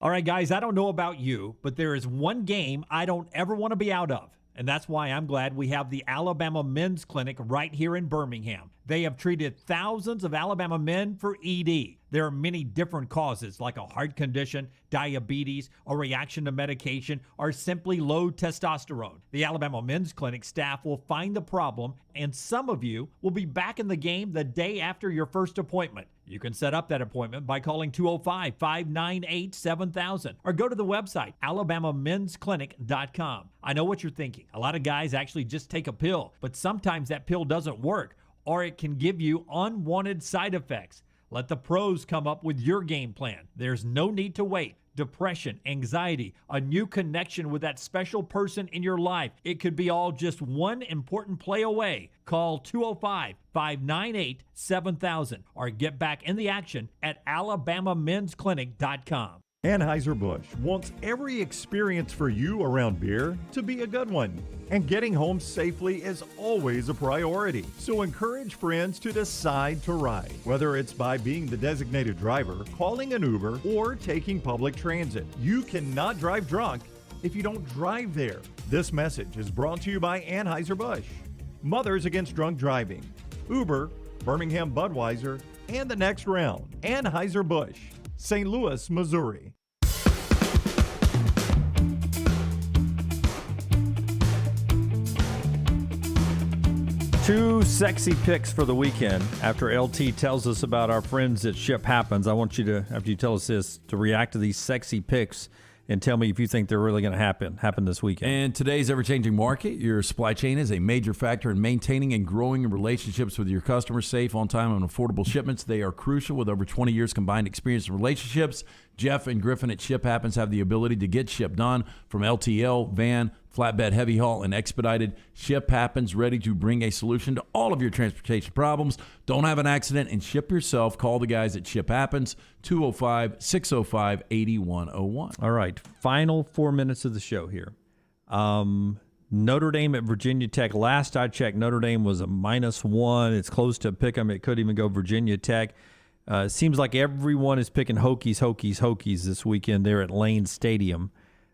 All right, guys, I don't know about you, but there is one game I don't ever want to be out of. And that's why I'm glad we have the Alabama Men's Clinic right here in Birmingham. They have treated thousands of Alabama men for ED. There are many different causes like a heart condition, diabetes, a reaction to medication, or simply low testosterone. The Alabama Men's Clinic staff will find the problem, and some of you will be back in the game the day after your first appointment. You can set up that appointment by calling 205-598-7000 or go to the website, alabamamensclinic.com. I know what you're thinking. A lot of guys actually just take a pill, but sometimes that pill doesn't work, or it can give you unwanted side effects. Let the pros come up with your game plan. There's no need to wait. Depression, anxiety, a new connection with that special person in your life. It could be all just one important play away. Call 205-598-7000 or get back in the action at alabamamensclinic.com. Anheuser-Busch wants every experience for you around beer to be a good one. And getting home safely is always a priority. So encourage friends to decide to ride, whether it's by being the designated driver, calling an Uber, or taking public transit. You cannot drive drunk if you don't drive there. This message is brought to you by Anheuser-Busch, Mothers Against Drunk Driving, Uber, Birmingham Budweiser, and the Next Round. Anheuser-Busch, St. Louis, Missouri. 2 sexy picks for the weekend. After LT tells us about our friends at Ship Happens, I want you to, after you tell us this, to react to these sexy picks and tell me if you think they're really going to happen this weekend. In today's ever-changing market, your supply chain is a major factor in maintaining and growing relationships with your customers. Safe, on-time, and affordable shipments. They are crucial. With over 20 years combined experience in relationships, Jeff and Griffin at Ship Happens have the ability to get ship done from LTL, van, flatbed, heavy haul, and expedited. Ship Happens, ready to bring a solution to all of your transportation problems. Don't have an accident and ship yourself. Call the guys at Ship Happens, 205-605-8101. All right, final 4 minutes of the show here. Notre Dame at Virginia Tech. Last I checked, Notre Dame was a -1. It's close to pick 'em. It could even go Virginia Tech. Seems like everyone is picking Hokies this weekend there at Lane Stadium.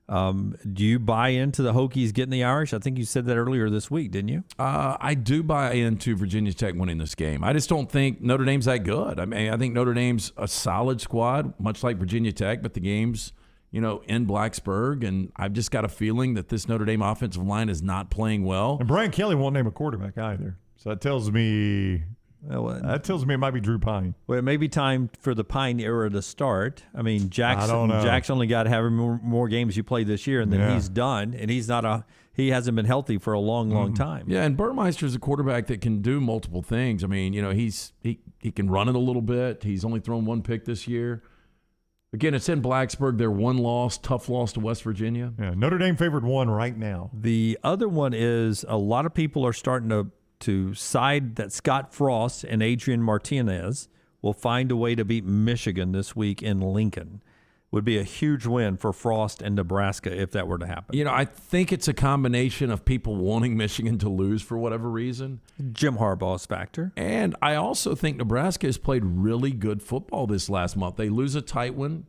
Do you buy into the Hokies getting the Irish? I think you said that earlier this week, didn't you? I do buy into Virginia Tech winning this game. I just don't think Notre Dame's that good. I mean, I think Notre Dame's a solid squad, much like Virginia Tech, but the game's, in Blacksburg, and I've just got a feeling that this Notre Dame offensive line is not playing well. And Brian Kelly won't name a quarterback either. So that tells me it might be Drew Pine. Well, it may be time for the Pine era to start. I mean, Jack's only got to have more games you play this year, and then he's done. And he hasn't been healthy for a long time. Yeah, and Burmeister's a quarterback that can do multiple things. I mean, he can run it a little bit. He's only thrown 1 pick this year. Again, it's in Blacksburg. They're 1 loss, tough loss to West Virginia. Yeah, Notre Dame favored 1 right now. The other one is a lot of people are starting to side that Scott Frost and Adrian Martinez will find a way to beat Michigan this week in Lincoln. Would be a huge win for Frost and Nebraska if that were to happen. I think it's a combination of people wanting Michigan to lose for whatever reason. Jim Harbaugh's factor. And I also think Nebraska has played really good football this last month. They lose a tight one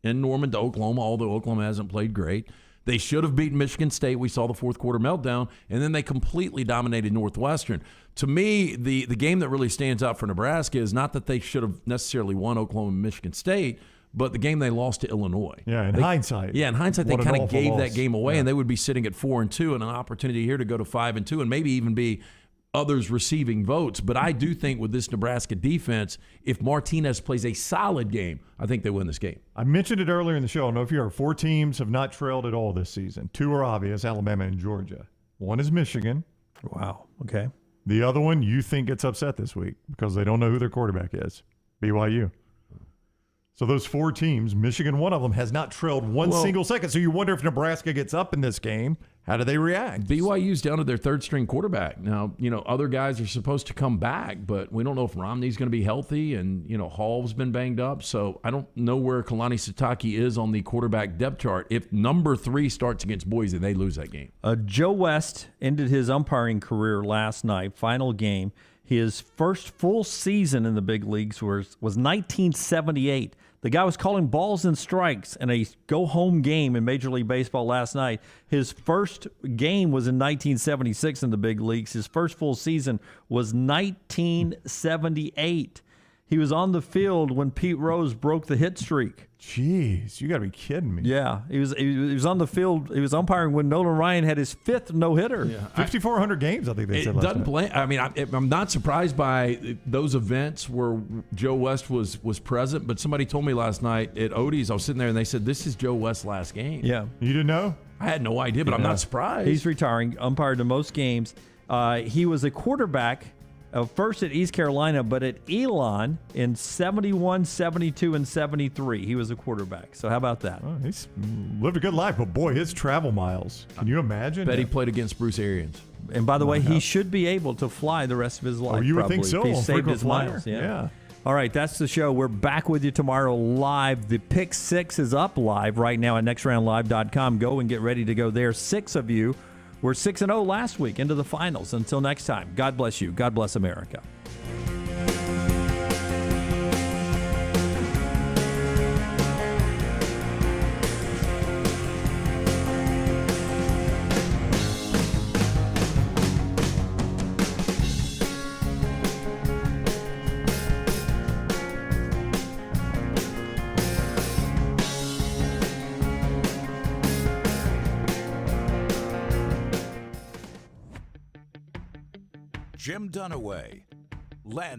in Norman to Oklahoma, although Oklahoma hasn't played great. They should have beaten Michigan State. We saw the fourth quarter meltdown, and then they completely dominated Northwestern. To me, the game that really stands out for Nebraska is not that they should have necessarily won Oklahoma and Michigan State, but the game they lost to Illinois. Yeah, in hindsight. Yeah, in hindsight, they kind of gave that game away, yeah. And they would be sitting at 4-2 and an opportunity here to go to 5-2 and maybe even be others receiving votes. But I do think with this Nebraska defense, if Martinez plays a solid game, I think they win this game. I mentioned it earlier in the show. I don't know if you heard, 4 teams have not trailed at all this season. 2 are obvious, Alabama and Georgia. 1 is Michigan. Wow, okay. The other one you think gets upset this week because they don't know who their quarterback is, BYU. So those 4 teams, Michigan, one of them, has not trailed one single second. So you wonder if Nebraska gets up in this game, how do they react? BYU's down to their 3rd-string quarterback. Now, other guys are supposed to come back, but we don't know if Romney's going to be healthy, and, Hall's been banged up. So I don't know where Kalani Sitake is on the quarterback depth chart. If number 3 starts against Boise, they lose that game. Joe West ended his umpiring career last night, final game. His first full season in the big leagues was 1978. The guy was calling balls and strikes in a go-home game in Major League Baseball last night. His first game was in 1976 in the big leagues. His first full season was 1978. He was on the field when Pete Rose broke the hit streak. Jeez, you got to be kidding me. Yeah, he was on the field. He was umpiring when Nolan Ryan had his 5th no-hitter. Yeah. 5,400 games, I think they said last night. I'm not surprised by those events where Joe West was present, but somebody told me last night at Odie's, I was sitting there, and they said, this is Joe West's last game. Yeah. You didn't know? I had no idea, but I'm not surprised. He's retiring, umpired to most games. He was a quarterback first at East Carolina, but at Elon in 71, 72, and 73. He was a quarterback. So how about that? Oh, he's lived a good life, but boy, his travel miles. Can you imagine? Bet he played against Bruce Arians. And by the way, he should be able to fly the rest of his life. Oh, you would think so. He saved his flyer. miles. Yeah. All right, that's the show. We're back with you tomorrow live. The Pick 6 is up live right now at nextroundlive.com. Go and get ready to go there. 6 of you were 6-0 last week into the finals. Until next time, God bless you. God bless America. Jim Dunaway, Len